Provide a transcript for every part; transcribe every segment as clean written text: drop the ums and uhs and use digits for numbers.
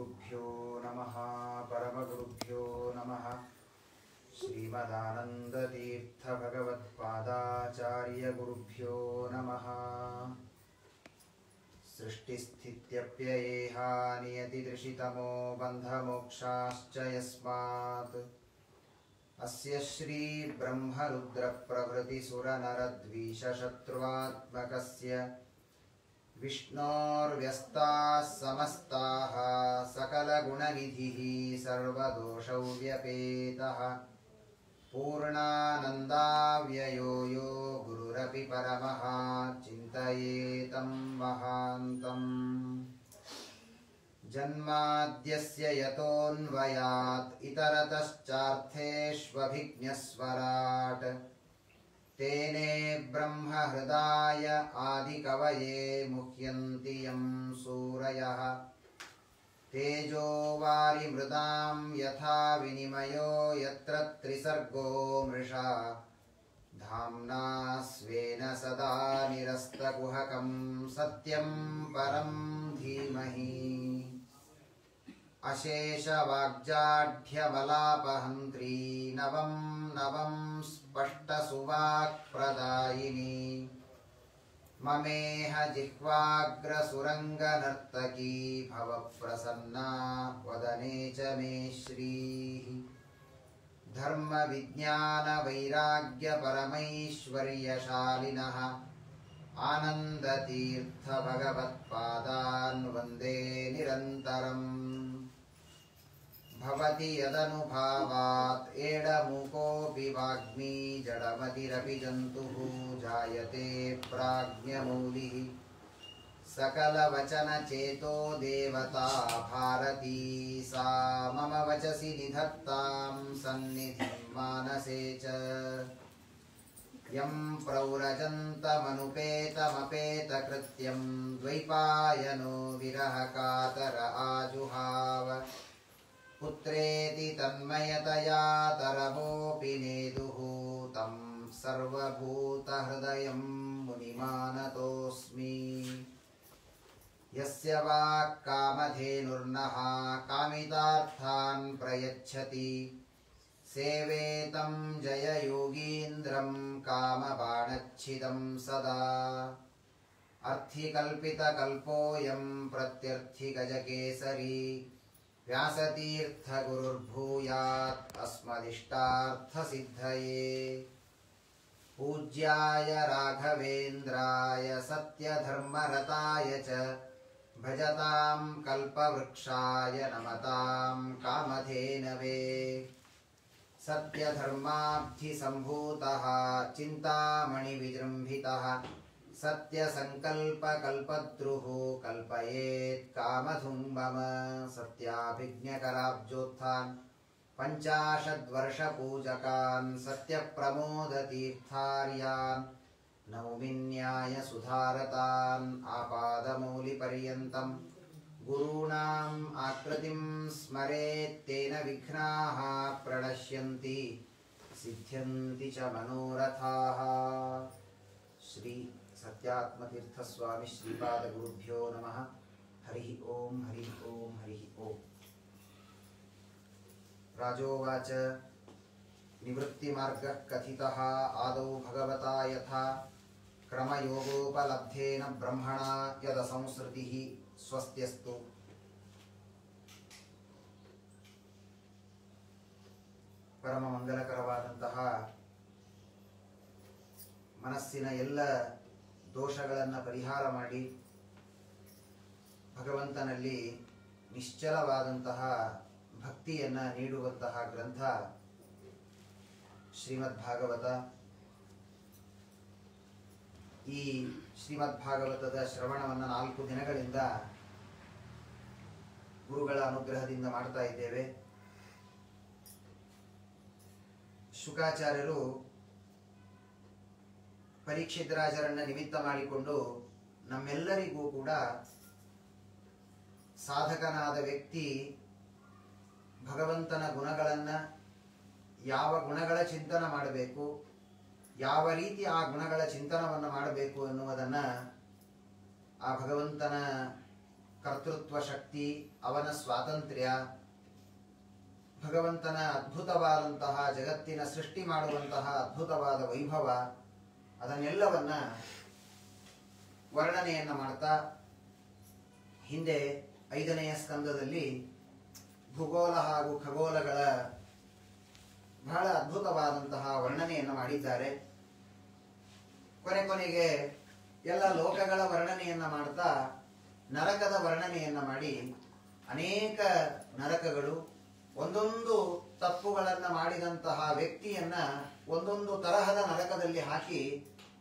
गुरुभ्यो नमः परमगुरुभ्यो नमः। श्रीमदानन्दतीर्थभगवत्पादाचार्यगुरुभ्यो नमः। सृष्टिस्थित्यप्ययेहा नियतिदृशितमो बन्धमोक्षाश्च यस्मात् अस्य श्रीब्रह्मरुद्रप्रभृतिसुरनरद्वीषशत्रुवात्मकस्य विष्णोर्व्यस्ताः समस्ताः सकलगुणनिधिः सर्वदोषव्यपेतः पूर्णानन्दाव्ययो यो गुरुरपि परमः चिन्तयेतं महान्तम्। जन्माद्यस्य यतोऽन्वयात् इतरतश्चार्थेष्वभिज्ञस्वराट् तेने ब्रह्महृदाय आदिकवये मुह्यन्ति यं सूरयः। तेजो वारिमृदां यथा विनिमयो यत्र त्रिसर्गो मृषा धाम्ना स्वेन सदा निरस्तकुहकं सत्यं परं धीमहि। अशेषवाग्जाढ्यमलापहन्त्री नवं नवं स्पष्टसुवाक्प्रदायिनी ममेह जिह्वाग्रसुरङ्गनर्तकी भवप्रसन्ना वदने च मे श्रीः। धर्मविज्ञानवैराग्यपरमैश्वर्यशालिनः आनन्दतीर्थभगवत्पादान् वन्दे निरन्तरम्। भवति यदनुभावात् एडमुकोऽपि वाग्मी जडमतिरपि जन्तुः जायते प्राज्ञमौलिः सकलवचनचेतो देवता भारती सा मम वचसि निधत्तां सन्निधिं मानसे च। यं प्रव्रजन्तमनुपेतमपेतकृत्यं द्वैपायनो विरहकातर आजुहाव पुत्रेति तन्मयतया तरवोऽपि नेदुः तं सर्वभूतहृदयं मुनिमानतोऽस्मि। यस्य वाक्कामधेनुर्नः कामितार्थान् प्रयच्छति सेवेतं जययोगीन्द्रं कामबाणच्छिदं सदा। अर्थिकल्पितकल्पोऽयं प्रत्यर्थिगजकेसरी व्यासतीर्थगुरुर्भूयात् अस्मदिष्टार्थसिद्धये। पूज्याय राघवेन्द्राय सत्यधर्मरताय च भजतां कल्पवृक्षाय नमतां कामधेनवे। सत्यधर्माब्धिसम्भूतः चिन्तामणिविजृम्भितः सत्यसङ्कल्पकल्पद्रुः कल्पयेत् कामधुङ् सत्याभिज्ञकराब्जोत्थान् पञ्चाशद्वर्षपूजकान् सत्यप्रमोदतीर्थार्यान् नौमिन्यायसुधारतान् आपादमौलिपर्यन्तं गुरूणाम् आकृतिं स्मरेत्तेन विघ्नाः प्रणश्यन्ति सिद्ध्यन्ति च मनोरथाः। श्री सत्यात्मतीर्थ स्वामी श्रीपाद गुरुभ्यो नमः। हरि ओम हरि ओम हरि ओम। राजोवाच निवृत्तिमार्गः कथितः आदौ भगवता यथा क्रमयोगोपलब्धेन ब्रह्मणा यदसंसृतिः स्वस्त्यस्तु। ಪರಮ ಮಂಗಲಕರವಾದಂತಹ ಮನಸ್ಸಿನ ಎಲ್ಲ ದೋಷಗಳನ್ನು ಪರಿಹಾರ ಮಾಡಿ ಭಗವಂತನಲ್ಲಿ ನಿಶ್ಚಲವಾದಂತಹ ಭಕ್ತಿಯನ್ನು ನೀಡುವಂತಹ ಗ್ರಂಥ ಶ್ರೀಮದ್ ಭಾಗವತ. ಈ ಶ್ರೀಮದ್ ಭಾಗವತದ ಶ್ರವಣವನ್ನು 4 ದಿನಗಳಿಂದ ಗುರುಗಳ ಅನುಗ್ರಹದಿಂದ ಮಾಡ್ತಾ ಇದ್ದೇವೆ. ಶುಕಾಚಾರ್ಯರು ಪರೀಕ್ಷಿತರಾಜರನ್ನ ನಿಮಿತ್ತ ಮಾಡಿಕೊಂಡು ನಮ್ಮೆಲ್ಲರಿಗೂ ಕೂಡ ಸಾಧಕನಾದ ವ್ಯಕ್ತಿ ಭಗವಂತನ ಗುಣಗಳನ್ನು ಯಾವ ಗುಣಗಳ ಚಿಂತನೆ ಮಾಡಬೇಕು, ಯಾವ ರೀತಿ ಆ ಗುಣಗಳ ಚಿಂತನವನ್ನು ಮಾಡಬೇಕು ಎನ್ನುವುದನ್ನು ಆ ಭಗವಂತನ ಕರ್ತೃತ್ವ ಶಕ್ತಿ, ಅವನ ಸ್ವಾತಂತ್ರ್ಯ, ಭಗವಂತನ ಅದ್ಭುತವಾದಂತಹ ಜಗತ್ತಿನ ಸೃಷ್ಟಿ ಮಾಡುವಂತಹ ಅದ್ಭುತವಾದ ವೈಭವ, ಅದನ್ನೆಲ್ಲವನ್ನ ವರ್ಣನೆಯನ್ನ ಮಾಡ್ತಾ ಹಿಂದೆ 5ನೆಯ ಸ್ಕಂದದಲ್ಲಿ ಭೂಗೋಳ ಹಾಗೂ ಖಗೋಳಗಳ ಬಹಳ ಅದ್ಭುತವಾದಂತಹ ವರ್ಣನೆಯನ್ನು ಮಾಡಿದ್ದಾರೆ. ಕೊನೆಗೆ ಎಲ್ಲ ಲೋಕಗಳ ವರ್ಣನೆಯನ್ನ ಮಾಡ್ತಾ ನರಕದ ವರ್ಣನೆಯನ್ನ ಮಾಡಿ ಅನೇಕ ನರಕಗಳು, ಒಂದೊಂದು ತಪ್ಪುಗಳನ್ನ ಮಾಡಿದಂತಹ ವ್ಯಕ್ತಿಯನ್ನ ಒಂದೊಂದು ತರಹದ ನರಕದಲ್ಲಿ ಹಾಕಿ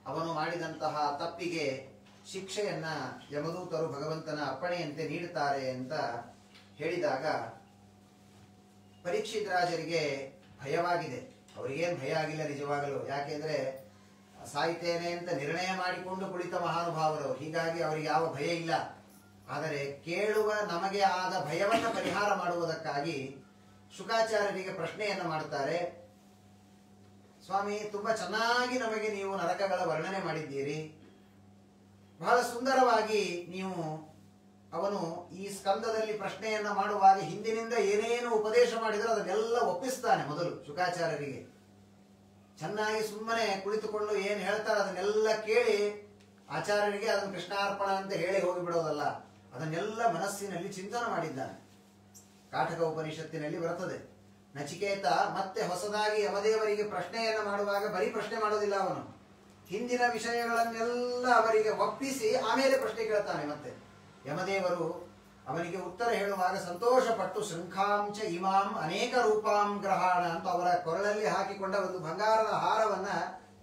ಅವನು ಮಾಡಿದಂತಹ ತಪ್ಪಿಗೆ ಶಿಕ್ಷೆಯನ್ನ ಯಮದೂತರು ಭಗವಂತನ ಅಪ್ಪಣೆಯಂತೆ ನೀಡುತ್ತಾರೆ ಅಂತ ಹೇಳಿದಾಗ ಪರೀಕ್ಷಿತ್ ರಾಜರಿಗೆ ಭಯವಾಗಿದೆ. ಅವರಿಗೇನು ಭಯ ಆಗಿಲ್ಲ ನಿಜವಾಗಲು, ಯಾಕೆಂದ್ರೆ ಸಾಯ್ತೇನೆ ಅಂತ ನಿರ್ಣಯ ಮಾಡಿಕೊಂಡು ಕುಳಿತ ಮಹಾನುಭಾವರು, ಹೀಗಾಗಿ ಅವರಿಗೆ ಯಾವ ಭಯ ಇಲ್ಲ. ಆದರೆ ಕೇಳುವ ನಮಗೆ ಆದ ಭಯವನ್ನ ಪರಿಹಾರ ಮಾಡುವುದಕ್ಕಾಗಿ ಶುಕಾಚಾರ್ಯರಿಗೆ ಪ್ರಶ್ನೆಯನ್ನ ಮಾಡ್ತಾರೆ. ಸ್ವಾಮಿ, ತುಂಬಾ ಚೆನ್ನಾಗಿ ನಮಗೆ ನೀವು ನರಕಗಳ ವರ್ಣನೆ ಮಾಡಿದ್ದೀರಿ, ಬಹಳ ಸುಂದರವಾಗಿ ನೀವು ಅವನು ಈ ಸ್ಕಂದದಲ್ಲಿ ಪ್ರಶ್ನೆಯನ್ನ ಮಾಡುವಾಗ ಹಿಂದಿನಿಂದ ಏನೇನು ಉಪದೇಶ ಮಾಡಿದ್ರು ಅದನ್ನೆಲ್ಲ ಒಪ್ಪಿಸ್ತಾನೆ. ಮೊದಲು ಶುಕಾಚಾರ್ಯರಿಗೆ ಚೆನ್ನಾಗಿ ಸುಮ್ಮನೆ ಕುಳಿತುಕೊಂಡು ಏನ್ ಹೇಳ್ತಾರೆ ಅದನ್ನೆಲ್ಲ ಕೇಳಿ ಆಚಾರ್ಯರಿಗೆ ಅದನ್ನು ಕೃಷ್ಣಾರ್ಪಣ ಅಂತ ಹೇಳಿ ಹೋಗಿಬಿಡೋದಲ್ಲ, ಅದನ್ನೆಲ್ಲ ಮನಸ್ಸಿನಲ್ಲಿ ಚಿಂತನೆ ಮಾಡಿದ್ದಾನೆ. ಕಾಠಕ ಉಪನಿಷತ್ತಿನಲ್ಲಿ ಬರುತ್ತದೆ, ನಚಿಕೇತ ಮತ್ತೆ ಹೊಸದಾಗಿ ಯಮದೇವರಿಗೆ ಪ್ರಶ್ನೆಯನ್ನ ಮಾಡುವಾಗ ಬರೀ ಪ್ರಶ್ನೆ ಮಾಡೋದಿಲ್ಲ, ಅವನು ಹಿಂದಿನ ವಿಷಯಗಳನ್ನೆಲ್ಲ ಅವರಿಗೆ ಒಪ್ಪಿಸಿ ಆಮೇಲೆ ಪ್ರಶ್ನೆ ಕೇಳ್ತಾನೆ. ಮತ್ತೆ ಯಮದೇವರು ಅವನಿಗೆ ಉತ್ತರ ಹೇಳುವಾಗ ಸಂತೋಷಪಟ್ಟು ಶೃಂಖಾಂಚ ಇಮಾಂ ಅನೇಕ ರೂಪಾಂ ಗ್ರಹಾಣ ಅಂತ ಅವರ ಕೊರಳಲ್ಲಿ ಹಾಕಿಕೊಂಡ ಒಂದು ಬಂಗಾರದ ಹಾರವನ್ನ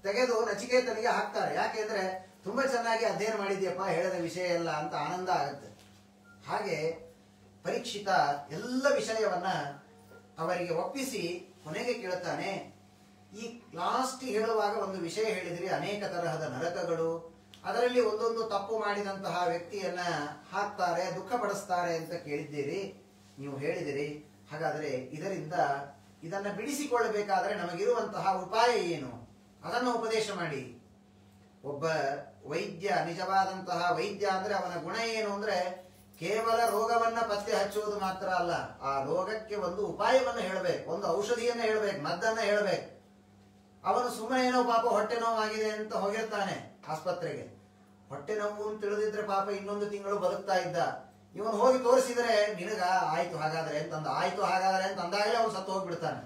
ತೆಗೆದು ನಚಿಕೇತನಿಗೆ ಹಾಕ್ತಾರೆ. ಯಾಕೆಂದ್ರೆ ತುಂಬಾ ಚೆನ್ನಾಗಿ ಅಧ್ಯಯನ ಮಾಡಿದ್ಯಪ್ಪ, ಹೇಳಿದ ವಿಷಯ ಎಲ್ಲ ಅಂತ ಆನಂದ ಆಗುತ್ತೆ. ಹಾಗೆ ಪರೀಕ್ಷಿತ ಎಲ್ಲ ವಿಷಯವನ್ನ ಅವರಿಗೆ ಒಪ್ಪಿಸಿ ಕೊನೆಗೆ ಕೇಳುತ್ತಾನೆ. ಈ ಲಾಸ್ಟ್ ಹೇಳುವಾಗ ಒಂದು ವಿಷಯ ಹೇಳಿದ್ರಿ, ಅನೇಕ ತರಹದ ನರಕಗಳು, ಅದರಲ್ಲಿ ಒಂದೊಂದು ತಪ್ಪು ಮಾಡಿದಂತಹ ವ್ಯಕ್ತಿಯನ್ನ ಹಾಕ್ತಾರೆ, ದುಃಖ ಪಡಿಸ್ತಾರೆ ಅಂತ ಕೇಳಿದ್ದೀರಿ, ನೀವು ಹೇಳಿದಿರಿ. ಹಾಗಾದರೆ ಇದನ್ನ ಬಿಡಿಸಿಕೊಳ್ಳಬೇಕಾದ್ರೆ ನಮಗಿರುವಂತಹ ಉಪಾಯ ಏನು, ಅದನ್ನು ಉಪದೇಶ ಮಾಡಿ. ಒಬ್ಬ ವೈದ್ಯ, ನಿಜವಾದಂತಹ ವೈದ್ಯ ಅಂದ್ರೆ ಅವನ ಗುಣ ಏನು ಅಂದ್ರೆ ಕೇವಲ ರೋಗವನ್ನ ಪತ್ತೆ ಹಚ್ಚುವುದು ಮಾತ್ರ ಅಲ್ಲ, ಆ ರೋಗಕ್ಕೆ ಒಂದು ಉಪಾಯವನ್ನು ಹೇಳಬೇಕು, ಒಂದು ಔಷಧಿಯನ್ನ ಹೇಳಬೇಕು, ಮದ್ದನ್ನ ಹೇಳಬೇಕು. ಅವನು ಸುಮ್ಮನೆ ಏನೋ ಪಾಪ ಹೊಟ್ಟೆ ನೋವಾಗಿದೆ ಅಂತ ಹೋಗಿರ್ತಾನೆ ಆಸ್ಪತ್ರೆಗೆ. ಹೊಟ್ಟೆ ನೋವು ಅಂತ ತಿಳಿದಿದ್ರೆ ಪಾಪ ಇನ್ನೊಂದು ತಿಂಗಳು ಬದುಕ್ತಾ ಇದ್ದ. ಇವನು ಹೋಗಿ ತೋರಿಸಿದ್ರೆ ನಿನಗ ಆಯ್ತು ಹಾಗಾದ್ರೆ ಅಂತಂದ, ಆಯ್ತು ಹಾಗಾದ್ರೆ ಅಂತ ಅಂದಾಗಲೇ ಅವನು ಸತ್ತು ಹೋಗ್ಬಿಡ್ತಾನೆ.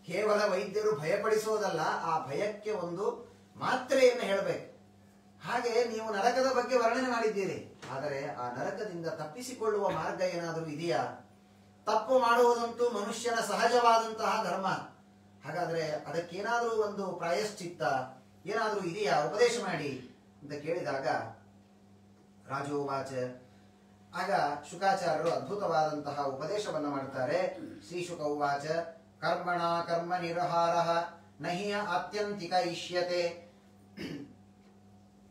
ಕೇವಲ ವೈದ್ಯರು ಭಯಪಡಿಸೋದಲ್ಲ, ಆ ಭಯಕ್ಕೆ ಒಂದು ಮಾತ್ರೆಯನ್ನು ಹೇಳಬೇಕು. ಹಾಗೆ ನೀವು ನರಕದ ಬಗ್ಗೆ ವರ್ಣನೆ ಮಾಡಿದ್ದೀರಿ, ಆದರೆ ಆ ನರಕದಿಂದ ತಪ್ಪಿಸಿಕೊಳ್ಳುವ ಮಾರ್ಗ ಏನಾದರೂ ಇದೆಯಾ? ತಪ್ಪು ಮಾಡುವುದಂತೂ ಮನುಷ್ಯನ ಸಹಜವಾದಂತಹ ಧರ್ಮ. ಹಾಗಾದ್ರೆ ಅದಕ್ಕೇನಾದ್ರೂ ಒಂದು ಪ್ರಾಯಶ್ಚಿತ್ತ ಏನಾದ್ರೂ ಇದೆಯಾ, ಉಪದೇಶ ಮಾಡಿ ಅಂತ ಕೇಳಿದಾಗ ರಾಜೋವಾಚ, ಆಗ ಶುಕಾಚಾರ್ಯರು ಅದ್ಭುತವಾದಂತಹ ಉಪದೇಶವನ್ನ ಮಾಡ್ತಾರೆ. ಶ್ರೀಶುಕ ಉವಾಚ, ಕರ್ಮಣ ಕರ್ಮ ನಿರ್ಹಾರ ನಹಿ ಆತ್ಯಂತಿಕ ಇಷ್ಯತೆ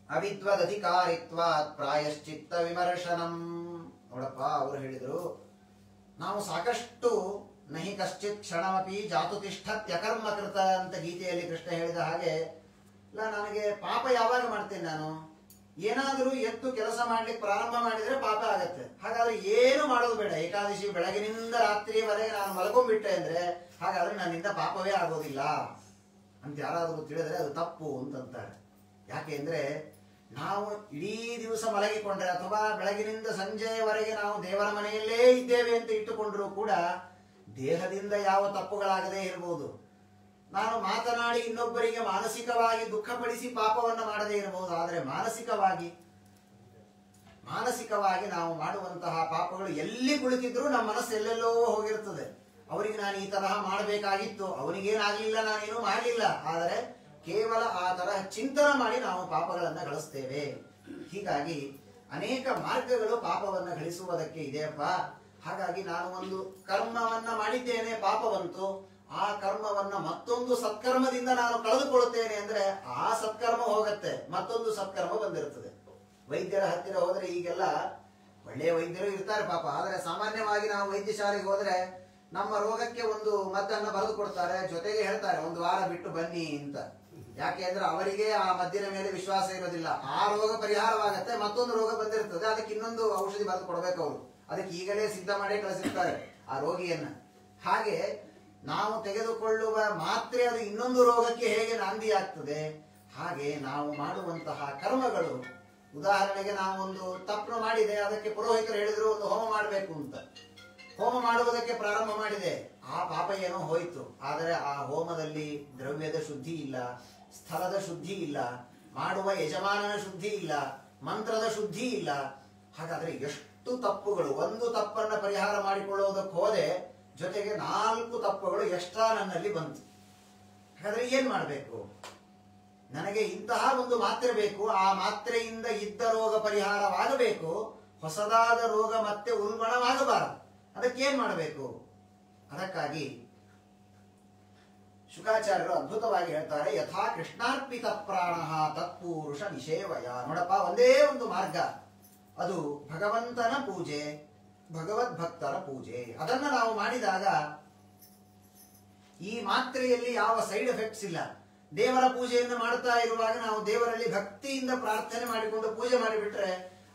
ಅವಿದ್ವದಧಿಕಾರಿತ್ವಾತ್ ಪ್ರಾಯಶ್ಚಿತ್ತ ವಿಮರ್ಶನಂ. ನೋಡಪ್ಪ, ಅವರು ಹೇಳಿದ್ರು, ನಾವು ಸಾಕಷ್ಟು ನಹಿ ಕಶ್ಚಿತ್ ಕ್ಷಣಮಪಿ ಜಾತುತಿಷ್ಠತ್ಯಕರ್ಮ ಕೃತ ಅಂತ ಗೀತೆಯಲ್ಲಿ ಕೃಷ್ಣ ಹೇಳಿದ ಹಾಗೆ, ಇಲ್ಲ ನನಗೆ ಪಾಪ ಯಾವಾಗ ಮಾಡ್ತೇನೆ, ನಾನು ಏನಾದರೂ ಎದ್ದು ಕೆಲಸ ಮಾಡ್ಲಿಕ್ಕೆ ಪ್ರಾರಂಭ ಮಾಡಿದ್ರೆ ಪಾಪ ಆಗತ್ತೆ. ಹಾಗಾದ್ರೆ ಏನು ಮಾಡೋದು ಬೇಡ, ಏಕಾದಶಿ ಬೆಳಗಿನಿಂದ ರಾತ್ರಿಯವರೆಗೆ ನಾನು ಮಲ್ಕೊಂಡ್ಬಿಟ್ಟೆ ಅಂದ್ರೆ ಹಾಗಾದ್ರೆ ನನ್ನಿಂದ ಪಾಪವೇ ಆಗೋದಿಲ್ಲ ಅಂತ ಯಾರಾದರೂ ತಿಳಿದ್ರೆ ಅದು ತಪ್ಪು ಅಂತಂತಾರೆ. ಯಾಕೆ ಅಂದ್ರೆ ನಾವು ಇಡೀ ದಿವಸ ಮಲಗಿಕೊಂಡ್ರೆ ಅಥವಾ ಬೆಳಗಿನಿಂದ ಸಂಜೆಯವರೆಗೆ ನಾವು ದೇವರ ಮನೆಯಲ್ಲೇ ಇದ್ದೇವೆ ಅಂತ ಇಟ್ಟುಕೊಂಡ್ರೂ ಕೂಡ ದೇಹದಿಂದ ಯಾವ ತಪ್ಪುಗಳಾಗದೇ ಇರಬಹುದು. ನಾನು ಮಾತನಾಡಿ ಇನ್ನೊಬ್ಬರಿಗೆ ಮಾನಸಿಕವಾಗಿ ದುಃಖಪಡಿಸಿ ಪಾಪವನ್ನ ಮಾಡದೇ ಇರಬಹುದು, ಆದರೆ ಮಾನಸಿಕವಾಗಿ ನಾವು ಮಾಡುವಂತಹ ಪಾಪಗಳು ಎಲ್ಲಿ ಕುಳಿತಿದ್ರೂ ನಮ್ಮ ಮನಸ್ಸು ಎಲ್ಲೆಲ್ಲೋ ಹೋಗಿರ್ತದೆ. ಅವರಿಗೆ ನಾನು ಈ ತರಹ ಮಾಡಬೇಕಾಗಿತ್ತು, ಅವನಿಗೇನಾಗ್ಲಿಲ್ಲ, ನಾನೇನು ಮಾಡಲಿಲ್ಲ, ಆದರೆ ಕೇವಲ ಆ ತರಹ ಚಿಂತನೆ ಮಾಡಿ ನಾವು ಪಾಪಗಳನ್ನ ಗಳಿಸ್ತೇವೆ. ಹೀಗಾಗಿ ಅನೇಕ ಮಾರ್ಗಗಳು ಪಾಪವನ್ನ ಗಳಿಸುವುದಕ್ಕೆ ಇದೆಯಪ್ಪ. ಹಾಗಾಗಿ ನಾನು ಒಂದು ಕರ್ಮವನ್ನ ಮಾಡಿದ್ದೇನೆ, ಪಾಪವಂತು, ಆ ಕರ್ಮವನ್ನ ಮತ್ತೊಂದು ಸತ್ಕರ್ಮದಿಂದ ನಾನು ಕಳೆದುಕೊಳ್ಳುತ್ತೇನೆ ಅಂದ್ರೆ ಆ ಸತ್ಕರ್ಮ ಹೋಗತ್ತೆ, ಮತ್ತೊಂದು ಸತ್ಕರ್ಮ ಬಂದಿರುತ್ತದೆ. ವೈದ್ಯರ ಹತ್ತಿರ ಹೋದ್ರೆ ಈಗೆಲ್ಲ ಒಳ್ಳೆಯ ವೈದ್ಯರು ಇರ್ತಾರೆ ಪಾಪ, ಆದರೆ ಸಾಮಾನ್ಯವಾಗಿ ನಾವು ವೈದ್ಯ ಶಾಲೆಗೆ ಹೋದ್ರೆ ನಮ್ಮ ರೋಗಕ್ಕೆ ಒಂದು ಮದ್ದನ್ನ ಬರೆದು ಕೊಡ್ತಾರೆ, ಜೊತೆಗೆ ಹೇಳ್ತಾರೆ ಒಂದು ವಾರ ಬಿಟ್ಟು ಬನ್ನಿ ಅಂತ. ಯಾಕೆ ಅಂದ್ರೆ ಅವರಿಗೆ ಆ ಮದ್ದಿನ ಮೇಲೆ ವಿಶ್ವಾಸ ಇರೋದಿಲ್ಲ. ಆ ರೋಗ ಪರಿಹಾರವಾಗತ್ತೆ, ಮತ್ತೊಂದು ರೋಗ ಬಂದಿರ್ತದೆ, ಅದಕ್ಕೆ ಇನ್ನೊಂದು ಔಷಧಿ ಬರೆದು ಕೊಡಬೇಕು ಅವರು. ಅದಕ್ಕೆ ಈಗಲೇ ಸಿದ್ಧ ಮಾಡಿ ಕಳಿಸಿರ್ತಾರೆ ಆ ರೋಗಿಯನ್ನ. ಹಾಗೆ ನಾವು ತೆಗೆದುಕೊಳ್ಳುವ ಮಾತ್ರೆ ಅದು ಇನ್ನೊಂದು ರೋಗಕ್ಕೆ ಹೇಗೆ ನಾಂದಿ ಆಗ್ತದೆ, ಹಾಗೆ ನಾವು ಮಾಡುವಂತಹ ಕರ್ಮಗಳು. ಉದಾಹರಣೆಗೆ ನಾವು ಒಂದು ತಪ್ಪು ಮಾಡಿದೆ, ಅದಕ್ಕೆ ಪುರೋಹಿತರು ಹೇಳಿದ್ರು ಒಂದು ಹೋಮ ಮಾಡಬೇಕು ಅಂತ. ಹೋಮ ಮಾಡುವುದಕ್ಕೆ ಪ್ರಾರಂಭ ಮಾಡಿದೆ, ಆ ಪಾಪ ಏನೋ ಹೋಯ್ತು. ಆದರೆ ಆ ಹೋಮದಲ್ಲಿ ದ್ರವ್ಯದ ಶುದ್ಧಿ ಇಲ್ಲ, ಸ್ಥಳದ ಶುದ್ಧಿ ಇಲ್ಲ, ಮಾಡುವ ಯಜಮಾನನ ಶುದ್ಧಿ ಇಲ್ಲ, ಮಂತ್ರದ ಶುದ್ಧಿ ಇಲ್ಲ. ಹಾಗಾದ್ರೆ ಎಷ್ಟು ತಪ್ಪುಗಳು. ಒಂದು ತಪ್ಪನ್ನ ಪರಿಹಾರ ಮಾಡಿಕೊಳ್ಳುವುದಕ್ಕೆ ಹೋದೆ, ಜೊತೆಗೆ 4 ತಪ್ಪುಗಳು ಎಕ್ಸ್ಟ್ರಾ ನನ್ನಲ್ಲಿ ಬಂತು. ಹಾಗಾದ್ರೆ ಏನ್ ಮಾಡಬೇಕು? ನನಗೆ ಇಂತಹ ಒಂದು ಮಾತ್ರೆ ಬೇಕು, ಆ ಮಾತ್ರೆಯಿಂದ ಇದ್ದ ರೋಗ ಪರಿಹಾರವಾಗಬೇಕು, ಹೊಸದಾದ ರೋಗ ಮತ್ತೆ ಉಲ್ಬಣವಾಗಬಾರದು. ಅದಕ್ಕೇನ್ ಮಾಡಬೇಕು? ಅದಕ್ಕಾಗಿ ಶುಕಾಚಾರ್ಯರು ಅದ್ಭುತವಾಗಿ ಹೇಳ್ತಾರೆ, ಯಥಾ ಕೃಷ್ಣಾರ್ಪಿತ ಪ್ರಾಣ ತತ್ಪುರುಷ ನಿಷೇವಯ. ನೋಡಪ್ಪ, ಒಂದೇ ಒಂದು ಮಾರ್ಗ, ಅದು ಭಗವಂತನ ಪೂಜೆ, ಭಗವದ್ಭಕ್ತರ ಪೂಜೆ. ಅದನ್ನ ನಾವು ಮಾಡಿದಾಗ ಈ ಮಾತ್ರೆಯಲ್ಲಿ ಯಾವ ಸೈಡ್ ಎಫೆಕ್ಟ್ಸ್ ಇಲ್ಲ. ದೇವರ ಪೂಜೆಯನ್ನು ಮಾಡುತ್ತಾ ಇರುವಾಗ ನಾವು ದೇವರಲ್ಲಿ ಭಕ್ತಿಯಿಂದ ಪ್ರಾರ್ಥನೆ ಮಾಡಿಕೊಂಡು ಪೂಜೆ ಮಾಡಿಬಿಟ್ರೆ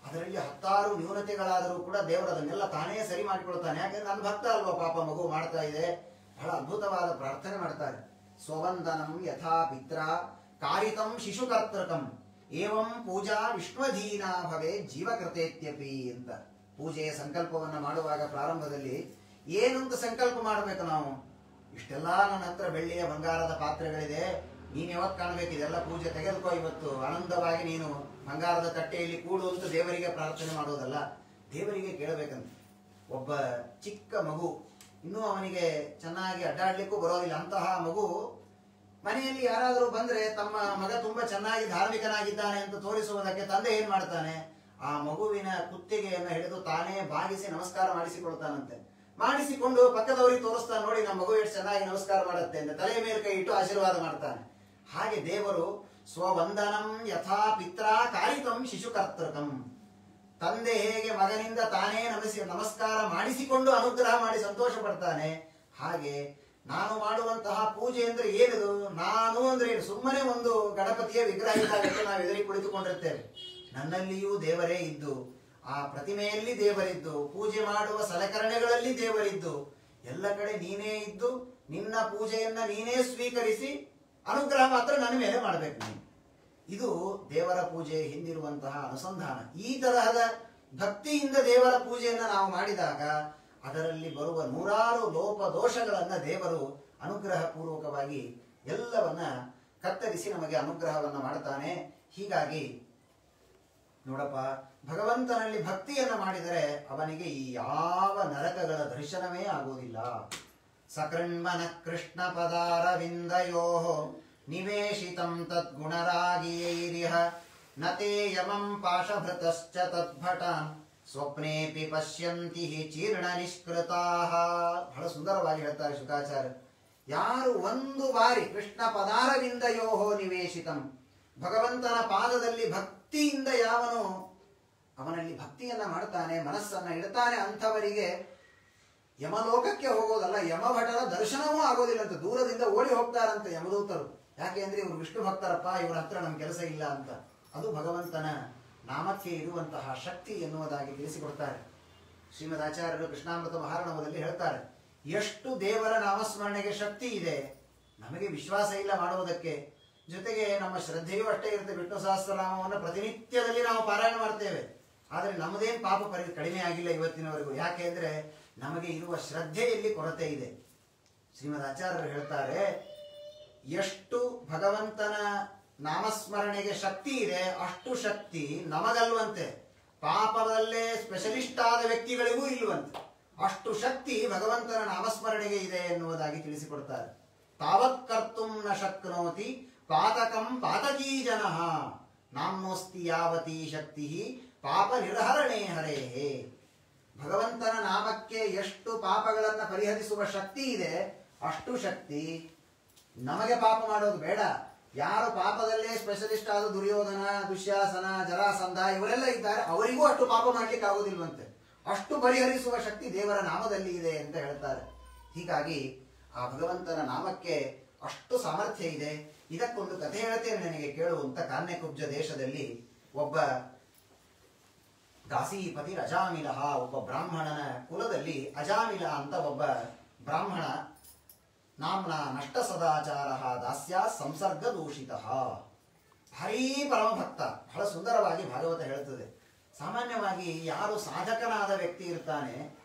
ಅದರಲ್ಲಿ 10 ನ್ಯೂನತೆಗಳಾದರೂ ಕೂಡ ದೇವರದನ್ನೆಲ್ಲ ತಾನೇ ಸರಿ ಮಾಡಿಕೊಳ್ತಾನೆ. ಯಾಕಂದ್ರೆ ನನ್ನ ಭಕ್ತ ಅಲ್ವಾ, ಪಾಪ ಮಗು ಮಾಡ್ತಾ ಇದೆ. ಬಹಳ ಅದ್ಭುತವಾದ ಪ್ರಾರ್ಥನೆ ಮಾಡ್ತಾರೆ. ಸ್ವವಂದನಂ ಯಥಾ ಪಿತ್ರ ಕಾರಿತಂ ಶಿಶುಕರ್ತೃಕಂ ಏವಂ ಪೂಜಾ ವಿಷ್ಣುಧೀನ ಭವೆ ಜೀವಕೃತೇತ್ಯಪಿ ಅಂತ. ಪೂಜೆಯ ಸಂಕಲ್ಪವನ್ನ ಮಾಡುವಾಗ ಪ್ರಾರಂಭದಲ್ಲಿ ಏನಂತ ಸಂಕಲ್ಪ ಮಾಡಬೇಕು ನಾವು? ಇಷ್ಟೆಲ್ಲ ನನ್ನ ಹತ್ರ ಬೆಳ್ಳಿಯ ಬಂಗಾರದ ಪಾತ್ರೆಗಳಿದೆ, ನೀನ್ ಯಾವತ್ತು ಕಾಣಬೇಕು, ಇದೆಲ್ಲ ಪೂಜೆ ತೆಗೆದುಕೋ, ಇವತ್ತು ಆನಂದವಾಗಿ ನೀನು ಬಂಗಾರದ ತಟ್ಟೆಯಲ್ಲಿ ಕೂಡು ಅಂತ ದೇವರಿಗೆ ಪ್ರಾರ್ಥನೆ ಮಾಡೋದಲ್ಲ, ದೇವರಿಗೆ ಕೇಳಬೇಕಂತ. ಒಬ್ಬ ಚಿಕ್ಕ ಮಗು, ಇನ್ನೂ ಅವನಿಗೆ ಚೆನ್ನಾಗಿ ಅಡ್ಡಾಡ್ಲಿಕ್ಕೂ ಬರೋದಿಲ್ಲ. ಅಂತಹ ಮಗು ಮನೆಯಲ್ಲಿ ಯಾರಾದರೂ ಬಂದ್ರೆ ತಮ್ಮ ಮಗ ತುಂಬಾ ಚೆನ್ನಾಗಿ ಧಾರ್ಮಿಕನಾಗಿದ್ದಾನೆ ಅಂತ ತೋರಿಸುವುದಕ್ಕೆ ತಂದೆ ಏನ್ ಮಾಡ್ತಾನೆ? ಆ ಮಗುವಿನ ಕುತ್ತಿಗೆಯನ್ನು ಹಿಡಿದು ತಾನೇ ಬಾಗಿಸಿ ನಮಸ್ಕಾರ ಮಾಡಿಸಿಕೊಳ್ತಾನಂತೆ. ಮಾಡಿಸಿಕೊಂಡು ಪಕ್ಕದವರಿಗೆ ತೋರಿಸ್ತಾನೆ, ನೋಡಿ ನಮ್ಮ ಮಗು ಎಷ್ಟು ಚೆನ್ನಾಗಿ ನಮಸ್ಕಾರ ಮಾಡುತ್ತೆ ಅಂತ ತಲೆಯ ಮೇಲೆ ಕೈ ಇಟ್ಟು ಆಶೀರ್ವಾದ ಮಾಡ್ತಾನೆ. ಹಾಗೆ ದೇವರು ಸ್ವವಂದನಂ ಯಥಾ ಪಿತ್ರ ಕಾರಿತಂ ಶಿಶುಕರ್ತೃಕಂ. ತಂದೆ ಹೇಗೆ ಮಗನಿಂದ ತಾನೇ ನಮಸ್ಕಾರ ಮಾಡಿಸಿಕೊಂಡು ಅನುಗ್ರಹ ಮಾಡಿ ಸಂತೋಷ ಪಡ್ತಾನೆ, ಹಾಗೆ ನಾನು ಮಾಡುವಂತಹ ಪೂಜೆ ಅಂದ್ರೆ ಏನದು? ನಾನು ಅಂದ್ರೆ ಸುಮ್ಮನೆ ಒಂದು ಗಣಪತಿಯ ವಿಗ್ರಹ ಇದ್ದಾಗಕ್ಕೆ ನಾವು ಎದುರಿಗೆ ಕುಳಿತುಕೊಂಡಿರ್ತೇವೆ. ನನ್ನಲ್ಲಿಯೂ ದೇವರೇ ಇದ್ದು, ಆ ಪ್ರತಿಮೆಯಲ್ಲಿ ದೇವರಿದ್ದು, ಪೂಜೆ ಮಾಡುವ ಸಲಕರಣೆಗಳಲ್ಲಿ ದೇವರಿದ್ದು, ಎಲ್ಲ ಕಡೆ ನೀನೇ ಇದ್ದು ನಿನ್ನ ಪೂಜೆಯನ್ನ ನೀನೇ ಸ್ವೀಕರಿಸಿ ಅನುಗ್ರಹ ಮಾತ್ರ ನನ್ನ ಮೇಲೆ ಮಾಡಬೇಕು ನೀನು. ಇದು ದೇವರ ಪೂಜೆ ಹಿಂದಿರುವಂತಹ ಅನುಸಂಧಾನ. ಈ ತರಹದ ಭಕ್ತಿಯಿಂದ ದೇವರ ಪೂಜೆಯನ್ನ ನಾವು ಮಾಡಿದಾಗ ಅದರಲ್ಲಿ ಬರುವ 100 ಲೋಪ ದೋಷಗಳನ್ನ ದೇವರು ಅನುಗ್ರಹ ಪೂರ್ವಕವಾಗಿ ಎಲ್ಲವನ್ನ ಕತ್ತರಿಸಿ ನಮಗೆ ಅನುಗ್ರಹವನ್ನ ಮಾಡ್ತಾನೆ. ಹೀಗಾಗಿ ನೋಡಪ್ಪ, ಭಗವಂತನಲ್ಲಿ ಭಕ್ತಿಯನ್ನ ಮಾಡಿದರೆ ಅವನಿಗೆ ಈ ಯಾವ ನರಕಗಳ ದರ್ಶನವೇ ಆಗುವುದಿಲ್ಲ. ಸಕೃಣ್ಮನ ಕೃಷ್ಣ ಪದಾರವಿಂದಯೋ ನಿವೇಶಿತಂ ತದ್ಗುಣರಾಗಿಯೈರಿಹ ನತೇ ಯಮಂ ಪಾಶಭೃತಶ್ಚ ತದ್ಭಟಾನ್ ಸ್ವಪ್ನೇಪಿ ಪಶ್ಯಂತಿ ಚೀರ್ಣ ನಿಷ್ಕೃತಾಃ. ಬಹಳ ಸುಂದರವಾಗಿ ಹೇಳ್ತಾರೆ ಶುಕಾಚಾರ್ಯ. ಯಾರು ಒಂದು ಬಾರಿ ಕೃಷ್ಣ ಪದಾರವಿಂದಯೋಹೋ ನಿವೇಶಿತಂ, ಭಗವಂತನ ಪಾದದಲ್ಲಿ ಭಕ್ತಿಯಿಂದ ಯಾವನು ಅವನಲ್ಲಿ ಭಕ್ತಿಯನ್ನ ಮಾಡ್ತಾನೆ, ಮನಸ್ಸನ್ನ ಇಡ್ತಾನೆ, ಅಂಥವರಿಗೆ ಯಮಲೋಕಕ್ಕೆ ಹೋಗೋದಲ್ಲ, ಯಮಭಟರ ದರ್ಶನವೂ ಆಗೋದಿಲ್ಲ ಅಂತ. ದೂರದಿಂದ ಓಡಿ ಹೋಗ್ತಾರಂತೆ ಯಮದೂತರು. ಯಾಕೆ ಅಂದ್ರೆ ಇವರು ವಿಷ್ಣು ಭಕ್ತರಪ್ಪ, ಇವರ ಹತ್ರ ನಮ್ ಕೆಲಸ ಇಲ್ಲ ಅಂತ. ಅದು ಭಗವಂತನ ನಾಮಕ್ಕೆ ಇರುವಂತಹ ಶಕ್ತಿ ಎನ್ನುವುದಾಗಿ ತಿಳಿಸಿಕೊಡ್ತಾರೆ. ಶ್ರೀಮದ್ ಆಚಾರ್ಯರು ಕೃಷ್ಣಾಮೃತ ಮಹಾರಣವದಲ್ಲಿ ಹೇಳ್ತಾರೆ, ಎಷ್ಟು ದೇವರ ನಾಮಸ್ಮರಣೆಗೆ ಶಕ್ತಿ ಇದೆ, ನಮಗೆ ವಿಶ್ವಾಸ ಇಲ್ಲ ಮಾಡುವುದಕ್ಕೆ. ಜೊತೆಗೆ ನಮ್ಮ ಶ್ರದ್ಧೆಯೂ ಅಷ್ಟೇ ಇರುತ್ತೆ. ವಿಷ್ಣು ಸಹಸ್ರನಾಮವನ್ನು ಪ್ರತಿನಿತ್ಯದಲ್ಲಿ ನಾವು ಪಾರಾಯಣ ಮಾಡ್ತೇವೆ, ಆದರೆ ನಮ್ಮದೇನು ಪಾಪ ಕಡಿಮೆ ಆಗಿಲ್ಲ ಇವತ್ತಿನವರೆಗೂ. ಯಾಕೆ ಅಂದ್ರೆ ನಮಗೆ ಇರುವ ಶ್ರದ್ಧೆಯಲ್ಲಿ ಕೊರತೆ ಇದೆ. ಶ್ರೀಮದ್ ಆಚಾರ್ಯರು ಹೇಳ್ತಾರೆ, ಎಷ್ಟು ಭಗವಂತನ ನಾಮಸ್ಮರಣೆಗೆ ಶಕ್ತಿ ಇದೆ ಅಷ್ಟು ಶಕ್ತಿ ನಮಗಲ್ವಂತೆ, ಪಾಪದಲ್ಲೇ ಸ್ಪೆಷಲಿಸ್ಟ್ ಆದ ವ್ಯಕ್ತಿಗಳಿಗೂ ಇಲ್ವಂತೆ. ಅಷ್ಟು ಶಕ್ತಿ ಭಗವಂತನ ನಾಮಸ್ಮರಣೆಗೆ ಇದೆ ಎನ್ನುವುದಾಗಿ ತಿಳಿಸಿಕೊಡ್ತಾರೆ. ತಾವತ್ ಕರ್ತುಂ ನ ಶಕ್ನೋತಿ ಪಾತಕಂ ಪಾತಕೀ ಜನಃ ನಾಮ್ನೋಸ್ತಿ ಯಾವತಿ ಶಕ್ತಿ ಪಾಪ ನಿರ್ಹರಣೆ ಹರೇಹೇ. ಭಗವಂತನ ನಾಮಕ್ಕೆ ಎಷ್ಟು ಪಾಪಗಳನ್ನ ಪರಿಹರಿಸುವ ಶಕ್ತಿ ಇದೆ ಅಷ್ಟು ಶಕ್ತಿ ನಮಗೆ ಪಾಪ ಮಾಡೋದು ಬೇಡ. ಯಾರು ಪಾಪದಲ್ಲೇ ಸ್ಪೆಷಲಿಸ್ಟ್ ಆದ ದುರ್ಯೋಧನ, ದುಶ್ಯಾಸನ, ಜರಾಸಂಧ ಇವರೆಲ್ಲ ಇದ್ದಾರೆ, ಅವರಿಗೂ ಅಷ್ಟು ಪಾಪ ಮಾಡ್ಲಿಕ್ಕೆ ಆಗುದಿಲ್ವಂತೆ. ಅಷ್ಟು ಪರಿಹರಿಸುವ ಶಕ್ತಿ ದೇವರ ನಾಮದಲ್ಲಿ ಇದೆ ಅಂತ ಹೇಳ್ತಾರೆ. ಹೀಗಾಗಿ ಆ ಭಗವಂತನ ನಾಮಕ್ಕೆ ಅಷ್ಟು ಸಾಮರ್ಥ್ಯ ಇದೆ. ಇದಕ್ಕೊಂದು ಕಥೆ ಹೇಳ್ತೇನೆ ನನಗೆ ಕೇಳುವಂತ. ಕಾನ್ಯಕುಬ್ಜ ದೇಶದಲ್ಲಿ ಒಬ್ಬ ದಾಸೀಪತಿ ಅಜಾಮಿಲ, ಒಬ್ಬ ಬ್ರಾಹ್ಮಣನ ಕುಲದಲ್ಲಿ ಅಜಾಮಿಲ ಅಂತ ಒಬ್ಬ ಬ್ರಾಹ್ಮಣ, ನಾಮ್ನ ನಷ್ಟ ಸದಾಚಾರ ದಾಸ್ಯ ಸಂಸರ್ಗ ದೂಷಿತ, ಭಾರೀ ಪರಮಭಕ್ತ. ಬಹಳ ಸುಂದರವಾಗಿ ಭಾಗವತ ಹೇಳ್ತದೆ. ಸಾಮಾನ್ಯವಾಗಿ ಯಾರು ಸಾಧಕನಾದ ವ್ಯಕ್ತಿ ಇರ್ತಾನೆ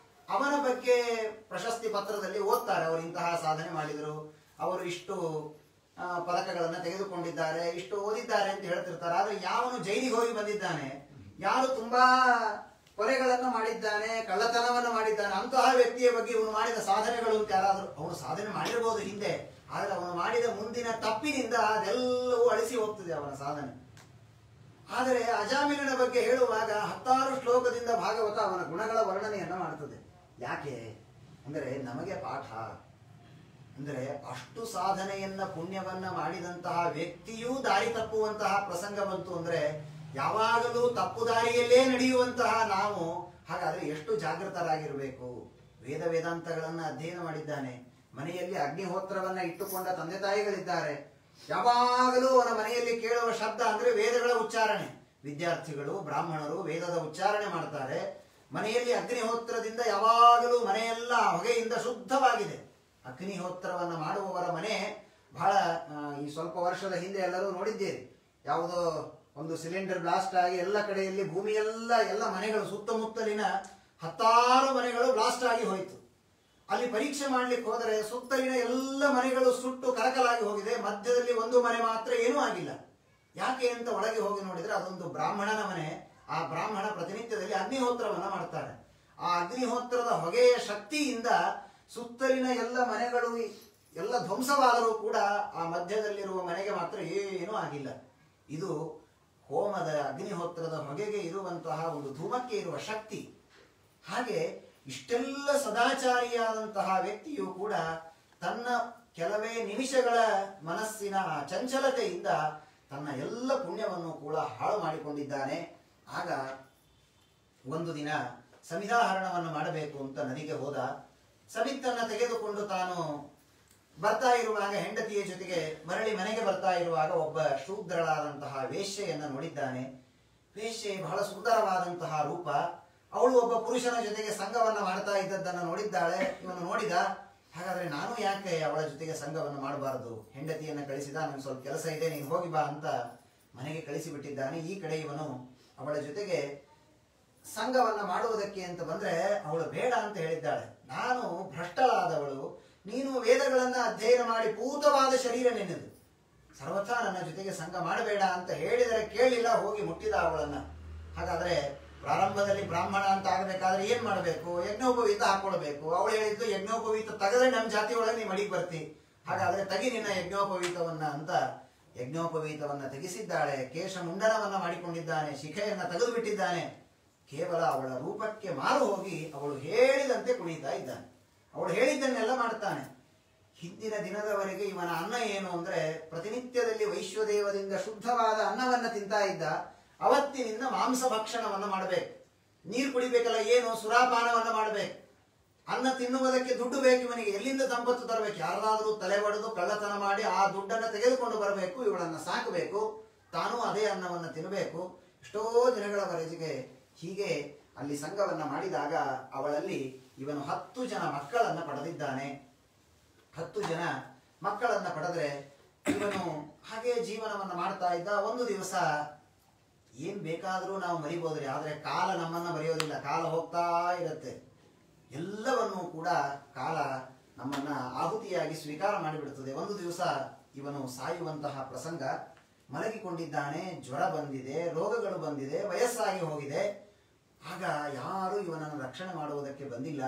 ಅವನ ಬಗ್ಗೆ ಪ್ರಶಸ್ತಿ ಪತ್ರದಲ್ಲಿ ಓದ್ತಾರೆ, ಅವರು ಇಂತಹ ಸಾಧನೆ ಮಾಡಿದರು, ಅವರು ಇಷ್ಟು ಪದಕಗಳನ್ನು ತೆಗೆದುಕೊಂಡಿದ್ದಾರೆ, ಇಷ್ಟು ಓದಿದ್ದಾರೆ ಅಂತ ಹೇಳ್ತಿರ್ತಾರೆ. ಆದ್ರೆ ಯಾವನು ಜೈಲಿಗೆ ಹೋಗಿ ಬಂದಿದ್ದಾನೆ, ಯಾರು ತುಂಬಾ ಕೊಲೆಗಳನ್ನು ಮಾಡಿದ್ದಾನೆ, ಕಳ್ಳತನವನ್ನು ಮಾಡಿದ್ದಾನೆ, ಅಂತಹ ವ್ಯಕ್ತಿಯ ಬಗ್ಗೆ ಇವನು ಮಾಡಿದ ಸಾಧನೆಗಳು ಅಂತ ಯಾರಾದರೂ, ಅವನು ಸಾಧನೆ ಮಾಡಿರ್ಬೋದು ಹಿಂದೆ, ಆದ್ರೆ ಅವನು ಮಾಡಿದ ಮುಂದಿನ ತಪ್ಪಿನಿಂದ ಅದೆಲ್ಲವೂ ಅಳಿಸಿ ಹೋಗ್ತದೆ ಅವನ ಸಾಧನೆ. ಆದರೆ ಅಜಾಮಿಲನ ಬಗ್ಗೆ ಹೇಳುವಾಗ 16 ಶ್ಲೋಕದಿಂದ ಭಾಗವತ ಅವನ ಗುಣಗಳ ವರ್ಣನೆಯನ್ನ ಮಾಡುತ್ತದೆ. ಯಾಕೆ ಅಂದರೆ ನಮಗೆ ಪಾಠ. ಅಂದರೆ ಅಷ್ಟು ಸಾಧನೆಯನ್ನ ಪುಣ್ಯವನ್ನ ಮಾಡಿದಂತಹ ವ್ಯಕ್ತಿಯೂ ದಾರಿ ತಪ್ಪುವಂತಹ ಪ್ರಸಂಗ ಬಂತು ಅಂದ್ರೆ ಯಾವಾಗಲೂ ತಪ್ಪು ದಾರಿಯಲ್ಲೇ ನಡೆಯುವಂತಹ ನಾವು ಹಾಗಾದ್ರೆ ಎಷ್ಟು ಜಾಗೃತರಾಗಿರಬೇಕು. ವೇದಾಂತಗಳನ್ನ ಅಧ್ಯಯನ ಮಾಡಿದ್ದಾನೆ, ಮನೆಯಲ್ಲಿ ಅಗ್ನಿಹೋತ್ರವನ್ನ ಇಟ್ಟುಕೊಂಡ ತಂದೆ ತಾಯಿಗಳಿದ್ದಾರೆ. ಯಾವಾಗಲೂ ಅವನ ಮನೆಯಲ್ಲಿ ಕೇಳುವ ಶಬ್ದ ಅಂದ್ರೆ ವೇದಗಳ ಉಚ್ಚಾರಣೆ. ವಿದ್ಯಾರ್ಥಿಗಳು ಬ್ರಾಹ್ಮಣರು ವೇದದ ಉಚ್ಚಾರಣೆ ಮಾಡ್ತಾರೆ. ಮನೆಯಲ್ಲಿ ಅಗ್ನಿಹೋತ್ರದಿಂದ ಯಾವಾಗಲೂ ಮನೆಯೆಲ್ಲ ಹೊಗೆಯಿಂದ ಶುದ್ಧವಾಗಿದೆ. ಅಗ್ನಿಹೋತ್ರವನ್ನ ಮಾಡುವವರ ಮನೆ ಬಹಳ ಈ ಸ್ವಲ್ಪ ವರ್ಷದ ಹಿಂದೆ ಎಲ್ಲರೂ ನೋಡಿದ್ದೀರಿ, ಯಾವುದೋ ಒಂದು ಸಿಲಿಂಡರ್ ಬ್ಲಾಸ್ಟ್ ಆಗಿ ಎಲ್ಲ ಕಡೆಯಲ್ಲಿ ಎಲ್ಲ ಮನೆಗಳು ಸುತ್ತಮುತ್ತಲಿನ 10 ಮನೆಗಳು ಬ್ಲಾಸ್ಟ್ ಆಗಿ ಹೋಯಿತು. ಅಲ್ಲಿ ಪರೀಕ್ಷೆ ಮಾಡ್ಲಿಕ್ಕೆ ಹೋದರೆ ಸುತ್ತಲಿನ ಎಲ್ಲ ಮನೆಗಳು ಸುಟ್ಟು ಕರಕಲಾಗಿ ಹೋಗಿದೆ, ಮಧ್ಯದಲ್ಲಿ ಒಂದು ಮನೆ ಮಾತ್ರ ಏನೂ ಆಗಿಲ್ಲ. ಯಾಕೆ ಅಂತ ಒಳಗೆ ಹೋಗಿ ನೋಡಿದ್ರೆ ಅದೊಂದು ಬ್ರಾಹ್ಮಣನ ಮನೆ. ಆ ಬ್ರಾಹ್ಮಣ ಪ್ರತಿನಿತ್ಯದಲ್ಲಿ ಅಗ್ನಿಹೋತ್ರವನ್ನ ಮಾಡ್ತಾರೆ. ಆ ಅಗ್ನಿಹೋತ್ರದ ಹೊಗೆಯ ಶಕ್ತಿಯಿಂದ ಸುತ್ತಲಿನ ಎಲ್ಲ ಮನೆಗಳು ಎಲ್ಲ ಧ್ವಂಸವಾದರೂ ಕೂಡ ಆ ಮಧ್ಯದಲ್ಲಿರುವ ಮನೆಗೆ ಮಾತ್ರ ಏನೂ ಆಗಿಲ್ಲ. ಇದು ಹೋಮದ ಅಗ್ನಿಹೋತ್ರದ ಹೊಗೆಗೆ ಇರುವಂತಹ ಒಂದು ಧೂಮಕ್ಕೆ ಇರುವ ಶಕ್ತಿ. ಹಾಗೆ ಇಷ್ಟೆಲ್ಲ ಸದಾಚಾರಿಯಾದಂತಹ ವ್ಯಕ್ತಿಯು ಕೂಡ ತನ್ನ ಕೆಲವೇ ನಿಮಿಷಗಳ ಮನಸ್ಸಿನ ಚಂಚಲತೆಯಿಂದ ತನ್ನ ಎಲ್ಲ ಪುಣ್ಯವನ್ನು ಕೂಡ ಹಾಳು ಮಾಡಿಕೊಂಡಿದ್ದಾನೆ. ಆಗ ಒಂದು ದಿನ ಸಮಿಧಾಹರಣವನ್ನು ಮಾಡಬೇಕು ಅಂತ ನದಿಗೆ ಹೋದ. ಸಮಿತ್ತನ್ನ ತೆಗೆದುಕೊಂಡು ತಾನು ಬರ್ತಾ ಇರುವಾಗ ಹೆಂಡತಿಯ ಜೊತೆಗೆ ಮರಳಿ ಮನೆಗೆ ಬರ್ತಾ ಇರುವಾಗ ಒಬ್ಬ ಶೂದ್ರಳಾದಂತಹ ವೇಶ್ಯೆಯನ್ನ ನೋಡಿದ್ದಾನೆ. ವೇಶ್ಯೆ ಬಹಳ ಸುಂದರವಾದಂತಹ ರೂಪ. ಅವಳು ಒಬ್ಬ ಪುರುಷನ ಜೊತೆಗೆ ಸಂಘವನ್ನ ಮಾಡ್ತಾ ಇದ್ದದ್ದನ್ನು ನೋಡಿದ್ದಾಳೆ. ಇವನು ನೋಡಿದ, ಹಾಗಾದ್ರೆ ನಾನು ಯಾಕೆ ಅವಳ ಜೊತೆಗೆ ಸಂಘವನ್ನು ಮಾಡಬಾರದು? ಹೆಂಡತಿಯನ್ನ ಕಳಿಸಿದ, ನನಗೆ ಸ್ವಲ್ಪ ಕೆಲಸ ಇದೆ, ನೀನು ಹೋಗಿ ಬಾ ಅಂತ ಮನೆಗೆ ಕಳಿಸಿಬಿಟ್ಟಿದ್ದಾನೆ. ಈ ಕಡೆ ಇವನು ಅವಳ ಜೊತೆಗೆ ಸಂಘವನ್ನ ಮಾಡುವುದಕ್ಕೆ ಅಂತ ಬಂದ್ರೆ ಅವಳು ಬೇಡ ಅಂತ ಹೇಳಿದ್ದಾಳೆ. ನಾನು ಭ್ರಷ್ಟಳಾದವಳು, ನೀನು ವೇದಗಳನ್ನ ಅಧ್ಯಯನ ಮಾಡಿ ಪೂತವಾದ ಶರೀರ ನಿನ್ನದು, ಸರ್ವಥಾ ನನ್ನ ಜೊತೆಗೆ ಸಂಘ ಮಾಡಬೇಡ ಅಂತ ಹೇಳಿದರೆ ಕೇಳಿಲ್ಲ, ಹೋಗಿ ಮುಟ್ಟಿದ ಅವಳನ್ನ. ಹಾಗಾದ್ರೆ ಪ್ರಾರಂಭದಲ್ಲಿ ಬ್ರಾಹ್ಮಣ ಅಂತ ಆಗಬೇಕಾದ್ರೆ ಏನ್ ಮಾಡಬೇಕು? ಯಜ್ಞೋಪವೀತ ಹಾಕೊಳ್ಬೇಕು. ಅವಳು ಹೇಳಿದ್ದು ಯಜ್ಞೋಪವೀತ ತೆಗೆದ್ರೆ ನಮ್ಮ ಜಾತಿ ಒಳಗೆ ನೀ ಮಡಿಗೆ ಬರ್ತಿ, ಹಾಗಾದ್ರೆ ತೆಗಿ ನಿನ್ನ ಯಜ್ಞೋಪವೀತವನ್ನ ಅಂತ ಯಜ್ಞೋಪವೀತವನ್ನ ತೆಗೆಸಿದ್ದಾಳೆ. ಕೇಶ ಮುಂಡನವನ್ನ ಮಾಡಿಕೊಂಡಿದ್ದಾನೆ, ಶಿಖೆಯನ್ನ ತೆಗೆದು ಬಿಟ್ಟಿದ್ದಾನೆ. ಕೇವಲ ಅವಳ ರೂಪಕ್ಕೆ ಮಾರು ಹೋಗಿ ಅವಳು ಹೇಳಿದಂತೆ ಕುಣಿತಾ ಇದ್ದಾನೆ. ಅವಳು ಹೇಳಿದ್ದನ್ನೆಲ್ಲ ಮಾಡ್ತಾನೆ. ಹಿಂದಿನ ದಿನದವರೆಗೆ ಇವನ ಅನ್ನ ಏನು ಅಂದ್ರೆ ಪ್ರತಿನಿತ್ಯದಲ್ಲಿ ವೈಶ್ವದೇವದಿಂದ ಶುದ್ಧವಾದ ಅನ್ನವನ್ನ ತಿಂತಾ ಇದ್ದ. ಅವತ್ತಿನಿಂದ ಮಾಂಸ ಭಕ್ಷಣವನ್ನ ಮಾಡಬೇಕು. ನೀರು ಕುಡಿಬೇಕಲ್ಲ, ಏನು ಸುರಾಪಾನವನ್ನ ಮಾಡಬೇಕು. ಅನ್ನ ತಿನ್ನುವುದಕ್ಕೆ ದುಡ್ಡು ಬೇಕು ಇವನಿಗೆ, ಎಲ್ಲಿಂದ ಸಂಪತ್ತು ತರಬೇಕು? ಯಾರಾದರೂ ತಲೆ ಒಡೆದು ಕಳ್ಳತನ ಮಾಡಿ ಆ ದುಡ್ಡನ್ನು ತೆಗೆದುಕೊಂಡು ಬರಬೇಕು, ಇವಳನ್ನ ಸಾಕಬೇಕು, ತಾನೂ ಅದೇ ಅನ್ನವನ್ನು ತಿನ್ನಬೇಕು. ಎಷ್ಟೋ ದಿನಗಳವರೆಗೆ ಹೀಗೆ ಅಲ್ಲಿ ಸಂಘವನ್ನ ಮಾಡಿದಾಗ ಅವಳಲ್ಲಿ ಇವನು 10 ಜನ ಮಕ್ಕಳನ್ನ ಪಡೆದಿದ್ದಾನೆ. 10 ಜನ ಮಕ್ಕಳನ್ನ ಪಡೆದ್ರೆ ಇವನು ಹಾಗೆ ಜೀವನವನ್ನ ಮಾಡ್ತಾ ಇದ್ದ. ಒಂದು ದಿವಸ ಏನ್ ಬೇಕಾದರೂ ನಾವು ಮರಿಬೋದ್ರಿ, ಆದ್ರೆ ಕಾಲ ನಮ್ಮನ್ನ ಮರೆಯೋದಿಲ್ಲ. ಕಾಲ ಹೋಗ್ತಾ ಇರುತ್ತೆ. ಎಲ್ಲವನ್ನೂ ಕೂಡ ಕಾಲ ನಮ್ಮನ್ನ ಆಹುತಿಯಾಗಿ ಸ್ವೀಕಾರ ಮಾಡಿಬಿಡುತ್ತದೆ. ಒಂದು ದಿವಸ ಇವನು ಸಾಯುವಂತಹ ಪ್ರಸಂಗ. ಮಲಗಿಕೊಂಡಿದ್ದಾನೆ, ಜ್ವರ ಬಂದಿದೆ, ರೋಗಗಳು ಬಂದಿದೆ, ವಯಸ್ಸಾಗಿ ಹೋಗಿದೆ. ಆಗ ಯಾರು ಇವನನ್ನು ರಕ್ಷಣೆ ಮಾಡುವುದಕ್ಕೆ ಬಂದಿಲ್ಲ.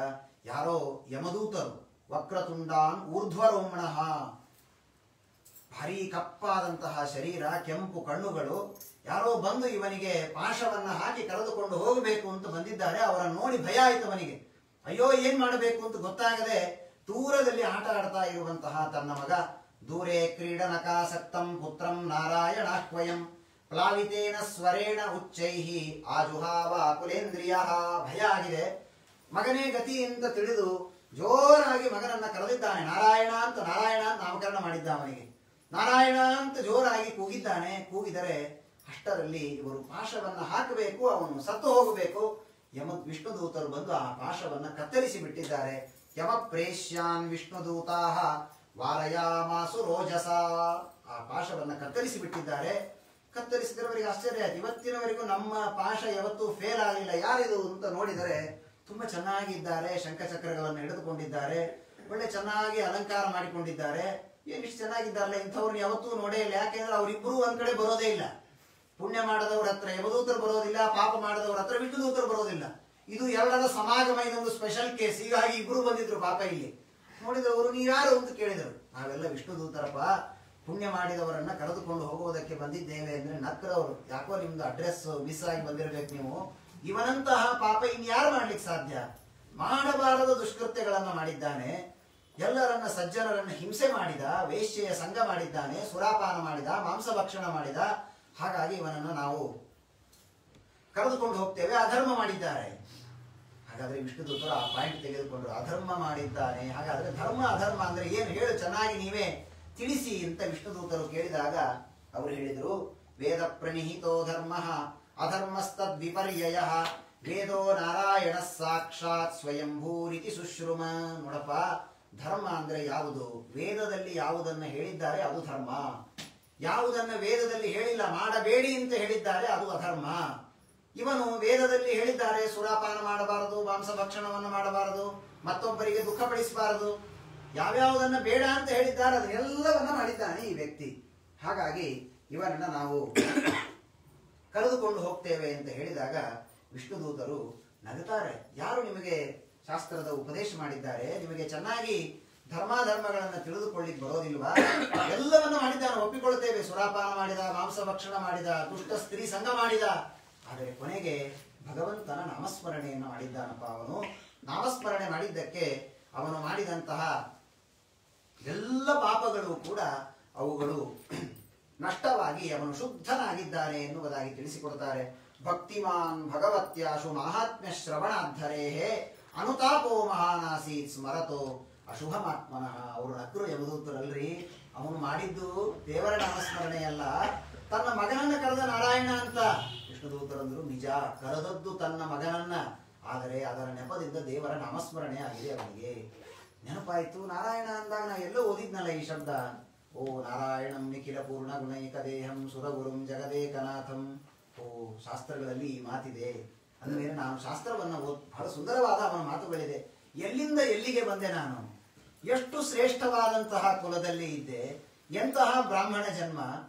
ಯಾರೋ ಯಮದೂತರು, ವಕ್ರತುಂಡಾನ್ ಊರ್ಧ್ವರೋಮಣಃ, ಭಾರೀ ಕಪ್ಪಾದಂತಹ ಶರೀರ, ಕೆಂಪು ಕಣ್ಣುಗಳು, ಯಾರೋ ಬಂದು ಇವನಿಗೆ ಪಾಶವನ್ನ ಹಾಕಿ ಕರೆದುಕೊಂಡು ಹೋಗಬೇಕು ಅಂತ ಬಂದಿದ್ದಾರೆ. ಅವರನ್ನು ನೋಡಿ ಭಯ ಆಯ್ತು ಅವನಿಗೆ. ಅಯ್ಯೋ ಏನ್ ಮಾಡಬೇಕು ಅಂತ ಗೊತ್ತಾಗದೆ ದೂರದಲ್ಲಿ ಆಟ ಆಡ್ತಾ ಇರುವಂತಹ ತನ್ನ ಮಗ, ದೂರೇ ಕ್ರೀಡನಕಾಸಕ್ತಂ ಪುತ್ರಂ ನಾರಾಯಣಾಹ್ವಯಂ ಪ್ಲಾವಿತೇನ ಸ್ವರೇಣ ಉಚ್ಚೈಹಿ ಆಜುಹಾವ ಕುಲೇಂದ್ರಿಯ. ಭಯ ಆಗಿದೆ, ಮಗನೇ ಗತಿ ಅಂತ ತಿಳಿದು ಜೋರಾಗಿ ಮಗನನ್ನ ಕರೆದಿದ್ದಾನೆ. ನಾರಾಯಣ ಅಂತ ನಾಮಕರಣ ಮಾಡಿದ್ದ ಅವನಿಗೆ. ನಾರಾಯಣ ಅಂತ ಜೋರಾಗಿ ಕೂಗಿದ್ದಾನೆ. ಕೂಗಿದರೆ ಅಷ್ಟರಲ್ಲಿ ಇವರು ಪಾಶವನ್ನ ಹಾಕಬೇಕು, ಅವನು ಸತ್ತು ಹೋಗಬೇಕು. ವಿಷ್ಣುದೂತರು ಬಂದು ಆ ಪಾಶವನ್ನ ಕತ್ತರಿಸಿ ಬಿಟ್ಟಿದ್ದಾರೆ. ಯಮ ಪ್ರೇಷ್ಯಾನ್ ವಿಷ್ಣುದೂತಾ ವಾರಯಾಮಾಸು ರೋಜಸ. ಆ ಪಾಶವನ್ನ ಕತ್ತರಿಸಿ ಬಿಟ್ಟಿದ್ದಾರೆ. ಕತ್ತರಿಸಿದವರಿಗೆ ಆಶ್ಚರ್ಯ ಆಯ್ತು. ಇವತ್ತಿನವರೆಗೂ ನಮ್ಮ ಪಾಶ ಯಾವತ್ತೂ ಫೇಲ್ ಆಗಲಿಲ್ಲ, ಯಾರಿದು ಅಂತ ನೋಡಿದರೆ ತುಂಬಾ ಚೆನ್ನಾಗಿದ್ದಾರೆ. ಶಂಖಚಕ್ರಗಳನ್ನು ಹಿಡಿದುಕೊಂಡಿದ್ದಾರೆ, ಒಳ್ಳೆ ಚೆನ್ನಾಗಿ ಅಲಂಕಾರ ಮಾಡಿಕೊಂಡಿದ್ದಾರೆ. ಏನಿಷ್ಟು ಚೆನ್ನಾಗಿದ್ದಾರಲ್ಲ, ಇಂಥವ್ರನ್ನ ಯಾವತ್ತೂ ನೋಡೇ ಇಲ್ಲ. ಯಾಕೆಂದ್ರೆ ಅವರಿಬ್ಬರು ಒಂದ್ ಕಡೆ ಬರೋದೇ ಇಲ್ಲ. ಪುಣ್ಯ ಮಾಡದವ್ರ ಹತ್ರ ಯಮದೂತರು ಬರೋದಿಲ್ಲ, ಪಾಪ ಮಾಡದವ್ರ ಹತ್ರ ವಿಷ್ಣುದೂತರು ಬರೋದಿಲ್ಲ. ಇದು ಎಲ್ಲರ ಸಮಾಗಮ, ಇದೊಂದು ಸ್ಪೆಷಲ್ ಕೇಸ್. ಹೀಗಾಗಿ ಇಬ್ರು ಬಂದಿದ್ರು ಪಾಪ ಇಲ್ಲಿ. ನೋಡಿದವರು ನೀವ್ಯಾರು ಅಂತ ಕೇಳಿದರು. ನಾವೆಲ್ಲ ವಿಷ್ಣುದೂತರಪ್ಪ, ಪುಣ್ಯ ಮಾಡಿದವರನ್ನ ಕರೆದುಕೊಂಡು ಹೋಗುವುದಕ್ಕೆ ಬಂದಿದ್ದೇವೆ ಅಂದ್ರೆ ನಕ್ಕರವರು. ಯಾಕೋ ನಿಮ್ದು ಅಡ್ರೆಸ್ ಮಿಸ್ ಆಗಿ ಬಂದಿರಬೇಕು ನೀವು. ಇವನಂತಹ ಪಾಪ ಇನ್ಯಾರು ಮಾಡ್ಲಿಕ್ಕೆ ಸಾಧ್ಯ? ಮಾಡಬಾರದ ದುಷ್ಕೃತ್ಯಗಳನ್ನ ಮಾಡಿದ್ದಾನೆ, ಎಲ್ಲರನ್ನ ಸಜ್ಜನರನ್ನ ಹಿಂಸೆ ಮಾಡಿದ, ವೇಶ್ಯೆಯ ಸಂಘ ಮಾಡಿದ್ದಾನೆ, ಸುರಾಪಾನ ಮಾಡಿದ, ಮಾಂಸಭಕ್ಷಣ ಮಾಡಿದ. ಹಾಗಾಗಿ ಇವನನ್ನು ನಾವು ಕರೆದುಕೊಂಡು ಹೋಗ್ತೇವೆ. ಅಧರ್ಮ ಮಾಡಿದ್ದಾರೆ. ಹಾಗಾದ್ರೆ ವಿಷ್ಣುದೂತರು ಆ ಪಾಯಿಂಟ್ ತೆಗೆದುಕೊಂಡ್ರು. ಅಧರ್ಮ ಮಾಡಿದ್ದಾನೆ, ಹಾಗಾದ್ರೆ ಧರ್ಮ ಅಧರ್ಮ ಅಂದ್ರೆ ಏನು ಹೇಳು, ಚೆನ್ನಾಗಿ ನೀವೇ ತಿಳಿಸಿ ಅಂತ ವಿಷ್ಣುದೂತರು ಕೇಳಿದಾಗ ಅವರು ಹೇಳಿದರು, ವೇದ ಪ್ರಣಿಹಿತೋ ಧರ್ಮ ಅಧರ್ಮಸ್ತದ್ ವಿಪರ್ಯಯ ವೇದೋ ನಾರಾಯಣ ಸಾಕ್ಷಾತ್ ಸ್ವಯಂಭೂರಿತಿ ಸುಶ್ರುಮ. ನೋಡಪ್ಪ, ಧರ್ಮ ಅಂದ್ರೆ ಯಾವುದು? ವೇದದಲ್ಲಿ ಯಾವುದನ್ನ ಹೇಳಿದ್ದಾರೆ ಅದು ಧರ್ಮ. ಯಾವುದನ್ನ ವೇದದಲ್ಲಿ ಹೇಳಿಲ್ಲ, ಮಾಡಬೇಡಿ ಅಂತ ಹೇಳಿದ್ದಾರೆ ಅದು ಅಧರ್ಮ. ಇವನು ವೇದದಲ್ಲಿ ಹೇಳಿದ್ದಾರೆ ಸುರಾಪಾನ ಮಾಡಬಾರದು, ಮಾಂಸಭಕ್ಷಣವನ್ನು ಮಾಡಬಾರದು, ಮತ್ತೊಬ್ಬರಿಗೆ ದುಃಖಪಡಿಸಬಾರದು, ಯಾವ್ಯಾವುದನ್ನ ಬೇಡ ಅಂತ ಹೇಳಿದ್ದಾರೆ ಅದನ್ನೆಲ್ಲವನ್ನ ಮಾಡಿದ್ದಾನೆ ಈ ವ್ಯಕ್ತಿ. ಹಾಗಾಗಿ ಇವನನ್ನ ನಾವು ಕರೆದುಕೊಂಡು ಹೋಗ್ತೇವೆ ಅಂತ ಹೇಳಿದಾಗ ವಿಷ್ಣುದೂತರು ನಗುತ್ತಾರೆ. ಯಾರು ನಿಮಗೆ ಶಾಸ್ತ್ರದ ಉಪದೇಶ ಮಾಡಿದ್ದಾರೆ? ನಿಮಗೆ ಚೆನ್ನಾಗಿ ಧರ್ಮಾಧರ್ಮಗಳನ್ನು ತಿಳಿದುಕೊಳ್ಳಿಕ್ ಬರೋದಿಲ್ವಾ? ಎಲ್ಲವನ್ನ ಮಾಡಿದ್ದಾನೆ, ಒಪ್ಪಿಕೊಳ್ತೇವೆ. ಸುರಾಪಾನ ಮಾಡಿದ, ಮಾಂಸಭಕ್ಷಣ ಮಾಡಿದ, ದುಷ್ಟ ಸ್ತ್ರೀ ಸಂಘ ಮಾಡಿದ. ಆದರೆ ಕೊನೆಗೆ ಭಗವಂತನ ನಾಮಸ್ಮರಣೆಯನ್ನು ಮಾಡಿದ್ದಾನಪ್ಪ. ಅವನು ನಾಮಸ್ಮರಣೆ ಮಾಡಿದ್ದಕ್ಕೆ ಅವನು ಮಾಡಿದಂತಹ ಎಲ್ಲ ಪಾಪಗಳು ಕೂಡ ಅವುಗಳು ನಷ್ಟವಾಗಿ ಅವನು ಶುದ್ಧನಾಗಿದ್ದಾನೆ ಎನ್ನುವುದಾಗಿ ತಿಳಿಸಿಕೊಡ್ತಾರೆ. ಭಕ್ತಿಮಾನ್ ಭಗವತ್ಯಾಶು ಮಾಹಾತ್ಮ್ಯ ಶ್ರವಣಾಧರೇಹೇ ಅನುತಾಪೋ ಮಹಾನಾಸೀತ್ ಸ್ಮರತೋ ಅಶುಭಮಾತ್ಮನಃ. ಅವರು ನಕ್ಕರು ಯಮದೂತರಲ್ರಿ, ಅವನು ಮಾಡಿದ್ದು ದೇವರ ನಾಮಸ್ಮರಣೆಯಲ್ಲ, ತನ್ನ ಮಗನನ್ನ ಕರೆದ ನಾರಾಯಣ ಅಂತ. ವಿಷ್ಣುದೂತರಂದ್ರು, ನಿಜ, ಕರೆದದ್ದು ತನ್ನ ಮಗನನ್ನ, ಆದರೆ ಅದರ ನೆಪದಿಂದ ದೇವರ ನಾಮಸ್ಮರಣೆ ಆಗಿದೆ ಅವನಿಗೆ. ನೆನಪಾಯ್ತು. ನಾರಾಯಣ ಅಂದಾಗ ನಾ ಎಲ್ಲೋ ಓದಿದ್ನಲ್ಲ ಈ ಶಬ್ದ. ಓ ನಾರಾಯಣಂ ನಿಖಿಲ ಪೂರ್ಣ ಗುಣೈಕ ದೇಹಂ ಸುರಗುರುಂ ಜಗದೇಕನಾಥಂ. ಓ, ಶಾಸ್ತ್ರಗಳಲ್ಲಿ ಈ ಮಾತಿದೆ ಅಂದಮೇಲೆ ನಾನು ಶಾಸ್ತ್ರವನ್ನ ಬಹಳ ಸುಂದರವಾದ ಅವನ ಮಾತುಗಳಿದೆ. ಎಲ್ಲಿಂದ ಎಲ್ಲಿಗೆ ಬಂದೆ ನಾನು? ಎಷ್ಟು ಶ್ರೇಷ್ಠವಾದಂತಹ ಕುಲದಲ್ಲಿ ಇದ್ದೆ, ಎಂತಹ ಬ್ರಾಹ್ಮಣ ಜನ್ಮ.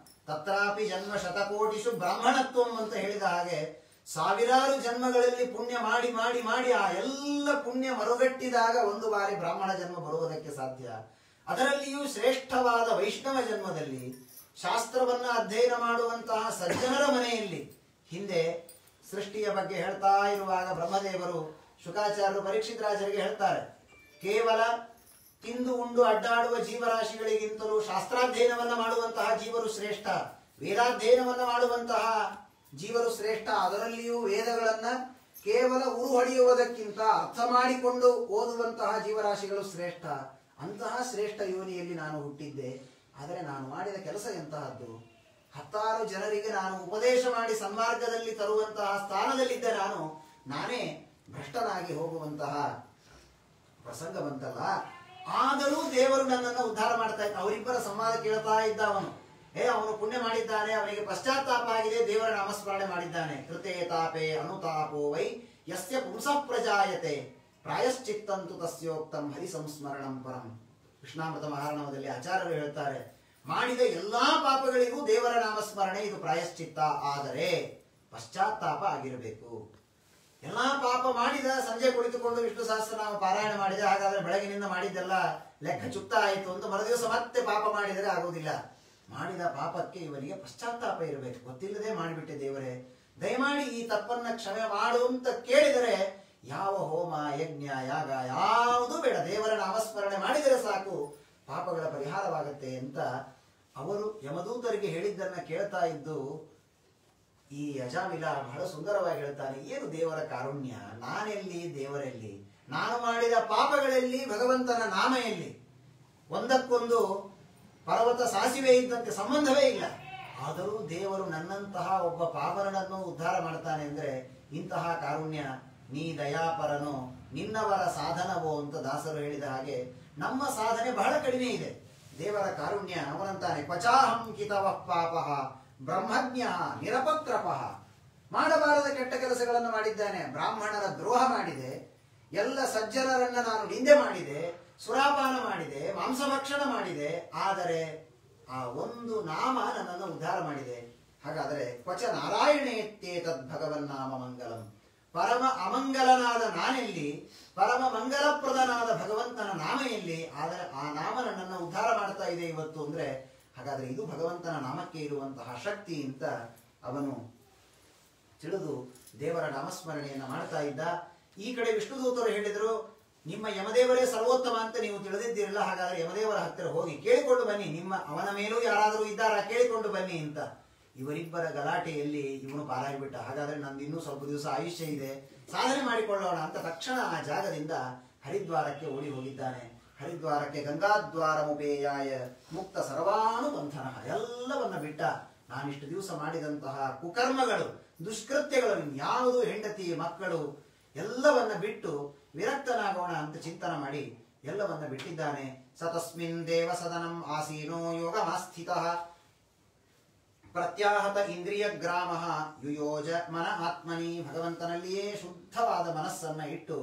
ತತ್ರಾಪಿ ಜನ್ಮ ಶತಕೋಟಿಷು ಬ್ರಾಹ್ಮಣತ್ವಂ ಅಂತ ಹೇಳಿದ ಹಾಗೆ ಸಾವಿರಾರು ಜನ್ಮಗಳಲ್ಲಿ ಪುಣ್ಯ ಮಾಡಿ ಮಾಡಿ ಮಾಡಿ ಆ ಎಲ್ಲ ಪುಣ್ಯ ಮರುಗಟ್ಟಿದಾಗ ಒಂದು ಬಾರಿ ಬ್ರಾಹ್ಮಣ ಜನ್ಮ ಬರುವುದಕ್ಕೆ ಸಾಧ್ಯ. ಅದರಲ್ಲಿಯೂ ಶ್ರೇಷ್ಠವಾದ ವೈಷ್ಣವ ಜನ್ಮದಲ್ಲಿ ಶಾಸ್ತ್ರವನ್ನ ಅಧ್ಯಯನ ಮಾಡುವಂತಹ ಸಜ್ಜನರ ಮನೆಯಲ್ಲಿ. ಹಿಂದೆ ಸೃಷ್ಟಿಯ ಬಗ್ಗೆ ಹೇಳ್ತಾ ಇರುವಾಗ ಬ್ರಹ್ಮದೇವರು ಶುಕಾಚಾರ್ಯರು ಪರೀಕ್ಷಿತ್ ರಾಜರಿಗೆ ಹೇಳ್ತಾರೆ, ಕೇವಲ ತಿಂದು ಉಂಡು ಅಡ್ಡಾಡುವ ಜೀವರಾಶಿಗಳಿಗಿಂತಲೂ ಶಾಸ್ತ್ರಾಧ್ಯಯನವನ್ನ ಮಾಡುವಂತಹ ಜೀವರು ಶ್ರೇಷ್ಠ, ವೇದಾಧ್ಯಯನವನ್ನ ಮಾಡುವಂತಹ ಜೀವರು ಶ್ರೇಷ್ಠ. ಅದರಲ್ಲಿಯೂ ವೇದಗಳನ್ನ ಕೇವಲ ಉರುಹೊಡೆಯುವುದಕ್ಕಿಂತ ಅರ್ಥ ಮಾಡಿಕೊಂಡು ಓದುವಂತಹ ಜೀವರಾಶಿಗಳು ಶ್ರೇಷ್ಠ. ಅಂತಹ ಶ್ರೇಷ್ಠ ಯೋನಿಯಲ್ಲಿ ನಾನು ಹುಟ್ಟಿದ್ದೆ. ಆದರೆ ನಾನು ಮಾಡಿದ ಕೆಲಸ ಎಂತಹದ್ದು? 10 ಜನರಿಗೆ ನಾನು ಉಪದೇಶ ಮಾಡಿ ಸನ್ಮಾರ್ಗದಲ್ಲಿ ತರುವಂತಹ ಸ್ಥಾನದಲ್ಲಿದ್ದ ನಾನೇ ಭ್ರಷ್ಟನಾಗಿ ಹೋಗುವಂತಹ ಪ್ರಸಂಗ ಬಂತಲ್ಲ. ಆದರೂ ದೇವರು ನನ್ನನ್ನು ಉದ್ಧಾರ ಮಾಡ್ತಾ ಇದ್ದ. ಅವರಿಬ್ಬರ ಸಂವಾದ ಕೇಳ್ತಾ ಇದ್ದ ಅವನು. ಅವನು ಪುಣ್ಯ ಮಾಡಿದ್ದಾನೆ, ಅವನಿಗೆ ಪಶ್ಚಾತ್ತಾಪ ಆಗಿದೆ, ದೇವರ ನಾಮಸ್ಮರಣೆ ಮಾಡಿದ್ದಾನೆ. ಕೃತೇ ತಾಪೇ ಅನುತಾಪೋ ವೈ ಯಸ್ಯ ಪುಂಸಃ ಪ್ರಜಾಯತೆ ಪ್ರಾಯಶ್ಚಿತ್ತಂತು ತಸ್ಯೋಕ್ತಂ ಹರಿ ಸಂಸ್ಮರಣಂ ಪರಂ. ಕೃಷ್ಣಾಮೃತ ಮಹಾರಣವದಲ್ಲಿ ಆಚಾರ್ಯರು ಹೇಳ್ತಾರೆ, ಮಾಡಿದ ಎಲ್ಲಾ ಪಾಪಗಳಿಗೂ ದೇವರ ನಾಮಸ್ಮರಣೆ ಇದು ಪ್ರಾಯಶ್ಚಿತ್ತ, ಆದರೆ ಪಶ್ಚಾತ್ತಾಪ ಆಗಿರಬೇಕು. ಎಲ್ಲಾ ಪಾಪ ಮಾಡಿದ, ಸಂಜೆ ಕುಳಿತುಕೊಂಡು ವಿಷ್ಣು ಸಹಸ್ರನಾಮ ಪಾರಾಯಣ ಮಾಡಿದ, ಹಾಗಾದ್ರೆ ಬೆಳಗಿನಿಂದ ಮಾಡಿದ್ದೆಲ್ಲ ಲೆಕ್ಕ ಚುಕ್ತ ಆಯಿತು ಅಂತ ಮರುದಿವಸ ಮತ್ತೆ ಪಾಪ ಮಾಡಿದರೆ ಆಗುವುದಿಲ್ಲ. ಮಾಡಿದ ಪಾಪಕ್ಕೆ ಇವನಿಗೆ ಪಶ್ಚಾತ್ತಾಪ ಇರಬೇಕು. ಗೊತ್ತಿಲ್ಲದೆ ಮಾಡಿಬಿಟ್ಟೆ ದೇವರೇ, ದಯಮಾಡಿ ಈ ತಪ್ಪನ್ನ ಕ್ಷಮೆ ಮಾಡು ಅಂತ ಕೇಳಿದರೆ ಯಾವ ಹೋಮ ಯಜ್ಞ ಯಾಗ ಯಾವುದೂ ಬೇಡ, ದೇವರ ನಾಮಸ್ಮರಣೆ ಮಾಡಿದರೆ ಸಾಕು, ಪಾಪಗಳ ಪರಿಹಾರವಾಗತ್ತೆ ಅಂತ ಅವರು ಯಮದೂತರಿಗೆ ಹೇಳಿದ್ದನ್ನ ಕೇಳ್ತಾ ಇದ್ದು ಈ ಅಜಾಮಿಲ ಬಹಳ ಸುಂದರವಾಗಿ ಹೇಳ್ತಾನೆ. ಏನು ದೇವರ ಕಾರುಣ್ಯ! ನಾನೆಲ್ಲಿ, ದೇವರೆಲ್ಲಿ? ನಾನು ಮಾಡಿದ ಪಾಪಗಳಲ್ಲಿ ಭಗವಂತನ ನಾಮ ಎಲ್ಲಿ? ಒಂದಕ್ಕೊಂದು ಪರ್ವತ ಸಾಸಿವೆ ಇದ್ದಂತೆ ಸಂಬಂಧವೇ ಇಲ್ಲ. ಆದರೂ ದೇವರು ನನ್ನಂತಹ ಒಬ್ಬ ಪಾಮರನನ್ನು ಉದ್ಧಾರ ಮಾಡ್ತಾನೆ ಅಂದ್ರೆ ಇಂತಹ ಕಾರುಣ್ಯ, ನೀ ದಯಾಪರನು, ನಿನ್ನವರ ಸಾಧನವೋ ಅಂತ ದಾಸರು ಹೇಳಿದ ಹಾಗೆ ನಮ್ಮ ಸಾಧನೆ ಬಹಳ ಕಡಿಮೆ ಇದೆ. ದೇವರ ಕಾರುಣ್ಯ, ಅವನಂತಾನೆ ಕ್ವಚಾಹಂ ಕಿತವಃ ಪಾಪಃ ಬ್ರಹ್ಮಜ್ಞ ನಿರಪತ್ರಪಃ. ಮಾಡಬಾರದ ಕೆಟ್ಟ ಕೆಲಸಗಳನ್ನು ಮಾಡಿದ್ದಾನೆ, ಬ್ರಾಹ್ಮಣರ ದ್ರೋಹ ಮಾಡಿದೆ, ಎಲ್ಲ ಸಜ್ಜನರನ್ನ ನಾನು ನಿಂದೆ ಮಾಡಿದೆ, ಸುರಾಪಾನ ಮಾಡಿದೆ, ಮಾಂಸಭಕ್ಷಣ ಮಾಡಿದೆ, ಆದರೆ ಆ ಒಂದು ನಾಮ ನನ್ನನ್ನು ಉದ್ಧಾರ ಮಾಡಿದೆ. ಹಾಗಾದರೆ ಕ್ವಚ ನಾರಾಯಣೇತ್ತೇ ತದ್ ಭಗವನ್ನಾಮ ಮಂಗಲಂ. ಪರಮ ಅಮಂಗಲನಾದ ನಾನೆಲ್ಲಿ, ಪರಮ ಮಂಗಲಪ್ರದನಾದ ಭಗವಂತನ ನಾಮ ಎಲ್ಲಿ? ಆದರೆ ಆ ನಾಮ ನನ್ನನ್ನು ಉದ್ಧಾರ ಮಾಡ್ತಾ ಇದೆ ಇವತ್ತು ಅಂದ್ರೆ ಹಾಗಾದ್ರೆ ಇದು ಭಗವಂತನ ನಾಮಕ್ಕೆ ಇರುವಂತಹ ಶಕ್ತಿ ಅಂತ ಅವನು ತಿಳಿದು ದೇವರ ನಾಮಸ್ಮರಣೆಯನ್ನ ಮಾಡ್ತಾ ಇದ್ದ. ಈ ಕಡೆ ವಿಷ್ಣುದೂತರು ಹೇಳಿದರು, ನಿಮ್ಮ ಯಮದೇವರೇ ಸರ್ವೋತ್ತಮ ಅಂತ ನೀವು ತಿಳಿದಿದ್ದೀರಲ್ಲ, ಹಾಗಾದ್ರೆ ಯಮದೇವರ ಹತ್ತಿರ ಹೋಗಿ ಕೇಳಿಕೊಂಡು ಬನ್ನಿ, ಅವನ ಮೇಲೂ ಯಾರಾದರೂ ಇದ್ದಾರಾ ಕೇಳಿಕೊಂಡು ಬನ್ನಿ ಅಂತ. ಇವರಿಬ್ಬರ ಗಲಾಟೆಯಲ್ಲಿ ಇವನು ಪಾರಾಗಿಬಿಟ್ಟ. ಹಾಗಾದ್ರೆ ನಂದು ಇನ್ನೂ ಸ್ವಲ್ಪ ದಿವಸ ಆಯುಷ್ಯ ಇದೆ, ಸಾಧನೆ ಮಾಡಿಕೊಳ್ಳೋಣ ಅಂತ ತಕ್ಷಣ ಆ ಜಾಗದಿಂದ ಹರಿದ್ವಾರಕ್ಕೆ ಓಡಿ ಹೋಗಿದ್ದಾನೆ. ಹರಿದ್ವಾರಕ್ಕೆ ಗಂಗಾದ್ವಾರಮುಪೇಯಾಯ ಮುಕ್ತ ಸರ್ವಾನುಬಂಧನ, ಎಲ್ಲವನ್ನ ಬಿಟ್ಟ. ನಾನಿಷ್ಟು ದಿವಸ ಮಾಡಿದಂತಹ ಕುಕರ್ಮಗಳು, ದುಷ್ಕೃತ್ಯಗಳು, ಯಾವುದು ಹೆಂಡತಿ ಮಕ್ಕಳು ಎಲ್ಲವನ್ನ ಬಿಟ್ಟು ವಿರಕ್ತನಾಗೋಣ ಅಂತ ಚಿಂತನ ಮಾಡಿ ಎಲ್ಲವನ್ನ ಬಿಟ್ಟಿದ್ದಾನೆ. ಸತಸ್ಮಿನ್ ದೇವ ಸದನಂ ಆಸೀನೋ ಯೋಗಮಾಸ್ಥಿತಃ ಪ್ರತ್ಯಾಹತ ಇಂದ್ರಿಯ ಗ್ರಾಮ ಯುಯೋಜ ಮನ ಆತ್ಮನಿ. ಭಗವಂತನಲ್ಲಿಯೇ ಶುದ್ಧವಾದ ಮನಸ್ಸನ್ನ ಇಟ್ಟು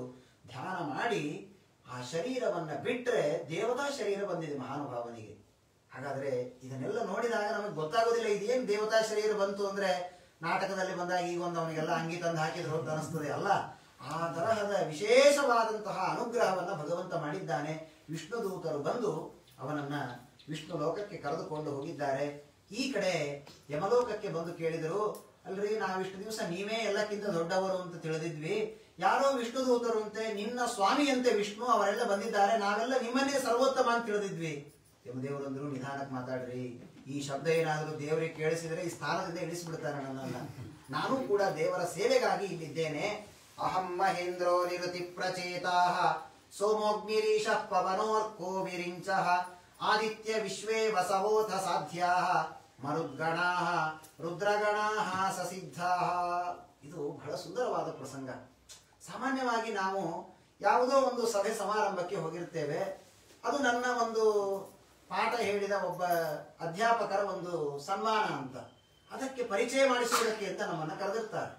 ಧ್ಯಾನ ಮಾಡಿ ಆ ಶರೀರವನ್ನ ಬಿಟ್ರೆ ದೇವತಾ ಶರೀರ ಬಂದಿದೆ ಮಹಾನುಭಾವನಿಗೆ. ಹಾಗಾದ್ರೆ ಇದನ್ನೆಲ್ಲ ನೋಡಿದಾಗ ನಮಗೆ ಗೊತ್ತಾಗೋದಿಲ್ಲ ಇದೇನು ದೇವತಾ ಶರೀರ ಬಂತು ಅಂದ್ರೆ ನಾಟಕದಲ್ಲಿ ಬಂದಾಗ ಈಗ ಒಂದು ಅವನಿಗೆಲ್ಲ ಅಂಗಿ ತಂದು ಹಾಕಿದ್ರು ಅಂತ ಅನಿಸ್ತದೆ ಅಲ್ಲ. ಆ ತರಹದ ವಿಶೇಷವಾದಂತಹ ಅನುಗ್ರಹವನ್ನ ಭಗವಂತ ಮಾಡಿದ್ದಾನೆ. ವಿಷ್ಣು ದೂತರು ಬಂದು ಅವನನ್ನ ವಿಷ್ಣು ಲೋಕಕ್ಕೆ ಕರೆದುಕೊಂಡು ಹೋಗಿದ್ದಾರೆ. ಈ ಕಡೆ ಯಮಲೋಕಕ್ಕೆ ಬಂದು ಕೇಳಿದರು, ಅಲ್ರಿ ನಾವಿಷ್ಟು ದಿವಸ ನೀವೇ ಎಲ್ಲಕ್ಕಿಂತ ದೊಡ್ಡವರು ಅಂತ ತಿಳಿದಿದ್ವಿ, ಯಾರೋ ವಿಷ್ಣು ದೂತರು ಅಂತೆ, ನಿನ್ನ ಸ್ವಾಮಿಯಂತೆ ವಿಷ್ಣು, ಅವರೆಲ್ಲ ಬಂದಿದ್ದಾರೆ, ನಾವೆಲ್ಲ ನಿಮ್ಮನ್ನೇ ಸರ್ವೋತ್ತಮ ಅಂತ ತಿಳಿದಿದ್ವಿ. ಯಮದೇವರಂದ್ರು, ನಿಧಾನಕ್ಕೆ ಮಾತಾಡ್ರಿ, ಈ ಶಬ್ದ ಏನಾದರೂ ದೇವರಿಗೆ ಕೇಳಿಸಿದ್ರೆ ಈ ಸ್ಥಾನದಿಂದ ಇಳಿಸಿಬಿಡ್ತಾರೆ ನನ್ನನ್ನ. ನಾನು ಕೂಡ ದೇವರ ಸೇವೆಗಾಗಿ ಇಲ್ಲಿದ್ದೇನೆ. ಅಹಂ ಮಹೇಂದ್ರೋ ನಿರುತಿ ಪ್ರಚೇತಾಃ ಸೋಮೋಗ್ನಿರೀಶ ಪವನೋರ್ಕೋ ವಿರಿಂಚಃ ಆದಿತ್ಯ ವಿಶ್ವೇ ವಸವೋಥ ಸಾಧ್ಯಾಃ ಮರುದ್ಗಣಾಃ ರುದ್ರಗಣಾಃ ಸಸಿದ್ಧಾಃ. ಇದು ಬಹಳ ಸುಂದರವಾದ ಪ್ರಸಂಗ. ಸಾಮಾನ್ಯವಾಗಿ ನಾವು ಯಾವುದೋ ಒಂದು ಸಭೆ ಸಮಾರಂಭಕ್ಕೆ ಹೋಗಿರ್ತೇವೆ, ಅದು ನನ್ನ ಒಂದು ಪಾಠ ಹೇಳಿದ ಒಬ್ಬ ಅಧ್ಯಾಪಕರ ಒಂದು ಸನ್ಮಾನ ಅಂತ, ಅದಕ್ಕೆ ಪರಿಚಯ ಮಾಡಿಸುವುದಕ್ಕೆ ಅಂತ ನಮ್ಮನ್ನ ಕರೆದಿರ್ತಾರೆ.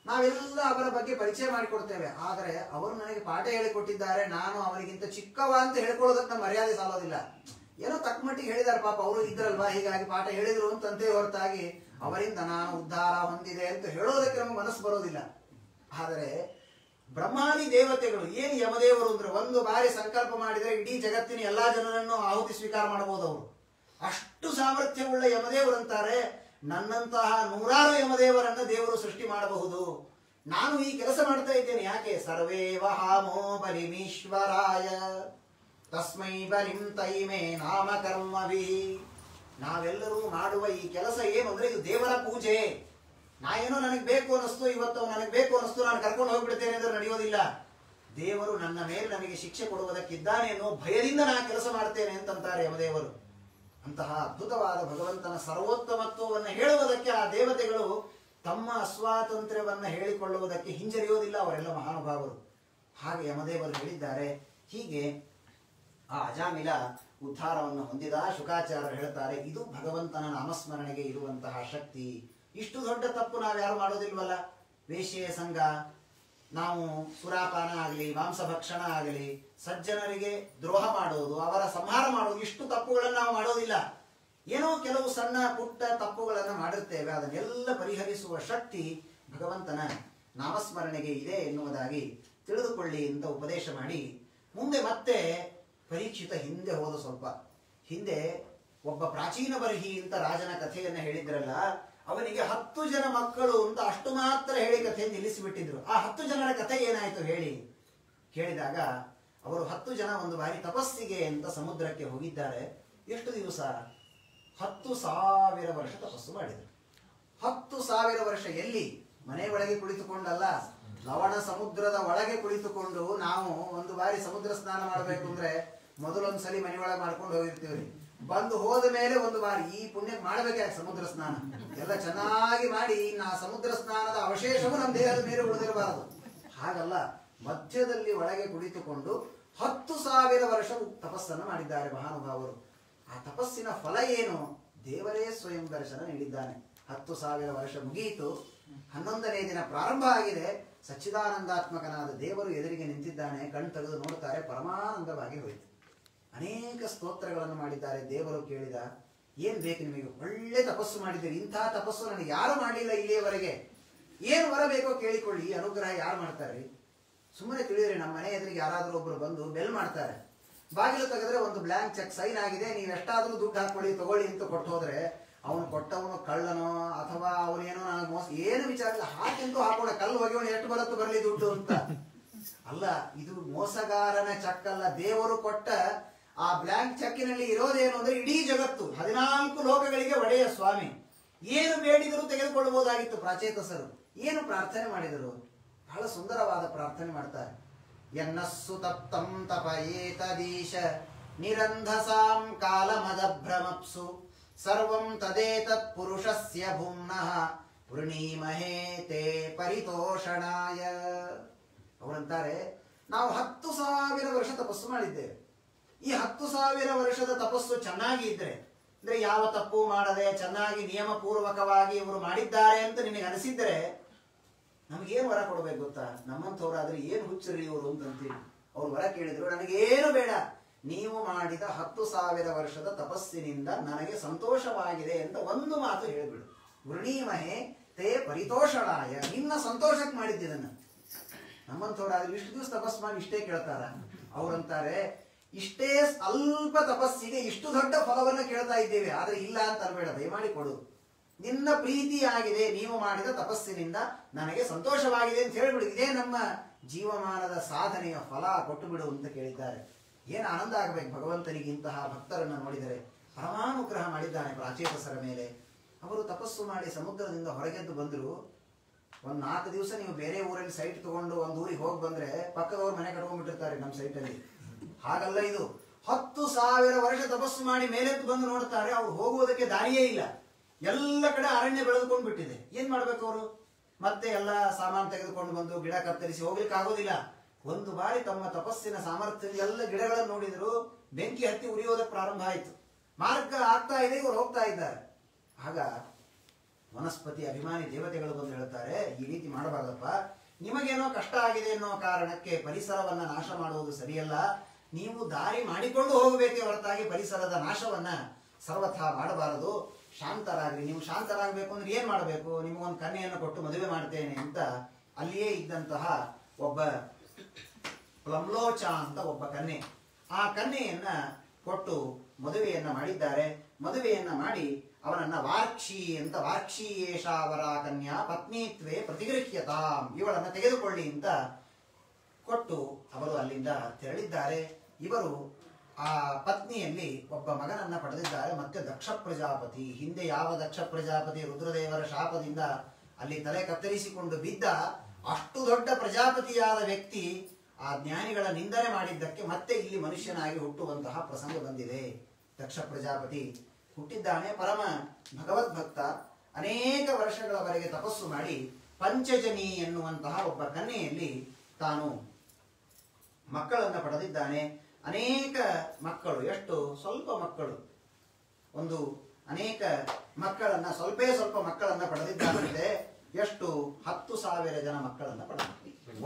ನಾವೆಲ್ಲ ಅವರ ಬಗ್ಗೆ ಪರಿಚಯ ಮಾಡಿಕೊಡ್ತೇವೆ. ಆದರೆ ಅವರು ನನಗೆ ಪಾಠ ಹೇಳಿಕೊಟ್ಟಿದ್ದಾರೆ, ನಾನು ಅವರಿಗಿಂತ ಚಿಕ್ಕವ ಅಂತ ಹೇಳ್ಕೊಳ್ಳೋದಕ್ಕೆ ನಮ್ಮ ಮರ್ಯಾದೆ ಸಾಲೋದಿಲ್ಲ. ಏನೋ ತಕ್ಕ ಮಟ್ಟಿಗೆ ಹೇಳಿದ್ದಾರೆ, ಪಾಪ ಅವರು ಇದ್ರಲ್ವಾ ಹೀಗಾಗಿ ಪಾಠ ಹೇಳಿದ್ರು ಅಂತಂತೆ ಹೊರತಾಗಿ ಅವರಿಂದ ನಾನು ಉದ್ಧಾರ ಹೊಂದಿದೆ ಅಂತ ಹೇಳೋದಕ್ಕೆ ನಮಗೆ ಮನಸ್ಸು ಬರೋದಿಲ್ಲ. ಆದರೆ ಬ್ರಹ್ಮಾದಿ ದೇವತೆಗಳು ಏನು ಯಮದೇವರು ಅಂದ್ರೆ ಒಂದು ಬಾರಿ ಸಂಕಲ್ಪ ಮಾಡಿದರೆ ಇಡೀ ಜಗತ್ತಿನ ಎಲ್ಲಾ ಜನರನ್ನು ಆಹುತಿ ಸ್ವೀಕಾರ ಮಾಡಬಹುದು ಅವರು. ಅಷ್ಟು ಸಾಮರ್ಥ್ಯವುಳ್ಳ ಯಮದೇವರಂತಾರೆ, ನನ್ನಂತಹ ನೂರಾರು ಯಮದೇವರನ್ನ ದೇವರು ಸೃಷ್ಟಿ ಮಾಡಬಹುದು. ನಾನು ಈ ಕೆಲಸ ಮಾಡ್ತಾ ಇದ್ದೇನೆ ಯಾಕೆ? ಸರ್ವೇ ವಹಾಮೋ ಬಲಿಮೀಶ್ವರಾಯ ತಸ್ಮೈ ಬಲಿಂ ತೈಮೇ ನಾಮ ಕರ್ಮವಿ. ನಾವೆಲ್ಲರೂ ಮಾಡುವ ಈ ಕೆಲಸ ಏನು ಅಂದ್ರೆ ಇದು ದೇವರ ಪೂಜೆ. ನಾ ಏನೋ ನನಗೆ ಬೇಕು ಅನ್ನಿಸ್ತು, ಇವತ್ತು ನನಗೆ ಬೇಕು ಅನ್ನಿಸ್ತು, ನಾನು ಕರ್ಕೊಂಡು ಹೋಗ್ಬಿಡ್ತೇನೆ ಅಂದ್ರೆ ನಡೆಯೋದಿಲ್ಲ. ದೇವರು ನನ್ನ ಮೇಲೆ ನನಗೆ ಶಿಕ್ಷೆ ಕೊಡುವುದಕ್ಕಿದ್ದಾನೆ ಅನ್ನೋ ಭಯದಿಂದ ನಾ ಕೆಲಸ ಮಾಡ್ತೇನೆ ಅಂತಂತಾರೆ ಯಮದೇವರು. ಅಂತಹ ಅದ್ಭುತವಾದ ಭಗವಂತನ ಸರ್ವೋತ್ತಮತ್ವವನ್ನು ಹೇಳುವುದಕ್ಕೆ ಆ ದೇವತೆಗಳು ತಮ್ಮ ಅಸ್ವಾತಂತ್ರ್ಯವನ್ನ ಹೇಳಿಕೊಳ್ಳುವುದಕ್ಕೆ ಹಿಂಜರಿಯೋದಿಲ್ಲ. ಅವರೆಲ್ಲ ಮಹಾನುಭಾವರು. ಹಾಗೆ ಯಮದೇವರು ಹೇಳಿದ್ದಾರೆ. ಹೀಗೆ ಆ ಅಜಾಮಿಲ ಉದ್ಧಾರವನ್ನು ಹೊಂದಿದ. ಶುಕಾಚಾರ್ಯರು ಹೇಳ್ತಾರೆ, ಇದು ಭಗವಂತನ ನಾಮಸ್ಮರಣೆಗೆ ಇರುವಂತಹ ಶಕ್ತಿ. ಇಷ್ಟು ದೊಡ್ಡ ತಪ್ಪು ನಾವ್ಯಾರು ಮಾಡೋದಿಲ್ವಲ್ಲ. ವೇಶ್ಯೆಯ ಸಂಘ, ನಾವು ಸುರಾಪಾನ ಆಗಲಿ, ಮಾಂಸಭಕ್ಷಣ ಆಗಲಿ, ಸಜ್ಜನರಿಗೆ ದ್ರೋಹ ಮಾಡೋದು, ಅವರ ಸಂಹಾರ ಮಾಡೋದು, ಇಷ್ಟು ತಪ್ಪುಗಳನ್ನು ನಾವು ಮಾಡೋದಿಲ್ಲ. ಏನೋ ಕೆಲವು ಸಣ್ಣ ಪುಟ್ಟ ತಪ್ಪುಗಳನ್ನು ಮಾಡಿರ್ತೇವೆ. ಅದನ್ನೆಲ್ಲ ಪರಿಹರಿಸುವ ಶಕ್ತಿ ಭಗವಂತನ ನಾಮಸ್ಮರಣೆಗೆ ಇದೆ ಎನ್ನುವುದಾಗಿ ತಿಳಿದುಕೊಳ್ಳಿ ಅಂತ ಉಪದೇಶ ಮಾಡಿ ಮುಂದೆ ಮತ್ತೆ ಪರೀಕ್ಷಿತ ಹಿಂದೆ ಹೋದ. ಸ್ವಲ್ಪ ಹಿಂದೆ ಒಬ್ಬ ಪ್ರಾಚೀನ ಬರ್ಹಿ ಅಂತ ರಾಜನ ಕಥೆಯನ್ನ ಹೇಳಿದ್ರಲ್ಲ, ಅವನಿಗೆ 10 ಜನ ಮಕ್ಕಳು ಅಂತ ಅಷ್ಟು ಮಾತ್ರ ಹೇಳಿ ಕಥೆ ನಿಲ್ಲಿಸಿಬಿಟ್ಟಿದ್ರು. ಆ 10 ಜನರ ಕಥೆ ಏನಾಯ್ತು ಹೇಳಿ ಕೇಳಿದಾಗ, ಅವರು 10 ಜನ ಒಂದು ಬಾರಿ ತಪಸ್ಸಿಗೆ ಅಂತ ಸಮುದ್ರಕ್ಕೆ ಹೋಗಿದ್ದಾರೆ. ಎಷ್ಟು ದಿವಸ? 10,000 ವರ್ಷ ತಪಸ್ಸು ಮಾಡಿದರು. 10,000 ವರ್ಷ ಎಲ್ಲಿ? ಮನೆ ಒಳಗೆ ಕುಳಿತುಕೊಂಡಲ್ಲ, ಲವಣ ಸಮುದ್ರದ ಒಳಗೆ ಕುಳಿತುಕೊಂಡು. ನಾವು ಒಂದು ಬಾರಿ ಸಮುದ್ರ ಸ್ನಾನ ಮಾಡಬೇಕು ಅಂದ್ರೆ ಮೊದಲೊಂದ್ಸಲಿ ಮನೆಯೊಳಗೆ ಮಾಡ್ಕೊಂಡು ಹೋಗಿರ್ತೀವಿ. ಬಂದು ಹೋದ ಮೇಲೆ ಒಂದು ಬಾರಿ ಈ ಪುಣ್ಯ ಮಾಡಬೇಕೆ ಸಮುದ್ರ ಸ್ನಾನ ಎಲ್ಲ ಚೆನ್ನಾಗಿ ಮಾಡಿ ಇನ್ನು ಆ ಸಮುದ್ರ ಸ್ನಾನದ ಅವಶೇಷವು ನಮ್ಮ ದೇಹದ ಮೇಲೆ ಉಳಿದಿರಬಾರದು. ಹಾಗಲ್ಲ, ಮಧ್ಯದಲ್ಲಿ ಒಳಗೆ ಕುಳಿತುಕೊಂಡು 10,000 ವರ್ಷ ತಪಸ್ಸನ್ನು ಮಾಡಿದ್ದಾರೆ ಮಹಾನುಭಾವರು. ಆ ತಪಸ್ಸಿನ ಫಲ ಏನು? ದೇವರೇ ಸ್ವಯಂ ದರ್ಶನ ನೀಡಿದ್ದಾನೆ. 10,000 ವರ್ಷ ಮುಗಿಯಿತು, 11ನೇ ದಿನ ಪ್ರಾರಂಭ ಆಗಿದೆ. ಸಚ್ಚಿದಾನಂದಾತ್ಮಕನಾದ ದೇವರು ಎದುರಿಗೆ ನಿಂತಿದ್ದಾನೆ. ಕಣ್ ತೆಗೆದು ನೋಡ್ತಾರೆ, ಪರಮಾನಂದವಾಗಿ ಹೋಯಿತು. ಅನೇಕ ಸ್ತೋತ್ರಗಳನ್ನು ಮಾಡಿದ್ದಾರೆ. ದೇವರು ಕೇಳಿದ, ಏನ್ ಬೇಕು ನಿಮಗೆ? ಒಳ್ಳೆ ತಪಸ್ಸು ಮಾಡಿದ್ದೀರಿ, ಇಂತಹ ತಪಸ್ಸು ನನಗೆ ಯಾರು ಮಾಡಲಿಲ್ಲ ಇಲ್ಲಿಯವರೆಗೆ. ಏನು ವರ ಬೇಕೋ ಕೇಳಿಕೊಳ್ಳಿ. ಅನುಗ್ರಹ ಯಾರು ಮಾಡ್ತಾರೆ? ಸುಮ್ಮನೆ ತಿಳಿದ್ರಿ, ನಮ್ಮ ಮನೆ ಎದುರಿಗೆ ಯಾರಾದ್ರೂ ಒಬ್ರು ಬಂದು ಬೆಲ್ ಮಾಡ್ತಾರೆ, ಬಾಗಿಲು ತೆಗೆದ್ರೆ ಒಂದು ಬ್ಲಾಂಕ್ ಚೆಕ್ ಸೈನ್ ಆಗಿದೆ, ನೀವು ಎಷ್ಟಾದ್ರೂ ದುಡ್ಡು ಹಾಕೊಳ್ಳಿ ತಗೊಳ್ಳಿ ಅಂತ ಕೊಟ್ಟು ಹೋದ್ರೆ ಅವನು ಕೊಟ್ಟವನು ಕಳ್ಳನೋ ಅಥವಾ ಅವನೇನೋ ನನಗೆ ಮೋಸ ಏನು ವಿಚಾರ ಇಲ್ಲ, ಹಾಕೆಂದು ಹಾಕೋಣ, ಕಲ್ಲು ಹೋಗಿ ಎಷ್ಟು ಬರುತ್ತೋ ಬರಲಿ ದುಡ್ಡು ಅಂತ ಅಲ್ಲ. ಇದು ಮೋಸಗಾರನ ಚೆಕ್ ಅಲ್ಲ, ದೇವರು ಕೊಟ್ಟ ಆ ಬ್ಲಾಂಕ್ ಚೆಕ್ಕಿನಲ್ಲಿ ಇರೋದೇನು ಅಂದ್ರೆ ಇಡೀ ಜಗತ್ತು 14 ಲೋಕಗಳಿಗೆ ಒಡೆಯ ಸ್ವಾಮಿ. ಏನು ಬೇಡಿದರೂ ತೆಗೆದುಕೊಳ್ಳಬಹುದಾಗಿತ್ತು. ಪ್ರಾಚೇತಸರು ಏನು ಪ್ರಾರ್ಥನೆ ಮಾಡಿದರು? ಬಹಳ ಸುಂದರವಾದ ಪ್ರಾರ್ಥನೆ ಮಾಡ್ತಾರೆ. ಯನ್ನಸ್ಸು ತಪ್ತಂ ತಪಯೇತದೀಶ ನಿರಂಧಸಾಂ ಕಾಲಮದಭ್ರಮಪ್ಸು ಸರ್ವಂ ತದೇತತ್ ಪುರುಷಸ್ಯ ಭುಮ್ನಃ ವೃಣೀಮಹೇ ತೇ ಪರಿತೋಷಣಾಯ. ಅವರಂತಾರೆ, ನಾವು 10,000 ವರ್ಷ ತಪಸ್ಸು ಮಾಡಿದ್ದೇವೆ. ಈ 10,000 ವರ್ಷದ ತಪಸ್ಸು ಚೆನ್ನಾಗಿ ಇದ್ರೆ, ಅಂದ್ರೆ ಯಾವ ತಪ್ಪು ಮಾಡದೆ ಚೆನ್ನಾಗಿ ನಿಯಮಪೂರ್ವಕವಾಗಿ ಇವರು ಮಾಡಿದ್ದಾರೆ ಅಂತ ನಿನಗೆ ಅನಿಸಿದ್ರೆ ನಮಗೇನು ವರ ಕೊಡ್ಬೇಕು ಗೊತ್ತಾ? ನಮ್ಮಂಥವ್ರಾದ್ರೆ ಏನು ಹುಚ್ಚರಿ ಇವರು ಅಂತಂತೀವಿ. ಅವ್ರು ವರ ಕೇಳಿದ್ರು, ನನಗೇನು ಬೇಡ, ನೀವು ಮಾಡಿದ 10,000 ವರ್ಷದ ತಪಸ್ಸಿನಿಂದ ನನಗೆ ಸಂತೋಷವಾಗಿದೆ ಅಂತ ಒಂದು ಮಾತು ಹೇಳಿಬಿಡು. ವೃಣೀಮಹೇ ತೇ ಪರಿತೋಷಣಾಯ, ನಿನ್ನ ಸಂತೋಷಕ್ಕೆ ಮಾಡಿದ್ದಿದನ್ನ. ನಮ್ಮಂಥವ್ರಾದ್ರೆ ಇಷ್ಟು ದಿವಸ ತಪಸ್ಸು ಮಾಡಿ ಇಷ್ಟೇ ಕೇಳ್ತಾರ? ಅವ್ರಂತಾರೆ, ಇಷ್ಟೇ ಅಲ್ಪ ತಪಸ್ಸಿಗೆ ಇಷ್ಟು ದೊಡ್ಡ ಫಲವನ್ನು ಕೇಳ್ತಾ ಇದ್ದೇವೆ, ಆದ್ರೆ ಇಲ್ಲ ಅಂತ ಅನ್ಬೇಡ, ದಯಮಾಡಿ ಕೊಡು. ನಿನ್ನ ಪ್ರೀತಿಯಾಗಿದೆ, ನೀವು ಮಾಡಿದ ತಪಸ್ಸಿನಿಂದ ನನಗೆ ಸಂತೋಷವಾಗಿದೆ ಅಂತ ಹೇಳಿಬಿಡು. ಇದೇ ನಮ್ಮ ಜೀವಮಾನದ ಸಾಧನೆಯ ಫಲ, ಕೊಟ್ಟು ಬಿಡು ಅಂತ ಕೇಳಿದ್ದಾರೆ. ಏನು ಆನಂದ ಆಗಬೇಕು ಭಗವಂತನಿಗೆ ಇಂತಹ ಭಕ್ತರನ್ನು ನೋಡಿದರೆ. ಪರಮಾನುಗ್ರಹ ಮಾಡಿದ್ದಾನೆ ಪ್ರಾಚೇತಸರ ಮೇಲೆ. ಅವರು ತಪಸ್ಸು ಮಾಡಿ ಸಮುದ್ರದಿಂದ ಹೊರಗೆದ್ದು ಬಂದರು. ಒಂದು 4 ದಿವಸ ನೀವು ಬೇರೆ ಊರಲ್ಲಿ ಸೈಟ್ ತಗೊಂಡು ಒಂದು ಊರಿಗೆ ಹೋಗಿ ಬಂದ್ರೆ ಪಕ್ಕದವ್ರು ಮನೆ ಕಟ್ಕೊಂಡ್ಬಿಟ್ಟಿರ್ತಾರೆ ನಮ್ಮ ಸೈಟಲ್ಲಿ. ಹಾಗಲ್ಲ ಇದು. 10,000 ವರ್ಷ ತಪಸ್ಸು ಮಾಡಿ ಮೇಲೆದ್ದು ಬಂದು ನೋಡ್ತಾರೆ, ಅವ್ರು ಹೋಗುವುದಕ್ಕೆ ದಾರಿಯೇ ಇಲ್ಲ. ಎಲ್ಲ ಕಡೆ ಅರಣ್ಯ ಬೆಳೆದುಕೊಂಡು ಬಿಟ್ಟಿದೆ. ಏನ್ ಮಾಡ್ಬೇಕು ಅವರು? ಮತ್ತೆ ಎಲ್ಲ ಸಾಮಾನು ತೆಗೆದುಕೊಂಡು ಬಂದು ಗಿಡ ಕತ್ತರಿಸಿ ಹೋಗ್ಲಿಕ್ಕೆ ಆಗೋದಿಲ್ಲ. ಒಂದು ಬಾರಿ ತಮ್ಮ ತಪಸ್ಸಿನ ಸಾಮರ್ಥ್ಯದ ಎಲ್ಲ ಗಿಡಗಳನ್ನು ನೋಡಿದ್ರು, ಬೆಂಕಿ ಹತ್ತಿ ಉರಿಯೋದಕ್ಕೆ ಪ್ರಾರಂಭ ಆಯಿತು. ಮಾರ್ಗ ಆಗ್ತಾ ಇದೆ, ಇವರು ಹೋಗ್ತಾ ಇದ್ದಾರೆ. ಆಗ ವನಸ್ಪತಿ ಅಭಿಮಾನಿ ದೇವತೆಗಳು ಬಂದು ಹೇಳ್ತಾರೆ, ಈ ರೀತಿ ಮಾಡಬಾರ್ದಪ್ಪ, ನಿಮಗೇನೋ ಕಷ್ಟ ಆಗಿದೆ ಅನ್ನೋ ಕಾರಣಕ್ಕೆ ಪರಿಸರವನ್ನ ನಾಶ ಮಾಡುವುದು ಸರಿಯಲ್ಲ. ನೀವು ದಾರಿ ಮಾಡಿಕೊಂಡು ಹೋಗಬೇಕೇ ಹೊರತಾಗಿ ಪರಿಸರದ ನಾಶವನ್ನ ಸರ್ವಥಾ ಮಾಡಬಾರದು. ಶಾಂತರಾಗ್ರಿ. ನೀವು ಶಾಂತರಾಗಬೇಕು ಅಂದ್ರೆ ಏನ್ ಮಾಡಬೇಕು? ನಿಮಗೊಂದು ಕನ್ಯೆಯನ್ನು ಕೊಟ್ಟು ಮದುವೆ ಮಾಡ್ತೇನೆ ಅಂತ ಅಲ್ಲಿಯೇ ಇದ್ದಂತಹ ಒಬ್ಬ ಪ್ಲಮ್ಲೋಚ ಅಂತ ಒಬ್ಬ ಕನ್ಯೆ, ಆ ಕನ್ಯೆಯನ್ನ ಕೊಟ್ಟು ಮದುವೆಯನ್ನ ಮಾಡಿದ್ದಾರೆ. ಮದುವೆಯನ್ನ ಮಾಡಿ ಅವನನ್ನ ವಾರ್ಕ್ಷಿ ಅಂತ, ವಾರ್ಕ್ಷಿ ಏಷಾವರ ಕನ್ಯಾ ಪತ್ನಿತ್ವೇ ಪ್ರತಿಗೃಹ್ಯತಾಂ, ಇವಳನ್ನ ತೆಗೆದುಕೊಳ್ಳಿ ಅಂತ ಕೊಟ್ಟು ಅವರು ಅಲ್ಲಿಂದ ತೆರಳಿದ್ದಾರೆ. ಇವರು ಆ ಪತ್ನಿಯಲ್ಲಿ ಒಬ್ಬ ಮಗನನ್ನ ಪಡೆದಿದ್ದಾರೆ. ಮತ್ತೆ ದಕ್ಷ ಪ್ರಜಾಪತಿ, ಹಿಂದೆ ಯಾವ ದಕ್ಷ ಪ್ರಜಾಪತಿ ರುದ್ರದೇವರ ಶಾಪದಿಂದ ಅಲ್ಲಿ ತಲೆ ಕತ್ತರಿಸಿಕೊಂಡು ಬಿದ್ದ, ಅಷ್ಟು ದೊಡ್ಡ ಪ್ರಜಾಪತಿಯಾದ ವ್ಯಕ್ತಿ ಆ ಜ್ಞಾನಿಗಳ ನಿಂದನೆ ಮಾಡಿದ್ದಕ್ಕೆ ಮತ್ತೆ ಇಲ್ಲಿ ಮನುಷ್ಯನಾಗಿ ಹುಟ್ಟುವಂತಹ ಪ್ರಸಂಗ ಬಂದಿದೆ. ದಕ್ಷ ಪ್ರಜಾಪತಿ ಹುಟ್ಟಿದ್ದಾನೆ, ಪರಮ ಭಗವದ್ಭಕ್ತ. ಅನೇಕ ವರ್ಷಗಳವರೆಗೆ ತಪಸ್ಸು ಮಾಡಿ ಪಂಚಜನಿ ಎನ್ನುವಂತಹ ಒಬ್ಬ ಕನ್ಯೆಯಲ್ಲಿ ತಾನು ಮಕ್ಕಳನ್ನ ಪಡೆದಿದ್ದಾನೆ. ಅನೇಕ ಮಕ್ಕಳು, ಎಷ್ಟು ಸ್ವಲ್ಪ ಮಕ್ಕಳು, ಒಂದು ಅನೇಕ ಮಕ್ಕಳನ್ನ, ಸ್ವಲ್ಪ ಮಕ್ಕಳನ್ನ ಪಡೆದಿದ್ದಾನಂತೆ. ಎಷ್ಟು? 10,000 ಜನ ಮಕ್ಕಳನ್ನ ಪಡೆದ.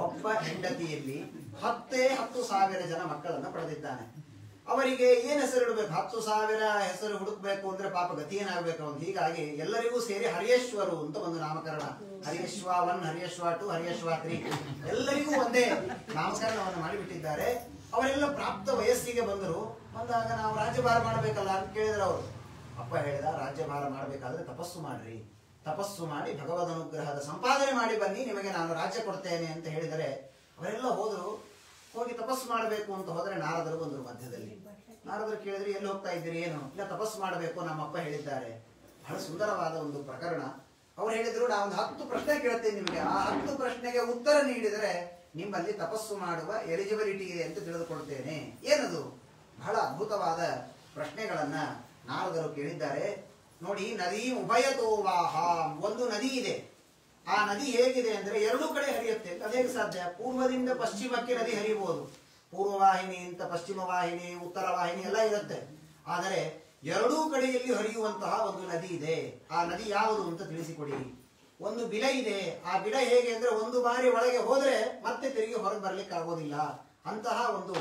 ಒಬ್ಬ ಹೆಂಡತಿಯಲ್ಲಿ 10,000 ಜನ ಮಕ್ಕಳನ್ನ ಪಡೆದಿದ್ದಾನೆ. ಅವರಿಗೆ ಏನ್ ಹೆಸರು ಇಡಬೇಕು? 10,000 ಹೆಸರು ಹುಡುಕ್ಬೇಕು ಅಂದ್ರೆ ಪಾಪ ಗತಿ ಏನಾಗಬೇಕು ಅಂತ. ಹೀಗಾಗಿ ಎಲ್ಲರಿಗೂ ಸೇರಿ ಹರಿಯೇಶ್ವರು ಅಂತ ಒಂದು ನಾಮಕರಣ. ಹರಿಯೇಶ್ವ 1, ಹರಿಯೇಶ್ವ 2, ಹರಿಯೇಶ್ವ 3 ಎಲ್ಲರಿಗೂ ಒಂದೇ ನಾಮಕರಣವನ್ನು ಮಾಡಿಬಿಟ್ಟಿದ್ದಾರೆ. ಅವರೆಲ್ಲ ಪ್ರಾಪ್ತ ವಯಸ್ಸಿಗೆ ಬಂದರು. ಬಂದಾಗ ನಾವು ರಾಜ್ಯಭಾರ ಮಾಡಬೇಕಲ್ಲ ಅಂತ ಕೇಳಿದ್ರು ಅವರು. ಅಪ್ಪ ಹೇಳಿದ, ರಾಜ್ಯಭಾರ ಮಾಡಬೇಕಾದ್ರೆ ತಪಸ್ಸು ಮಾಡ್ರಿ, ತಪಸ್ಸು ಮಾಡಿ ಭಗವದ್ ಅನುಗ್ರಹದ ಸಂಪಾದನೆ ಮಾಡಿ ಬನ್ನಿ, ನಿಮಗೆ ನಾನು ರಾಜ್ಯ ಕೊಡ್ತೇನೆ ಅಂತ ಹೇಳಿದರೆ ಅವರೆಲ್ಲ ಹೋದ್ರು. ಹೋಗಿ ತಪಸ್ಸು ಮಾಡಬೇಕು ಅಂತ ಹೋದ್ರೆ ನಾರದರು ಬಂದರು ಮಧ್ಯದಲ್ಲಿ. ನಾರದರು ಕೇಳಿದ್ರೆ, ಎಲ್ಲಿ ಹೋಗ್ತಾ ಇದ್ದೀರಿ? ಏನು ಇಲ್ಲ, ತಪಸ್ಸು ಮಾಡಬೇಕು, ನಮ್ಮಪ್ಪ ಹೇಳಿದ್ದಾರೆ. ಬಹಳ ಸುಂದರವಾದ ಒಂದು ಪ್ರಕರಣ. ಅವ್ರು ಹೇಳಿದ್ರು, ನಾ ಒಂದು 10 ಪ್ರಶ್ನೆ ಕೇಳ್ತೇನೆ ನಿಮಗೆ, ಆ 10 ಪ್ರಶ್ನೆಗೆ ಉತ್ತರ ನೀಡಿದರೆ ನಿಮ್ಮಲ್ಲಿ ತಪಸ್ಸು ಮಾಡುವ ಎಲಿಜಿಬಿಲಿಟಿ ಇದೆ ಅಂತ ತಿಳಿದುಕೊಳ್ತೇನೆ. ಏನದು? ಬಹಳ ಅದ್ಭುತವಾದ ಪ್ರಶ್ನೆಗಳನ್ನ ನಾರದರು ಕೇಳಿದ್ದಾರೆ. ನೋಡಿ, ನದಿ ಉಭಯತೋವಾಹ, ಒಂದು ನದಿ ಇದೆ. ಆ ನದಿ ಹೇಗಿದೆ ಅಂದ್ರೆ ಎರಡೂ ಕಡೆ ಹರಿಯುತ್ತೆ. ಅದೇಗೆ ಸಾಧ್ಯ? ಪೂರ್ವದಿಂದ ಪಶ್ಚಿಮಕ್ಕೆ ನದಿ ಹರಿಯಬಹುದು. ಪೂರ್ವವಾಹಿನಿ ಅಂತ ಪಶ್ಚಿಮ ವಾಹಿನಿ, ಉತ್ತರ ವಾಹಿನಿ ಎಲ್ಲ ಇರುತ್ತೆ. ಆದರೆ ಎರಡೂ ಕಡೆಯಲ್ಲಿ ಹರಿಯುವಂತಹ ಒಂದು ನದಿ ಇದೆ. ಆ ನದಿ ಯಾವುದು ಅಂತ ತಿಳಿಸಿಕೊಡಿ. ಒಂದು ಬಿಲ ಇದೆ. ಆ ಬಿಲ ಹೇಗೆ ಅಂದ್ರೆ ಒಂದು ಬಾರಿ ಒಳಗೆ ಹೋದ್ರೆ ಮತ್ತೆ ತಿರುಗಿ ಹೊರಗೆ ಬರ್ಲಿಕ್ಕೆ ಆಗೋದಿಲ್ಲ, ಅಂತಹ ಒಂದು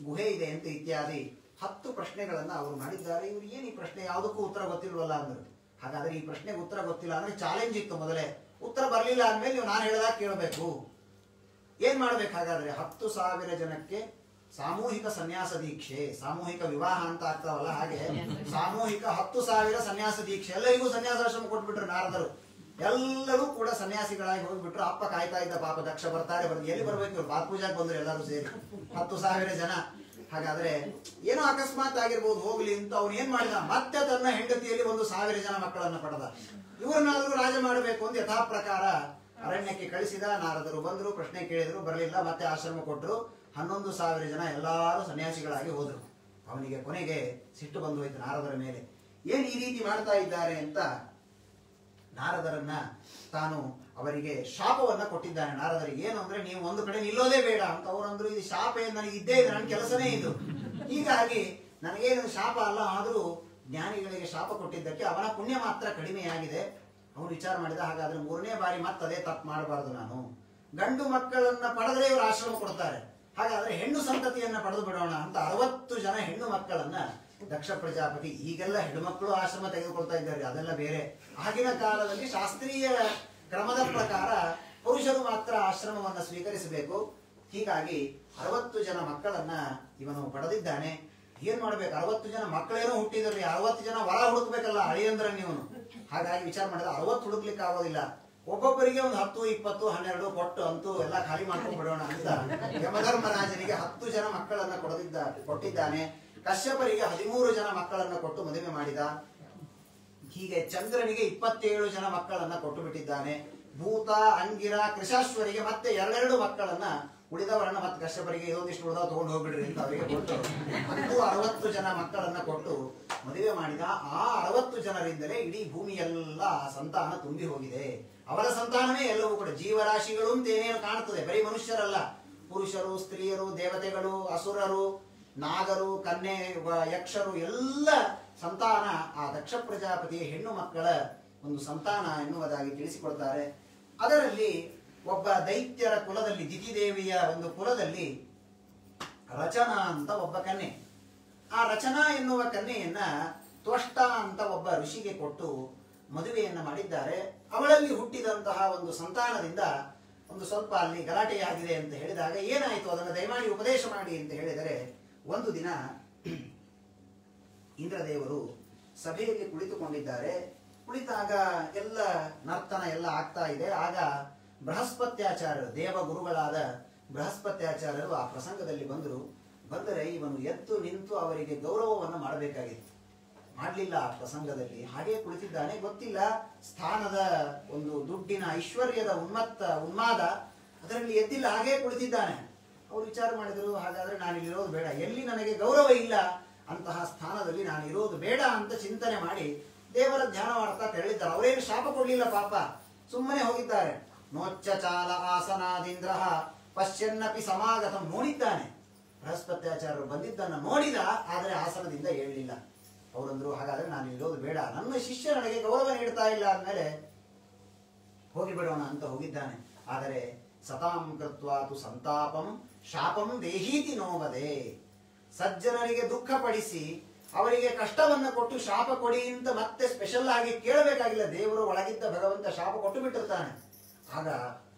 ಗುಹೆ ಇದೆ ಅಂತ ಇತ್ಯಾದಿ 10 ಪ್ರಶ್ನೆಗಳನ್ನ ಅವರು ಮಾಡಿದ್ದಾರೆ. ಇವ್ರು ಏನ್ ಈ ಪ್ರಶ್ನೆ ಯಾವುದಕ್ಕೂ ಉತ್ತರ ಗೊತ್ತಿಲ್ವಲ್ಲ ಅಂದ್ರು. ಹಾಗಾದ್ರೆ ಈ ಪ್ರಶ್ನೆಗೆ ಉತ್ತರ ಗೊತ್ತಿಲ್ಲ ಅಂದ್ರೆ ಚಾಲೆಂಜ್ ಇತ್ತು ಮೊದಲೇ. ಉತ್ತರ ಬರ್ಲಿಲ್ಲ ಅಂದ್ಮೇಲೆ ನೀವು ನಾನು ಹೇಳಿದಾಗ ಕೇಳಬೇಕು. ಏನ್ ಮಾಡ್ಬೇಕು ಹಾಗಾದ್ರೆ? 10,000 ಜನಕ್ಕೆ ಸಾಮೂಹಿಕ ಸನ್ಯಾಸ ದೀಕ್ಷೆ, ಸಾಮೂಹಿಕ ವಿವಾಹ ಅಂತ ಆಗ್ತಾವಲ್ಲ ಹಾಗೆ ಸಾಮೂಹಿಕ 10,000 ಸನ್ಯಾಸ ದೀಕ್ಷೆ. ಎಲ್ಲರಿಗೂ ಸನ್ಯಾಸಾಶ್ರಮ ಕೊಟ್ಬಿಟ್ರು ನಾರದರು. ಎಲ್ಲರೂ ಕೂಡ ಸನ್ಯಾಸಿಗಳಾಗಿ ಹೋಗ್ಬಿಟ್ರು. ಅಪ್ಪ ಕಾಯ್ತಾ ಇದ್ದ, ಪಾಪ ದಕ್ಷ ಬರ್ತಾರೆ ಎಲ್ಲಿ ಬರ್ಬೇಕು ಇವ್ರು, ಪಾದ ಪೂಜಾಕ್ ಬಂದ್ರು ಎಲ್ಲರೂ ಸೇರಿ 10,000 ಜನ. ಹಾಗಾದ್ರೆ ಏನೋ ಅಕಸ್ಮಾತ್ ಆಗಿರ್ಬೋದು, ಹೋಗ್ಲಿ ಅಂತ ಅವ್ನು ಏನ್ ಮಾಡಿದ, ಮತ್ತೆ ತನ್ನ ಹೆಂಡತಿಯಲ್ಲಿ 1,000 ಜನ ಮಕ್ಕಳನ್ನ ಪಡೆದ. ಇವ್ರನ್ನಾದ್ರೂ ರಾಜ ಮಾಡಬೇಕು ಅಂತ ಯಥಾ ಪ್ರಕಾರ ಅರಣ್ಯಕ್ಕೆ ಕಳಿಸಿದ. ನಾರದರು ಬಂದ್ರು, ಪ್ರಶ್ನೆ ಕೇಳಿದ್ರು, ಬರಲಿಲ್ಲ. ಮತ್ತೆ ಆಶ್ರಮ ಕೊಟ್ಟರು. 11,000 ಜನ ಎಲ್ಲಾರು ಸನ್ಯಾಸಿಗಳಾಗಿ ಹೋದ್ರು. ಅವನಿಗೆ ಕೊನೆಗೆ ಸಿಟ್ಟು ಬಂದು ಹೋಯ್ತು ನಾರದರ ಮೇಲೆ. ಏನ್ ಈ ರೀತಿ ಮಾಡ್ತಾ ಇದ್ದಾರೆ ಅಂತ ನಾರದರನ್ನ ತಾನು ಅವರಿಗೆ ಶಾಪವನ್ನ ಕೊಟ್ಟಿದ್ದಾನೆ. ನಾರದರಿಗೆ ಏನು ಅಂದ್ರೆ, ನೀವು ಒಂದು ಕಡೆ ನಿಲ್ಲೋದೇ ಬೇಡ ಅಂತ. ಅವರಂದ್ರು, ಇದು ಶಾಪ ಏನು, ನನಗೆ ಇದ್ದೇ ಇದೆ, ನನ್ನ ಕೆಲಸನೇ ಇದು. ಹೀಗಾಗಿ ನನಗೇನು ಶಾಪ ಅಲ್ಲ, ಆದ್ರೂ ಜ್ಞಾನಿಗಳಿಗೆ ಶಾಪ ಕೊಟ್ಟಿದ್ದಕ್ಕೆ ಅವನ ಪುಣ್ಯ ಮಾತ್ರ ಕಡಿಮೆಯಾಗಿದೆ. ಅವನು ವಿಚಾರ ಮಾಡಿದ, ಹಾಗಾದ್ರೆ 3ನೇ ಬಾರಿ ಮತ್ತದೇ ತಪ್ಪು ಮಾಡಬಾರದು. ನಾನು ಗಂಡು ಮಕ್ಕಳನ್ನ ಪಡೆದ್ರೆ ಇವರು ಆಶ್ರಮ ಕೊಡ್ತಾರೆ, ಹಾಗಾದ್ರೆ ಹೆಣ್ಣು ಸಂತತಿಯನ್ನ ಪಡೆದು ಬಿಡೋಣ ಅಂತ 60 ಜನ ಹೆಣ್ಣು ಮಕ್ಕಳನ್ನ ದಕ್ಷ ಪ್ರಜಾಪತಿ, ಈಗೆಲ್ಲ ಹೆಣ್ಣುಮಕ್ಕಳು ಆಶ್ರಮ ತೆಗೆದುಕೊಳ್ತಾ ಇದ್ದಾರೆ, ಅದೆಲ್ಲ ಬೇರೆ. ಆಗಿನ ಕಾಲದಲ್ಲಿ ಶಾಸ್ತ್ರೀಯ ಕ್ರಮದ ಪ್ರಕಾರ ಪುರುಷರು ಮಾತ್ರ ಆಶ್ರಮವನ್ನ ಸ್ವೀಕರಿಸಬೇಕು. ಹೀಗಾಗಿ 60 ಜನ ಮಕ್ಕಳನ್ನ ಇವನು ಪಡೆದಿದ್ದಾನೆ. ಏನ್ ಮಾಡ್ಬೇಕು? 60 ಜನ ಮಕ್ಕಳೇನೋ ಹುಟ್ಟಿದ್ರಿ, 60 ಜನ ವರ ಹುಡುಕ್ಬೇಕಲ್ಲ ಅಳಿಯಂದ್ರ ನೀವು. ಹಾಗಾಗಿ ವಿಚಾರ ಮಾಡಿದ 60 ಹುಡುಕ್ಲಿಕ್ಕೆ ಆಗೋದಿಲ್ಲ, ಒಬ್ಬೊಬ್ಬರಿಗೆ ಒಂದು 10, 20, 12 ಕೊಟ್ಟು ಅಂತೂ ಎಲ್ಲ ಖಾಲಿ ಮಾಡ್ಕೊಂಡು ಬಿಡೋಣ ಅಂತ ಯಮಧರ್ಮರಾಜನಿಗೆ 10 ಜನ ಮಕ್ಕಳನ್ನ ಕೊಟ್ಟಿದ್ದಾನೆ. ಕಶ್ಯಪರಿಗೆ 13 ಜನ ಮಕ್ಕಳನ್ನ ಕೊಟ್ಟು ಮದುವೆ ಮಾಡಿದ. ಹೀಗೆ ಚಂದ್ರನಿಗೆ 27 ಜನ ಮಕ್ಕಳನ್ನ ಕೊಟ್ಟು ಬಿಟ್ಟಿದ್ದಾನೆ. ಭೂತ, ಅಂಗಿರ, ಕೃಷಾಶ್ವರಿಗೆ ಮತ್ತೆ 2 ಮಕ್ಕಳನ್ನ, ಉಳಿದವರನ್ನ ಮತ್ತೆ ಕಶ್ಯಪರಿಗೆ ಇದೊಂದಿಷ್ಟು ಉಳಿದ ತಗೊಂಡು ಹೋಗ್ಬಿಡ್ರಿ ಅಂತ ಅವರಿಗೆ ಕೊಟ್ಟು ಅಂತೂ 60 ಜನ ಮಕ್ಕಳನ್ನ ಕೊಟ್ಟು ಮದುವೆ ಮಾಡಿದ. ಆ 60 ಜನರಿಂದಲೇ ಇಡೀ ಭೂಮಿಯೆಲ್ಲ ಸಂತಾನ ತುಂಬಿ ಹೋಗಿದೆ. ಅವರ ಸಂತಾನವೇ ಎಲ್ಲವೂ ಕೂಡ ಜೀವರಾಶಿಗಳು ಅಂತ ಏನೇನು ಕಾಣುತ್ತದೆ, ಬರೀ ಮನುಷ್ಯರಲ್ಲ, ಪುರುಷರು, ಸ್ತ್ರೀಯರು, ದೇವತೆಗಳು, ಅಸುರರು, ನಾಗರು, ಕನ್ಯೆ, ಯಕ್ಷರು ಎಲ್ಲ ಸಂತಾನ ಆ ದಕ್ಷ ಪ್ರಜಾಪತಿಯ ಹೆಣ್ಣು ಮಕ್ಕಳ ಒಂದು ಸಂತಾನ ಎನ್ನುವುದಾಗಿ ತಿಳಿಸಿಕೊಡ್ತಾರೆ. ಅದರಲ್ಲಿ ಒಬ್ಬ ದೈತ್ಯರ ಕುಲದಲ್ಲಿ, ದಿತಿದೇವಿಯ ಒಂದು ಕುಲದಲ್ಲಿ ರಚನಾ ಅಂತ ಒಬ್ಬ ಕನ್ಯೆ. ಆ ರಚನಾ ಎನ್ನುವ ಕನ್ಯೆಯನ್ನ ತ್ವಷ್ಟ ಅಂತ ಒಬ್ಬ ಋಷಿಗೆ ಕೊಟ್ಟು ಮದುವೆಯನ್ನ ಮಾಡಿದ್ದಾರೆ. ಅವಳಲ್ಲಿ ಹುಟ್ಟಿದಂತಹ ಒಂದು ಸಂತಾನದಿಂದ ಒಂದು ಸ್ವಲ್ಪ ಅಲ್ಲಿ ಗಲಾಟೆಯಾಗಿದೆ ಅಂತ ಹೇಳಿದಾಗ ಏನಾಯಿತು, ಅದನ್ನು ದಯಮಾಡಿ ಉಪದೇಶ ಮಾಡಿ ಅಂತ ಹೇಳಿದರೆ, ಒಂದು ದಿನ ಇಂದ್ರದೇವರು ಸಭೆಯಲ್ಲಿ ಕುಳಿತುಕೊಂಡಿದ್ದಾರೆ. ಕುಳಿತಾಗ ಎಲ್ಲ ನರ್ತನ ಎಲ್ಲ ಆಗ್ತಾ ಇದೆ. ಆಗ ಬೃಹಸ್ಪತ್ಯಾಚಾರ್ಯರು, ದೇವ ಗುರುಗಳಾದ ಬೃಹಸ್ಪತ್ಯಾಚಾರ್ಯರು ಆ ಪ್ರಸಂಗದಲ್ಲಿ ಬಂದರೆ ಇವನು ಎದ್ದು ನಿಂತು ಅವರಿಗೆ ಗೌರವವನ್ನು ಮಾಡಬೇಕಾಗಿತ್ತು. ಮಾಡಲಿಲ್ಲ. ಆ ಪ್ರಸಂಗದಲ್ಲಿ ಹಾಗೆ ಕುಳಿತಿದ್ದಾನೆ. ಗೊತ್ತಿಲ್ಲ, ಸ್ಥಾನದ ಒಂದು ದುಡ್ಡಿನ ಐಶ್ವರ್ಯದ ಉನ್ಮಾದ ಅದರಲ್ಲಿ ಎದ್ದಿಲ್ಲ, ಹಾಗೆ ಕುಳಿತಿದ್ದಾನೆ. ಅವ್ರು ವಿಚಾರ ಮಾಡಿದ್ರು, ಹಾಗಾದ್ರೆ ನಾನು ಇಲ್ಲಿರೋದು ಬೇಡ, ಎಲ್ಲಿ ನನಗೆ ಗೌರವ ಇಲ್ಲ ಅಂತಹ ಸ್ಥಾನದಲ್ಲಿ ನಾನು ಇರೋದು ಬೇಡ ಅಂತ ಚಿಂತನೆ ಮಾಡಿ ದೇವರ ಧ್ಯಾನ ಮಾಡ್ತಾ ತೆರಳಿದ್ದಾರೆ. ಅವರೇನು ಶಾಪ ಕೊಡ್ಲಿಲ್ಲ ಪಾಪ, ಸುಮ್ಮನೆ ಹೋಗಿದ್ದಾರೆ. ನೋಚ್ಚ ಚಾಲ ಆಸನಾದಿಂದ್ರ ಪಶ್ಯನ್ನಪಿ ಸಮಾಗತಂ, ನೋಡಿದ್ದಾನೆ ಬೃಹಸ್ಪತ್ಯಾಚಾರ್ಯರು ಬಂದಿದ್ದನ್ನು ನೋಡಿದ, ಆದರೆ ಆಸನದಿಂದ ಏಳಲಿಲ್ಲ. ಅವರಂದ್ರು, ಹಾಗಾದ್ರೆ ನಾನು ಇರೋದು ಬೇಡ, ನನ್ನ ಶಿಷ್ಯ ನನಗೆ ಗೌರವ ನೀಡ್ತಾ ಇಲ್ಲ ಅಂದಮೇಲೆ ಹೋಗಿಬಿಡೋಣ ಅಂತ ಹೋಗಿದ್ದಾನೆ. ಆದರೆ ಸತಾಂ ಕೃತ್ವಾತು ಸಂತಾಪಂ ಶಾಪಂ ದೇಹೀತಿ ನೋವದೆ, ಸಜ್ಜನರಿಗೆ ದುಃಖ ಪಡಿಸಿ ಅವರಿಗೆ ಕಷ್ಟವನ್ನು ಕೊಟ್ಟು ಶಾಪ ಕೊಡಿ ಅಂತ ಮತ್ತೆ ಸ್ಪೆಷಲ್ ಆಗಿ ಕೇಳಬೇಕಾಗಿಲ್ಲ. ದೇವರು ಒಳಗಿದ್ದ ಭಗವಂತ ಶಾಪ ಕೊಟ್ಟು ಬಿಟ್ಟಿರ್ತಾನೆ. ಆಗ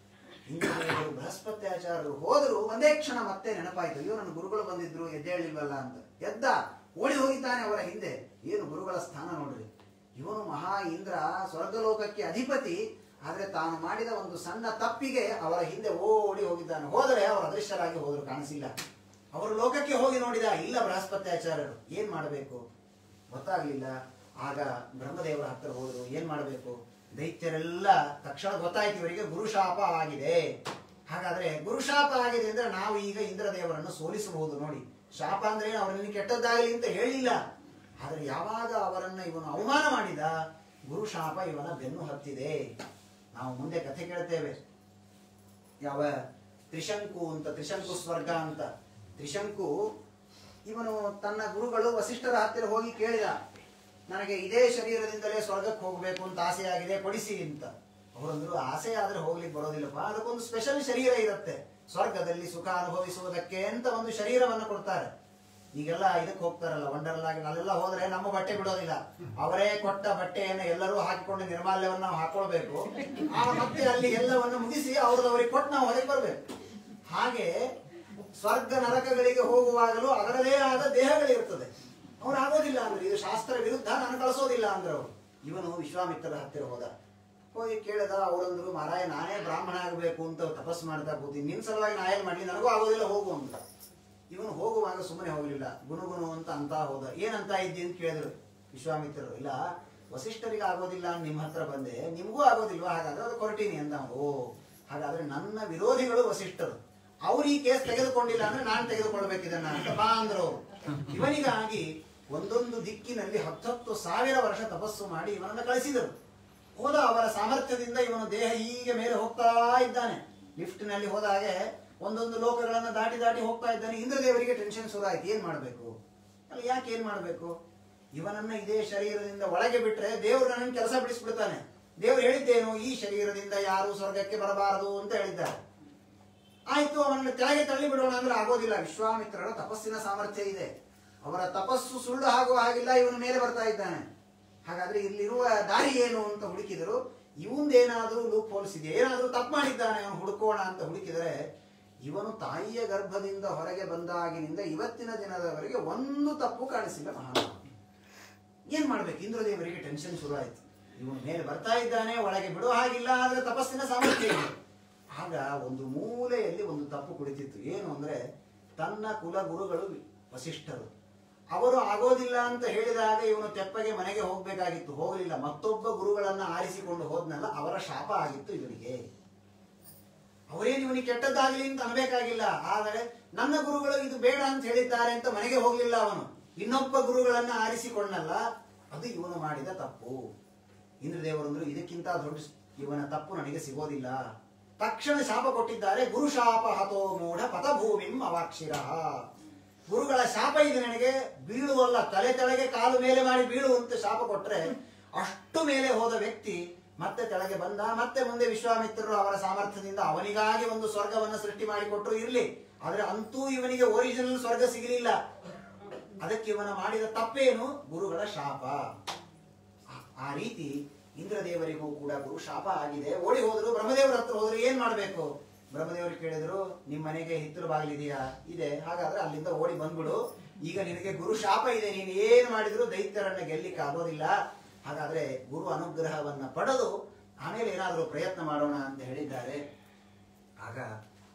ಇಂದ್ರದೇವರು ಬೃಹಸ್ಪತ್ಯಾಚಾರ್ಯರು ಹೋದರು. ಒಂದೇ ಕ್ಷಣ ಮತ್ತೆ ನೆನಪಾಯ್ತು, ಅಯ್ಯೋ ನನ್ನ ಗುರುಗಳು ಬಂದಿದ್ರು, ಎದ್ದೇಳಿಲ್ವಲ್ಲ ಅಂತ. ಎದ್ದ, ಓಡಿ ಹೋಗಿದ್ದಾನೆ ಅವರ ಹಿಂದೆ. ಏನು ಗುರುಗಳ ಸ್ಥಾನ ನೋಡ್ರಿ, ಇವನು ಮಹಾ ಇಂದ್ರ, ಸ್ವರ್ಗಲೋಕಕ್ಕೆ ಅಧಿಪತಿ, ಆದ್ರೆ ತಾನು ಮಾಡಿದ ಒಂದು ಸಣ್ಣ ತಪ್ಪಿಗೆ ಅವರ ಹಿಂದೆ ಓಡಿ ಹೋಗಿದ್ದಾನೆ. ಹೋದರೆ ಅವರು ಅದೃಶ್ಯರಾಗಿ ಹೋದ್ರು, ಕಾಣಿಸಿಲ್ಲ. ಅವರು ಲೋಕಕ್ಕೆ ಹೋಗಿ ನೋಡಿದ, ಇಲ್ಲ ಬೃಹಸ್ಪತ್ಯಾಚಾರ್ಯರು. ಏನ್ ಮಾಡಬೇಕು ಗೊತ್ತಾಗ್ಲಿಲ್ಲ. ಆಗ ಬ್ರಹ್ಮದೇವರ ಹತ್ರ ಹೋದ್ರು, ಏನ್ ಮಾಡಬೇಕು. ದೈತ್ಯರೆಲ್ಲ ತಕ್ಷಣ ಗೊತ್ತಾಯ್ತು ಇವರಿಗೆ ಗುರುಶಾಪ ಆಗಿದೆ. ಹಾಗಾದ್ರೆ ಗುರುಶಾಪ ಆಗಿದೆ ಅಂದ್ರೆ ನಾವು ಈಗ ಇಂದ್ರದೇವರನ್ನು ಸೋಲಿಸಬಹುದು. ನೋಡಿ, ಶಾಪ ಅಂದ್ರೆ ಅವರನ್ನು ಕೆಟ್ಟದ್ದಾಗಲಿ ಅಂತ ಹೇಳಿಲ್ಲ. ಆದರೆ ಯಾವಾಗ ಅವರನ್ನ ಇವನು ಅವಮಾನ ಮಾಡಿದ, ಗುರುಶಾಪ ಇವನ ಬೆನ್ನು ಹತ್ತಿದೆ. ನಾವು ಮುಂದೆ ಕಥೆ ಕೇಳ್ತೇವೆ. ಯಾವ ತ್ರಿಶಂಕು ಅಂತ, ತ್ರಿಶಂಕು ಸ್ವರ್ಗ ಅಂತ. ತ್ರಿಶಂಕು ಇವನು ತನ್ನ ಗುರುಗಳು ವಸಿಷ್ಠರ ಹತ್ತಿರ ಹೋಗಿ ಕೇಳಿದ, ನನಗೆ ಇದೇ ಶರೀರದಿಂದಲೇ ಸ್ವರ್ಗಕ್ಕೆ ಹೋಗಬೇಕು ಅಂತ ಆಸೆ ಆಗಿದೆ, ಕೊಡಿಸಿ ಅಂತ. ಅವರಂದ್ರು, ಆಸೆ ಆದ್ರೆ ಹೋಗ್ಲಿಕ್ಕೆ ಬರೋದಿಲ್ಲಪ್ಪ, ಅದಕ್ಕೊಂದು ಸ್ಪೆಷಲ್ ಶರೀರ ಇರುತ್ತೆ, ಸ್ವರ್ಗದಲ್ಲಿ ಸುಖ ಅನುಭವಿಸುವುದಕ್ಕೆ ಅಂತ ಒಂದು ಶರೀರವನ್ನು ಕೊಡ್ತಾರೆ. ಈಗೆಲ್ಲ ಇದಕ್ಕೆ ಹೋಗ್ತಾರಲ್ಲ ವಂಡರ್ಲಾಗಿ, ಅಲ್ಲೆಲ್ಲ ಹೋದ್ರೆ ನಮ್ಮ ಬಟ್ಟೆ ಬಿಡೋದಿಲ್ಲ, ಅವರೇ ಕೊಟ್ಟ ಬಟ್ಟೆಯನ್ನು ಎಲ್ಲರೂ ಹಾಕಿಕೊಂಡು ನಿರ್ಮಾಲ್ಯವನ್ನು ನಾವು ಹಾಕೊಳ್ಬೇಕು. ಮತ್ತೆ ಅಲ್ಲಿ ಎಲ್ಲವನ್ನು ಮುಗಿಸಿ ಅವ್ರಿಗೆ ಕೊಟ್ಟು ನಾವು ಹೊರಗೆ ಬರ್ಬೇಕು. ಹಾಗೆ ಸ್ವರ್ಗ ನರಕಗಳಿಗೆ ಹೋಗುವಾಗಲೂ ಅದರದೇ ಆದ ದೇಹಗಳಿರ್ತದೆ. ಅವ್ರು ಆಗೋದಿಲ್ಲ ಅಂದ್ರೆ, ಇದು ಶಾಸ್ತ್ರ ವಿರುದ್ಧ, ನಾನು ಕಳಿಸೋದಿಲ್ಲ ಅಂದ್ರೆ ಅವರು. ಇವನು ವಿಶ್ವಾಮಿತ್ರರ ಹತ್ತಿರ ಹೋಗಿ ಕೇಳಿದ. ಅವರಂದ್ರು, ಮಾರಾಯ ನಾನೇ ಬ್ರಾಹ್ಮಣ ಆಗಬೇಕು ಅಂತ ತಪಸ್ಸು ಮಾಡ್ತಾ ಕೂತೀನಿ, ನಿನ್ ಸಲುವಾಗಿ ನಾ ಏನ್ ಮಾಡ್ಲಿ, ನನಗೂ ಆಗೋದಿಲ್ಲ, ಹೋಗು ಅಂತ. ಇವನು ಹೋಗುವಾಗ ಸುಮ್ಮನೆ ಹೋಗ್ಲಿಲ್ಲ, ಗುನುಗುನು ಅಂತ ಹೋದ. ಏನಂತ ಇದ್ದಿ ಅಂತ ಕೇಳಿದ್ರು ವಿಶ್ವಾಮಿತ್ರರು. ಇಲ್ಲ, ವಸಿಷ್ಠರಿಗೆ ಆಗೋದಿಲ್ಲ ನಿಮ್ಮ ಹತ್ರ ಬಂದೆ, ನಿಮಗೂ ಆಗೋದಿಲ್ವಾ, ಹಾಗಾದ್ರೆ ಅದು ಕೊರಟೀನಿ ಅಂತ. ಓ, ಹಾಗಾದ್ರೆ ನನ್ನ ವಿರೋಧಿಗಳು ವಸಿಷ್ಠರು, ಅವ್ರು ಈ ಕೇಸ್ ತೆಗೆದುಕೊಂಡಿಲ್ಲ ಅಂದ್ರೆ ನಾನು ತೆಗೆದುಕೊಳ್ಬೇಕಿದನ್ನ ಅಂತ ಬಾ ಅಂದ್ರು. ಇವನಿಗಾಗಿ ಒಂದೊಂದು ದಿಕ್ಕಿನಲ್ಲಿ 10,000 ವರ್ಷ ತಪಸ್ಸು ಮಾಡಿ ಇವನನ್ನ ಕಳಿಸಿದರು. ಹೋದ. ಅವರ ಸಾಮರ್ಥ್ಯದಿಂದ ಇವನು ದೇಹ ಹೀಗೆ ಮೇಲೆ ಹೋಗ್ತಾ ಇದ್ದಾನೆ. ಲಿಫ್ಟ್ ನಲ್ಲಿ ಹೋದ ಹಾಗೆ ಒಂದೊಂದು ಲೋಕಗಳನ್ನ ದಾಟಿ ದಾಟಿ ಹೋಗ್ತಾ ಇದ್ದಾನೆ. ಇಂದ್ರದೇವರಿಗೆ ಟೆನ್ಷನ್ ಶುರು ಆಯ್ತು, ಏನ್ ಮಾಡ್ಬೇಕು ಅಲ್ಲ, ಯಾಕೆ ಏನ್ ಮಾಡ್ಬೇಕು, ಇವನನ್ನ ಇದೇ ಶರೀರದಿಂದ ಒಳಗೆ ಬಿಟ್ರೆ ದೇವರು ನನ್ನ ಕೆಲಸ ಬಿಡಿಸ್ಬಿಡ್ತಾನೆ. ದೇವರು ಹೇಳಿದ್ದೇನು, ಈ ಶರೀರದಿಂದ ಯಾರು ಸ್ವರ್ಗಕ್ಕೆ ಬರಬಾರದು ಅಂತ ಹೇಳಿದ್ದಾರೆ. ಆಯ್ತು, ಅವನನ್ನು ಕೆಳಗೆ ತಳ್ಳಿ ಬಿಡೋಣ ಅಂದ್ರೆ ಆಗೋದಿಲ್ಲ. ವಿಶ್ವಾಮಿತ್ರರ ತಪಸ್ಸಿನ ಸಾಮರ್ಥ್ಯ ಇದೆ, ಅವರ ತಪಸ್ಸು ಸುಳ್ಳು ಆಗುವ ಹಾಗಿಲ್ಲ, ಇವನು ಮೇಲೆ ಬರ್ತಾ ಇದ್ದಾನೆ. ಹಾಗಾದ್ರೆ ಇಲ್ಲಿರುವ ದಾರಿ ಏನು ಅಂತ ಹುಡುಕಿದರು. ಇವಂದೇನಾದ್ರೂ ಲೂಪ್ ಹೋಲ್ಸ್ ಇದೆ, ಏನಾದ್ರೂ ತಪ್ಪು ಮಾಡಿದ್ದಾನೆ ಅವನು, ಹುಡುಕೋಣ ಅಂತ ಹುಡುಕಿದರೆ ಇವನು ತಾಯಿಯ ಗರ್ಭದಿಂದ ಹೊರಗೆ ಬಂದಾಗಿನಿಂದ ಇವತ್ತಿನ ದಿನದವರೆಗೆ ಒಂದು ತಪ್ಪು ಕಾಣಿಸಿಲ್ಲ. ಮಹಾನ್ ಏನ್ ಮಾಡ್ಬೇಕು, ಇಂದ್ರದೇವರಿಗೆ ಟೆನ್ಷನ್ ಶುರು ಆಯ್ತು. ಇವನು ಮೇಲೆ ಬರ್ತಾ ಇದ್ದಾನೆ, ಒಳಗೆ ಬಿಡೋ ಹಾಗಿಲ್ಲ, ಆದ್ರೆ ತಪಸ್ಸಿನ ಸಾಮರ್ಥ್ಯ ಇದೆ. ಆಗ ಒಂದು ಮೂಲೆಯಲ್ಲಿ ಒಂದು ತಪ್ಪು ಕುಳಿತಿತ್ತು. ಏನು ಅಂದ್ರೆ, ತನ್ನ ಕುಲ ಗುರುಗಳು ವಸಿಷ್ಠರು, ಅವರು ಆಗೋದಿಲ್ಲ ಅಂತ ಹೇಳಿದಾಗ ಇವನು ತೆಪ್ಪಗೆ ಮನೆಗೆ ಹೋಗ್ಬೇಕಾಗಿತ್ತು, ಹೋಗಲಿಲ್ಲ. ಮತ್ತೊಬ್ಬ ಗುರುಗಳನ್ನ ಆರಿಸಿಕೊಂಡು ಹೋದ್ನಲ್ಲ, ಅವರ ಶಾಪ ಆಗಿತ್ತು ಇವನಿಗೆ. ಅವರೇನು ಇವನಿಗೆ ಕೆಟ್ಟದ್ದಾಗಲಿ ಅಂತ ಅನ್ಬೇಕಾಗಿಲ್ಲ, ಆದರೆ ನನ್ನ ಗುರುಗಳು ಇದು ಬೇಡ ಅಂತ ಹೇಳಿದ್ದಾರೆ ಅಂತ ಮನೆಗೆ ಹೋಗ್ಲಿಲ್ಲ ಅವನು. ಇನ್ನೊಬ್ಬ ಗುರುಗಳನ್ನ ಆರಿಸಿಕೊಂಡಲ್ಲ, ಅದು ಇವನು ಮಾಡಿದ ತಪ್ಪು. ಇಂದ್ರದೇವರಂದ್ರು, ಇದಕ್ಕಿಂತ ದೊಡ್ಡ ಇವನ ತಪ್ಪು ನನಗೆ ಸಿಗೋದಿಲ್ಲ. ತಕ್ಷಣ ಶಾಪ ಕೊಟ್ಟಿದ್ದಾರೆ. ಗುರು ಶಾಪ ಹತೋ ಮೂಢ ಪಥಭೂಮಿಂ ಅವಾಕ್ಷಿರ. ಗುರುಗಳ ಶಾಪ ಇದು ನನಗೆ, ಬೀಳುವಲ್ಲ, ತಲೆ ತೆಳಗೆ ಕಾಲು ಮೇಲೆ ಮಾಡಿ ಬೀಳುವಂತೆ ಶಾಪ ಕೊಟ್ರೆ ಅಷ್ಟು ಮೇಲೆ ಹೋದ ವ್ಯಕ್ತಿ ಮತ್ತೆ ಕೆಳಗೆ ಬಂದ. ಮತ್ತೆ ಮುಂದೆ ವಿಶ್ವಾಮಿತ್ರರು ಅವರ ಸಾಮರ್ಥ್ಯದಿಂದ ಅವನಿಗಾಗಿ ಒಂದು ಸ್ವರ್ಗವನ್ನು ಸೃಷ್ಟಿ ಮಾಡಿಕೊಟ್ರು, ಇರ್ಲಿ. ಆದ್ರೆ ಅಂತೂ ಇವನಿಗೆ ಒರಿಜಿನಲ್ ಸ್ವರ್ಗ ಸಿಗಲಿಲ್ಲ. ಅದಕ್ಕೆ ಇವನ ಮಾಡಿದ ತಪ್ಪೇನು, ಗುರುಗಳ ಶಾಪ. ಆ ರೀತಿ ಇಂದ್ರದೇವರಿಗೂ ಕೂಡ ಗುರು ಶಾಪ ಆಗಿದೆ. ಓಡಿ ಹೋದ್ರು, ಬ್ರಹ್ಮದೇವರ ಹತ್ರ ಹೋದ್ರು. ಏನ್ ಮಾಡ್ಬೇಕು, ಬ್ರಹ್ಮದೇವರು ಕೇಳಿದ್ರು, ನಿಮ್ ಮನೆಗೆ ಹಿತ್ತಲು ಬಾಗಿಲಿದೆಯಾ? ಇದೆ. ಹಾಗಾದ್ರೆ ಅಲ್ಲಿಂದ ಓಡಿ ಬಂದ್ಬಿಡು, ಈಗ ನಿನಗೆ ಗುರು ಶಾಪ ಇದೆ, ನೀನು ಏನ್ ಮಾಡಿದ್ರು ದೈತ್ಯರನ್ನ ಗೆಲ್ಲಿಕ್ಕೆ ಆಗೋದಿಲ್ಲ. ಹಾಗಾದ್ರೆ ಗುರು ಅನುಗ್ರಹವನ್ನ ಪಡೆದು ಆಮೇಲೆ ಏನಾದ್ರೂ ಪ್ರಯತ್ನ ಮಾಡೋಣ ಅಂತ ಹೇಳಿದ್ದಾರೆ. ಆಗ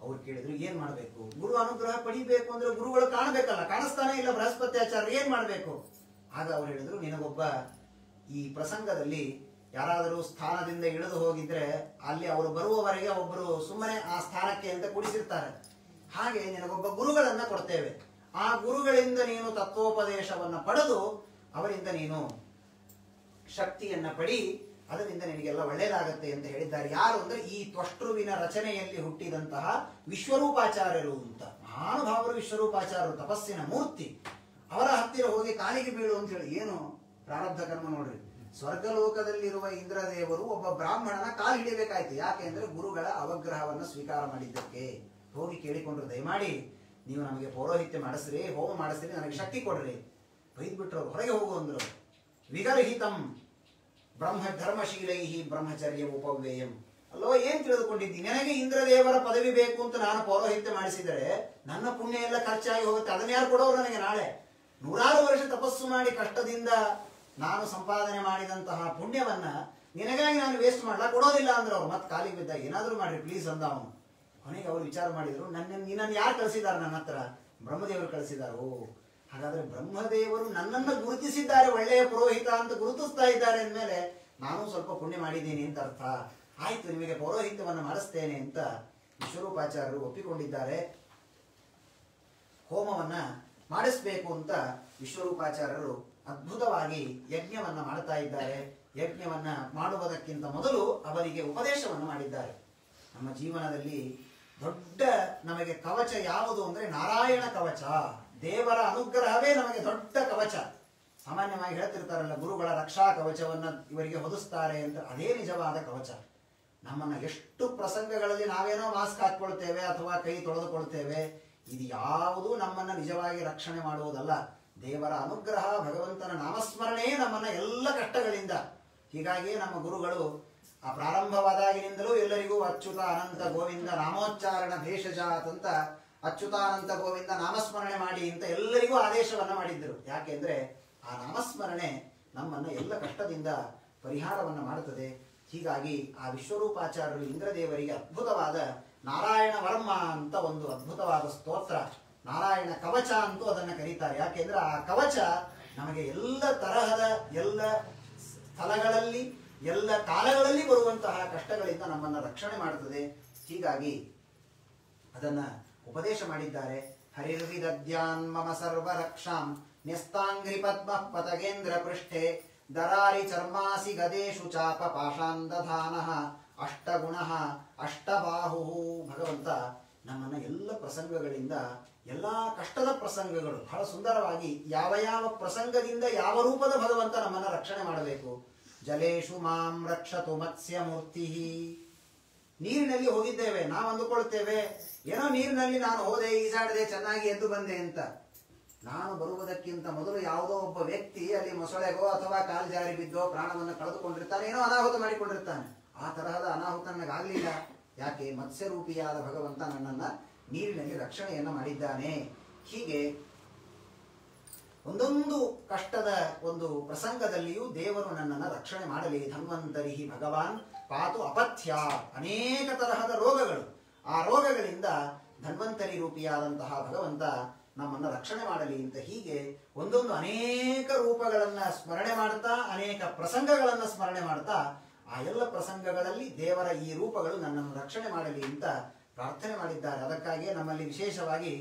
ಅವ್ರು ಕೇಳಿದ್ರು, ಏನ್ ಮಾಡ್ಬೇಕು, ಗುರು ಅನುಗ್ರಹ ಪಡಿಬೇಕು ಅಂದ್ರೆ ಗುರುಗಳು ಕಾಣಬೇಕಲ್ಲ, ಕಾಣಿಸ್ತಾನೆ ಇಲ್ಲ ಬೃಹಸ್ಪತ್ಯಾಚಾರ್ಯ, ಏನ್ ಮಾಡ್ಬೇಕು? ಆಗ ಅವ್ರು ಹೇಳಿದ್ರು, ನಿನಗೊಬ್ಬ ಈ ಪ್ರಸಂಗದಲ್ಲಿ ಯಾರಾದರೂ ಸ್ಥಾನದಿಂದ ಇಳಿದು ಹೋಗಿದ್ರೆ ಅಲ್ಲಿ ಅವರು ಬರುವವರೆಗೆ ಒಬ್ಬರು ಸುಮ್ಮನೆ ಆ ಸ್ಥಾನಕ್ಕೆ ಅಂತ ಕೂಡಿಸಿರ್ತಾರೆ. ಹಾಗೆ ನಿನಗೊಬ್ಬ ಗುರುಗಳನ್ನ ಕೊಡ್ತೇವೆ, ಆ ಗುರುಗಳಿಂದ ನೀನು ತತ್ವೋಪದೇಶವನ್ನ ಪಡೆದು ಅವರಿಂದ ನೀನು ಶಕ್ತಿಯನ್ನ ಪಡಿ, ಅದರಿಂದ ನಿನಗೆಲ್ಲ ಒಳ್ಳೇದಾಗತ್ತೆ ಅಂತ ಹೇಳಿದ್ದಾರೆ. ಯಾರು ಅಂದ್ರೆ ಈ ತ್ವಷ್ಟೃವಿನ ರಚನೆಯಲ್ಲಿ ಹುಟ್ಟಿದಂತಹ ವಿಶ್ವರೂಪಾಚಾರ್ಯರು ಅಂತ ಮಹಾನುಭಾವರು. ವಿಶ್ವರೂಪಾಚಾರ್ಯರು ತಪಸ್ಸಿನ ಮೂರ್ತಿ. ಅವರ ಹತ್ತಿರ ಹೋಗಿ ಕಾಲಿಗೆ ಬೀಳು ಅಂತ ಹೇಳಿ, ಏನು ಪ್ರಾರಬ್ಧ ಕರ್ಮ ನೋಡ್ರಿ. ಸ್ವರ್ಗಲೋಕದಲ್ಲಿರುವ ಇಂದ್ರದೇವರು ಒಬ್ಬ ಬ್ರಾಹ್ಮಣನ ಕಾಲು ಹಿಡಿಬೇಕಾಯ್ತು. ಯಾಕೆ ಅಂದ್ರೆ ಗುರುಗಳ ಅವಗ್ರಹವನ್ನು ಸ್ವೀಕಾರ ಮಾಡಿದ್ದಕ್ಕೆ. ಹೋಗಿ ಕೇಳಿಕೊಂಡ್ರು, ದಯಮಾಡಿ ನೀವು ನಮಗೆ ಪೌರೋಹಿತ್ಯ ಮಾಡಿಸ್ರಿ, ಹೋಮ ಮಾಡಿಸ್ರಿ, ನನಗೆ ಶಕ್ತಿ ಕೊಡ್ರಿ. ಬೈದ್ಬಿಟ್ರು, ಹೊರಗೆ ಹೋಗು ಅಂದ್ರು. ವಿಗರ್ಹಿತಂ ಬ್ರಹ್ಮ ಧರ್ಮಶೀಲೈಹಿ ಬ್ರಹ್ಮಚರ್ಯ ಉಪವ್ಯಯಂ. ಅಲ್ಲೋ, ಏನ್ ತಿಳಿದುಕೊಂಡಿದ್ದೀನಿ, ನನಗೆ ಇಂದ್ರದೇವರ ಪದವಿ ಬೇಕು ಅಂತ ನಾನು ಪೌರೋಹಿತ್ಯ ಮಾಡಿಸಿದರೆ ನನ್ನ ಪುಣ್ಯ ಎಲ್ಲ ಖರ್ಚಾಗಿ ಹೋಗುತ್ತೆ, ಅದನ್ನ ಯಾರು ಕೊಡೋರು ನನಗೆ? ನಾಳೆ 100 ವರ್ಷ ತಪಸ್ಸು ಮಾಡಿ ಕಷ್ಟದಿಂದ ನಾನು ಸಂಪಾದನೆ ಮಾಡಿದಂತಹ ಪುಣ್ಯವನ್ನ ನಿನಗಾಗಿ ನಾನು ವೇಸ್ಟ್ ಮಾಡ್ಲಾ, ಕೊಡೋದಿಲ್ಲ ಅಂದ್ರೆ ಅವ್ರು ಮತ್ತೆ ಕಾಲಿಗೆ ಬಿದ್ದಾಗ ಏನಾದ್ರೂ ಮಾಡ್ರಿ ಪ್ಲೀಸ್ ಅಂದ ಅವನು. ಕೊನೆಗೆ ಅವ್ರು ವಿಚಾರ ಮಾಡಿದ್ರು, ನಿನ್ನನ್ನು ಯಾರು ಕಳಿಸಿದ್ದಾರೆ ನನ್ನ ಹತ್ರ? ಬ್ರಹ್ಮದೇವರು ಕಳಿಸಿದ್ದಾರೆ. ಓ, ಹಾಗಾದ್ರೆ ಬ್ರಹ್ಮದೇವರು ನನ್ನನ್ನು ಗುರುತಿಸಿದ್ದಾರೆ, ಒಳ್ಳೆಯ ಪುರೋಹಿತ ಅಂತ ಗುರುತಿಸ್ತಾ ಇದ್ದಾರೆ ಅಂದ್ಮೇಲೆ ನಾನು ಸ್ವಲ್ಪ ಪುಣ್ಯ ಮಾಡಿದ್ದೀನಿ ಅಂತ ಅರ್ಥ. ಆಯ್ತು, ನಿಮಗೆ ಪೌರೋಹಿತ್ಯವನ್ನು ಮಾಡಿಸ್ತೇನೆ ಅಂತ ವಿಶ್ವರೂಪಾಚಾರ್ಯರು ಒಪ್ಪಿಕೊಂಡಿದ್ದಾರೆ. ಹೋಮವನ್ನ ಮಾಡಿಸ್ಬೇಕು ಅಂತ ವಿಶ್ವರೂಪಾಚಾರ್ಯರು ಅದ್ಭುತವಾಗಿ ಯಜ್ಞವನ್ನ ಮಾಡ್ತಾ ಇದ್ದಾರೆ. ಯಜ್ಞವನ್ನ ಮಾಡುವುದಕ್ಕಿಂತ ಮೊದಲು ಅವರಿಗೆ ಉಪದೇಶವನ್ನು ಮಾಡಿದ್ದಾರೆ. ನಮ್ಮ ಜೀವನದಲ್ಲಿ ದೊಡ್ಡ ನಮಗೆ ಕವಚ ಯಾವುದು ಅಂದ್ರೆ ನಾರಾಯಣ ಕವಚ. ದೇವರ ಅನುಗ್ರಹವೇ ನಮಗೆ ದೊಡ್ಡ ಕವಚ. ಸಾಮಾನ್ಯವಾಗಿ ಹೇಳ್ತಿರ್ತಾರಲ್ಲ, ಗುರುಗಳ ರಕ್ಷಾ ಕವಚವನ್ನ ಇವರಿಗೆ ಹೊದಿಸ್ತಾರೆ ಅಂತ. ಅದೇ ನಿಜವಾದ ಕವಚ. ನಮ್ಮನ್ನ ಎಷ್ಟು ಪ್ರಸಂಗಗಳಲ್ಲಿ ನಾವೇನೋ ಮಾಸ್ಕ್ ಹಾಕೊಳ್ತೇವೆ ಅಥವಾ ಕೈ ತೊಳೆದುಕೊಳ್ತೇವೆ, ಇದು ಯಾವುದೂ ನಮ್ಮನ್ನ ನಿಜವಾಗಿ ರಕ್ಷಣೆ ಮಾಡುವುದಲ್ಲ. ದೇವರ ಅನುಗ್ರಹ, ಭಗವಂತನ ನಾಮಸ್ಮರಣೆ ನಮ್ಮನ್ನ ಎಲ್ಲ ಕಷ್ಟಗಳಿಂದ. ಹೀಗಾಗಿ ನಮ್ಮ ಗುರುಗಳು ಆ ಪ್ರಾರಂಭವಾದಾಗಿನಿಂದಲೂ ಎಲ್ಲರಿಗೂ ಅಚ್ಯುತ ಅನಂತ ಗೋವಿಂದ ನಾಮೋಚ್ಚಾರಣ ಭೇಷಜಾತ್ ಅಂತ ಅಚ್ಯುತಾನಂತ ಗೋವಿಂದ ನಾಮಸ್ಮರಣೆ ಮಾಡಿ ಅಂತ ಎಲ್ಲರಿಗೂ ಆದೇಶವನ್ನ ಮಾಡಿದ್ದರು. ಯಾಕೆಂದ್ರೆ ಆ ನಾಮಸ್ಮರಣೆ ನಮ್ಮನ್ನ ಎಲ್ಲ ಕಷ್ಟದಿಂದ ಪರಿಹಾರವನ್ನ ಮಾಡುತ್ತದೆ. ಹೀಗಾಗಿ ಆ ವಿಶ್ವರೂಪಾಚಾರ್ಯರು ಇಂದ್ರದೇವರಿಗೆ ಅದ್ಭುತವಾದ ನಾರಾಯಣ ವರ್ಮ ಅಂತ ಒಂದು ಅದ್ಭುತವಾದ ಸ್ತೋತ್ರ, ನಾರಾಯಣ ಕವಚ ಅಂತೂ ಅದನ್ನ ಕರೀತಾರೆ. ಯಾಕೆಂದ್ರೆ ಆ ಕವಚ ನಮಗೆ ಎಲ್ಲ ತರಹದ, ಎಲ್ಲ ಸ್ಥಳಗಳಲ್ಲಿ, ಎಲ್ಲ ಕಾಲಗಳಲ್ಲಿ ಬರುವಂತಹ ಕಷ್ಟಗಳಿಂದ ನಮ್ಮನ್ನ ರಕ್ಷಣೆ ಮಾಡುತ್ತದೆ. ಹೀಗಾಗಿ ಅದನ್ನ ಉಪದೇಶ ಮಾಡಿದ್ದಾರೆ. ಹರಿರ್ವಿದದ್ಯಾನ್ ಮಮ ಸರ್ವ ರಕ್ಷಾಂ ನ್ಯಸ್ತಾಂಗ್ರಿ ಪದ್ಮ ಪತಗೇಂದ್ರ ಪೃಷ್ಠೆ ದರಾರಿ ಚರ್ಮಾಸಿ ಗದೇಶು ಚಾಪ ಪಾಷಾಂದಧಾನಃ ಅಷ್ಟಗುಣಃ ಅಷ್ಟಬಾಹು. ಭಗವಂತ ನಮ್ಮನ್ನ ಎಲ್ಲ ಪ್ರಸಂಗಗಳಿಂದ, ಎಲ್ಲಾ ಕಷ್ಟದ ಪ್ರಸಂಗಗಳು ಬಹಳ ಸುಂದರವಾಗಿ ಯಾವ ಯಾವ ಪ್ರಸಂಗದಿಂದ ಯಾವ ರೂಪದ ಭಗವಂತ ನಮ್ಮನ್ನ ರಕ್ಷಣೆ ಮಾಡಬೇಕು. ಜಲೇಶು ಮಾಂ ರಕ್ಷತು ಮತ್ಸ್ಯ ಮೂರ್ತಿ. ನೀರಿನಲ್ಲಿ ಹೋಗಿದ್ದೇವೆ, ನಾವು ಅಂದುಕೊಳ್ತೇವೆ ಏನೋ ನೀರಿನಲ್ಲಿ ನಾನು ಹೋದೆ, ಈಜಾಡದೆ, ಚೆನ್ನಾಗಿ ಎದ್ದು ಬಂದೆ ಅಂತ. ನಾನು ಬರುವುದಕ್ಕಿಂತ ಮೊದಲು ಯಾವುದೋ ಒಬ್ಬ ವ್ಯಕ್ತಿ ಅಲ್ಲಿ ಮೊಸಳೆಗೋ ಅಥವಾ ಕಾಲ್ಜಾರಿ ಬಿದ್ದೋ ಪ್ರಾಣವನ್ನು ಕಳೆದುಕೊಂಡಿರ್ತಾನೆ, ಏನೋ ಅನಾಹುತ ಮಾಡಿಕೊಂಡಿರ್ತಾನೆ. ಆ ತರಹದ ಅನಾಹುತ ನನಗಾಗಲಿಲ್ಲ. ಯಾಕೆ? ಮತ್ಸ್ಯರೂಪಿಯಾದ ಭಗವಂತ ನನ್ನನ್ನ ನೀರಿನಲ್ಲಿ ರಕ್ಷಣೆಯನ್ನ ಮಾಡಿದ್ದಾನೆ. ಹೀಗೆ ಒಂದೊಂದು ಕಷ್ಟದ ಒಂದು ಪ್ರಸಂಗದಲ್ಲಿಯೂ ದೇವರು ನನ್ನನ್ನು ರಕ್ಷಣೆ ಮಾಡಲಿ. ಧನ್ವಂತರಿ ಭಗವಾನ್ ಪಾತು ಅಪಥ್ಯ. ಅನೇಕ ತರಹದ ರೋಗಗಳು, ಆ ರೋಗಗಳಿಂದ ಧನ್ವಂತರಿ ರೂಪಿಯಾದಂತಹ ಭಗವಂತ ನಮ್ಮನ್ನು ರಕ್ಷಣೆ ಮಾಡಲಿ ಅಂತ ಹೀಗೆ ಒಂದೊಂದು ಅನೇಕ ರೂಪಗಳನ್ನ ಸ್ಮರಣೆ ಮಾಡ್ತಾ, ಅನೇಕ ಪ್ರಸಂಗಗಳನ್ನ ಸ್ಮರಣೆ ಮಾಡ್ತಾ, ಆ ಎಲ್ಲ ಪ್ರಸಂಗಗಳಲ್ಲಿ ದೇವರ ಈ ರೂಪಗಳು ನನ್ನನ್ನು ರಕ್ಷಣೆ ಮಾಡಲಿ ಅಂತ ಪ್ರಾರ್ಥನೆ ಮಾಡಿದ್ದಾರೆ. ಅದಕ್ಕಾಗಿಯೇ ನಮ್ಮಲ್ಲಿ ವಿಶೇಷವಾಗಿ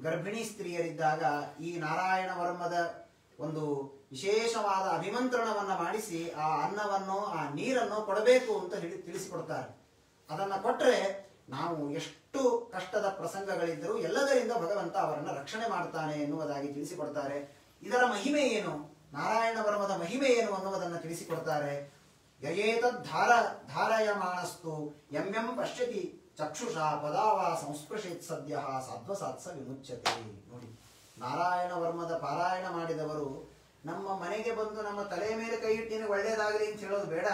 ಗರ್ಭಿಣಿ ಸ್ತ್ರೀಯರಿದ್ದಾಗ ಈ ನಾರಾಯಣ ವರ್ಮದ ಒಂದು ವಿಶೇಷವಾದ ಅಭಿಮಂತ್ರಣವನ್ನ ಮಾಡಿಸಿ ಆ ಅನ್ನವನ್ನು, ಆ ನೀರನ್ನು ಕೊಡಬೇಕು ಅಂತ ತಿಳಿಸಿಕೊಡ್ತಾರೆ. ಅದನ್ನ ಕೊಟ್ಟರೆ ನಾವು ಎಷ್ಟು ಕಷ್ಟದ ಪ್ರಸಂಗಗಳಿದ್ದರೂ ಎಲ್ಲದರಿಂದ ಭಗವಂತ ಅವರನ್ನ ರಕ್ಷಣೆ ಮಾಡ್ತಾನೆ ಎನ್ನುವುದಾಗಿ ತಿಳಿಸಿಕೊಡ್ತಾರೆ. ಇದರ ಮಹಿಮೆ ಏನು, ನಾರಾಯಣ ವರ್ಮದ ಮಹಿಮೆ ಏನು ಅನ್ನುವುದನ್ನು ತಿಳಿಸಿಕೊಡ್ತಾರೆ. ಯಯೇತದ್ ಧಾರಯಮಾಣಸ್ತು ಯಂ ಪಶ್ಯತಿ ಚಕ್ಷುಷಾ ಪದಾವ ಸಂಸ್ಪೃಶೇತ್ ಸದ್ಯ ಸಾಧ್ವಸಾತ್ಸ ವಿಮುಚ್ಯತೆ. ನೋಡಿ, ನಾರಾಯಣ ವರ್ಮದ ಪಾರಾಯಣ ಮಾಡಿದವರು ನಮ್ಮ ಮನೆಗೆ ಬಂದು ನಮ್ಮ ತಲೆ ಮೇಲೆ ಕೈ ಇಟ್ಟು ನಿನಗೆ ಒಳ್ಳೇದಾಗಲಿ ಅಂತ ಹೇಳೋದು ಬೇಡ.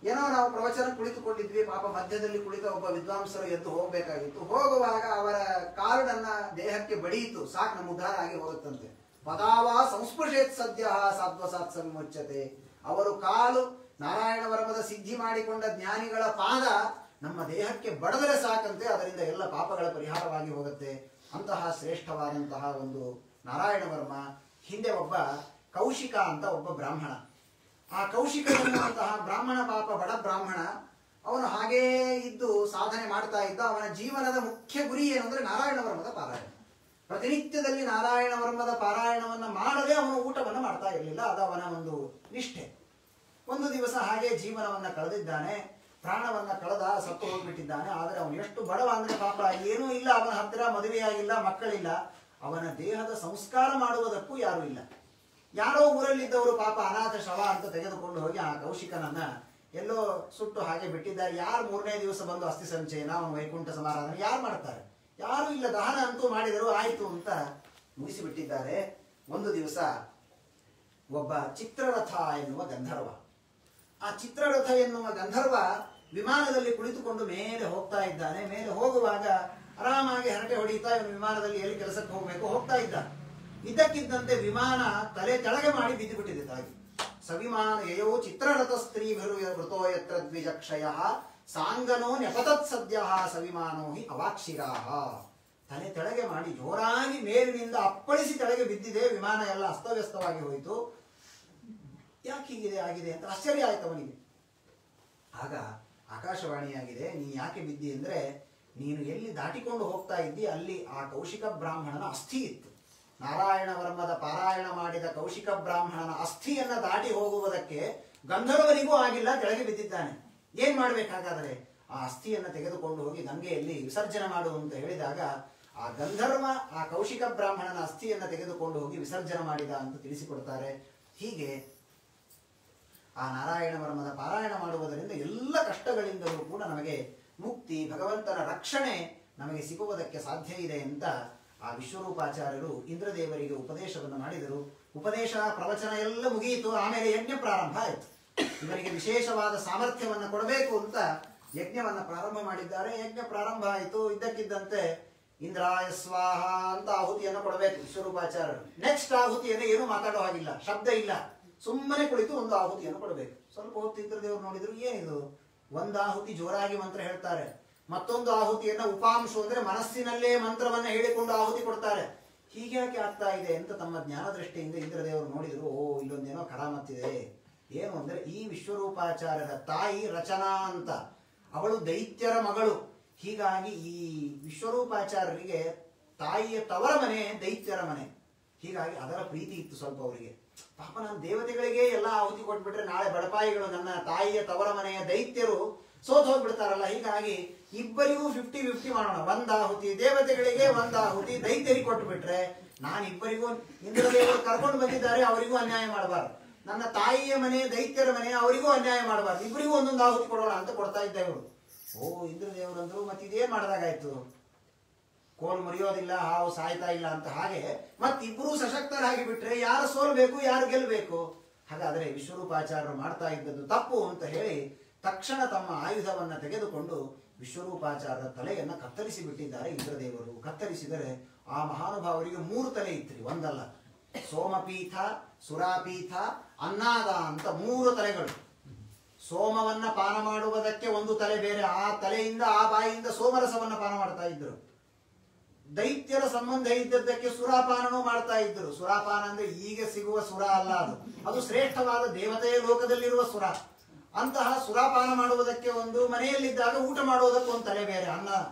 ಏನೋ ನಾವು ಪ್ರವಚನ ಕುಳಿತುಕೊಂಡಿದ್ವಿ, ಪಾಪ ಮಧ್ಯದಲ್ಲಿ ಕುಳಿತ ಒಬ್ಬ ವಿದ್ವಾಂಸರು ಎದ್ದು ಹೋಗ್ಬೇಕಾಗಿತ್ತು. ಹೋಗುವಾಗ ಅವರ ಕಾಲು ನನ್ನ ದೇಹಕ್ಕೆ ಬಡಿಯಿತು, ಸಾಕು, ನಮ್ಮ ಉದ್ಧಾರ ಆಗಿ ಹೋಗುತ್ತಂತೆ. ಪದಾವ ಸಂಸ್ಪೃಶೇತ್ ಸದ್ಯ ಸಾಧ್ವಸಾತ್ಸ ವಿಮುಚ್ಯತೆ. ಅವರು ಕಾಲು ನಾರಾಯಣ ವರ್ಮದ ಸಿದ್ಧಿ ಮಾಡಿಕೊಂಡ ಜ್ಞಾನಿಗಳ ಪಾದ ನಮ್ಮ ದೇಹಕ್ಕೆ ಬಡದರೆ ಸಾಕಂತೆ, ಅದರಿಂದ ಎಲ್ಲ ಪಾಪಗಳ ಪರಿಹಾರವಾಗಿ ಹೋಗುತ್ತೆ. ಅಂತಹ ಶ್ರೇಷ್ಠವಾದಂತಹ ಒಂದು ನಾರಾಯಣ ವರ್ಮ. ಹಿಂದೆ ಒಬ್ಬ ಕೌಶಿಕ ಅಂತ ಒಬ್ಬ ಬ್ರಾಹ್ಮಣ. ಆ ಕೌಶಿಕ ಎನ್ನುವಂತಹ ಬ್ರಾಹ್ಮಣ, ಪಾಪ ಬಡ ಬ್ರಾಹ್ಮಣ, ಅವನು ಹಾಗೇ ಇದ್ದು ಸಾಧನೆ ಮಾಡ್ತಾ ಇದ್ದ. ಅವನ ಜೀವನದ ಮುಖ್ಯ ಗುರಿ ಏನು ಅಂದ್ರೆ ನಾರಾಯಣ ವರ್ಮದ ಪಾರಾಯಣ. ಪ್ರತಿನಿತ್ಯದಲ್ಲಿ ನಾರಾಯಣ ವರ್ಮದ ಪಾರಾಯಣವನ್ನ ಮಾಡದೆ ಅವನು ಊಟವನ್ನು ಮಾಡ್ತಾ ಇರಲಿಲ್ಲ. ಅದು ಅವನ ಒಂದು ನಿಷ್ಠೆ. ಒಂದು ದಿವಸ ಹಾಗೆ ಜೀವನವನ್ನ ಕಳೆದಿದ್ದಾನೆ, ಪ್ರಾಣವನ್ನ ಕಳೆದ, ಸತ್ತು ಹೋಗ್ಬಿಟ್ಟಿದ್ದಾನೆ. ಆದರೆ ಅವನು ಎಷ್ಟು ಬಡವ ಅಂದ್ರೆ ಪಾಪ ಏನೂ ಇಲ್ಲ, ಅವನ ಹತ್ತಿರ ಮದುವೆಯಾಗಿಲ್ಲ, ಮಕ್ಕಳಿಲ್ಲ, ಅವನ ದೇಹದ ಸಂಸ್ಕಾರ ಮಾಡುವುದಕ್ಕೂ ಯಾರೂ ಇಲ್ಲ. ಯಾರೋ ಊರಲ್ಲಿದ್ದವರು ಪಾಪ ಅನಾಥ ಶವ ಅಂತ ತೆಗೆದುಕೊಂಡು ಹೋಗಿ ಆ ಕೌಶಿಕನನ್ನ ಎಲ್ಲೋ ಸುಟ್ಟು ಹಾಗೆ ಬಿಟ್ಟಿದ್ದಾರೆ. ಯಾರು 3ನೇ ದಿವಸ ಬಂದು ಅಸ್ಥಿ ಸಂಚಯನ, ಅವನು ವೈಕುಂಠ ಸಮಾರಾಧನೆ ಯಾರು ಮಾಡ್ತಾರೆ? ಯಾರು ಇಲ್ಲ. ದಹನ ಅಂತೂ ಮಾಡಿದರು, ಆಯ್ತು ಅಂತ ಮುಗಿಸಿಬಿಟ್ಟಿದ್ದಾರೆ. ಒಂದು ದಿವಸ ಒಬ್ಬ ಚಿತ್ರರಥ ಎನ್ನುವ ಗಂಧರ್ವ, ಆ ಚಿತ್ರರಥ ಎನ್ನುವ ಗಂಧರ್ವ ವಿಮಾನದಲ್ಲಿ ಕುಳಿತುಕೊಂಡು ಮೇಲೆ ಹೋಗ್ತಾ ಇದ್ದಾನೆ. ಮೇಲೆ ಹೋಗುವಾಗ ಆರಾಮಾಗಿ ಹರಟೆ ಹೊಡೀತಾ ವಿಮಾನದಲ್ಲಿ ಎಲ್ಲಿ ಕೆಲಸಕ್ಕೆ ಹೋಗ್ಬೇಕು ಹೋಗ್ತಾ ಇದ್ದ. ಇದ್ದಕ್ಕಿದ್ದಂತೆ ವಿಮಾನ ತಲೆ ಕೆಳಗೆ ಮಾಡಿ ಬಿದ್ದು ಬಿಟ್ಟಿದೆ ತಾಗಿ. ಸವಿಮಾನ ಯಯೋ ಚಿತ್ರರಥ ಸ್ತ್ರೀ ವೃತೋ ಯತ್ರ ದ್ವಿಜಕ್ಷಯ ಸಾಂಗನೋ ನೆಪತತ್ ಸದ್ಯ ಸವಿಮಾನೋ ಹಿ ಅವಾಕ್ಷಿರಾಹ. ತಲೆ ತೆಳಗೆ ಮಾಡಿ ಜೋರಾಗಿ ಮೇಲಿನಿಂದ ಅಪ್ಪಳಿಸಿ ತೆಳಗೆ ಬಿದ್ದಿದೆ. ವಿಮಾನ ಎಲ್ಲ ಅಸ್ತವ್ಯಸ್ತವಾಗಿ ಹೋಯಿತು. ಯಾಕೆ ಹೀಗಿದೆ ಆಗಿದೆ ಅಂತ ಆಶ್ಚರ್ಯ ಆಯ್ತು ಅವನಿಗೆ. ಆಗ ಆಕಾಶವಾಣಿಯಾಗಿದೆ, ನೀ ಯಾಕೆ ಬಿದ್ದಿ ಅಂದ್ರೆ, ನೀನು ಎಲ್ಲಿ ದಾಟಿಕೊಂಡು ಹೋಗ್ತಾ ಇದ್ದಿ ಅಲ್ಲಿ ಆ ಕೌಶಿಕ ಬ್ರಾಹ್ಮಣನ ಅಸ್ಥಿ ಇತ್ತು. ನಾರಾಯಣ ವರ್ಮದ ಪಾರಾಯಣ ಮಾಡಿದ ಕೌಶಿಕ ಬ್ರಾಹ್ಮಣನ ಅಸ್ಥಿಯನ್ನ ದಾಟಿ ಹೋಗುವುದಕ್ಕೆ ಗಂಧರ್ವನಿಗೂ ಆಗಿಲ್ಲ, ಕೆಳಗೆ ಬಿದ್ದಿದ್ದಾನೆ. ಏನ್ ಮಾಡ್ಬೇಕಾಗಾದರೆ ಆ ಅಸ್ಥಿಯನ್ನು ತೆಗೆದುಕೊಂಡು ಹೋಗಿ ಗಂಗೆಯಲ್ಲಿ ವಿಸರ್ಜನೆ ಮಾಡು ಅಂತ ಹೇಳಿದಾಗ ಆ ಗಂಧರ್ವ ಆ ಕೌಶಿಕ ಬ್ರಾಹ್ಮಣನ ಅಸ್ಥಿಯನ್ನು ತೆಗೆದುಕೊಂಡು ಹೋಗಿ ವಿಸರ್ಜನೆ ಮಾಡಿದ ಅಂತ ತಿಳಿಸಿಕೊಡ್ತಾರೆ. ಹೀಗೆ ಆ ನಾರಾಯಣ ವರ್ಮದ ಪಾರಾಯಣ ಮಾಡುವುದರಿಂದ ಎಲ್ಲ ಕಷ್ಟಗಳಿಂದಲೂ ಕೂಡ ನಮಗೆ ಮುಕ್ತಿ, ಭಗವಂತನ ರಕ್ಷಣೆ ನಮಗೆ ಸಿಗುವುದಕ್ಕೆ ಸಾಧ್ಯ ಇದೆ ಅಂತ ಆ ವಿಶ್ವರೂಪಾಚಾರ್ಯರು ಇಂದ್ರದೇವರಿಗೆ ಉಪದೇಶವನ್ನು ಮಾಡಿದರು. ಉಪದೇಶ ಪ್ರವಚನ ಎಲ್ಲ ಮುಗಿಯಿತು. ಆಮೇಲೆ ಯಜ್ಞ ಪ್ರಾರಂಭ ಆಯಿತು. ಇವರಿಗೆ ವಿಶೇಷವಾದ ಸಾಮರ್ಥ್ಯವನ್ನು ಕೊಡಬೇಕು ಅಂತ ಯಜ್ಞವನ್ನ ಪ್ರಾರಂಭ ಮಾಡಿದ್ದಾರೆ. ಯಜ್ಞ ಪ್ರಾರಂಭ ಆಯಿತು. ಇದ್ದಕ್ಕಿದ್ದಂತೆ ಇಂದ್ರಾಯ ಸ್ವಾಹ ಅಂತ ಆಹುತಿಯನ್ನು ಕೊಡಬೇಕು ವಿಶ್ವರೂಪಾಚಾರ್ಯರು. ನೆಕ್ಸ್ಟ್ ಆಹುತಿಯನ್ನು ಏನು ಮಾತಾಡೋ ಹಾಗಿಲ್ಲ, ಶಬ್ದ ಇಲ್ಲ, ಸುಮ್ಮನೆ ಕುಳಿತು ಒಂದು ಆಹುತಿಯನ್ನು ಕೊಡಬೇಕು. ಸ್ವಲ್ಪ ಹೊತ್ತು ಇಂದ್ರದೇವರು ನೋಡಿದ್ರು, ಏನಿದು ಒಂದು ಆಹುತಿ ಜೋರಾಗಿ ಮಂತ್ರ ಹೇಳ್ತಾರೆ, ಮತ್ತೊಂದು ಆಹುತಿಯನ್ನ ಉಪಾಂಶ ಅಂದ್ರೆ ಮನಸ್ಸಿನಲ್ಲೇ ಮಂತ್ರವನ್ನ ಹೇಳಿಕೊಂಡು ಆಹುತಿ ಕೊಡ್ತಾರೆ. ಹೀಗ್ಯಾಕೆ ಆಗ್ತಾ ಇದೆ ಅಂತ ತಮ್ಮ ಜ್ಞಾನ ದೃಷ್ಟಿಯಿಂದ ಇಂದ್ರದೇವರು ನೋಡಿದ್ರು. ಓ, ಇಲ್ಲೊಂದೇನೋ ಕರಾಮತ್ತಿದೆ. ಏನು ಅಂದ್ರೆ ಈ ವಿಶ್ವರೂಪಾಚಾರ್ಯರ ತಾಯಿ ರಚನಾ ಅಂತ, ಅವಳು ದೈತ್ಯರ ಮಗಳು. ಹೀಗಾಗಿ ಈ ವಿಶ್ವರೂಪಾಚಾರ್ಯರಿಗೆ ತಾಯಿಯ ತವರ ಮನೆ ದೈತ್ಯರ ಮನೆ. ಹೀಗಾಗಿ ಅದರ ಪ್ರೀತಿ ಇತ್ತು ಸ್ವಲ್ಪ ಅವರಿಗೆ. ಪಾಪ ನಾನು ದೇವತೆಗಳಿಗೆ ಎಲ್ಲ ಆಹುತಿ ಕೊಟ್ಬಿಟ್ರೆ ನಾಳೆ ಬಡಪಾಯಿಗಳು ನನ್ನ ತಾಯಿಯ ತವರ ಮನೆಯ ದೈತ್ಯರು ಸೋತ್ ಹೋಗ್ಬಿಡ್ತಾರಲ್ಲ. ಹೀಗಾಗಿ ಇಬ್ಬರಿಗೂ 50-50 ಮಾಡೋಣ. ಒಂದಾಹುತಿ ದೇವತೆಗಳಿಗೆ, ಒಂದಾಹುತಿ ದೈತ್ಯರಿಗೆ ಕೊಟ್ಟು ಬಿಟ್ರೆ ನಾನಿಬ್ಬರಿಗೂ ಇಂದ್ರದೇವರು ಕರ್ಕೊಂಡು ಬಂದಿದ್ದಾರೆ, ಅವರಿಗೂ ಅನ್ಯಾಯ ಮಾಡಬಾರ್ದು. ನನ್ನ ತಾಯಿಯ ಮನೆ ದೈತ್ಯರ ಮನೆ, ಅವರಿಗೂ ಅನ್ಯಾಯ ಮಾಡಬಾರ್ದು. ಇಬ್ಬರಿಗೂ ಒಂದೊಂದು ಆಹುತಿ ಕೊಡೋಣ ಅಂತ ಕೊಡ್ತಾ ಇದ್ದೆವರು. ಓ, ಇಂದ್ರದೇವರಂದ್ರು ಮತ್ತಿದೇನ್ ಮಾಡಿದಾಗಾಯ್ತು, ಕೋಲ್ ಮುರಿಯೋದಿಲ್ಲ, ಹಾವು ಸಾಯ್ತಾ ಇಲ್ಲ ಅಂತ. ಹಾಗೆ ಮತ್ತಿಬ್ಬರು ಸಶಕ್ತರಾಗಿ ಬಿಟ್ರೆ ಯಾರು ಸೋಲ್ಬೇಕು, ಯಾರು ಗೆಲ್ಲಬೇಕು? ಹಾಗಾದ್ರೆ ವಿಶ್ವರೂಪಾಚಾರ್ಯರು ಮಾಡ್ತಾ ಇದ್ದದ್ದು ತಪ್ಪು ಅಂತ ಹೇಳಿ ತಕ್ಷಣ ತಮ್ಮ ಆಯುಧವನ್ನ ತೆಗೆದುಕೊಂಡು ವಿಶ್ವರೂಪಾಚಾರ್ಯರ ತಲೆಯನ್ನ ಕತ್ತರಿಸಿ ಬಿಟ್ಟಿದ್ದಾರೆ ಇಂದ್ರದೇವರು. ಕತ್ತರಿಸಿದರೆ ಆ ಮಹಾನುಭಾವರಿಗೆ 3 ತಲೆ ಇತ್ರಿ, ಒಂದಲ್ಲ. ಸೋಮಪೀಠ, ಸುರಾಪೀಠ, ಅನ್ನಾದ ಅಂತ 3 ತಲೆಗಳು. ಸೋಮವನ್ನ ಪಾನ ಮಾಡುವುದಕ್ಕೆ ಒಂದು ತಲೆ ಬೇರೆ, ಆ ತಲೆಯಿಂದ ಆ ಬಾಯಿಯಿಂದ ಸೋಮರಸವನ್ನ ಪಾನ ಮಾಡ್ತಾ ಇದ್ರು. ದೈತ್ಯರ ಸಂಬಂಧ ಇದ್ದದ್ದಕ್ಕೆ ಸುರಾಪಾನನೂ ಮಾಡ್ತಾ ಇದ್ರು. ಸುರಾಪಾನ ಅಂದ್ರೆ ಈಗ ಸಿಗುವ ಸುರ ಅಲ್ಲ, ಅದು ಶ್ರೇಷ್ಠವಾದ ದೇವತೆಯ ಲೋಕದಲ್ಲಿರುವ ಸುರ. ಅಂತಹ ಸುರಾಪಾನ ಮಾಡುವುದಕ್ಕೆ ಒಂದು, ಮನೆಯಲ್ಲಿದ್ದಾಗ ಊಟ ಮಾಡುವುದಕ್ಕೆ ಒಂದು ತಲೆ ಬೇರೆ,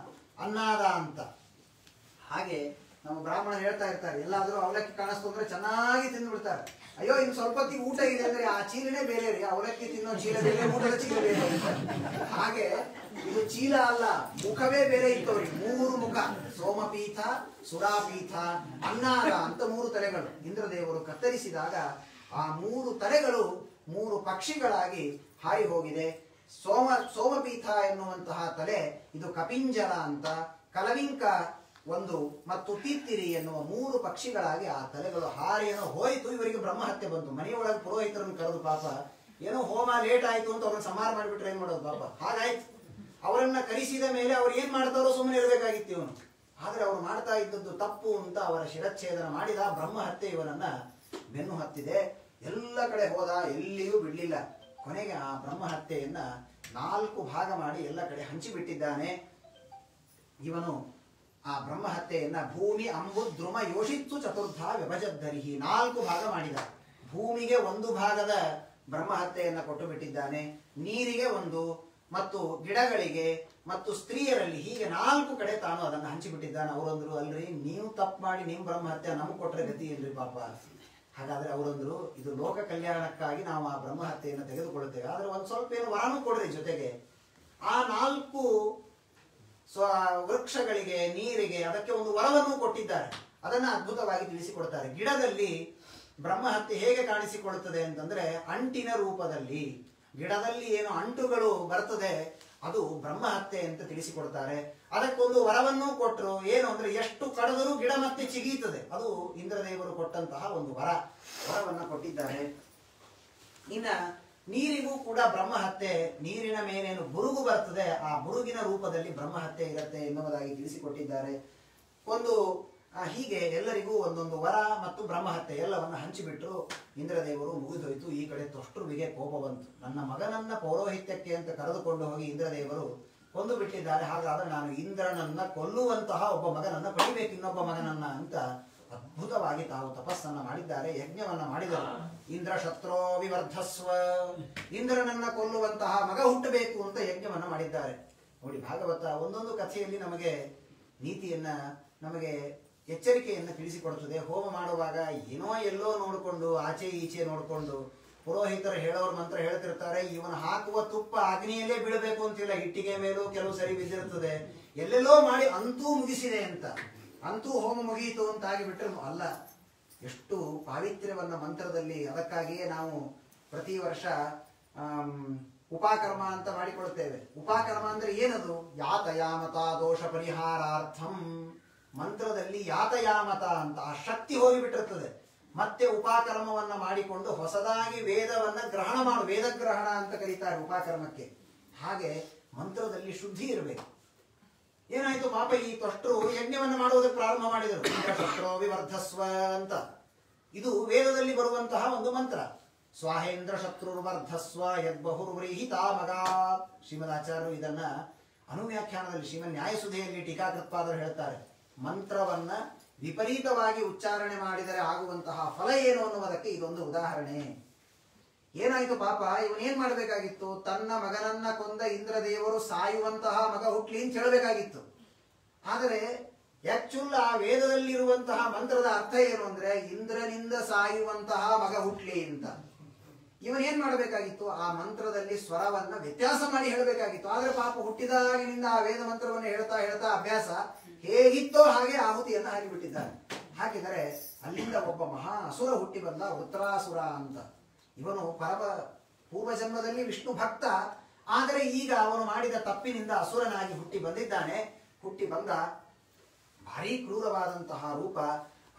ಅನ್ನಾದ ಅಂತ. ಹಾಗೆ ನಮ್ಮ ಬ್ರಾಹ್ಮಣ ಹೇಳ್ತಾ ಇರ್ತಾರೆ, ಎಲ್ಲಾದ್ರೂ ಅವಲಕ್ಕಿ ಕಾಣಿಸ್ತು ಅಂದ್ರೆ ಚೆನ್ನಾಗಿ ತಿಂದ್ಬಿಡ್ತಾರೆ. ಅಯ್ಯೋ ಇನ್ನು ಸ್ವಲ್ಪ ಹೊತ್ತಿಗೆ ಊಟ ಇದೆ ಅಂದ್ರೆ ಆ ಚೀಲನೇ ಬೇರೆ ರೀ, ಅವಲಕ್ಕಿ ತಿನ್ನೋ ಚೀಲ ಬೇರೆ, ಊಟದ ಚೀಲ ಬೇರೆ. ಹಾಗೆ ಇದು ಚೀಲ ಅಲ್ಲ, ಮುಖವೇ ಬೇರೆ ಇತ್ತು ಅವ್ರಿಗೆ. 3 ಮುಖ, ಸೋಮಪೀಠ, ಸುರಾಪೀಠ, ಅನ್ನಾದ ಅಂತ 3 ತಲೆಗಳು. ಇಂದ್ರದೇವರು ಕತ್ತರಿಸಿದಾಗ ಆ 3 ತಲೆಗಳು 3 ಪಕ್ಷಿಗಳಾಗಿ ಹಾರಿ ಹೋಗಿದೆ. ಸೋಮಪೀಠ ಎನ್ನುವಂತಹ ತಲೆ ಇದು ಕಪಿಂಜಲ ಅಂತ, ಕಲವಿಂಕ ಒಂದು ಮತ್ತು ತೀತ್ತಿರಿ ಎನ್ನುವ 3 ಪಕ್ಷಿಗಳಾಗಿ ಆ ತಲೆಗಳು ಹಾರಿ ಏನೋ ಹೋಯಿತು. ಇವರಿಗೆ ಬ್ರಹ್ಮಹತ್ಯೆ ಬಂತು. ಮನೆಯೊಳಗೆ ಪುರೋಹಿತರನ್ನು ಕರೆದು, ಪಾಪ ಏನೋ ಹೋಮ ಲೇಟ್ ಆಯ್ತು ಅಂತ ಅವ್ರನ್ನ ಸಂಹಾರ ಮಾಡಿಬಿಟ್ರೆ ಏನ್ ಮಾಡೋದು ಪಾಪ. ಹಾಗಾಯ್ತು. ಅವರನ್ನ ಕರೆಸಿದ ಮೇಲೆ ಅವ್ರು ಏನ್ ಮಾಡ್ತಾರೋ ಸುಮ್ಮನೆ ಇರಬೇಕಾಗಿತ್ತು ಇವನು. ಆದ್ರೆ ಅವ್ರು ಮಾಡ್ತಾ ಇದ್ದದ್ದು ತಪ್ಪು ಅಂತ ಅವರ ಶಿರಚ್ಛೇದನ ಮಾಡಿದ. ಬ್ರಹ್ಮಹತ್ಯೆ ಇವನನ್ನ ಬೆನ್ನು ಹತ್ತಿದೆ. ಎಲ್ಲ ಕಡೆ ಹೋದ, ಎಲ್ಲಿಯೂ ಬಿಡ್ಲಿಲ್ಲ. ಕೊನೆಗೆ ಆ ಬ್ರಹ್ಮಹತ್ಯೆಯನ್ನ 4 ಭಾಗ ಮಾಡಿ ಎಲ್ಲ ಕಡೆ ಹಂಚಿಬಿಟ್ಟಿದ್ದಾನೆ ಇವನು. ಆ ಬ್ರಹ್ಮಹತ್ಯೆಯನ್ನ ಭೂಮಿ ಅಂಬು ದ್ರುಮ ಯೋಷಿತ್ತು ಚತುರ್ಧ ವಿಭಜದ್ದರಿಹಿ 4 ಭಾಗ ಮಾಡಿದ. ಭೂಮಿಗೆ 1 ಭಾಗದ ಬ್ರಹ್ಮಹತ್ಯೆಯನ್ನ ಕೊಟ್ಟು ಬಿಟ್ಟಿದ್ದಾನೆ, ನೀರಿಗೆ 1, ಮತ್ತು ಗಿಡಗಳಿಗೆ ಮತ್ತು ಸ್ತ್ರೀಯರಲ್ಲಿ, ಹೀಗೆ 4 ಕಡೆ ತಾನು ಅದನ್ನು ಹಂಚಿಬಿಟ್ಟಿದ್ದಾನೆ. ಅವರಂದ್ರು, ಅಲ್ರಿ ನೀವು ತಪ್ಪು ಮಾಡಿ ನಿಮ್ ಬ್ರಹ್ಮಹತ್ಯೆ ನಮ್ಗೆ ಕೊಟ್ರೆ ಗತಿ ಏನ್ರಿ ಪಾಪ. ಹಾಗಾದ್ರೆ ಅವರಂದ್ರು, ಇದು ಲೋಕ ಕಲ್ಯಾಣಕ್ಕಾಗಿ ನಾವು ಆ ಬ್ರಹ್ಮಹತ್ಯೆಯನ್ನು ತೆಗೆದುಕೊಳ್ಳುತ್ತೇವೆ, ಆದ್ರೆ ಒಂದ್ ಸ್ವಲ್ಪ ಏನು ವರನೂ ಕೊಡ್ರಿ ಜೊತೆಗೆ. ಆ 4 ವೃಕ್ಷಗಳಿಗೆ, ನೀರಿಗೆ, ಅದಕ್ಕೆ ಒಂದು ವರವನ್ನು ಕೊಟ್ಟಿದ್ದಾರೆ. ಅದನ್ನ ಅದ್ಭುತವಾಗಿ ತಿಳಿಸಿಕೊಡ್ತಾರೆ. ಗಿಡದಲ್ಲಿ ಬ್ರಹ್ಮಹತ್ಯೆ ಹೇಗೆ ಕಾಣಿಸಿಕೊಳ್ಳುತ್ತದೆ ಅಂತಂದ್ರೆ, ಅಂಟಿನ ರೂಪದಲ್ಲಿ. ಗಿಡದಲ್ಲಿ ಏನು ಅಂಟುಗಳು ಬರ್ತದೆ ಅದು ಬ್ರಹ್ಮಹತ್ಯೆ ಅಂತ ತಿಳಿಸಿಕೊಡ್ತಾರೆ. ಅದಕ್ಕೊಂದು ವರವನ್ನು ಕೊಟ್ಟರು. ಏನು ಅಂದ್ರೆ, ಎಷ್ಟು ಕಡಿದರೂ ಗಿಡ ಮತ್ತೆ ಚಿಗೀತದೆ. ಅದು ಇಂದ್ರದೇವರು ಕೊಟ್ಟಂತಹ ಒಂದು ವರವನ್ನ ಕೊಟ್ಟಿದ್ದಾರೆ. ಇನ್ನ ನೀರಿಗೂ ಕೂಡ ಬ್ರಹ್ಮಹತ್ಯೆ, ನೀರಿನ ಮೇಲೇನು ಬುರುಗು ಬರ್ತದೆ ಆ ಬುರುಗಿನ ರೂಪದಲ್ಲಿ ಬ್ರಹ್ಮಹತ್ಯೆ ಇರುತ್ತೆ ಎನ್ನುವುದಾಗಿ ತಿಳಿಸಿಕೊಟ್ಟಿದ್ದಾರೆ. ಹೀಗೆ ಎಲ್ಲರಿಗೂ ಒಂದೊಂದು ವರ ಮತ್ತು ಬ್ರಹ್ಮಹತ್ಯೆ ಎಲ್ಲವನ್ನ ಹಂಚಿಬಿಟ್ರು ಇಂದ್ರದೇವರು. ಮುಗಿದೋಯ್ತು. ಈ ಕಡೆ ತ್ವಷ್ಟೃವಿಗೆ ಕೋಪ ಬಂತು. ನನ್ನ ಮಗನನ್ನ ಪೌರೋಹಿತ್ಯಕ್ಕೆ ಅಂತ ಕರೆದುಕೊಂಡು ಹೋಗಿ ಇಂದ್ರದೇವರು ಕೊಂದು ಬಿಟ್ಟಿದ್ದಾರೆ. ಹಾಗಾದ್ರೆ ನಾನು ಇಂದ್ರನನ್ನ ಕೊಲ್ಲುವಂತಹ ಒಬ್ಬ ಮಗನನ್ನ ಪಡಿಬೇಕು, ಇನ್ನೊಬ್ಬ ಮಗನನ್ನ ಅಂತ ಅದ್ಭುತವಾಗಿ ತಾವು ತಪಸ್ಸನ್ನ ಮಾಡಿದ್ದಾರೆ, ಯಜ್ಞವನ್ನ ಮಾಡಿದರು. ಇಂದ್ರ ಶತ್ರೋ ವಿವರ್ಧಸ್ವ, ಇಂದ್ರನನ್ನ ಕೊಲ್ಲುವಂತಹ ಮಗ ಹುಟ್ಟಬೇಕು ಅಂತ ಯಜ್ಞವನ್ನ ಮಾಡಿದ್ದಾರೆ. ನೋಡಿ, ಭಾಗವತ ಒಂದೊಂದು ಕಥೆಯಲ್ಲಿ ನಮಗೆ ನೀತಿಯನ್ನ, ನಮಗೆ ಎಚ್ಚರಿಕೆಯನ್ನು ತಿಳಿಸಿಕೊಡುತ್ತದೆ. ಹೋಮ ಮಾಡುವಾಗ ಏನೋ ಎಲ್ಲೋ ನೋಡಿಕೊಂಡು ಆಚೆ ಈಚೆ ನೋಡಿಕೊಂಡು ಪುರೋಹಿತರು ಹೇಳೋರು ಮಂತ್ರ ಹೇಳ್ತಿರ್ತಾರೆ, ಇವನು ಹಾಕುವ ತುಪ್ಪ ಅಗ್ನಿಯಲ್ಲೇ ಬೀಳಬೇಕು ಅಂತಿಲ್ಲ, ಇಟ್ಟಿಗೆ ಮೇಲೂ ಕೆಲವು ಸರಿ ಬಿದ್ದಿರ್ತದೆ, ಎಲ್ಲೆಲ್ಲೋ ಮಾಡಿ ಅಂತೂ ಮುಗಿಸಿದೆ ಅಂತ, ಅಂತೂ ಹೋಮ ಮುಗಿಯಿತು ಅಂತ ಆಗಿಬಿಟ್ರೆ ಅಲ್ಲ. ಎಷ್ಟು ಪಾವಿತ್ರ್ಯವನ್ನ ಮಂತ್ರದಲ್ಲಿ. ಅದಕ್ಕಾಗಿಯೇ ನಾವು ಪ್ರತಿ ವರ್ಷ ಉಪಾಕರ್ಮ ಅಂತ ಮಾಡಿಕೊಳ್ತೇವೆ. ಉಪಾಕರ್ಮ ಅಂದ್ರೆ ಏನದು? ಯಾತಯಾಮತ ದೋಷ ಪರಿಹಾರಾರ್ಥಂ. ಮಂತ್ರದಲ್ಲಿ ಯಾತಯಾಮತ ಅಂತ ಆ ಶಕ್ತಿ ಹೋಗಿಬಿಟ್ಟಿರ್ತದೆ. ಮತ್ತೆ ಉಪಾಕರ್ಮವನ್ನ ಮಾಡಿಕೊಂಡು ಹೊಸದಾಗಿ ವೇದವನ್ನ ಗ್ರಹಣ ಮಾಡು, ವೇದಗ್ರಹಣ ಅಂತ ಕರೀತಾರೆ ಉಪಾಕರ್ಮಕ್ಕೆ. ಹಾಗೆ ಮಂತ್ರದಲ್ಲಿ ಶುದ್ಧಿ ಇರಬೇಕು. ಏನಾಯ್ತು ಪಾಪ, ಈ ತೊಷ್ಟರು ಯಜ್ಞವನ್ನು ಮಾಡುವುದಕ್ಕೆ ಪ್ರಾರಂಭ ಮಾಡಿದರು. ಶಸ್ತ್ರೋ ವಿವರ್ಧಸ್ವ ಅಂತ. ಇದು ವೇದದಲ್ಲಿ ಬರುವಂತಹ ಒಂದು ಮಂತ್ರ. ಸ್ವಾಹೇಂದ್ರ ಶತ್ರುರ್ವರ್ಧಸ್ವ ಯದ್ಬಹುರ್ವ್ರೀಹಿತಾ ಮಗಾ. ಶ್ರೀಮದಾಚಾರ್ಯರು ಇದನ್ನ ಅನುವ್ಯಾಖ್ಯಾನದಲ್ಲಿ ಶ್ರೀಮನ್ ನ್ಯಾಯಸುಧೆಯಲ್ಲಿ ಟೀಕಾಕೃತ್ಪಾದರು ಹೇಳ್ತಾರೆ. ಮಂತ್ರವನ್ನ ವಿಪರೀತವಾಗಿ ಉಚ್ಚಾರಣೆ ಮಾಡಿದರೆ ಆಗುವಂತಹ ಫಲ ಏನು ಅನ್ನುವುದಕ್ಕೆ ಇದೊಂದು ಉದಾಹರಣೆ. ಏನಾಯ್ತು ಪಾಪ, ಇವನೇನ್ ಮಾಡಬೇಕಾಗಿತ್ತು? ತನ್ನ ಮಗನನ್ನ ಕೊಂದ ಇಂದ್ರದೇವರು ಸಾಯುವಂತಹ ಮಗ ಹುಟ್ಲಿ ಅಂತ ಹೇಳಬೇಕಾಗಿತ್ತು. ಆದರೆ ಆಕ್ಚುಲ್ ಆ ವೇದದಲ್ಲಿರುವಂತಹ ಮಂತ್ರದ ಅರ್ಥ ಏನು ಅಂದ್ರೆ ಇಂದ್ರನಿಂದ ಸಾಯುವಂತಹ ಮಗ ಹುಟ್ಲಿ ಅಂತ. ಇವನೇನ್ ಮಾಡಬೇಕಾಗಿತ್ತು? ಆ ಮಂತ್ರದಲ್ಲಿ ಸ್ವರವನ್ನ ವ್ಯತ್ಯಾಸ ಮಾಡಿ ಹೇಳಬೇಕಾಗಿತ್ತು. ಆದ್ರೆ ಪಾಪ ಹುಟ್ಟಿದಾಗಿನಿಂದ ಆ ವೇದ ಮಂತ್ರವನ್ನು ಹೇಳ್ತಾ ಹೇಳ್ತಾ ಅಭ್ಯಾಸ ಹೇಗಿತ್ತೋ ಹಾಗೆ ಆಹುತಿಯನ್ನು ಹಾಕಿಬಿಟ್ಟಿದ್ದಾನೆ. ಹಾಕಿದರೆ ಅಲ್ಲಿಂದ ಒಬ್ಬ ಮಹಾ ಅಸುರ ಹುಟ್ಟಿ ಬಂದ, ವೃತ್ರಾಸುರ ಅಂತ. ಇವನು ಪೂರ್ವ ಜನ್ಮದಲ್ಲಿ ವಿಷ್ಣು ಭಕ್ತ, ಆದರೆ ಈಗ ಅವನು ಮಾಡಿದ ತಪ್ಪಿನಿಂದ ಅಸುರನಾಗಿ ಹುಟ್ಟಿ ಬಂದಿದ್ದಾನೆ. ಹುಟ್ಟಿ ಬಂದ ಭಾರಿ ಕ್ರೂರವಾದಂತಹ ರೂಪ.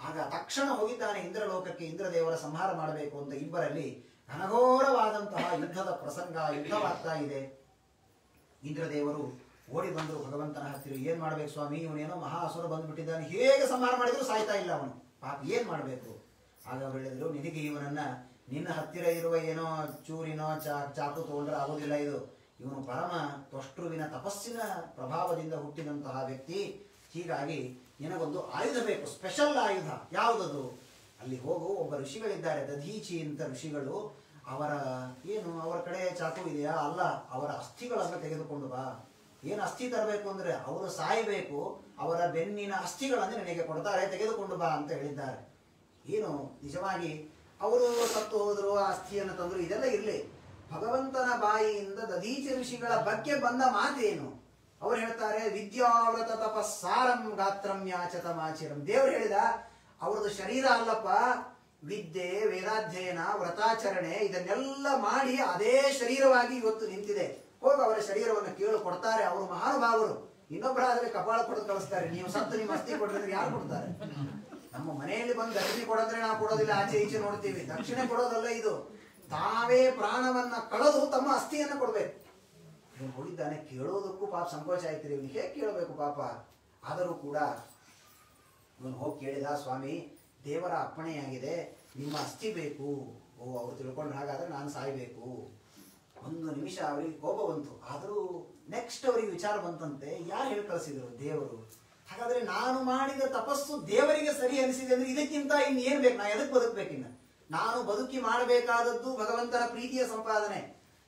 ಆಗ ತಕ್ಷಣ ಹೋಗಿದ್ದಾನೆ ಇಂದ್ರಲೋಕಕ್ಕೆ, ಇಂದ್ರದೇವರ ಸಂಹಾರ ಮಾಡಬೇಕು ಅಂತ. ಇಬ್ಬರಲ್ಲಿ ಘನಘೋರವಾದಂತಹ ಯುದ್ಧದ ಪ್ರಸಂಗ, ಯುದ್ಧವಾಗ್ತಾ ಇದೆ. ಇಂದ್ರದೇವರು ಓಡಿ ಬಂದರು ಭಗವಂತನ ಹತ್ತಿರ. ಏನ್ ಮಾಡ್ಬೇಕು ಸ್ವಾಮಿ, ಇವನೇನೋ ಮಹಾ ಅಸುರ ಬಂದ್ಬಿಟ್ಟಿದ್ದಾನೆ, ಹೇಗೆ ಸಂಹಾರ ಮಾಡಿದ್ರು ಸಾಯ್ತಾ ಇಲ್ಲ ಅವನು, ಪಾಪ ಏನ್ ಮಾಡ್ಬೇಕು? ಆಗ ಅವರು ಹೇಳಿದ್ರು, ನಿನಗೆ ಇವನನ್ನ ನಿನ್ನ ಹತ್ತಿರ ಇರುವ ಏನೋ ಚೂರಿನೋ ಚಾಕು ತಗೊಂಡ್ರೆ ಆಗೋದಿಲ್ಲ. ಇವನು ಪರಮ ತ್ವಷ್ಟೃವಿನ ತಪಸ್ಸಿನ ಪ್ರಭಾವದಿಂದ ಹುಟ್ಟಿದಂತಹ ವ್ಯಕ್ತಿ. ಹೀಗಾಗಿ ನಿನಗೊಂದು ಆಯುಧ ಬೇಕು, ಸ್ಪೆಷಲ್ ಆಯುಧ. ಯಾವುದದು? ಅಲ್ಲಿ ಹೋಗು, ಒಬ್ಬ ಋಷಿಗಳಿದ್ದಾರೆ, ದಧೀಚಿ ಅಂತ ಋಷಿಗಳು. ಅವರ ಕಡೆ ಚಾಕು ಇದೆಯಾ? ಅಲ್ಲ, ಅವರ ಅಸ್ಥಿಗಳನ್ನು ತೆಗೆದುಕೊಂಡು ಬಾ. ಏನು ಅಸ್ಥಿ ತರಬೇಕು ಅಂದ್ರೆ ಅವರು ಸಾಯಬೇಕು, ಅವರ ಬೆನ್ನಿನ ಅಸ್ಥಿಗಳನ್ನು ನಿನಗೆ ಕೊಡ್ತಾರೆ, ತೆಗೆದುಕೊಂಡು ಬಾ ಅಂತ ಹೇಳಿದ್ದಾರೆ. ಏನು ನಿಜವಾಗಿ ಅವರು ಸತ್ತು ಹೋದ್ರು, ಆ ಅಸ್ಥಿಯನ್ನು ತಂದ್ರು, ಇದೆಲ್ಲ ಇರ್ಲಿ. ಭಗವಂತನ ಬಾಯಿಯಿಂದ ದಧೀಚಿ ಋಷಿಗಳ ಬಗ್ಗೆ ಬಂದ ಮಾತೇನು? ಅವ್ರು ಹೇಳ್ತಾರೆ, ವಿದ್ಯಾವ್ರತ ತಪಸ್ಸಾರಂ ಗಾತ್ರಂ ಯಾಚತ ಮಾಚಿರಂ. ದೇವರು ಹೇಳಿದ, ಅವ್ರದ್ದು ಶರೀರ ಅಲ್ಲಪ್ಪ, ವಿದ್ಯೆ, ವೇದಾಧ್ಯಯನ, ವ್ರತಾಚರಣೆ ಇದನ್ನೆಲ್ಲ ಮಾಡಿ ಅದೇ ಶರೀರವಾಗಿ ಇವತ್ತು ನಿಂತಿದೆ. ಹೋಗಿ ಅವರ ಶರೀರವನ್ನು ಕೇಳು, ಕೊಡ್ತಾರೆ. ಅವರು ಮಹಾನುಭಾವರು. ಇನ್ನೊಬ್ಬರಾದ್ರೆ ಕಪಾಳ ಕೊಡೋದು ಕಳಿಸ್ತಾರೆ. ನೀವು ಸತ್ತು ನಿಮ್ಮ ಅಸ್ಥಿ ಕೊಡ್ರೆ ಯಾರು ಕೊಡ್ತಾರೆ? ನಮ್ಮ ಮನೆಯಲ್ಲಿ ಬಂದು ದಕ್ಷಿಣೆ ಕೊಡೋದ್ರೆ ನಾವು ಕೊಡೋದಿಲ್ಲ, ಆಚೆ ಈಚೆ ನೋಡ್ತೀವಿ. ದಕ್ಷಿಣೆ ಕೊಡೋದಲ್ಲ ಇದು, ತಾವೇ ಪ್ರಾಣವನ್ನ ಕಳೆದು ತಮ್ಮ ಅಸ್ಥಿಯನ್ನ ಕೊಡ್ಬೇಕು. ಇವನು ಹೋಗಿದ್ದಾನೆ, ಕೇಳೋದಕ್ಕೂ ಪಾಪ ಸಂಕೋಚ ಆಯ್ತಿರಿ, ಇವನು ಹೇಗೆ ಕೇಳಬೇಕು ಪಾಪ. ಆದರೂ ಕೂಡ ಇವನು ಹೋಗಿ ಕೇಳಿದ, ಸ್ವಾಮಿ ದೇವರ ಅಪ್ಪಣೆಯಾಗಿದೆ, ನಿಮ್ಮ ಅಸ್ಥಿ ಬೇಕು. ಅವ್ರು ತಿಳ್ಕೊಂಡ್ರೆ ಹಾಗಾದ್ರೆ ನಾನು ಸಾಯ್ಬೇಕು. ಒಂದು ನಿಮಿಷ ಅವರಿಗೆ ಕೋಪ ಬಂತು. ಆದರೂ ನೆಕ್ಸ್ಟ್ ಅವರಿಗೆ ವಿಚಾರ ಬಂತಂತೆ, ಯಾರು ಹೇಳಿ ಕಳಿಸಿದ್ರು? ದೇವರು. ಹಾಗಾದ್ರೆ ನಾನು ಮಾಡಿದ ತಪಸ್ಸು ದೇವರಿಗೆ ಸರಿ ಅನಿಸಿದೆ ಅಂದ್ರೆ ಇದಕ್ಕಿಂತ ಇನ್ನೇನ್ ಬೇಕು? ನಾ ಎದಕ್ಕೆ ಬದುಕಬೇಕಿನ್ನ? ನಾನು ಬದುಕಿ ಮಾಡಬೇಕಾದದ್ದು ಭಗವಂತನ ಪ್ರೀತಿಯ ಸಂಪಾದನೆ.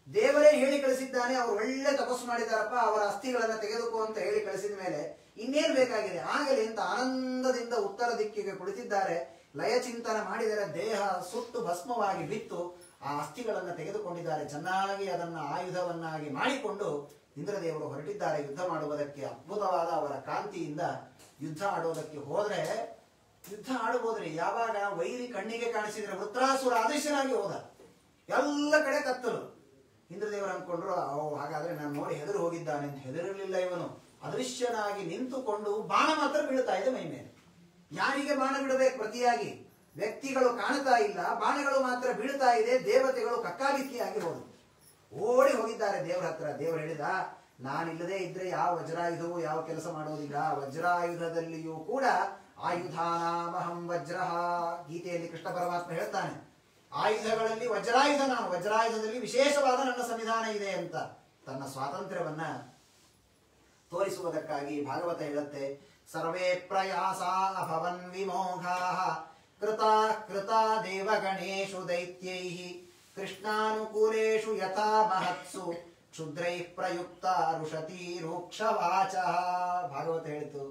ದೇವರೇ ಹೇಳಿ ಕಳಿಸಿದ್ದಾನೆ, ಅವರು ಒಳ್ಳೆ ತಪಸ್ಸು ಮಾಡಿದಾರಪ್ಪ, ಅವರ ಅಸ್ಥಿಗಳನ್ನ ತೆಗೆದುಕೋ ಅಂತ ಹೇಳಿ ಕಳಿಸಿದ ಮೇಲೆ ಇನ್ನೇನ್ ಬೇಕಾಗಿದೆ? ಆಗಲಿ ಅಂತ ಆನಂದದಿಂದ ಉತ್ತರ ದಿಕ್ಕಿಗೆ ಕುಳಿತಿದ್ದಾರೆ. ಲಯ ಚಿಂತನ ಮಾಡಿದರೆ ದೇಹ ಸುಟ್ಟು ಭಸ್ಮವಾಗಿ ಬಿತ್ತು. ಆ ಅಸ್ಥಿಗಳನ್ನು ತೆಗೆದುಕೊಂಡಿದ್ದಾರೆ. ಚೆನ್ನಾಗಿ ಅದನ್ನ ಆಯುಧವನ್ನಾಗಿ ಮಾಡಿಕೊಂಡು ಇಂದ್ರದೇವರು ಹೊರಟಿದ್ದಾರೆ ಯುದ್ಧ ಮಾಡುವುದಕ್ಕೆ. ಅದ್ಭುತವಾದ ಅವರ ಕಾಂತಿಯಿಂದ ಯುದ್ಧ ಆಡೋದಕ್ಕೆ ಹೋದ್ರೆ, ಯುದ್ಧ ಆಡಬಹುದ್ರಿ. ಯಾವಾಗ ವೈರಿ ಕಣ್ಣಿಗೆ ಕಾಣಿಸಿದ್ರೆ ವೃತ್ರಾಸುರ ಅದೃಶ್ಯನಾಗಿ ಹೋದ. ಎಲ್ಲ ಕಡೆ ಕತ್ತಲು. ಇಂದ್ರದೇವರು ಅಂದ್ಕೊಂಡ್ರು, ಹಾಗಾದ್ರೆ ನಾನು ನೋಡಿ ಹೆದರು ಹೋಗಿದ್ದಾನೆ ಅಂತ. ಹೆದರಿರಲಿಲ್ಲ ಇವನು. ಅದೃಶ್ಯನಾಗಿ ನಿಂತುಕೊಂಡು ಬಾಣ ಮಾತ್ರ ಬೀಳ್ತಾ ಇದೆ ಮೈ ಮೇಲೆ. ಯಾರಿಗೆ ಬಾಣ ಬಿಡಬೇಕು? ಪ್ರತಿಯಾಗಿ ವ್ಯಕ್ತಿಗಳು ಕಾಣ್ತಾ ಇಲ್ಲ, ಬಾಣಗಳು ಮಾತ್ರ ಬೀಳ್ತಾ ಇದೆ. ದೇವತೆಗಳು ಕಕ್ಕಾಬಿಕ್ಕಿಯಾಗಿ ಹೋದ್ರು. ಓಡಿ ಹೋಗಿದ್ದಾರೆ ದೇವರ ಹತ್ರ. ದೇವರು ಹೇಳಿದ, ನಾನಿಲ್ಲದೆ ಇದ್ರೆ ಯಾವ ವಜ್ರಾಯುಧವು ಯಾವ ಕೆಲಸ ಮಾಡೋದಿಲ್ಲ. ವಜ್ರಾಯುಧದಲ್ಲಿಯೂ ಕೂಡ ಆಯುಧಾನಾಮಹಂ ವಜ್ರ. ಗೀತೆಯಲ್ಲಿ ಕೃಷ್ಣ ಪರಮಾತ್ಮ ಹೇಳ್ತಾನೆ, ಆಯುಧಗಳಲ್ಲಿ ವಜ್ರಾಯುಧ ನಾನು, ವಜ್ರಾಯುಧದಲ್ಲಿ ವಿಶೇಷವಾದ ನನ್ನ ಸಂವಿಧಾನ ಇದೆ ಅಂತ. ತನ್ನ ಸ್ವಾತಂತ್ರ್ಯವನ್ನ ತೋರಿಸುವುದಕ್ಕಾಗಿ ಭಾಗವತ ಹೇಳುತ್ತೆ, ಸರ್ವೇ ಪ್ರಯಾಸ ಅಭವನ್ ವಿಮೋಘಾ ಕೃತ ದೇವಗಣೇಶು ದೈತ್ಯೈಃ ಕೃಷ್ಣಾನುಕೂಲೇಷು ಯಥಾ ಮಹತ್ಸು ಕ್ಷುದ್ರೈಃ ಪ್ರಯುಕ್ತ ರುಷತಿ ರೂಕ್ಷವಾಚ. ಭಾಗವತ ಹೇಳಿತು,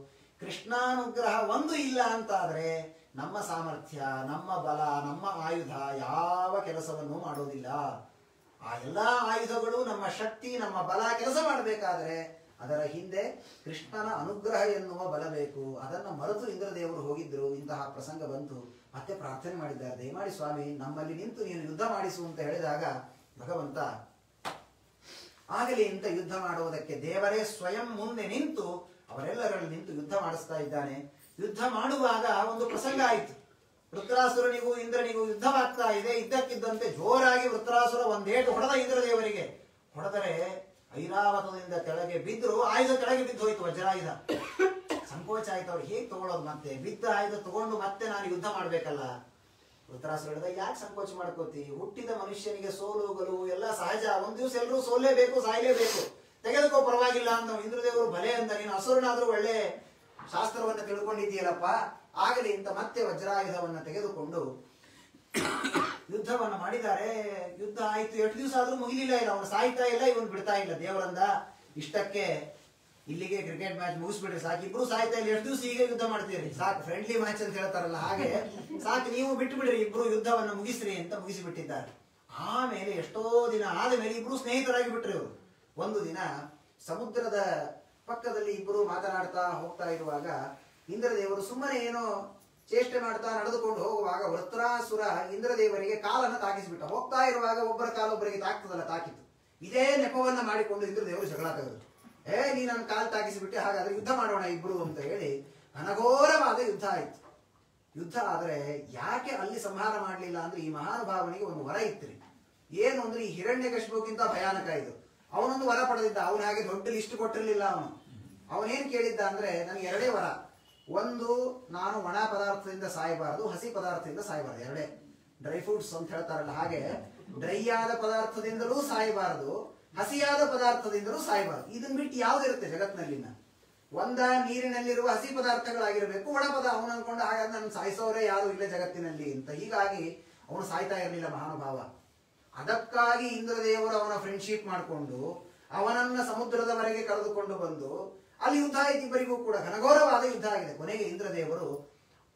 ಕೃಷ್ಣಾನುಗ್ರಹ ಒಂದು ಇಲ್ಲ ಅಂತಾದ್ರೆ ನಮ್ಮ ಸಾಮರ್ಥ್ಯ, ನಮ್ಮ ಬಲ, ನಮ್ಮ ಆಯುಧ ಯಾವ ಕೆಲಸವನ್ನು ಮಾಡೋದಿಲ್ಲ. ಆ ಎಲ್ಲಾ ಆಯುಧಗಳು, ನಮ್ಮ ಶಕ್ತಿ, ನಮ್ಮ ಬಲ ಕೆಲಸ ಮಾಡಬೇಕಾದ್ರೆ ಅದರ ಹಿಂದೆ ಕೃಷ್ಣನ ಅನುಗ್ರಹ ಎನ್ನುವ ಬಲ ಬೇಕು. ಅದನ್ನು ಮರೆತು ಇಂದ್ರದೇವರು ಹೋಗಿದ್ರು. ಇಂತಹ ಪ್ರಸಂಗ ಬಂತು. ಮತ್ತೆ ಪ್ರಾರ್ಥನೆ ಮಾಡಿದ್ದಾರೆ, ದಯಮಾಡಿ ಸ್ವಾಮಿ ನಮ್ಮಲ್ಲಿ ನಿಂತು ನೀನು ಯುದ್ಧ ಮಾಡಿಸು ಅಂತ ಹೇಳಿದಾಗ ಭಗವಂತ ಆಗಲಿ ಅಂತ ಯುದ್ಧ ಮಾಡುವುದಕ್ಕೆ ದೇವರೇ ಸ್ವಯಂ ಮುಂದೆ ನಿಂತು ಅವರೆಲ್ಲರಲ್ಲಿ ನಿಂತು ಯುದ್ಧ ಮಾಡಿಸ್ತಾ ಇದ್ದಾನೆ. ಯುದ್ಧ ಮಾಡುವಾಗ ಒಂದು ಪ್ರಸಂಗ ಆಯಿತು. ವೃತ್ರಾಸುರನಿಗೂ ಇಂದ್ರನಿಗೂ ಯುದ್ಧವಾಗ್ತಾ ಇದೆ. ಇದ್ದಕ್ಕಿದ್ದಂತೆ ಜೋರಾಗಿ ವೃತ್ರಾಸುರ ಒಂದೇಟು ಹೊಡೆದ ಇಂದ್ರದೇವರಿಗೆ. ಹೊಡೆದರೆ ಐರಾವತದಿಂದ ಕೆಳಗೆ ಬಿದ್ದರು. ಆಯುಧ ಕೆಳಗೆ ಬಿದ್ದು ಹೋಯ್ತು, ವಜ್ರಾಯುಧ. ಸಂಕೋಚ ಆಯ್ತು ಅವ್ರು, ಹೇಗೆ ತಗೊಳ್ಳೋದು? ಮತ್ತೆ ಬಿದ್ದ ಆಯುಧ ತಗೊಂಡು ಮತ್ತೆ ನಾನು ಯುದ್ಧ ಮಾಡ್ಬೇಕಲ್ಲ. ವೃತ್ರಾಸುರ ಹೇಳಿದ, ಯಾಕೆ ಸಂಕೋಚ ಮಾಡ್ಕೋತಿ? ಹುಟ್ಟಿದ ಮನುಷ್ಯನಿಗೆ ಸೋಲುಗಳು ಎಲ್ಲ ಸಹಜ. ಒಂದ್ ದಿವಸ ಎಲ್ಲರೂ ಸೋಲೇಬೇಕು, ಸಾಯ್ಲೇಬೇಕು. ತೆಗೆದುಕೋ, ಪರವಾಗಿಲ್ಲ ಅಂತ ಇಂದ್ರದೇವರು ಭಲೆ ಅಂದ. ನೀನು ಅಸುರನಾದ್ರೂ ಒಳ್ಳೆ ಶಾಸ್ತ್ರವನ್ನ ತಿಳ್ಕೊಂಡಿದ್ದೀಯಲ್ಲಪ್ಪ, ಆಗಲಿ ಅಂತ ಮತ್ತೆ ವಜ್ರಾಯುಧವನ್ನ ತೆಗೆದುಕೊಂಡು ಯುದ್ಧವನ್ನ ಮಾಡಿದ್ದಾರೆ. ಯುದ್ಧ ಆಯ್ತು. 8 ದಿವಸ ಆದ್ರೂ ಮುಗಿಲಿಲ್ಲ. ಇಲ್ಲ, ಅವನು ಸಾಯ್ತಾ ಇಲ್ಲ, ಇವನು ಬಿಡ್ತಾ ಇಲ್ಲ. ದೇವರಂದ, ಇಷ್ಟಕ್ಕೆ ಇಲ್ಲಿಗೆ ಕ್ರಿಕೆಟ್ ಮ್ಯಾಚ್ ಮುಗಿಸ್ಬಿಡ್ರಿ ಸಾಕು. ಇಬ್ರು ಸಾಯ್ತಾ ಇಲ್ಲ, 8 ದಿವಸ ಈಗ ಯುದ್ಧ ಮಾಡ್ತೀರಿ ಸಾಕು. ಫ್ರೆಂಡ್ಲಿ ಮ್ಯಾಚ್ ಅಂತ ಹೇಳ್ತಾರಲ್ಲ ಹಾಗೆ ಸಾಕು, ನೀವು ಬಿಟ್ಟು ಬಿಡ್ರಿ, ಇಬ್ರು ಯುದ್ಧವನ್ನ ಮುಗಿಸ್ರಿ ಅಂತ ಮುಗಿಸಿಬಿಟ್ಟಿದ್ದಾರೆ. ಆಮೇಲೆ ಎಷ್ಟೋ ದಿನ ಆದ ಮೇಲೆ ಇಬ್ರು ಸ್ನೇಹಿತರಾಗಿ ಬಿಟ್ರಿ ಅವರು. ಒಂದು ದಿನ ಸಮುದ್ರದ ಪಕ್ಕದಲ್ಲಿ ಇಬ್ಬರು ಮಾತನಾಡ್ತಾ ಹೋಗ್ತಾ ಇರುವಾಗ ಇಂದ್ರದೇವರು ಸುಮ್ಮನೆ ಏನೋ ಚೇಷ್ಟೆ ಮಾಡ್ತಾ ನಡೆದುಕೊಂಡು ಹೋಗುವಾಗ ವೃತ್ರಾಸುರ ಇಂದ್ರದೇವರಿಗೆ ಕಾಲನ್ನು ತಾಕಿಸಿಬಿಟ್ಟ. ಹೋಗ್ತಾ ಇರುವಾಗ ಒಬ್ಬರ ಕಾಲೊಬ್ಬರಿಗೆ ತಾಕ್ತದಲ್ಲ, ತಾಕಿತ್ತು. ಇದೇ ನೆಪವನ್ನ ಮಾಡಿಕೊಂಡು ಇಂದ್ರದೇವರು ಜಗಳ ತೆಗೆದ್ರು. ನೀ ನನ್ನ ಕಾಲು ತಾಕಿಸಿಬಿಟ್ಟೆ, ಹಾಗಾದ್ರೆ ಯುದ್ಧ ಮಾಡೋಣ ಇಬ್ರು ಅಂತ ಹೇಳಿ ಘನಘೋರವಾದ ಯುದ್ಧ ಆಯ್ತು. ಯುದ್ಧ ಆದ್ರೆ ಯಾಕೆ ಅಲ್ಲಿ ಸಂಹಾರ ಮಾಡಲಿಲ್ಲ ಅಂದ್ರೆ ಈ ಮಹಾನುಭಾವನಿಗೆ ಒಂದು ವರ ಇತ್ರಿ. ಏನು ಅಂದ್ರೆ ಈ ಹಿರಣ್ಯಕಶಿಪುಗಿಂತ ಭಯಾನಕ ಇದು. ಅವನೊಂದು ವರ ಪಡೆದಿದ್ದ. ಅವನ ಹಾಗೆ ದೊಡ್ಡ ಲಿಸ್ಟ್ ಕೊಟ್ಟಿರಲಿಲ್ಲ. ಅವನೇನ್ ಕೇಳಿದ್ದ ಅಂದ್ರೆ, ನನಗೆ 2 ವರ. ಒಂದು, ನಾನು ಒಣ ಪದಾರ್ಥದಿಂದ ಸಾಯಬಾರದು, ಹಸಿ ಪದಾರ್ಥದಿಂದ ಸಾಯಬಾರದು. 2 ಡ್ರೈ ಫ್ರೂಟ್ಸ್ ಅಂತ ಹೇಳ್ತಾರಲ್ಲ ಹಾಗೆ, ಡ್ರೈ ಆದ ಪದಾರ್ಥದಿಂದಲೂ ಸಾಯಬಾರದು, ಹಸಿಯಾದ ಪದಾರ್ಥದಿಂದಲೂ ಸಾಯಬಾರದು. ಇದನ್ ಬಿಟ್ಟು ಯಾವ್ದಿರುತ್ತೆ ಜಗತ್ತಿನಲ್ಲಿನ? ಒಂದ ನೀರಿನಲ್ಲಿರುವ ಹಸಿ ಪದಾರ್ಥಗಳಾಗಿರ್ಬೇಕು, ಒಣ ಪದ. ಅವನು ಅನ್ಕೊಂಡ ಹಾಗಾದ್ರೆ ನನ್ನ ಸಾಯಿಸೋರೇ ಯಾರು ಇಲ್ಲ ಜಗತ್ತಿನಲ್ಲಿ ಅಂತ. ಹೀಗಾಗಿ ಅವನು ಸಾಯ್ತಾ ಇರಲಿಲ್ಲ ಮಹಾನುಭಾವ. ಅದಕ್ಕಾಗಿ ಇಂದ್ರದೇವರು ಅವನ ಫ್ರೆಂಡ್ಶಿಪ್ ಮಾಡಿಕೊಂಡು ಅವನನ್ನ ಸಮುದ್ರದವರೆಗೆ ಕರೆದುಕೊಂಡು ಬಂದು ಅಲ್ಲಿ ಯುದ್ಧ ಆಯ್ತು. ಇಬ್ಬರಿಗೂ ಕೂಡ ಘನಘೋರವಾದ ಯುದ್ಧ ಆಗಿದೆ. ಕೊನೆಗೆ ಇಂದ್ರದೇವರು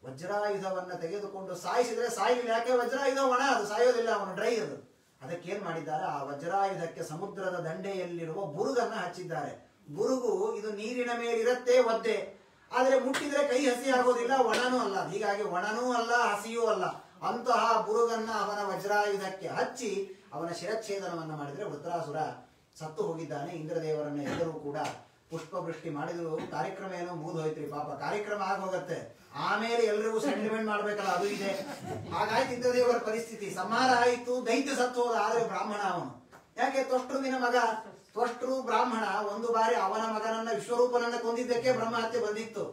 ವಜ್ರಾಯುಧವನ್ನ ತೆಗೆದುಕೊಂಡು ಸಾಯಿಸಿದ್ರೆ ಸಾಯಲಿಲ್ಲ. ಯಾಕೆ? ವಜ್ರಾಯುಧ ಒಣ, ಅದು ಸಾಯೋದಿಲ್ಲ, ಅವನು ಡ್ರೈ ಅದು. ಅದಕ್ಕೇನ್ ಮಾಡಿದ್ದಾರೆ, ಆ ವಜ್ರಾಯುಧಕ್ಕೆ ಸಮುದ್ರದ ದಂಡೆಯಲ್ಲಿರುವ ಬುರುಗನ್ನ ಹಚ್ಚಿದ್ದಾರೆ. ಬುರುಗು ಇದು ನೀರಿನ ಮೇಲಿರುತ್ತೆ, ಒದ್ದೆ. ಆದ್ರೆ ಮುಟ್ಟಿದ್ರೆ ಕೈ ಹಸಿ ಆಗೋದಿಲ್ಲ, ಒಣನೂ ಅಲ್ಲ. ಹೀಗಾಗಿ ಒಣನೂ ಅಲ್ಲ, ಹಸಿಯೂ ಅಲ್ಲ. ಅಂತಹ ಬುರುಗನ್ನ ಅವನ ವಜ್ರಾಯುಧಕ್ಕೆ ಹಚ್ಚಿ ಅವನ ಶಿರಚ್ಛೇದನವನ್ನ ಮಾಡಿದ್ರೆ ವೃತ್ರಾಸುರ ಸತ್ತು ಹೋಗಿದ್ದಾನೆ. ಇಂದ್ರದೇವರನ್ನ ಎಲ್ಲರೂ ಕೂಡ ಪುಷ್ಪವೃಷ್ಟಿ ಮಾಡಿದ್ರು. ಕಾರ್ಯಕ್ರಮ ಏನೋ ಮುಗಿದೋಯ್ತ್ರಿ. ಪಾಪ ಕಾರ್ಯಕ್ರಮ ಆಗೋಗತ್ತೆ, ಆಮೇಲೆ ಎಲ್ರಿಗೂ ಸೆಂಟಿಮೆಂಟ್ ಮಾಡ್ಬೇಕಲ್ಲ, ಅದು ಇದೆ. ಹಾಗಾಯ್ತು ಇಂದ್ರದೇವರ ಪರಿಸ್ಥಿತಿ. ಸಂಹಾರ ಆಯಿತು, ದೈತ್ಯ ಸತ್ತು ಹೋದ. ಆದ್ರೆ ಬ್ರಾಹ್ಮಣ ಅವನು. ಯಾಕೆ? ತ್ವಷ್ಟೃವಿನ ಮಗ. ತ್ವಷ್ಟೃ ಬ್ರಾಹ್ಮಣ. ಒಂದು ಬಾರಿ ಅವನ ಮಗನನ್ನ ವಿಶ್ವರೂಪನನ್ನ ಕೊಂದಿದ್ದಕ್ಕೆ ಬ್ರಹ್ಮಹತ್ಯೆ ಬಂದಿತ್ತು.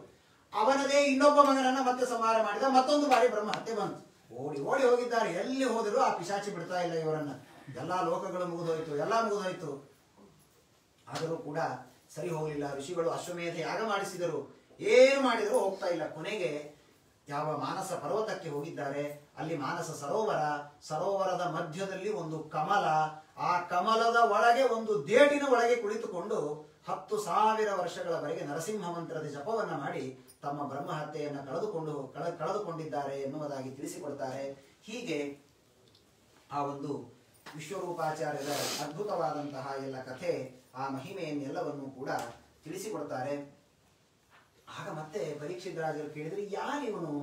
ಅವನದೇ ಇನ್ನೊಬ್ಬ ಮಗನನ್ನ ಮತ್ತೆ ಸಂಹಾರ ಮಾಡಿದ. ಮತ್ತೊಂದು ಬಾರಿ ಬ್ರಹ್ಮಹತ್ಯೆ ಬಂತು. ಓಡಿ ಓಡಿ ಹೋಗಿದ್ದಾರೆ. ಎಲ್ಲಿ ಹೋದರೂ ಆ ಪಿಶಾಚಿ ಬಿಡ್ತಾ ಇಲ್ಲ ಇವರನ್ನ. ಎಲ್ಲಾ ಲೋಕಗಳು ಮುಗಿದೋಯ್ತು, ಎಲ್ಲ ಮುಗಿದೋಯ್ತು. ಆದರೂ ಕೂಡ ಸರಿ ಹೋಗಲಿಲ್ಲ. ಋಷಿಗಳು ಅಶ್ವಮೇಧ ಯಾಗ ಮಾಡಿಸಿದರು, ಏನು ಮಾಡಿದರೂ ಹೋಗ್ತಾ ಇಲ್ಲ. ಕೊನೆಗೆ ಯಾವ ಮಾನಸ ಪರ್ವತಕ್ಕೆ ಹೋಗಿದ್ದಾರೆ. ಅಲ್ಲಿ ಮಾನಸ ಸರೋವರ, ಸರೋವರದ ಮಧ್ಯದಲ್ಲಿ ಒಂದು ಕಮಲ. ಆ ಕಮಲದ ಒಳಗೆ ಒಂದು ದೇಟಿನ ಒಳಗೆ ಕುಳಿತುಕೊಂಡು 10,000 ವರ್ಷಗಳವರೆಗೆ ನರಸಿಂಹ ಮಂತ್ರದ ಜಪವನ್ನ ಮಾಡಿ ತಮ್ಮ ಬ್ರಹ್ಮಹತ್ಯೆಯನ್ನು ಕಳೆದುಕೊಂಡಿದ್ದಾರೆ ಎನ್ನುವುದಾಗಿ ತಿಳಿಸಿಕೊಡ್ತಾರೆ. ಹೀಗೆ ಆ ಒಂದು ವಿಶ್ವರೂಪಾಚಾರ್ಯರ ಅದ್ಭುತವಾದಂತಹ ಎಲ್ಲ ಕಥೆ, ಆ ಮಹಿಮೆಯನ್ನೆಲ್ಲವನ್ನು ಕೂಡ ತಿಳಿಸಿಕೊಡ್ತಾರೆ. ಆಗ ಮತ್ತೆ ಪರೀಕ್ಷಿತರಾಜರು ಕೇಳಿದ್ರೆ, ಯಾರಿವನು?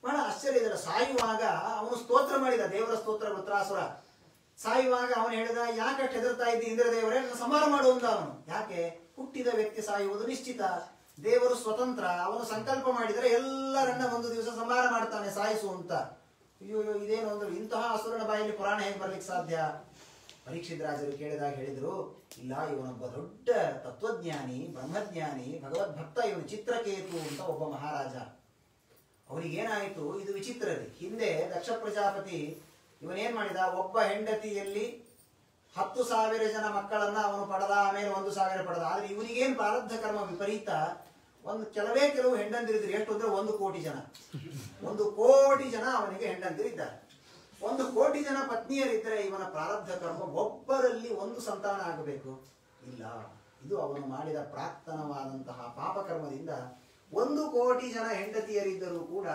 ಬಹಳ ಆಶ್ಚರ್ಯ ಇದರ. ಸಾಯುವಾಗ ಅವನು ಸ್ತೋತ್ರ ಮಾಡಿದ, ದೇವರ ಸ್ತೋತ್ರ. ವೃತ್ರಾಸುರ ಸಾಯುವಾಗ ಅವನು ಹೇಳಿದ, ಯಾಕೆ ಹೆದರ್ತಾ ಇದ್ದಿ ಇಂದ್ರದೇವರೇ, ಸಂಹಾರ ಮಾಡುವಂತ ಅವನು. ಯಾಕೆ? ಹುಟ್ಟಿದ ವ್ಯಕ್ತಿ ಸಾಯುವುದು ನಿಶ್ಚಿತ. ದೇವರು ಸ್ವತಂತ್ರ. ಅವನು ಸಂಕಲ್ಪ ಮಾಡಿದರೆ ಎಲ್ಲರನ್ನ ಒಂದು ದಿವಸ ಸಂಹಾರ ಮಾಡ್ತಾನೆ, ಸಾಯಿಸು ಅಂತ. ಅಯ್ಯೋ ಇದೇನು ಅಂದ್ರೆ, ಇಂತಹ ಅಸುರನ ಬಾಯಲ್ಲಿ ಪುರಾಣ ಹೇಗೆ ಬರ್ಲಿಕ್ಕೆ ಸಾಧ್ಯ? ಪರೀಕ್ಷಿತರಾಜರು ಕೇಳಿದಾಗ ಹೇಳಿದ್ರು, ಇಲ್ಲ, ಇವನೊಬ್ಬ ದೊಡ್ಡ ತತ್ವಜ್ಞಾನಿ, ಬ್ರಹ್ಮಜ್ಞಾನಿ, ಭಗವದ್ಭಕ್ತ. ಇವನು ಚಿತ್ರಕೇತು ಅಂತ ಒಬ್ಬ ಮಹಾರಾಜ. ಅವನಿಗೇನಾಯಿತು, ಇದು ವಿಚಿತ್ರವೇ. ಹಿಂದೆ ದಕ್ಷ ಪ್ರಜಾಪತಿ ಇವನೇನ್ ಮಾಡಿದ, ಒಬ್ಬ ಹೆಂಡತಿಯಲ್ಲಿ 10,000 ಜನ ಮಕ್ಕಳನ್ನ ಅವನು ಪಡೆದ, ಆಮೇಲೆ 1,000 ಪಡೆದ. ಆದ್ರೆ ಇವನಿಗೇನ್ ಪ್ರಾರಬ್ಧ ಕರ್ಮ ವಿಪರೀತ. ಕೆಲವು ಹೆಂಡಂದಿರಿದ್ರು. ಎಷ್ಟು ಅಂದ್ರೆ 1 ಕೋಟಿ ಜನ. 1 ಕೋಟಿ ಜನ ಅವನಿಗೆ ಹೆಂಡಂದಿರಿದ್ದಾರೆ. 1 ಕೋಟಿ ಜನ ಪತ್ನಿಯರಿದ್ದರೆ ಇವನ ಪ್ರಾರಬ್ಧ ಕರ್ಮ ಒಬ್ಬರಲ್ಲಿ 1 ಸಂತಾನ ಆಗಬೇಕು. ಇಲ್ಲ, ಇದು ಅವನು ಮಾಡಿದ ಪ್ರಾಕ್ತನವಾದಂತಹ ಪಾಪಕರ್ಮದಿಂದ 1 ಕೋಟಿ ಜನ ಹೆಂಡತಿಯರಿದ್ದರೂ ಕೂಡ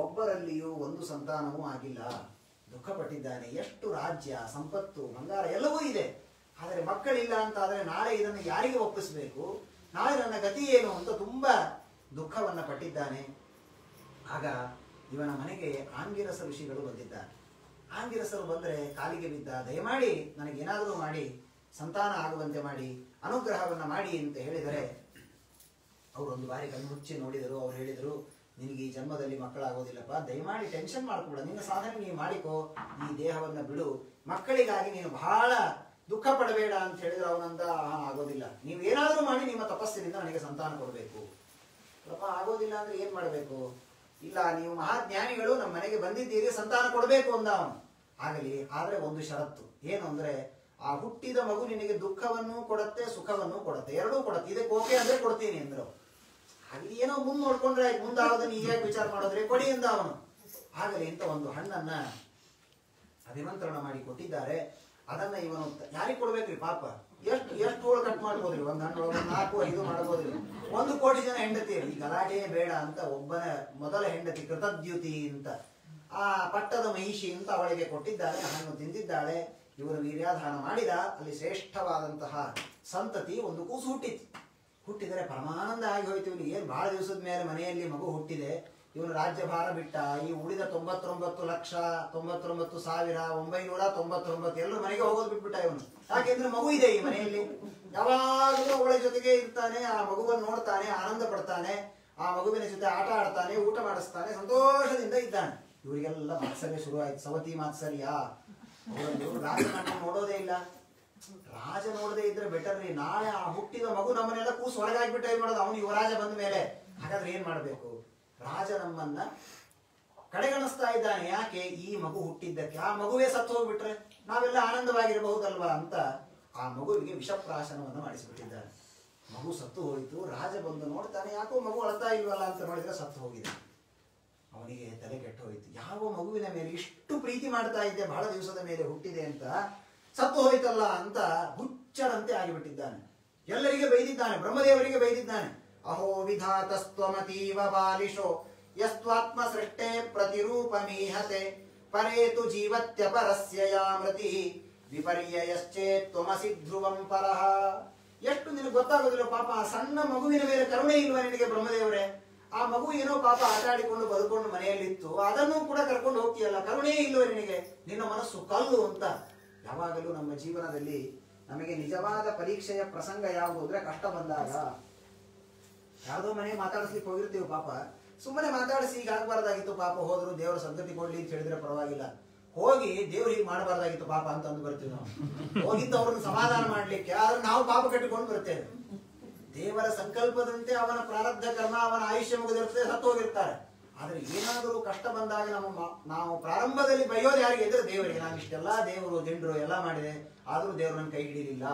ಒಬ್ಬರಲ್ಲಿಯೂ ಒಂದು ಸಂತಾನವೂ ಆಗಿಲ್ಲ. ದುಃಖಪಟ್ಟಿದ್ದಾನೆ. ಎಷ್ಟು ರಾಜ್ಯ, ಸಂಪತ್ತು, ಬಂಗಾರ ಎಲ್ಲವೂ ಇದೆ, ಆದರೆ ಮಕ್ಕಳಿಲ್ಲ ಅಂತ ಆದರೆ ನಾಳೆ ಇದನ್ನು ಯಾರಿಗೆ ಒಪ್ಪಿಸಬೇಕು, ನಾಳೆ ನನ್ನ ಗತಿ ಏನು ಅಂತ ತುಂಬಾ ದುಃಖವನ್ನ ಪಟ್ಟಿದ್ದಾನೆ. ಆಗ ಇವನ ಮನೆಗೆ ಆಂಗಿರಸ ಋಷಿಗಳು ಬಂದಿದ್ದಾರೆ. ಆಂಗಿರಸರು ಬಂದರೆ ಕಾಲಿಗೆ ಬಿದ್ದ, ದಯಮಾಡಿ ನನಗೇನಾದರೂ ಮಾಡಿ ಸಂತಾನ ಆಗುವಂತೆ ಮಾಡಿ, ಅನುಗ್ರಹವನ್ನ ಮಾಡಿ ಅಂತ ಹೇಳಿದರೆ ಅವರೊಂದು ಬಾರಿ ಕಣ್ಮುಚ್ಚಿ ನೋಡಿದರು. ಅವ್ರು ಹೇಳಿದರು, ನಿನಗೆ ಈ ಜನ್ಮದಲ್ಲಿ ಮಕ್ಕಳಾಗೋದಿಲ್ಲಪ್ಪ, ದಯಮಾಡಿ ಟೆನ್ಷನ್ ಮಾಡ್ಕೊಬೇಡ, ನಿನ್ನ ಸಾಧನೆ ನೀವು ಮಾಡಿಕೋ, ಈ ದೇಹವನ್ನ ಬಿಡು, ಮಕ್ಕಳಿಗಾಗಿ ನೀನು ಬಹಳ ದುಃಖ ಪಡಬೇಡ ಅಂತ ಹೇಳಿದ್ರು. ಅವನಂದ ಆಗೋದಿಲ್ಲ, ನೀವು ಏನಾದರೂ ಮಾಡಿ ನಿಮ್ಮ ತಪಸ್ಸಿನಿಂದ ನನಗೆ ಸಂತಾನ ಕೊಡಬೇಕು. ಅಪ್ಪ ಆಗೋದಿಲ್ಲ ಅಂದ್ರೆ ಏನ್ ಮಾಡಬೇಕು? ಇಲ್ಲ, ನೀವು ಮಹಾಜ್ಞಾನಿಗಳು ನಮ್ಮ ಮನೆಗೆ ಬಂದಿದ್ದೀರಿ, ಸಂತಾನ ಕೊಡಬೇಕು ಅಂದ ಅವನು. ಆಗಲಿ, ಆದ್ರೆ ಒಂದು ಷರತ್ತು ಏನು ಅಂದ್ರೆ, ಆ ಹುಟ್ಟಿದ ಮಗು ನಿನಗೆ ದುಃಖವನ್ನು ಕೊಡುತ್ತೆ, ಸುಖವನ್ನು ಕೊಡುತ್ತೆ, ಎರಡೂ ಕೊಡುತ್ತೆ, ಇದಕ್ಕೆ ಓಕೆ ಅಂದ್ರೆ ಕೊಡ್ತೀನಿ ಅಂದ್ರು. ಆಗಲಿ, ಏನೋ ಮುಂದೆ ನೋಡ್ಕೊಂಡ್ರೆ ಮುಂದಾಗೋದನ್ನ ಹೀಗಾಗಿ ವಿಚಾರ ಮಾಡೋದ್ರೆ ಕೊಡಿ ಅಂದ ಅವನು. ಆಗಲಿ ಅಂತ ಒಂದು ಹಣ್ಣನ್ನ ಅಭಿಮಂತ್ರಣ ಮಾಡಿ ಕೊಟ್ಟಿದ್ದಾರೆ. ಅದನ್ನ ಇವನು ಯಾರಿಗೆ ಕೊಡ್ಬೇಕ್ರಿ? ಪಾಪ ಎಷ್ಟು ಹೋಳು ಕಟ್ ಮಾಡ್ಬೋದ್ರಿ, ಒಂದ್ ಹಣ್ಣು 4, 5 ಮಾಡ್ಬೋದ್ರಿ. 1 ಕೋಟಿ ಜನ ಹೆಂಡತಿ, ಈ ಗಲಾಟೆ ಬೇಡ ಅಂತ ಒಬ್ಬನ ಮೊದಲ ಹೆಂಡತಿ ಕೃತದ್ಯುತಿ ಅಂತ ಆ ಪಟ್ಟದ ಮಹಿಷಿ ಅಂತ ಅವಳಿಗೆ ಕೊಟ್ಟಿದ್ದಾರೆ. ಹಣ್ಣು ತಿಂದಿದ್ದಾಳೆ. ಇವರು ವೀರ್ಯಾಧಾನ ಮಾಡಿದ. ಅಲ್ಲಿ ಶ್ರೇಷ್ಠವಾದಂತಹ ಸಂತತಿ ಒಂದು ಕೂಸು ಹುಟ್ಟಿತ್ತು. ಹುಟ್ಟಿದರೆ ಪರಮಾನಂದ ಆಗಿ ಹೋಯ್ತು. ಇವನಿಗೆ ಏನು ಬಹಳ ದಿವಸದ ಮೇಲೆ ಮನೆಯಲ್ಲಿ ಮಗು ಹುಟ್ಟಿದೆ. ಇವನು ರಾಜ್ಯಭಾರ ಬಿಟ್ಟ. ಈ ಉಳಿದ 99,99,999 ಎಲ್ಲರೂ ಮನೆಗೆ ಹೋಗೋದು ಬಿಟ್ಬಿಟ್ಟ ಇವನು. ಯಾಕೆಂದ್ರೆ ಮಗು ಇದೆ ಈ ಮನೆಯಲ್ಲಿ, ಯಾವಾಗಲೂ ಅವಳ ಜೊತೆಗೆ ಇರ್ತಾನೆ, ಆ ಮಗುವನ್ನು ನೋಡ್ತಾನೆ, ಆನಂದ ಪಡ್ತಾನೆ, ಆ ಮಗುವಿನ ಜೊತೆ ಆಟ ಆಡ್ತಾನೆ, ಊಟ ಮಾಡಿಸ್ತಾನೆ, ಸಂತೋಷದಿಂದ ಇದ್ದಾನೆ. ಇವರಿಗೆಲ್ಲ ಮಾತ್ಸರ್ಯ ಶುರುವಾಯ್ತು, ಸವತಿ ಮಾತ್ಸರ್ಯ. ರಾಜ ನೋಡೋದೇ ಇಲ್ಲ. ರಾಜ ನೋಡದೇ ಇದ್ರೆ ಬೆಟರ್ ರೀ. ನಾಳೆ ಆ ಹುಟ್ಟಿದ ಮಗು ನಮ್ಮನ್ನೆಲ್ಲ ಕೂಸು ಹೊರಗಾಗ್ಬಿಟ್ಟು ಏನ್ ಮಾಡೋದು? ಅವನು ಯುವರಾಜ ಬಂದ ಮೇಲೆ. ಹಾಗಾದ್ರೆ ಏನ್ ಮಾಡ್ಬೇಕು? ರಾಜ ನಮ್ಮನ್ನ ಕಡೆಗಣಿಸ್ತಾ ಇದ್ದಾನೆ. ಯಾಕೆ? ಈ ಮಗು ಹುಟ್ಟಿದ್ದಕ್ಕೆ. ಆ ಮಗುವೇ ಸತ್ತು ಹೋಗ್ಬಿಟ್ರೆ ನಾವೆಲ್ಲ ಆನಂದವಾಗಿರಬಹುದಲ್ವಾ ಅಂತ ಆ ಮಗುವಿಗೆ ವಿಷಪ್ರಾಶನವನ್ನು ಮಾಡಿಸಿಬಿಟ್ಟಿದ್ದಾನೆ. ಮಗು ಸತ್ತು ಹೋಯಿತು. ರಾಜ ಬಂದು ನೋಡ್ತಾನೆ, ಯಾಕೋ ಮಗು ಅಳ್ತಾ ಇಲ್ವಲ್ಲ ಅಂತ ನೋಡಿದ್ರೆ ಸತ್ತು ಹೋಗಿದೆ. ಅವನಿಗೆ ತಲೆ ಕೆಟ್ಟು ಹೋಯಿತು. ಯಾವ ಮಗುವಿನ ಮೇಲೆ ಇಷ್ಟು ಪ್ರೀತಿ ಮಾಡ್ತಾ ಇದ್ದೆ, ಬಹಳ ದಿವಸದ ಮೇಲೆ ಹುಟ್ಟಿದೆ ಅಂತ ಸತ್ತು ಹೋಯ್ತಲ್ಲ ಅಂತ ಹುಚ್ಚರಂತೆ ಆಗಿಬಿಟ್ಟಿದ್ದಾನೆ. ಎಲ್ಲರಿಗೆ ಬೈದಿದ್ದಾನೆ, ಬ್ರಹ್ಮದೇವರಿಗೆ ಬೈದಿದ್ದಾನೆ. ಅಹೋ ವಿಧಾತಸ್ತ್ವಮತೀವ ಬಾಲಿಶೋ ಯಸ್ತ್ವಾತ್ಮ ಸೃಷ್ಟೇ ಪ್ರತಿರೂಪಮೀಹತೆ ಪರೇತು ಜೀವತ್ಯಪರಸ್ಯ ಯಾಮೃತಿ ವಿಪರ್ಯಯಶ್ಚೇತ್ವಮಸಿ ಧ್ರುವಂ ಪರಃ. ಎಷ್ಟು ನಿನಗೆ ಗೊತ್ತಾಗೋದಿಲ್ಲ ಪಾಪ. ಆ ಸಣ್ಣ ಮಗುವಿನ ಮೇಲೆ ಕರುಣೆ ಇಲ್ವಾ ನಿನಗೆ ಬ್ರಹ್ಮದೇವರೇ? ಆ ಮಗು ಏನೋ ಪಾಪ ಆಟ ಆಡಿಕೊಂಡು ಬದುಕೊಂಡು ಮನೆಯಲ್ಲಿತ್ತು, ಅದನ್ನು ಕೂಡ ಕರ್ಕೊಂಡು ಹೋಗ್ತೀಯಲ್ಲ, ಕರುಣೆ ಇಲ್ವ ನಿನಗೆ? ನಿನ್ನ ಮನಸ್ಸು ಕಲ್ಲು ಅಂತ. ಯಾವಾಗಲೂ ನಮ್ಮ ಜೀವನದಲ್ಲಿ ನಮಗೆ ನಿಜವಾದ ಪರೀಕ್ಷೆಯ ಪ್ರಸಂಗ ಯಾವುದು ಅಂದ್ರೆ ಕಷ್ಟ ಬಂದಾಗ. ಯಾವ್ದೋ ಮನೆ ಮಾತಾಡಿಸ್ಲಿಕ್ಕೆ ಹೋಗಿರ್ತೀವಿ, ಪಾಪ ಸುಮ್ಮನೆ ಮಾತಾಡಿಸಿ ಈಗ ಆಗ್ಬಾರ್ದಾಗಿತ್ತು, ಪಾಪ ಹೋದ್ರು ದೇವರ ಸದ್ಗತಿ ಕೊಡ್ಲಿ ಅಂತ ಹೇಳಿದ್ರೆ ಪರವಾಗಿಲ್ಲ. ಹೋಗಿ ದೇವ್ರು ಹೀಗೆ ಮಾಡಬಾರ್ದಾಗಿತ್ತು ಪಾಪ ಅಂತ ಅಂದು ಬರ್ತೀವಿ ನಾವು. ಹೋಗಿದ್ದು ಅವ್ರನ್ನ ಸಮಾಧಾನ ಮಾಡ್ಲಿಕ್ಕೆ, ಆದ್ರೆ ನಾವು ಪಾಪ ಕಟ್ಟಿಕೊಂಡು ಬರ್ತೇವೆ. ದೇವರ ಸಂಕಲ್ಪದಂತೆ ಅವನ ಪ್ರಾರಬ್ಧ ಕರ್ಮ, ಅವನ ಆಯುಷ್ಯ ಮುಗಿದಿರ್ತದೆ, ಸತ್ತು ಹೋಗಿರ್ತಾರೆ. ಆದ್ರೆ ಏನಾದರೂ ಕಷ್ಟ ಬಂದಾಗ ನಾವು ಪ್ರಾರಂಭದಲ್ಲಿ ಬೈಯೋದು ಯಾರಿಗೆ ಇದ್ರೆ ದೇವರಿಗೆ. ನಾನು ಇಷ್ಟೆಲ್ಲ ದೇವರು ದಿಂಡ್ರು ಎಲ್ಲ ಮಾಡಿದೆ, ಆದ್ರೂ ದೇವರು ನನ್ನ ಕೈ ಹಿಡಿಲಿಲ್ಲ.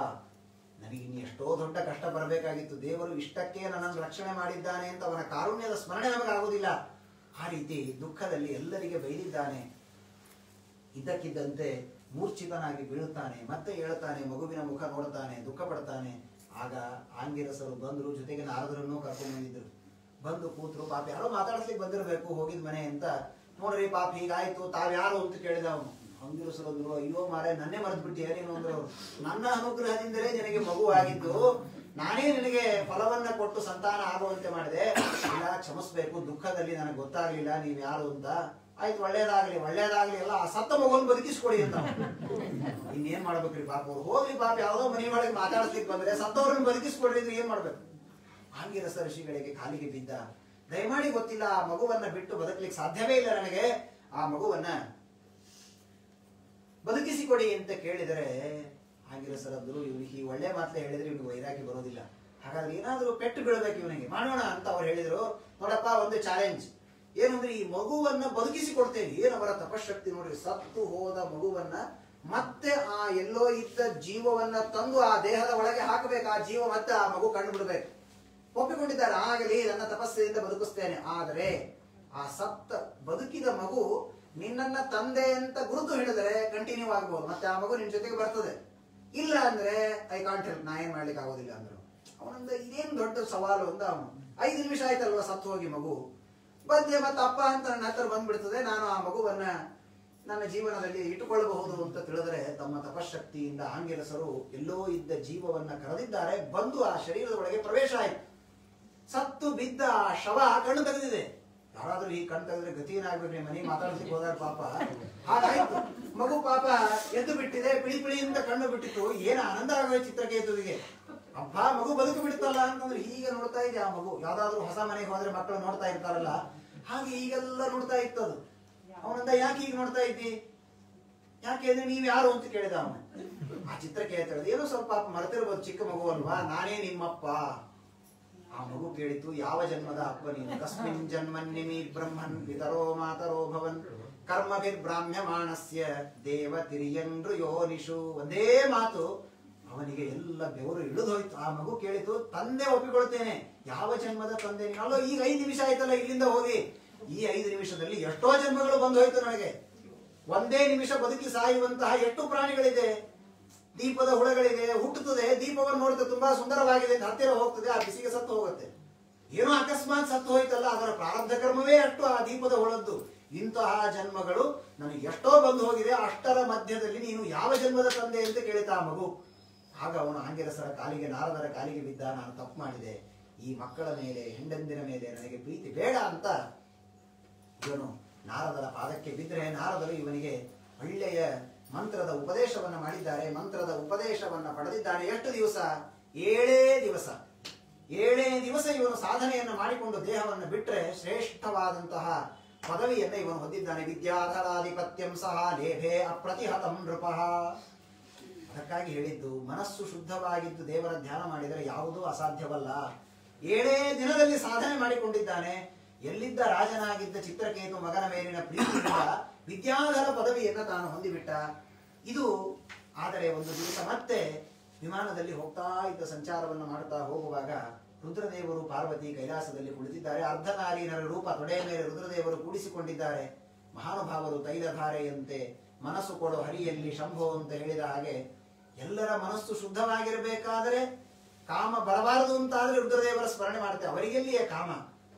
ನನಗೆ ಇನ್ನು ಎಷ್ಟೋ ದೊಡ್ಡ ಕಷ್ಟ ಬರಬೇಕಾಗಿತ್ತು, ದೇವರು ಇಷ್ಟಕ್ಕೆ ನನ್ನನ್ನು ರಕ್ಷಣೆ ಮಾಡಿದ್ದಾನೆ ಅಂತ ಅವನ ಕಾರುಣ್ಯದ ಸ್ಮರಣೆ ನಮಗಾಗುವುದಿಲ್ಲ. ಆ ರೀತಿ ದುಃಖದಲ್ಲಿ ಎಲ್ಲರಿಗೆ ಬೈದಿದ್ದಾನೆ. ಇದ್ದಕ್ಕಿದ್ದಂತೆ ಮೂರ್ಛಿತನಾಗಿ ಬೀಳುತ್ತಾನೆ, ಮತ್ತೆ ಹೇಳ್ತಾನೆ, ಮಗುವಿನ ಮುಖ ನೋಡ್ತಾನೆ, ದುಃಖ ಪಡ್ತಾನೆ. ಆಗ ಆಂಗಿರಸರು ಬಂದರು, ಜೊತೆಗೆ ನಾರದರನ್ನು ಕರ್ಕೊಂಡು ಬಂದಿದ್ರು. ಬಂದು ಕೂತರು. ಪಾಪ ಯಾರೋ ಮಾತಾಡ್ಸ್ಲಿಕ್ಕೆ ಬಂದಿರಬೇಕು ಹೋಗಿದ್ ಮನೆ ಅಂತ. ನೋಡ್ರಿ ಪಾಪ ಹೀಗಾಯ್ತು, ತಾವ್ಯಾರು ಅಂತ ಕೇಳಿದ ಅವನು. ಆಂಗಿರಸರು ಅಂದ್ರು, ಅಯ್ಯೋ ಮಾರೇ, ನನ್ನೇ ಮರೆತು ಬಿಟ್ಟಿಯ ನೀನು ಅಂದ್ರು. ನನ್ನ ಅನುಗ್ರಹದಿಂದಲೇ ನಿನಗೆ ಮಗು ಆಗಿದ್ದು, ನಾನೇ ನಿನಗೆ ಫಲವನ್ನ ಕೊಟ್ಟು ಸಂತಾನ ಆಗುವಂತೆ ಮಾಡಿದೆ. ಇಲ್ಲ, ಕ್ಷಮಿಸ್ಬೇಕು, ದುಃಖದಲ್ಲಿ ನನಗೆ ಗೊತ್ತಾಗ್ಲಿಲ್ಲ ನೀವ್ ಯಾರು ಅಂತ. ಆಯ್ತು, ಒಳ್ಳೇದಾಗ್ಲಿ ಒಳ್ಳೇದಾಗ್ಲಿ ಎಲ್ಲ ಆ ಸತ್ತ ಮಗುವನ್ನು ಬದುಕಿಸ್ಕೊಡಿ ಅಂತ. ಇನ್ನೇನ್ ಮಾಡ್ಬೇಕ್ರಿ ಪಾಪ ಅವ್ರು? ಹೋಗ್ಲಿ ಪಾಪ, ಯಾವ್ದೋ ಮನೆ ಒಳಗೆ ಮಾತಾಡ್ಸ್ಲಿಕ್ಕೆ ಬಂದ್ರೆ ಸತ್ತವ್ರನ್ನ ಬದುಕಿಸ್ಕೊಡ್ರಿ ಅಂದ್ರೆ ಏನ್ ಮಾಡ್ಬೇಕು? ಆಂಗಿರಸ ಋಷಿಗಳಿಗೆ ಕಾಲಿಗೆ ಬಿದ್ದ. ದಯಮಾಡಿ ಗೊತ್ತಿಲ್ಲ, ಆ ಮಗುವನ್ನ ಬಿಟ್ಟು ಬದುಕಲಿಕ್ಕೆ ಸಾಧ್ಯವೇ ಇಲ್ಲ ನನಗೆ, ಆ ಮಗುವನ್ನ ಬದುಕಿಸಿಕೊಡಿ ಅಂತ ಕೇಳಿದರೆ ಆಂಗಿರಸರಂದ್ರು, ಇವನಿಗೆ ಈ ಒಳ್ಳೆ ಮಾತೇ ಹೇಳಿದ್ರೆ ಇವನಿಗೆ ವೈರಾಗ್ಯ ಬರೋದಿಲ್ಲ. ಹಾಗಾದ್ರೆ ಏನಾದ್ರೂ ಪೆಟ್ಟು ಬೀಳ್ಬೇಕು ಇವನಿಗೆ, ಮಾಡೋಣ ಅಂತ ಅವ್ರು ಹೇಳಿದ್ರು. ನೋಡಪ್ಪ, ಒಂದು ಚಾಲೆಂಜ್ ಏನಂದ್ರೆ ಈ ಮಗುವನ್ನ ಬದುಕಿಸಿಕೊಡ್ತೇನೆ. ಏನವರ ತಪಶಕ್ತಿ ನೋಡ್ರಿ. ಸತ್ತು ಹೋದ ಮಗುವನ್ನ ಮತ್ತೆ ಆ ಎಲ್ಲೋ ಇದ್ದ ಜೀವವನ್ನ ತಂದು ಆ ದೇಹದ ಒಳಗೆ ಹಾಕಬೇಕು. ಆ ಜೀವ ಮತ್ತೆ ಆ ಮಗು ಕಂಡು ಬಿಡ್ಬೇಕು. ಒಪ್ಪಿಕೊಂಡಿದ್ದಾರೆ. ಆಗಲಿ, ನನ್ನ ತಪಸ್ಸಿನಿಂದ ಬದುಕಿಸ್ತೇನೆ. ಆದರೆ ಆ ಸತ್ತ ಬದುಕಿದ ಮಗು ನಿನ್ನನ್ನ ತಂದೆ ಅಂತ ಗುರುತು ಹೇಳಿದರೆ ಕಂಟಿನ್ಯೂ ಆಗ್ಬಹುದು, ಮತ್ತೆ ಆ ಮಗು ನಿನ್ ಜೊತೆಗೆ ಬರ್ತದೆ. ಇಲ್ಲ ಅಂದ್ರೆ ಐ ಕಾಂಟ್ ಹೆಲ್ಪ್, ನಾ ಏನ್ ಮಾಡ್ಲಿಕ್ಕೆ ಆಗೋದಿಲ್ಲ ಅಂದ್ರು. ಅವನಂದ ಇದೇನು ದೊಡ್ಡ ಸವಾಲು ಅಂತ ಅವನು 5 ನಿಮಿಷ ಆಯ್ತಲ್ವಾ ಸತ್ತು ಹೋಗಿ ಮಗು. ಬಂದೆ ಮತ್ತೆ ಅಪ್ಪ ಅಂತ ನನ್ನ ಹತ್ರ ಬಂದ್ಬಿಡ್ತದೆ. ನಾನು ಆ ಮಗುವನ್ನ ನನ್ನ ಜೀವನದಲ್ಲಿ ಇಟ್ಟುಕೊಳ್ಳಬಹುದು ಅಂತ ತಿಳಿದರೆ ತಮ್ಮ ತಪಶಕ್ತಿಯಿಂದ ಆಂಗೆಲಸರು ಎಲ್ಲೋ ಇದ್ದ ಜೀವವನ್ನ ಕರೆದಿದ್ದಾರೆ. ಬಂದು ಆ ಶರೀರದ ಒಳಗೆ ಪ್ರವೇಶ ಆಯ್ತು. ಸತ್ತು ಬಿದ್ದ ಆ ಶವ ಕಣ್ಣು ತೆಗೆದಿದೆ. ಯಾರಾದ್ರೂ ಈ ಕಣ್ಣು ತೆಗೆದ್ರೆ ಗತಿ ಏನಾಗ್ಬೇಕು? ಮನೆ ಮಾತಾಡ್ಲಿಕ್ಕೆ ಹೋದಾಗ ಪಾಪ ಹಾಗಾಯ್ತು. ಮಗು ಪಾಪ ಎದ್ದು ಬಿಟ್ಟಿದೆ, ಪಿಳಿ ಪಿಳಿಯಿಂದ ಕಣ್ಣು ಬಿಟ್ಟಿತ್ತು. ಏನ ಆನಂದ ಆಗೋಯ್ತು ಚಿತ್ರಕೇತುವಿಗೆ. ಅಬ್ಬಾ ಮಗು ಬದುಕು ಬಿಡುತ್ತಲ್ಲ ಅಂತಂದ್ರೆ ಹೀಗೆ ನೋಡ್ತಾ ಇದೆ ಆ ಮಗು. ಯಾವ್ದಾದ್ರು ಹೊಸ ಮನೆಗೆ ಹೋದ್ರೆ ಮಕ್ಕಳು ನೋಡ್ತಾ ಇರ್ತಾರಲ್ಲ ಹಾಗೆ ಈಗೆಲ್ಲ ನೋಡ್ತಾ ಇತ್ತು ಅದು. ಅವನಂದ ಯಾಕೆ ಹೀಗೆ ನೋಡ್ತಾ ಇದ್ದಿ? ಯಾಕೆ ಅಂದ್ರೆ ನೀವ್ ಯಾರು ಅಂತ ಕೇಳಿದ ಅವನು. ಆ ಚಿತ್ರಕೇತು ಏನೋ ಸ್ವಲ್ಪ ಮರೆತಿರ್ಬೋದು, ಚಿಕ್ಕ ಮಗು ಅಲ್ವಾ, ನಾನೇ ನಿಮ್ಮಪ್ಪ. ಆ ಮಗು ಕೇಳಿತು, ಯಾವ ಜನ್ಮದ ಅಪ್ಪ ನೀನು? ಕಸ್ಮಿನ್ ಜನ್ಮನ್ನಿಮಿ ಬ್ರಹ್ಮನ್ ಪಿತರೋ ಮಾತರೋ ಭವನ್ ಕರ್ಮಭಿರ್ ಬ್ರಾಹ್ಮ್ಯಮಾಣಸ್ಯ ದೇವ ತಿರಿಯನ್ರು ಯೋನಿಷು. ಒಂದೇ ಮಾತು ಅವನಿಗೆ ಎಲ್ಲ ಬೆವರು ಇಳಿದು ಹೋಯ್ತು. ಆ ಮಗು ಕೇಳಿತು, ತಂದೆ ಒಪ್ಪಿಕೊಳ್ತೇನೆ, ಯಾವ ಜನ್ಮದ ತಂದೆ ನೀನು? ಅಲ್ಲೋ ಈಗ 5 ನಿಮಿಷ ಆಯ್ತಲ್ಲ ಇಲ್ಲಿಂದ ಹೋಗಿ. ಈ 5 ನಿಮಿಷದಲ್ಲಿ ಎಷ್ಟೋ ಜನ್ಮಗಳು ಬಂದು ಹೋಯ್ತು ನನಗೆ. ಒಂದೇ ನಿಮಿಷ ಬದುಕಿ ಸಾಯುವಂತಹ ಎಷ್ಟು ಪ್ರಾಣಿಗಳಿದೆ. ದೀಪದ ಹುಳಗಳಿಗೆ ಹುಟ್ಟುತ್ತದೆ, ದೀಪವನ್ನು ನೋಡುತ್ತೆ, ತುಂಬಾ ಸುಂದರವಾಗಿದೆ, ಹತ್ತಿರ ಹೋಗ್ತದೆ, ಆ ಬಿಸಿಗೆ ಸತ್ತು ಹೋಗುತ್ತೆ. ಏನೋ ಅಕಸ್ಮಾತ್ ಸತ್ತು ಹೋಯ್ತಲ್ಲ, ಅದರ ಪ್ರಾರಬ್ಧ ಕರ್ಮವೇ ಅಷ್ಟು ಆ ದೀಪದ ಹುಳದ್ದು. ಇಂತಹ ಜನ್ಮಗಳು ನನಗೆ ಎಷ್ಟೋ ಬಂದು ಹೋಗಿದೆ. ಅಷ್ಟರ ಮಧ್ಯದಲ್ಲಿ ನೀನು ಯಾವ ಜನ್ಮದ ತಂದೆ ಅಂತ ಕೇಳಿತಾ ಆ ಮಗು. ಆಗ ಅವನು ಆಂಗೆಲಸರ ಕಾಲಿಗೆ, ನಾರದರ ಕಾಲಿಗೆ ಬಿದ್ದ. ನಾನು ತಪ್ಪು ಮಾಡಿದೆ, ಈ ಮಕ್ಕಳ ಮೇಲೆ, ಹೆಂಡಂದಿನ ಮೇಲೆ ನನಗೆ ಪ್ರೀತಿ ಬೇಡ ಅಂತ ಇವನು ನಾರದರ ಪಾದಕ್ಕೆ ಬಿದ್ದರೆ ನಾರದರು ಇವನಿಗೆ ಒಳ್ಳೆಯ ಮಂತ್ರದ ಉಪದೇಶವನ್ನ ಮಾಡಿದ್ದಾರೆ. ಮಂತ್ರದ ಉಪದೇಶವನ್ನ ಪಡೆದಿದ್ದಾನೆ. ಎಷ್ಟು ದಿವಸ? 7 ದಿವಸ. 7 ದಿವಸ ಇವನು ಸಾಧನೆಯನ್ನು ಮಾಡಿಕೊಂಡು ದೇಹವನ್ನು ಬಿಟ್ಟರೆ ಶ್ರೇಷ್ಠವಾದಂತಹ ಪದವಿಯನ್ನ ಇವನು ಹೊಂದಿದ್ದಾನೆ. ವಿದ್ಯಾಧರಾಧಿಪತ್ಯಂ ಸಹ ಲೇಭೆ ಅಪ್ರತಿಹತಂ ನೃಪಃ. ಅದಕ್ಕಾಗಿ ಹೇಳಿದ್ದು, ಮನಸ್ಸು ಶುದ್ಧವಾಗಿದ್ದು ದೇವರ ಧ್ಯಾನ ಮಾಡಿದರೆ ಯಾವುದೂ ಅಸಾಧ್ಯವಲ್ಲ. 7 ದಿನದಲ್ಲಿ ಸಾಧನೆ ಮಾಡಿಕೊಂಡಿದ್ದಾನೆ. ಎಲ್ಲಿದ್ದ ರಾಜನಾಗಿದ್ದ ಚಿತ್ರಕೇತು ಮಗನ ಮೇಲಿನ ಪ್ರೀತಿಯಿಂದ ವಿದ್ಯಾಧರ ಪದವಿಯನ್ನು ತಾನು ಹೊಂದಿಬಿಟ್ಟ. ಇದು ಆದರೆ ಒಂದು ದಿವಸ ಮತ್ತೆ ವಿಮಾನದಲ್ಲಿ ಹೋಗ್ತಾ ಇದ್ದ ಸಂಚಾರವನ್ನು ಮಾಡುತ್ತಾ ಹೋಗುವಾಗ ರುದ್ರದೇವರು ಪಾರ್ವತಿ ಕೈಲಾಸದಲ್ಲಿ ಕುಳಿತಿದ್ದಾರೆ. ಅರ್ಧನಾರೀನರ ರೂಪ ತೊಡೆಯ ಮೇಲೆ ರುದ್ರದೇವರು ಕೂಡಿಸಿಕೊಂಡಿದ್ದಾರೆ. ಮಹಾನುಭಾವರು ತೈಲಧಾರೆಯಂತೆ ಮನಸ್ಸು ಕೊಡೋ ಹರಿಯಲ್ಲಿ ಶಂಭೋ ಅಂತ ಹೇಳಿದ ಹಾಗೆ ಎಲ್ಲರ ಮನಸ್ಸು ಶುದ್ಧವಾಗಿರಬೇಕಾದರೆ, ಕಾಮ ಬರಬಾರದು ಅಂತಾದ್ರೆ ರುದ್ರದೇವರ ಸ್ಮರಣೆ ಮಾಡುತ್ತೆ. ಅವರಿಗೆಲ್ಲಿಯೇ ಕಾಮ.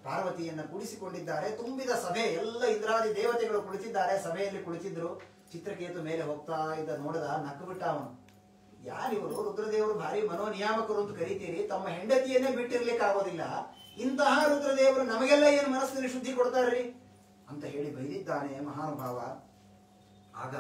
ಪಾರ್ವತಿಯನ್ನ ಕೂಡಿಸಿಕೊಂಡಿದ್ದಾರೆ. ತುಂಬಿದ ಸಭೆ, ಎಲ್ಲ ಇಂದ್ರಾದಿ ದೇವತೆಗಳು ಕುಳಿತಿದ್ದಾರೆ. ಸಭೆಯಲ್ಲಿ ಕುಳಿತಿದ್ರು. ಚಿತ್ರಕೇತು ಮೇಲೆ ಹೋಗ್ತಾ ಇದ್ದ ನೋಡಿದ, ನಕ್ಕು ಬಿಟ್ಟ ಅವನು. ಯಾರಿವರು? ರುದ್ರದೇವರು ಭಾರಿ ಮನೋನಿಯಾಮಕರು ಅಂತ ಕರೀತೀರಿ, ತಮ್ಮ ಹೆಂಡತಿಯನ್ನೇ ಬಿಟ್ಟಿರ್ಲಿಕ್ಕೆ ಆಗೋದಿಲ್ಲ. ಇಂತಹ ರುದ್ರದೇವರು ನಮಗೆಲ್ಲ ಏನು ಮನಸ್ಸಿನ ಶುದ್ಧಿ ಕೊಡ್ತಾರ್ರಿ ಅಂತ ಹೇಳಿ ಬೈದಿದ್ದಾನೆ ಮಹಾನುಭಾವ. ಆಗ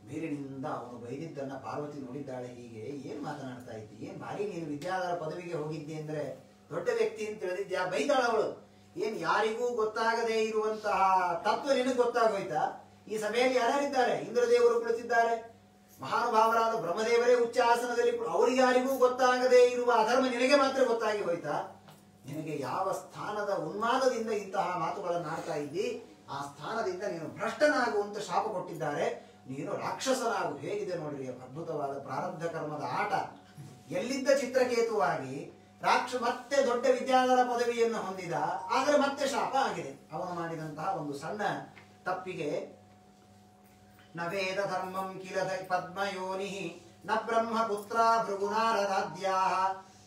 ಮೇಲಿನಿಂದ ಅವನು ಬೈದಿದ್ದನ್ನ ಪಾರ್ವತಿ ನೋಡಿದ್ದಾಳೆ. ಹೀಗೆ ಏನ್ ಮಾತನಾಡ್ತಾ ಇದ್ದಿ? ಏನ್ ಭಾರಿ ನೀನು ವಿದ್ಯಾಧರ ಪದವಿಗೆ ಹೋಗಿದ್ದಿ ಅಂದ್ರೆ ದೊಡ್ಡ ವ್ಯಕ್ತಿ ಅಂತ ತಿಳಿದಿದ್ಯಾ? ಬೈದಾಳ ಅವಳು. ಏನ್ ಯಾರಿಗೂ ಗೊತ್ತಾಗದೇ ಇರುವಂತಹ ತತ್ವ ನಿನಗೆ ಗೊತ್ತಾಗೋಯ್ತಾ? ಈ ಸಭೆಯಲ್ಲಿ ಯಾರ್ಯಾರಿದ್ದಾರೆ? ಇಂದ್ರದೇವರು ಕುಳಿತಿದ್ದಾರೆ, ಮಹಾನುಭಾವರಾದ ಬ್ರಹ್ಮದೇವರೇ ಉಚ್ಚಾಸನದಲ್ಲಿ, ಅವರಿಗಾರಿಗೂ ಗೊತ್ತಾಗದೇ ಇರುವ ಅಧರ್ಮ ನಿನಗೆ ಮಾತ್ರ ಗೊತ್ತಾಗಿ ಹೋಯ್ತಾ? ನಿನಗೆ ಯಾವ ಸ್ಥಾನದ ಉನ್ಮಾದದಿಂದ ಇಂತಹ ಮಾತುಗಳನ್ನು ಆಡ್ತಾ ಇದ್ದಿ? ಆ ಸ್ಥಾನದಿಂದ ನೀನು ಭ್ರಷ್ಟನಾಗುವಂತ ಶಾಪ ಕೊಟ್ಟಿದ್ದಾರೆ. ನೀನು ರಾಕ್ಷಸನಾಗು. ಹೇಗಿದೆ ನೋಡ್ರಿ ಅದ್ಭುತವಾದ ಪ್ರಾರಬ್ಧ ಕರ್ಮದ ಆಟ. ಎಲ್ಲಿದ್ದ ಚಿತ್ರಕೇತುವಾಗಿ ಮತ್ತೆ ದೊಡ್ಡ ವಿದ್ಯಾಧರ ಪದವಿಯನ್ನು ಹೊಂದಿದ, ಆದರೆ ಮತ್ತೆ ಶಾಪ ಆಗಿದೆ. ಅವನು ಮಾಡಿದಂತಹ ಒಂದು ಸಣ್ಣ ತಪ್ಪಿಗೆ. ನ ವೇದ ಧರ್ಮಂ ಕಿಲ ಪದ್ಮಯೋನಿ ನ ಬ್ರಹ್ಮಪುತ್ರ ಭೃಗುನಾರದಾದ್ಯಾಃ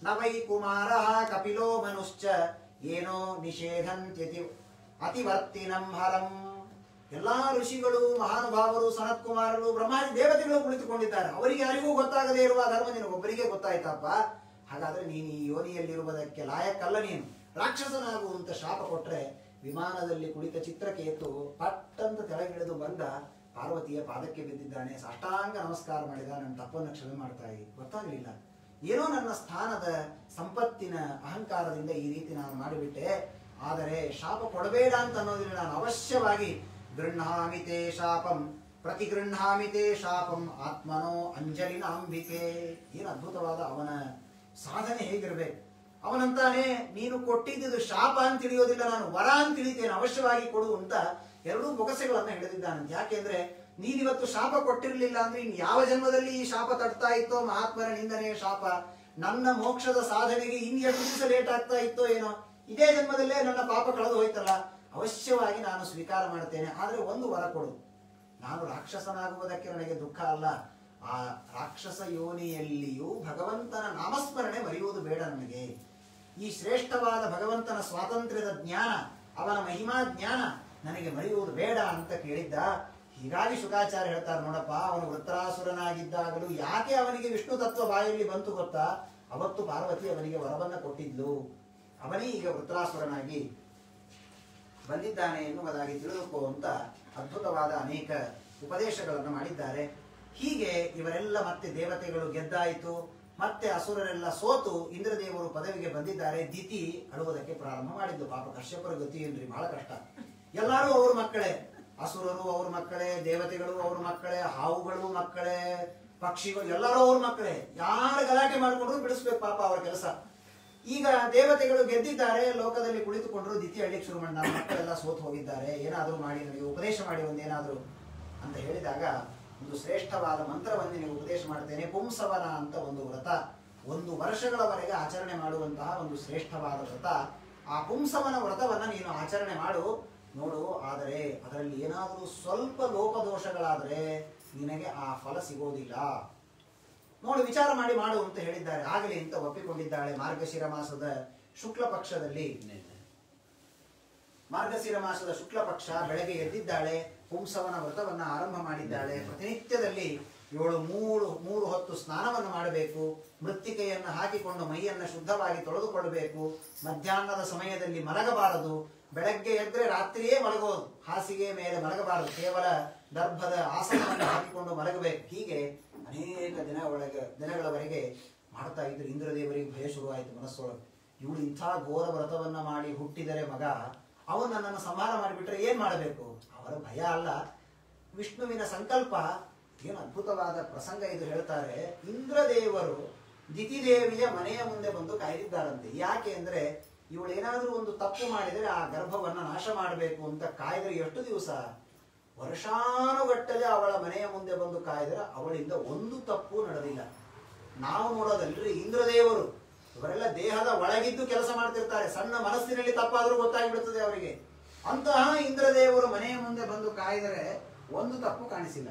ನ ವೈ ಕುಮಾರಃ ಕಪಿಲೋ ಮನುಶ್ಚ ಏನೋ ನಿಷೇಧಂತ್ಯತಿ ಅತಿವರ್ತಿನಂ ಹರಂ. ಎಲ್ಲಾ ಋಷಿಗಳು, ಮಹಾನುಭಾವರು, ಸನತ್ ಕುಮಾರರು, ಬ್ರಹ್ಮಾದಿ ದೇವತೆಗಳು ಕುಳಿತುಕೊಂಡಿದ್ದಾರೆ. ಅವರಿಗೆ ಯಾರಿಗೂ ಗೊತ್ತಾಗದೇ ಇರುವ ಧರ್ಮ ನಿನಗೊಬ್ಬರಿಗೆ ಗೊತ್ತಾಯ್ತಪ್ಪ. ಹಾಗಾದ್ರೆ ನೀನು ಈ ಯೋನಿಯಲ್ಲಿರುವುದಕ್ಕೆ ಲಾಯಕ್ಕಲ್ಲ, ನೀನು ರಾಕ್ಷಸನಾಗುವಂತ ಶಾಪ ಕೊಟ್ರೆ. ವಿಮಾನದಲ್ಲಿ ಕುಳಿತ ಚಿತ್ರಕೇತು ಪಟ್ಟಂತ ಕೆಳಗಿಳಿದು ಬಂದ, ಪಾರ್ವತಿಯ ಪಾದಕ್ಕೆ ಬಿದ್ದಿದ್ದಾನೆ. ಸಾಷ್ಟಾಂಗ ನಮಸ್ಕಾರ ಮಾಡಿದ. ನನ್ನ ತಪ್ಪನ್ನು ಕ್ಷಮೆ ಮಾಡ್ತಾ ಇದ್ದ, ಗೊತ್ತಾಗಲಿಲ್ಲ. ಏನೋ ನನ್ನ ಸ್ಥಾನದ ಸಂಪತ್ತಿನ ಅಹಂಕಾರದಿಂದ ಈ ರೀತಿ ನಾನು ಮಾಡಿಬಿಟ್ಟೆ. ಆದರೆ ಶಾಪ ಕೊಡಬೇಡ ಅಂತ ಅನ್ನೋದಿಲ್ಲ. ನಾನು ಅವಶ್ಯವಾಗಿ ಗೃಹಾಮಿತೆ ಶಾಪಂ ಪ್ರತಿಗೃಹಾಮಿತೆ ಶಾಪಂ ಆತ್ಮನೋ ಅಂಜಲಿನ ಅಂಬಿಕೆ. ಏನು ಅದ್ಭುತವಾದ ಅವನ ಸಾಧನೆ ಹೇಗಿರ್ಬೇಕು. ಅವನಂತಾನೆ, ನೀನು ಕೊಟ್ಟಿದ್ದು ಶಾಪ ಅಂತ ತಿಳಿಯೋದಿಲ್ಲ, ನಾನು ವರ ಅಂತ ತಿಳಿತೇನೆ, ಅವಶ್ಯವಾಗಿ ಕೊಡು ಅಂತ 2 ಬೊಗಸೆಗಳನ್ನ ಹಿಡಿದಿದ್ದಾನಂತೆ. ಯಾಕೆಂದ್ರೆ ನೀನಿವತ್ತು ಶಾಪ ಕೊಟ್ಟಿರ್ಲಿಲ್ಲ ಅಂದ್ರೆ ಇನ್ ಯಾವ ಜನ್ಮದಲ್ಲಿ ಈ ಶಾಪ ತಡ್ತಾ ಇತ್ತೋ, ಮಹಾತ್ಮರ ನಿಂದನೆಯ ಶಾಪ. ನನ್ನ ಮೋಕ್ಷದ ಸಾಧನೆಗೆ ಎಷ್ಟು ದಿವಸ ಲೇಟ್ ಆಗ್ತಾ ಇತ್ತೋ ಏನೋ, ಇದೇ ಜನ್ಮದಲ್ಲೇ ನನ್ನ ಪಾಪ ಕಳೆದು ಹೋಯ್ತಲ್ಲ, ಅವಶ್ಯವಾಗಿ ನಾನು ಸ್ವೀಕಾರ ಮಾಡ್ತೇನೆ. ಆದ್ರೆ ಒಂದು ವರ ಕೊಡು. ನಾನು ರಾಕ್ಷಸನಾಗುವುದಕ್ಕೆ ನನಗೆ ದುಃಖ ಅಲ್ಲ, ಆ ರಾಕ್ಷಸ ಯೋನಿಯಲ್ಲಿಯೂ ಭಗವಂತನ ನಾಮಸ್ಮರಣೆ ಮರೆಯುವುದು ಬೇಡ ನನಗೆ. ಈ ಶ್ರೇಷ್ಠವಾದ ಭಗವಂತನ ಸ್ವಾತಂತ್ರ್ಯದ ಜ್ಞಾನ, ಅವನ ಮಹಿಮಾ ಜ್ಞಾನ ನನಗೆ ಮರೆಯುವುದು ಬೇಡ ಅಂತ ಕೇಳಿದ್ದ. ಹೀಗಾಗಿ ಶುಕಾಚಾರ್ಯ ಹೇಳ್ತಾರೆ, ನೋಡಪ್ಪ, ಅವನು ವೃತ್ರಾಸುರನಾಗಿದ್ದಾಗಲೂ ಯಾಕೆ ಅವನಿಗೆ ವಿಷ್ಣು ತತ್ವ ಬಾಯಲ್ಲಿ ಬಂತು ಗೊತ್ತಾ? ಅವತ್ತು ಪಾರ್ವತಿ ಅವನಿಗೆ ವರವನ್ನ ಕೊಟ್ಟಿದ್ಲು. ಅವನೇ ಈಗ ವೃತ್ರಾಸುರನಾಗಿ ಬಂದಿದ್ದಾನೆ ಎನ್ನುವುದಾಗಿ ತಿಳಿದುಕೋ ಅಂತ ಅದ್ಭುತವಾದ ಅನೇಕ ಉಪದೇಶಗಳನ್ನು ಮಾಡಿದ್ದಾರೆ. ಹೀಗೆ ಇವರೆಲ್ಲ ಮತ್ತೆ ದೇವತೆಗಳು ಗೆದ್ದಾಯಿತು, ಮತ್ತೆ ಅಸುರರೆಲ್ಲ ಸೋತು ಇಂದ್ರದೇವರು ಪದವಿಗೆ ಬಂದಿದ್ದಾರೆ. ದಿತಿ ಅಳುವುದಕ್ಕೆ ಪ್ರಾರಂಭ ಮಾಡಿದ್ದು. ಪಾಪ ಕಶ್ಯಪರ ಗತಿ ಏನ್ರಿ, ಬಹಳ ಕಷ್ಟ. ಎಲ್ಲರೂ ಅವ್ರ ಮಕ್ಕಳೇ, ಅಸುರರು ಅವ್ರ ಮಕ್ಕಳೇ, ದೇವತೆಗಳು ಅವ್ರ ಮಕ್ಕಳೇ, ಹಾವುಗಳು ಮಕ್ಕಳೇ, ಪಕ್ಷಿಗಳು ಎಲ್ಲರೂ ಅವ್ರ ಮಕ್ಕಳೇ. ಯಾರು ಗಲಾಟೆ ಮಾಡಿಕೊಂಡ್ರು ಬಿಡಿಸ್ಬೇಕು ಪಾಪ ಅವರ ಕೆಲಸ. ಈಗ ದೇವತೆಗಳು ಗೆದ್ದಿದ್ದಾರೆ, ಲೋಕದಲ್ಲಿ ಕುಳಿತುಕೊಂಡ್ರು. ದಿತಿ ಅಳ್ಳಿಕ್ಕೆ ಶುರು ಮಾಡಿ, ನನ್ನ ಮಕ್ಕಳೆಲ್ಲ ಸೋತು ಹೋಗಿದ್ದಾರೆ, ಏನಾದರೂ ಮಾಡಿ ನನಗೆ ಉಪದೇಶ ಮಾಡಿ ಒಂದೇನಾದ್ರು ಅಂತ ಹೇಳಿದಾಗ, ಒಂದು ಶ್ರೇಷ್ಠವಾದ ಮಂತ್ರವನ್ನು ನೀವು ಉಪದೇಶ ಮಾಡ್ತೇನೆ. ಪುಂಸವನ ಅಂತ ಒಂದು ವ್ರತ, 1 ವರ್ಷಗಳವರೆಗೆ ಆಚರಣೆ ಮಾಡುವಂತಹ ಒಂದು ಶ್ರೇಷ್ಠವಾದ ವ್ರತ. ಆ ಪುಂಸವನ ವ್ರತವನ್ನ ನೀನು ಆಚರಣೆ ಮಾಡು ನೋಡು. ಆದರೆ ಅದರಲ್ಲಿ ಏನಾದರೂ ಸ್ವಲ್ಪ ಲೋಪದೋಷಗಳಾದರೆ ನಿನಗೆ ಆ ಫಲ ಸಿಗೋದಿಲ್ಲ. ನೋಡು, ವಿಚಾರ ಮಾಡಿ ಮಾಡು ಅಂತ ಹೇಳಿದ್ದಾರೆ. ಆಗಲಿ ಅಂತ ಒಪ್ಪಿಕೊಂಡಿದ್ದಾಳೆ. ಮಾರ್ಗಶಿರ ಮಾಸದ ಶುಕ್ಲ ಪಕ್ಷದಲ್ಲಿ, ಮಾರ್ಗಶಿರ ಮಾಸದ ಶುಕ್ಲ ಪಕ್ಷ ಬೆಳಗ್ಗೆ ಎದ್ದಿದ್ದಾಳೆ. ಪುಂಸವನ ವ್ರತವನ್ನ ಆರಂಭ ಮಾಡಿದ್ದಾಳೆ. ಪ್ರತಿನಿತ್ಯದಲ್ಲಿ 3 ಹೊತ್ತು ಸ್ನಾನವನ್ನು ಮಾಡಬೇಕು. ಮೃತ್ತಿಕೆಯನ್ನು ಹಾಕಿಕೊಂಡು ಮೈಯನ್ನು ಶುದ್ಧವಾಗಿ ತೊಳೆದುಕೊಳ್ಳಬೇಕು. ಮಧ್ಯಾಹ್ನದ ಸಮಯದಲ್ಲಿ ಮಲಗಬಾರದು. ಬೆಳಗ್ಗೆ ಎದ್ರೆ ರಾತ್ರಿಯೇ ಮಲಗೋದು. ಹಾಸಿಗೆ ಮೇಲೆ ಮಲಗಬಾರದು. ಕೇವಲ ದರ್ಭದ ಆಸನವನ್ನು ಹಾಕಿಕೊಂಡು ಮಲಗಬೇಕು. ಹೀಗೆ ಅನೇಕ ದಿನಗಳವರೆಗೆ ಮಾಡ್ತಾ ಇದ್ರು. ಇಂದ್ರದೇವರಿಗೆ ಭಯ ಶುರುವಾಯಿತು ಮನಸ್ಸೊಳಗೆ. ಇವಳು ಇಂಥ ಘೋರ ವ್ರತವನ್ನ ಮಾಡಿ ಹುಟ್ಟಿದರೆ ಮಗ, ಅವನು ನನ್ನನ್ನು ಸಂಹಾರ ಮಾಡಿಬಿಟ್ರೆ ಏನ್ ಮಾಡಬೇಕು? ಅವರ ಭಯ ಅಲ್ಲ, ವಿಷ್ಣುವಿನ ಸಂಕಲ್ಪ. ಏನು ಅದ್ಭುತವಾದ ಪ್ರಸಂಗ ಇದು ಹೇಳ್ತಾರೆ. ಇಂದ್ರದೇವರು ದಿತಿದೇವಿಯ ಮನೆಯ ಮುಂದೆ ಬಂದು ಕಾಯ್ದಿದ್ದಾರಂತೆ. ಯಾಕೆ ಅಂದ್ರೆ ಇವಳು ಏನಾದ್ರೂ ಒಂದು ತಪ್ಪು ಮಾಡಿದರೆ ಆ ಗರ್ಭವನ್ನ ನಾಶ ಮಾಡಬೇಕು ಅಂತ ಕಾಯ್ದರೆ ಎಷ್ಟು ದಿವಸ? ವರ್ಷಾನುಗಟ್ಟಲೆ ಅವಳ ಮನೆಯ ಮುಂದೆ ಬಂದು ಕಾಯ್ದರೆ ಅವಳಿಂದ ಒಂದು ತಪ್ಪು ನಡೆದಿಲ್ಲ. ನಾವು ನೋಡೋದಲ್ರಿ, ಇಂದ್ರದೇವರು ಇವರೆಲ್ಲ ದೇಹದ ಒಳಗಿದ್ದು ಕೆಲಸ ಮಾಡ್ತಿರ್ತಾರೆ. ಸಣ್ಣ ಮನಸ್ಸಿನಲ್ಲಿ ತಪ್ಪಾದ್ರೂ ಗೊತ್ತಾಗ್ಬಿಡ್ತದೆ ಅವರಿಗೆ. ಅಂತಹ ಇಂದ್ರದೇವರು ಮನೆಯ ಮುಂದೆ ಬಂದು ಕಾಯ್ದರೆ ಒಂದು ತಪ್ಪು ಕಾಣಿಸಿಲ್ಲ.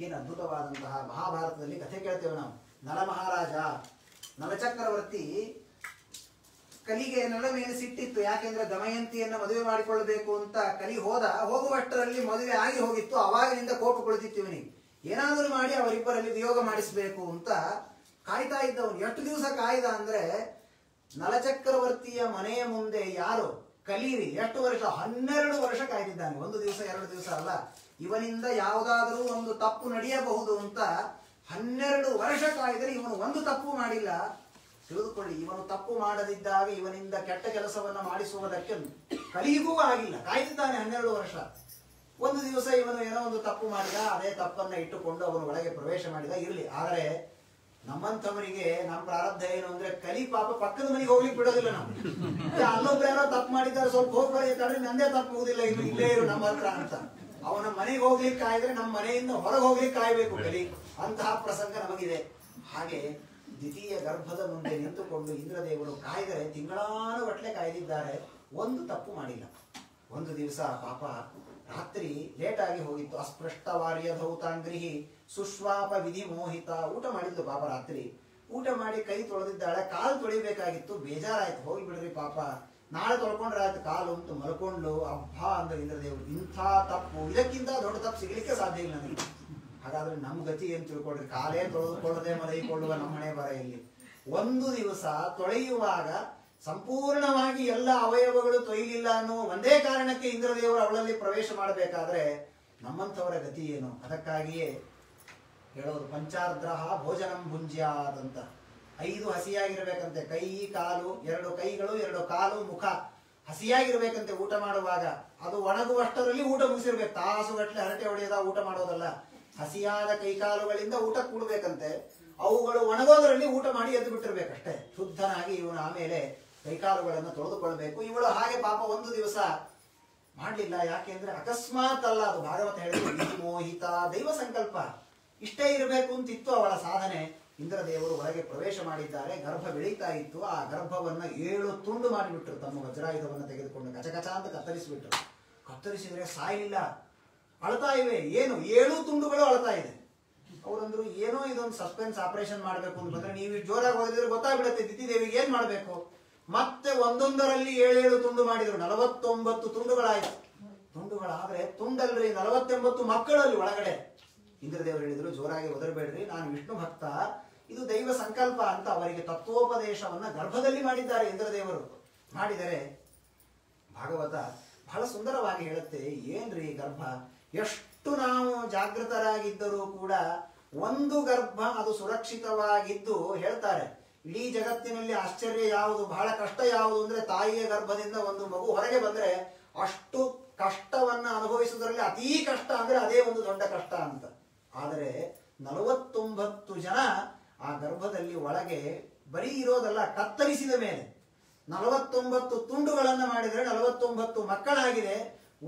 ಏನು ಅದ್ಭುತವಾದಂತಹ ಮಹಾಭಾರತದಲ್ಲಿ ಕಥೆ ಕೇಳ್ತೇವೆ ನಾವು. ನಲ ಮಹಾರಾಜ, ನಲಚಕ್ರವರ್ತಿ ಕಲಿಗೆ ನಲ ಮೇಲೆ ಸಿಟ್ಟಿತ್ತು. ಯಾಕೆಂದ್ರೆ ದಮಯಂತಿಯನ್ನ ಮದುವೆ ಮಾಡಿಕೊಳ್ಳಬೇಕು ಅಂತ ಕಲಿ ಹೋಗುವಷ್ಟರಲ್ಲಿ ಮದುವೆ ಆಗಿ ಹೋಗಿತ್ತು. ಅವಾಗಿನಿಂದ ಕೋಪ ಕುಳಿತಿತ್ತು ಇವನಿಗೆ. ಏನಾದರೂ ಮಾಡಿ ಅವರಿಬ್ಬರಲ್ಲಿ ವಿಯೋಗ ಮಾಡಿಸಬೇಕು ಅಂತ ಕಾಯ್ತಾ ಇದ್ದವನು. ಎಷ್ಟು ದಿವಸ ಕಾಯ್ದ ಅಂದ್ರೆ, ನಲಚಕ್ರವರ್ತಿಯ ಮನೆಯ ಮುಂದೆ ಯಾರು ಕಲೀರಿ ಎಷ್ಟು ವರ್ಷ? 12 ವರ್ಷ ಕಾಯ್ದಿದ್ದಾನೆ. 1 ದಿವಸ 2 ದಿವಸ ಅಲ್ಲ. ಇವನಿಂದ ಯಾವುದಾದರೂ ಒಂದು ತಪ್ಪು ನಡೆಯಬಹುದು ಅಂತ 12 ವರ್ಷ ಕಾಯ್ದರೆ ಇವನು ಒಂದು ತಪ್ಪು ಮಾಡಿಲ್ಲ. ತಿಳಿದುಕೊಳ್ಳಿ, ಇವನು ತಪ್ಪು ಮಾಡದಿದ್ದಾಗ ಇವನಿಂದ ಕೆಟ್ಟ ಕೆಲಸವನ್ನ ಮಾಡಿಸುವುದಕ್ಕೆ ಕಲಿಗೂ ಆಗಿಲ್ಲ. ಕಾಯ್ದಿದ್ದಾನೆ 12 ವರ್ಷ. 1 ದಿವಸ ಇವನು ಏನೋ ಒಂದು ತಪ್ಪು ಮಾಡಿದ. ಅದೇ ತಪ್ಪನ್ನ ಇಟ್ಟುಕೊಂಡು ಅವನು ಒಳಗೆ ಪ್ರವೇಶ ಮಾಡಿದ. ಇರಲಿ, ಆದರೆ ನಮ್ಮಂಥವರಿಗೆ ನಮ್ಮ ಪ್ರಾರಬ್ಧ ಏನು ಅಂದ್ರೆ, ಕಲಿ ಪಾಪ ಪಕ್ಕದ ಮನೆಗೆ ಹೋಗ್ಲಿಕ್ಕೆ ಬಿಡೋದಿಲ್ಲ. ನಾವು ಅಲ್ಲೊಬ್ರು ಯಾರೋ ತಪ್ಪು ಮಾಡಿದ್ದಾರೆ, ಸ್ವಲ್ಪ ಹೋಗ್ಬಾರ್ದು, ನಂದೇ ತಪ್ಪು ಹೋಗುದಿಲ್ಲ, ಇನ್ನು ಇಲ್ಲೇ ಇರು ನಮ್ಮ ಹತ್ರ ಅಂತ. ಅವನ ಮನೆಗೆ ಹೋಗ್ಲಿಕ್ಕೆ ಕಾಯ್ದ್ರೆ ನಮ್ಮ ಮನೆಯಿಂದ ಹೊರಗೆ ಹೋಗ್ಲಿಕ್ಕೆ ಕಾಯ್ಬೇಕು ಕಲಿ. ಅಂತಹ ಪ್ರಸಂಗ ನಮಗಿದೆ. ಹಾಗೆ ದ್ವಿತೀಯ ಗರ್ಭದ ಮುಂದೆ ನಿಂತುಕೊಂಡು ಇಂದ್ರದೇವರು ಕಾಯ್ದರೆ ತಿಂಗಳಾನುಗಟ್ಲೆ ಕಾಯ್ದಿದ್ದಾರೆ. ಒಂದು ತಪ್ಪು ಮಾಡಿಲ್ಲ. 1 ದಿವಸ ಪಾಪ ರಾತ್ರಿ ಲೇಟ್ ಆಗಿ ಹೋಗಿತ್ತು. ಅಸ್ಪೃಷ್ಟವಾರ್ಯ ಧೌತಾಂಗ್ರಿಹಿ ಸುಶ್ವಾಪ ವಿಧಿ ಮೋಹಿತ. ಊಟ ಮಾಡಿದ್ದು ಪಾಪ ರಾತ್ರಿ. ಊಟ ಮಾಡಿ ಕೈ ತೊಳೆದಿದ್ದಾಳೆ. ಕಾಲು ತೊಳಿಬೇಕಾಗಿತ್ತು. ಬೇಜಾರಾಯ್ತು. ಹೋಗಿ ಬಿಡ್ರಿ ಪಾಪ, ನಾಳೆ ತೊಳ್ಕೊಂಡ್ರೆ ಆಯ್ತು ಕಾಲು ಅಂತ ಮಲ್ಕೊಂಡು ಅಬ್ಬಾ ಅಂದ್ರೆ ಇಂದ್ರದೇವರು. ಇಂಥ ತಪ್ಪು, ಇದಕ್ಕಿಂತ ದೊಡ್ಡ ತಪ್ಪು ಸಿಗ್ಲಿಕ್ಕೆ ಸಾಧ್ಯ ಇಲ್ಲ ನನಗೆ. ಹಾಗಾದ್ರೆ ನಮ್ ಗತಿ ಏನ್ ತಿಳ್ಕೊಡ್ರಿ? ಕಾಲೇ ತೊಳೆದುಕೊಳ್ಳದೆ ಮಲಗಿಕೊಳ್ಳುವ ನಮ್ಮನೆ ಬರ ಇಲ್ಲಿ. 1 ದಿವಸ ತೊಳೆಯುವಾಗ ಸಂಪೂರ್ಣವಾಗಿ ಎಲ್ಲ ಅವಯವಗಳು ತೊಯ್ಲಿಲ್ಲ ಅನ್ನೋ ಒಂದೇ ಕಾರಣಕ್ಕೆ ಇಂದ್ರದೇವರು ಅವಳಲ್ಲಿ ಪ್ರವೇಶ ಮಾಡಬೇಕಾದ್ರೆ ನಮ್ಮಂಥವರ ಗತಿ ಏನು? ಅದಕ್ಕಾಗಿಯೇ ಹೇಳೋದು, ಪಂಚಾರ್ದ್ರಹ ಭೋಜನಂ ಭುಂಜ್ಯಾದಂತ. 5 ಹಸಿಯಾಗಿರ್ಬೇಕಂತೆ. ಕೈ ಕಾಲು, 2 ಕೈಗಳು 2 ಕಾಲು ಮುಖ ಹಸಿಯಾಗಿರ್ಬೇಕಂತೆ ಊಟ ಮಾಡುವಾಗ. ಅದು ಒಣಗುವಷ್ಟರಲ್ಲಿ ಊಟ ಮುಗಿಸಿರ್ಬೇಕು. ತಾಸುಗಟ್ಲೆ ಹರಟೆ ಹೊಡೆಯದ ಊಟ ಮಾಡೋದಲ್ಲ. ಹಸಿಯಾದ ಕೈಕಾಲುಗಳಿಂದ ಊಟ ಕೂಡಬೇಕಂತೆ. ಅವುಗಳು ಒಣಗೋದರಲ್ಲಿ ಊಟ ಮಾಡಿ ಎದ್ದು ಬಿಟ್ಟಿರ್ಬೇಕಷ್ಟೇ. ಶುದ್ಧನಾಗಿ ಇವನು ಆಮೇಲೆ ಕೈಕಾಲುಗಳನ್ನು ತೊಳೆದುಕೊಳ್ಬೇಕು. ಇವಳು ಹಾಗೆ ಪಾಪ 1 ದಿವಸ ಮಾಡ್ಲಿಲ್ಲ. ಯಾಕೆಂದ್ರೆ ಅಕಸ್ಮಾತ್ ಅಲ್ಲ, ಅದು ಭಾಗವತ ಹೇಳಿದ್ರು, ಮೋಹಿತ, ದೈವ ಸಂಕಲ್ಪ. ಇಷ್ಟೇ ಇರಬೇಕು ಅಂತಿತ್ತು ಅವಳ ಸಾಧನೆ. ಇಂದ್ರದೇವರು ಒಳಗೆ ಪ್ರವೇಶ ಮಾಡಿದ್ದಾರೆ. ಗರ್ಭ ಬೆಳೀತಾ ಇತ್ತು. ಆ ಗರ್ಭವನ್ನ 7 ತುಂಡು ಮಾಡಿಬಿಟ್ರು. ತಮ್ಮ ವಜ್ರಾಯುಧವನ್ನು ತೆಗೆದುಕೊಂಡು ಕಚಕಚ ಅಂತ ಕತ್ತರಿಸಿಬಿಟ್ರು. ಕತ್ತರಿಸಿದ್ರೆ ಸಾಯಲಿಲ್ಲ, ಅಳ್ತಾ ಇವೆ. ಏನು 7 ತುಂಡುಗಳು ಅಳ್ತಾ ಇದೆ. ಅವರಂದ್ರು ಏನೋ ಇದೊಂದು ಸಸ್ಪೆನ್ಸ್ ಆಪರೇಷನ್ ಮಾಡ್ಬೇಕು ಅಂತ ಬಂದ್ರೆ ನೀವು ಜೋರಾಗಿ ಓದಿದ್ರೆ ಗೊತ್ತಾಗ್ಬಿಡುತ್ತೆ ದಿತಿದೇವಿಗೆ ಏನ್ ಮಾಡ್ಬೇಕು. ಮತ್ತೆ ಒಂದೊಂದರಲ್ಲಿ 7 ತುಂಡು ಮಾಡಿದ್ರು, 49 ತುಂಡುಗಳಾಯ್ತು. ತುಂಡುಗಳಾದ್ರೆ ತುಂಡಲ್ರಿ 49 ಮಕ್ಕಳಲ್ಲಿ ಒಳಗಡೆ. ಇಂದ್ರದೇವರು ಹೇಳಿದ್ರು ಜೋರಾಗಿ ಒದರಬೇಡ್ರಿ, ನಾನು ವಿಷ್ಣು ಭಕ್ತ, ಇದು ದೈವ ಸಂಕಲ್ಪ ಅಂತ ಅವರಿಗೆ ತತ್ವೋಪದೇಶವನ್ನ ಗರ್ಭದಲ್ಲಿ ಮಾಡಿದ್ದಾರೆ ಇಂದ್ರದೇವರು. ಮಾಡಿದರೆ ಭಾಗವತ ಬಹಳ ಸುಂದರವಾಗಿ ಹೇಳುತ್ತೆ, ಏನ್ರಿ ಗರ್ಭ, ಎಷ್ಟು ನಾವು ಜಾಗೃತರಾಗಿದ್ದರೂ ಕೂಡ ಒಂದು ಗರ್ಭ ಅದು ಸುರಕ್ಷಿತವಾಗಿದ್ದು ಹೇಳ್ತಾರೆ ಇಡೀ ಜಗತ್ತಿನಲ್ಲಿ ಆಶ್ಚರ್ಯ ಯಾವುದು, ಬಹಳ ಕಷ್ಟ ಯಾವುದು ಅಂದ್ರೆ ತಾಯಿಯ ಗರ್ಭದಿಂದ ಒಂದು ಮಗು ಹೊರಗೆ ಬಂದ್ರೆ ಅಷ್ಟು ಕಷ್ಟವನ್ನ ಅನುಭವಿಸುವುದರಲ್ಲಿ ಅತೀ ಕಷ್ಟ ಅಂದ್ರೆ ಅದೇ ಒಂದು ದೊಡ್ಡ ಕಷ್ಟ ಅಂತ. ಆದರೆ 49 ಜನ ಆ ಗರ್ಭದಲ್ಲಿ ಒಳಗೆ ಬರೀ ಇರೋದಲ್ಲ, ಕತ್ತರಿಸಿದ ಮೇಲೆ 49 ತುಂಡುಗಳನ್ನ ಮಾಡಿದರೆ 49 ಮಕ್ಕಳಾಗಿದೆ.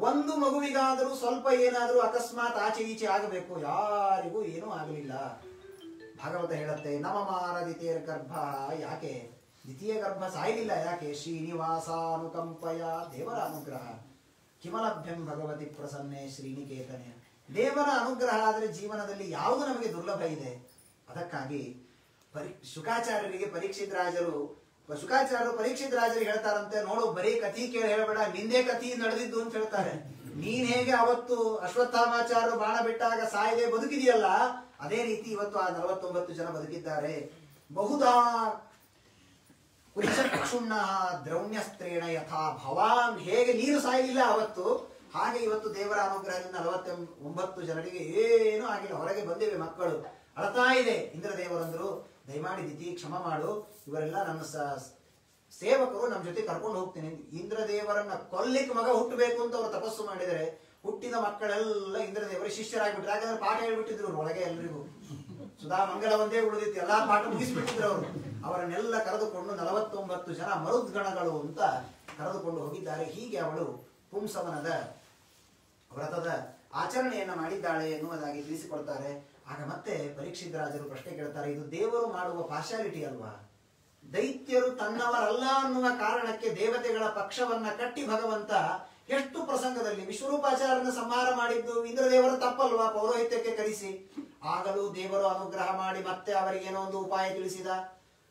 ಒಂದು ಮಗುವಿಗಾದರೂ ಸ್ವಲ್ಪ ಏನಾದರೂ ಅಕಸ್ಮಾತ್ ಆಚೆ ಈಚೆ ಆಗಬೇಕು, ಯಾರಿಗೂ ಏನೂ ಆಗಲಿಲ್ಲ. ಭಾಗವತ ಹೇಳುತ್ತೆ ನಮಮಾರ ದ್ವಿತೀಯ ಗರ್ಭ, ಯಾಕೆ ದ್ವಿತೀಯ ಗರ್ಭ ಸಾಯಲಿಲ್ಲ, ಯಾಕೆ ಶ್ರೀನಿವಾಸಾನುಕಂಪಯ, ದೇವರ ಅನುಗ್ರಹ. ಕಿಮಲಭ್ಯಂ ಭಗವತಿ ಪ್ರಸನ್ನೆ ಶ್ರೀನಿಕೇತನೆ, ದೇವರ ಅನುಗ್ರಹ ಆದರೆ ಜೀವನದಲ್ಲಿ ಯಾವುದು ನಮಗೆ ದುರ್ಲಭ ಇದೆ. ಅದಕ್ಕಾಗಿ ಶುಕಾಚಾರ್ಯರಿಗೆ ಪರೀಕ್ಷಿತ್ ರಾಜರು ಹೇಳ್ತಾರಂತೆ, ನೋಡು ಬರೀ ಕಥಿ ಕೇಳಿ ಹೇಳಬೇಡ, ನಿಂದೇ ಕಥಿ ನಡೆದಿದ್ದು ಅಂತ ಹೇಳ್ತಾರೆ. ನೀನ್ ಹೇಗೆ ಅವತ್ತು ಅಶ್ವತ್ಥಾಮಾಚಾರ್ಯರು ಬಾಣ ಬಿಟ್ಟಾಗ ಸಾಯದೆ ಬದುಕಿದೆಯಲ್ಲ, ಅದೇ ರೀತಿ ಇವತ್ತು ಆ 49 ಜನ ಬದುಕಿದ್ದಾರೆ. ಬಹುಧಾ ಕ್ಷುಣ್ಣ ದ್ರೌಣ್ಯಸ್ತ್ರೇಣ ಯಥಾ ಭವಾನ್, ಹೇಗೆ ನೀರು ಸಾಯಲಿಲ್ಲ ಅವತ್ತು, ಹಾಗೆ ಇವತ್ತು ದೇವರ ಅನುಗ್ರಹದಿಂದ 49 ಜನರಿಗೆ ಏನೂ ಆಗಿಲ್ಲ, ಹೊರಗೆ ಬಂದಿವೆ ಮಕ್ಕಳು. ಅಳ್ತಾ ಇದೆ. ಇಂದ್ರದೇವರಂದ್ರು ದಯಮಾಡಿ ದಿತಿ ಕ್ಷಮ ಮಾಡು, ಇವರೆಲ್ಲ ನನ್ನ ಸೇವಕರು, ನಮ್ಮ ಜೊತೆ ಕರ್ಕೊಂಡು ಹೋಗ್ತೀನಿ. ಇಂದ್ರದೇವರನ್ನ ಕೊಲ್ಲಿಕ್ ಮಗ ಹುಟ್ಟಬೇಕು ಅಂತ ಅವರು ತಪಸ್ಸು ಮಾಡಿದರೆ ಹುಟ್ಟಿದ ಮಕ್ಕಳೆಲ್ಲ ಇಂದ್ರದೇವರ ಶಿಷ್ಯರಾಗ್ಬಿಟ್ರು. ಯಾಕಂದ್ರೆ ಪಾಠ ಹೇಳ್ಬಿಟ್ಟಿದ್ರು ಒಳಗೆ ಎಲ್ರಿಗೂ, ಸುಧಾ ಮಂಗಳ ಒಂದೇ ಉಳಿದಿತ್ತು, ಎಲ್ಲಾ ಪಾಠ ಮುಗಿಸ್ಬಿಟ್ಟಿದ್ರು ಅವರು. ಅವರನ್ನೆಲ್ಲ ಕರೆದುಕೊಂಡು 49 ಜನ ಮರುದ್ಗಣಗಳು ಅಂತ ಕರೆದುಕೊಂಡು ಹೋಗಿದ್ದಾರೆ. ಹೀಗೆ ಅವಳು ಪುಂಸವನದ ವ್ರತದ ಆಚರಣೆಯನ್ನ ಮಾಡಿದ್ದಾಳೆ ಎನ್ನುವುದಾಗಿ ತಿಳಿಸಿಕೊಡ್ತಾರೆ. ಆಗ ಮತ್ತೆ ಪರೀಕ್ಷಿತ್ ರಾಜರು ಪ್ರಶ್ನೆ ಕೇಳ್ತಾರೆ, ಇದು ದೇವರು ಮಾಡುವ ಪಾರ್ಶಾಲಿಟಿ ಅಲ್ವಾ? ದೈತ್ಯರು ತನ್ನವರಲ್ಲ ಅನ್ನುವ ಕಾರಣಕ್ಕೆ ದೇವತೆಗಳ ಪಕ್ಷವನ್ನ ಕಟ್ಟಿ ಭಗವಂತ ಎಷ್ಟು ಪ್ರಸಂಗದಲ್ಲಿ ವಿಶ್ವರೂಪಾಚಾರ್ಯನ ಸಂಹಾರ ಮಾಡಿದ್ದು ಇಂದ್ರದೇವರ ತಪ್ಪಲ್ವಾ? ಪೌರೋಹಿತ್ಯಕ್ಕೆ ಕರೆಸಿ ಆಗಲೂ ದೇವರು ಅನುಗ್ರಹ ಮಾಡಿ ಮತ್ತೆ ಅವರಿಗೇನೋ ಒಂದು ಉಪಾಯ ತಿಳಿಸಿದ.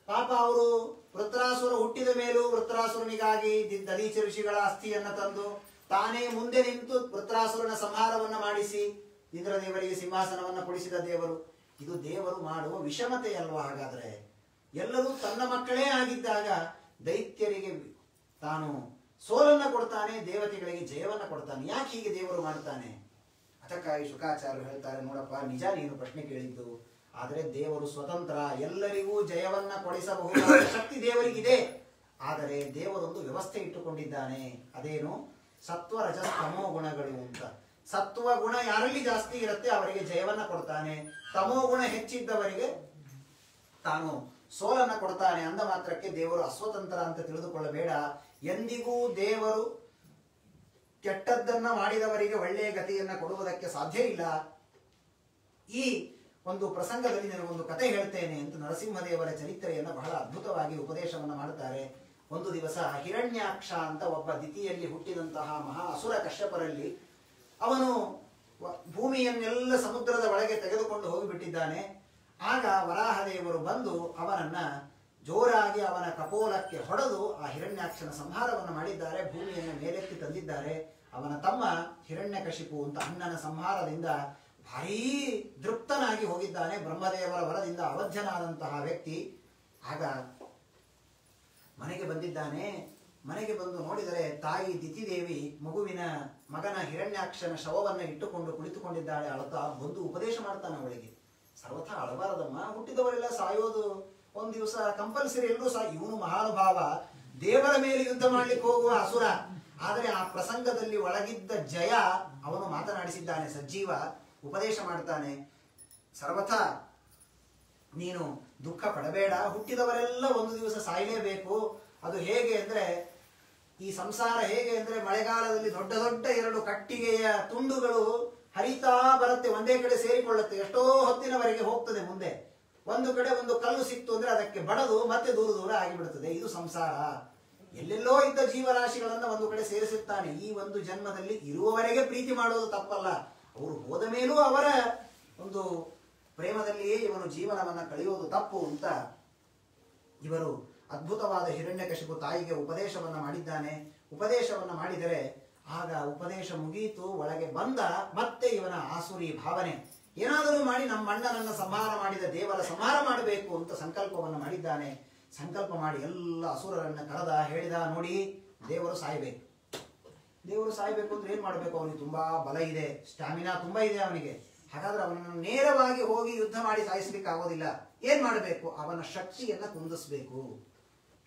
ಪಾಪ ಅವರು ವೃತ್ರಾಸುರ ಹುಟ್ಟಿದ ಮೇಲೂ ವೃತ್ರಾಸುರನಿಗಾಗಿ ದದೀಚ ಋಷಿಗಳ ಅಸ್ಥಿಯನ್ನ ತಂದು ತಾನೇ ಮುಂದೆ ನಿಂತು ವೃತ್ರಾಸುರನ ಸಂಹಾರವನ್ನ ಮಾಡಿಸಿ ಇಂದ್ರದೇವರಿಗೆ ಸಿಂಹಾಸನವನ್ನ ಕೊಡಿಸಿದ ದೇವರು. ಇದು ದೇವರು ಮಾಡುವ ವಿಷಮತೆ ಅಲ್ವಾ? ಹಾಗಾದ್ರೆ ಎಲ್ಲರೂ ತನ್ನ ಮಕ್ಕಳೇ ಆಗಿದ್ದಾಗ ದೈತ್ಯರಿಗೆ ತಾನು ಸೋಲನ್ನ ಕೊಡ್ತಾನೆ, ದೇವತೆಗಳಿಗೆ ಜಯವನ್ನ ಕೊಡ್ತಾನೆ. ಯಾಕೆ ಹೀಗೆ ದೇವರು ಮಾಡ್ತಾನೆ? ಅದಕ್ಕಾಗಿ ಶುಕಾಚಾರ್ಯರು ಹೇಳ್ತಾರೆ, ನೋಡಪ್ಪ ನಿಜ ನೀನು ಪ್ರಶ್ನೆ ಕೇಳಿದ್ದು, ಆದರೆ ದೇವರು ಸ್ವತಂತ್ರ, ಎಲ್ಲರಿಗೂ ಜಯವನ್ನ ಕೊಡಿಸಬಹುದಾದ ಶಕ್ತಿ ದೇವರಿಗಿದೆ. ಆದರೆ ದೇವರೊಂದು ವ್ಯವಸ್ಥೆ ಇಟ್ಟುಕೊಂಡಿದ್ದಾನೆ. ಅದೇನು? ಸತ್ವ ರಜ ತಮೋ ಗುಣಗಳು ಅಂತ. ಸತ್ವ ಗುಣ ಯಾರಲ್ಲಿ ಜಾಸ್ತಿ ಇರುತ್ತೆ ಅವರಿಗೆ ಜಯವನ್ನ ಕೊಡ್ತಾನೆ, ತಮೋ ಗುಣ ಹೆಚ್ಚಿದ್ದವರಿಗೆ ತಾನು ಸೋಲನ್ನ ಕೊಡ್ತಾನೆ. ಅಂದ ಮಾತ್ರಕ್ಕೆ ದೇವರು ಅಸ್ವತಂತ್ರ ಅಂತ ತಿಳಿದುಕೊಳ್ಳಬೇಡ. ಎಂದಿಗೂ ದೇವರು ಕೆಟ್ಟದ್ದನ್ನ ಮಾಡಿದವರಿಗೆ ಒಳ್ಳೆಯ ಗತಿಯನ್ನ ಕೊಡುವುದಕ್ಕೆ ಸಾಧ್ಯ ಇಲ್ಲ. ಈ ಒಂದು ಪ್ರಸಂಗದಲ್ಲಿ ನನಗೊಂದು ಕತೆ ಹೇಳ್ತೇನೆ ಅಂತ ನರಸಿಂಹದೇವರ ಚರಿತ್ರೆಯನ್ನ ಬಹಳ ಅದ್ಭುತವಾಗಿ ಉಪದೇಶವನ್ನ ಮಾಡುತ್ತಾರೆ. ಒಂದು ದಿವಸ ಹಿರಣ್ಯಾಕ್ಷ ಅಂತ ಒಬ್ಬ ದಿತಿಯಲ್ಲಿ ಹುಟ್ಟಿದಂತಹ ಮಹಾ ಅಸುರ ಕಶ್ಯಪರಲ್ಲಿ ಅವನು ಭೂಮಿಯನ್ನೆಲ್ಲ ಸಮುದ್ರದ ಒಳಗೆ ತೆಗೆದುಕೊಂಡು ಹೋಗಿಬಿಟ್ಟಿದ್ದಾನೆ. ಆಗ ವರಾಹದೇವರು ಬಂದು ಅವನನ್ನ ಜೋರಾಗಿ ಅವನ ಕಪೋಲಕ್ಕೆ ಹೊಡೆದು ಆ ಹಿರಣ್ಯಾಕ್ಷನ ಸಂಹಾರವನ್ನು ಮಾಡಿದ್ದಾರೆ. ಭೂಮಿಯನ್ನು ಮೇಲೆತ್ತಿ ತಂದಿದ್ದಾರೆ. ಅವನ ತಮ್ಮ ಹಿರಣ್ಯಕಶಿಪು ಅಂತ ಅಣ್ಣನ ಸಂಹಾರದಿಂದ ಭಾರೀ ತೃಪ್ತನಾಗಿ ಹೋಗಿದ್ದಾನೆ. ಬ್ರಹ್ಮದೇವರ ವರದಿಂದ ಅವಧ್ಯನಾದಂತಹ ವ್ಯಕ್ತಿ ಆಗ ಮನೆಗೆ ಬಂದಿದ್ದಾನೆ. ಮನೆಗೆ ಬಂದು ನೋಡಿದರೆ ತಾಯಿ ದಿತಿದೇವಿ ಮಗನ ಹಿರಣ್ಯಾಕ್ಷನ ಶವವನ್ನು ಇಟ್ಟುಕೊಂಡು ಕುಳಿತುಕೊಂಡಿದ್ದಾಳೆ. ಅಳತಾ ಬಂದು ಉಪದೇಶ ಮಾಡ್ತಾನೆ ಅವಳಿಗೆ, ಸರ್ವಥಾ ಅಳಬಾರದಮ್ಮ, ಹುಟ್ಟಿದವರೆಲ್ಲ ಸಾಯೋದು ಒಂದ್ ದಿವಸ ಕಂಪಲ್ಸರಿ, ಎಲ್ಲರೂ ಇವನು ಮಹಾನುಭಾವ, ದೇವರ ಮೇಲೆ ಯುದ್ಧ ಮಾಡ್ಲಿಕ್ಕೆ ಹೋಗುವ ಅಸುರ. ಆದರೆ ಆ ಪ್ರಸಂಗದಲ್ಲಿ ಒಳಗಿದ್ದ ಜಯ ಅವನು ಮಾತನಾಡಿಸಿದ್ದಾನೆ, ಸಜ್ಜೀವ ಉಪದೇಶ ಮಾಡ್ತಾನೆ. ಸರ್ವಥಾ ನೀನು ದುಃಖ ಪಡಬೇಡ, ಹುಟ್ಟಿದವರೆಲ್ಲ ಒಂದು ದಿವಸ ಸಾಯಲೇಬೇಕು. ಅದು ಹೇಗೆ ಅಂದ್ರೆ, ಈ ಸಂಸಾರ ಹೇಗೆ ಅಂದ್ರೆ ಮಳೆಗಾಲದಲ್ಲಿ ದೊಡ್ಡ ದೊಡ್ಡ 2 ಕಟ್ಟಿಗೆಯ ತುಂಡುಗಳು ಹರಿತಾ ಬರುತ್ತೆ, ಒಂದೇ ಕಡೆ ಸೇರಿಕೊಳ್ಳುತ್ತೆ, ಎಷ್ಟೋ ಹೊತ್ತಿನವರೆಗೆ ಹೋಗ್ತದೆ ಮುಂದೆ. ಒಂದು ಕಡೆ ಒಂದು ಕಲ್ಲು ಸಿಕ್ತು ಅಂದ್ರೆ ಅದಕ್ಕೆ ಬಡದು ಮತ್ತೆ ದೂರ ದೂರ ಆಗಿಬಿಡುತ್ತದೆ. ಇದು ಸಂಸಾರ. ಎಲ್ಲೆಲ್ಲೋ ಇದ್ದ ಜೀವರಾಶಿಗಳನ್ನ ಒಂದು ಕಡೆ ಸೇರಿಸುತ್ತಾನೆ. ಈ ಒಂದು ಜನ್ಮದಲ್ಲಿ ಇರುವವರೆಗೆ ಪ್ರೀತಿ ಮಾಡೋದು ತಪ್ಪಲ್ಲ, ಅವರು ಹೋದ ಮೇಲೂ ಅವರ ಒಂದು ಪ್ರೇಮದಲ್ಲಿಯೇ ಇವನು ಜೀವನವನ್ನು ಕಳೆಯುವುದು ತಪ್ಪು ಅಂತ ಇವರು ಅದ್ಭುತವಾದ ಹಿರಣ್ಯಕಶಿಪು ತಾಯಿಗೆ ಉಪದೇಶವನ್ನ ಮಾಡಿದ್ದಾನೆ. ಉಪದೇಶವನ್ನ ಮಾಡಿದರೆ ಆಗ ಉಪದೇಶ ಮುಗಿಯಿತು, ಒಳಗೆ ಬಂದ ಮತ್ತೆ ಇವನ ಆಸುರಿ ಭಾವನೆ, ಏನಾದರೂ ಮಾಡಿ ನಮ್ಮ ಅಣ್ಣನನ್ನ ಸಂಹಾರ ಮಾಡಿದ ದೇವರ ಸಂಹಾರ ಮಾಡಬೇಕು ಅಂತ ಸಂಕಲ್ಪವನ್ನು ಮಾಡಿದ್ದಾನೆ. ಸಂಕಲ್ಪ ಮಾಡಿ ಎಲ್ಲ ಅಸುರರನ್ನ ಕರೆದ, ಹೇಳಿದ, ನೋಡಿ ದೇವರು ಸಾಯ್ಬೇಕು. ದೇವರು ಸಾಯ್ಬೇಕು ಅಂದ್ರೆ ಏನ್ ಮಾಡ್ಬೇಕು? ಅವನಿಗೆ ತುಂಬಾ ಬಲ ಇದೆ, ಸ್ಟಾಮಿನಾ ತುಂಬಾ ಇದೆ ಅವನಿಗೆ. ಹಾಗಾದ್ರೆ ಅವನನ್ನು ನೇರವಾಗಿ ಹೋಗಿ ಯುದ್ಧ ಮಾಡಿ ಸಾಯಿಸ್ಲಿಕ್ಕೆ ಆಗೋದಿಲ್ಲ. ಏನ್ ಮಾಡಬೇಕು? ಅವನ ಶಕ್ತಿಯನ್ನ ಕುಂದಿಸ್ಬೇಕು.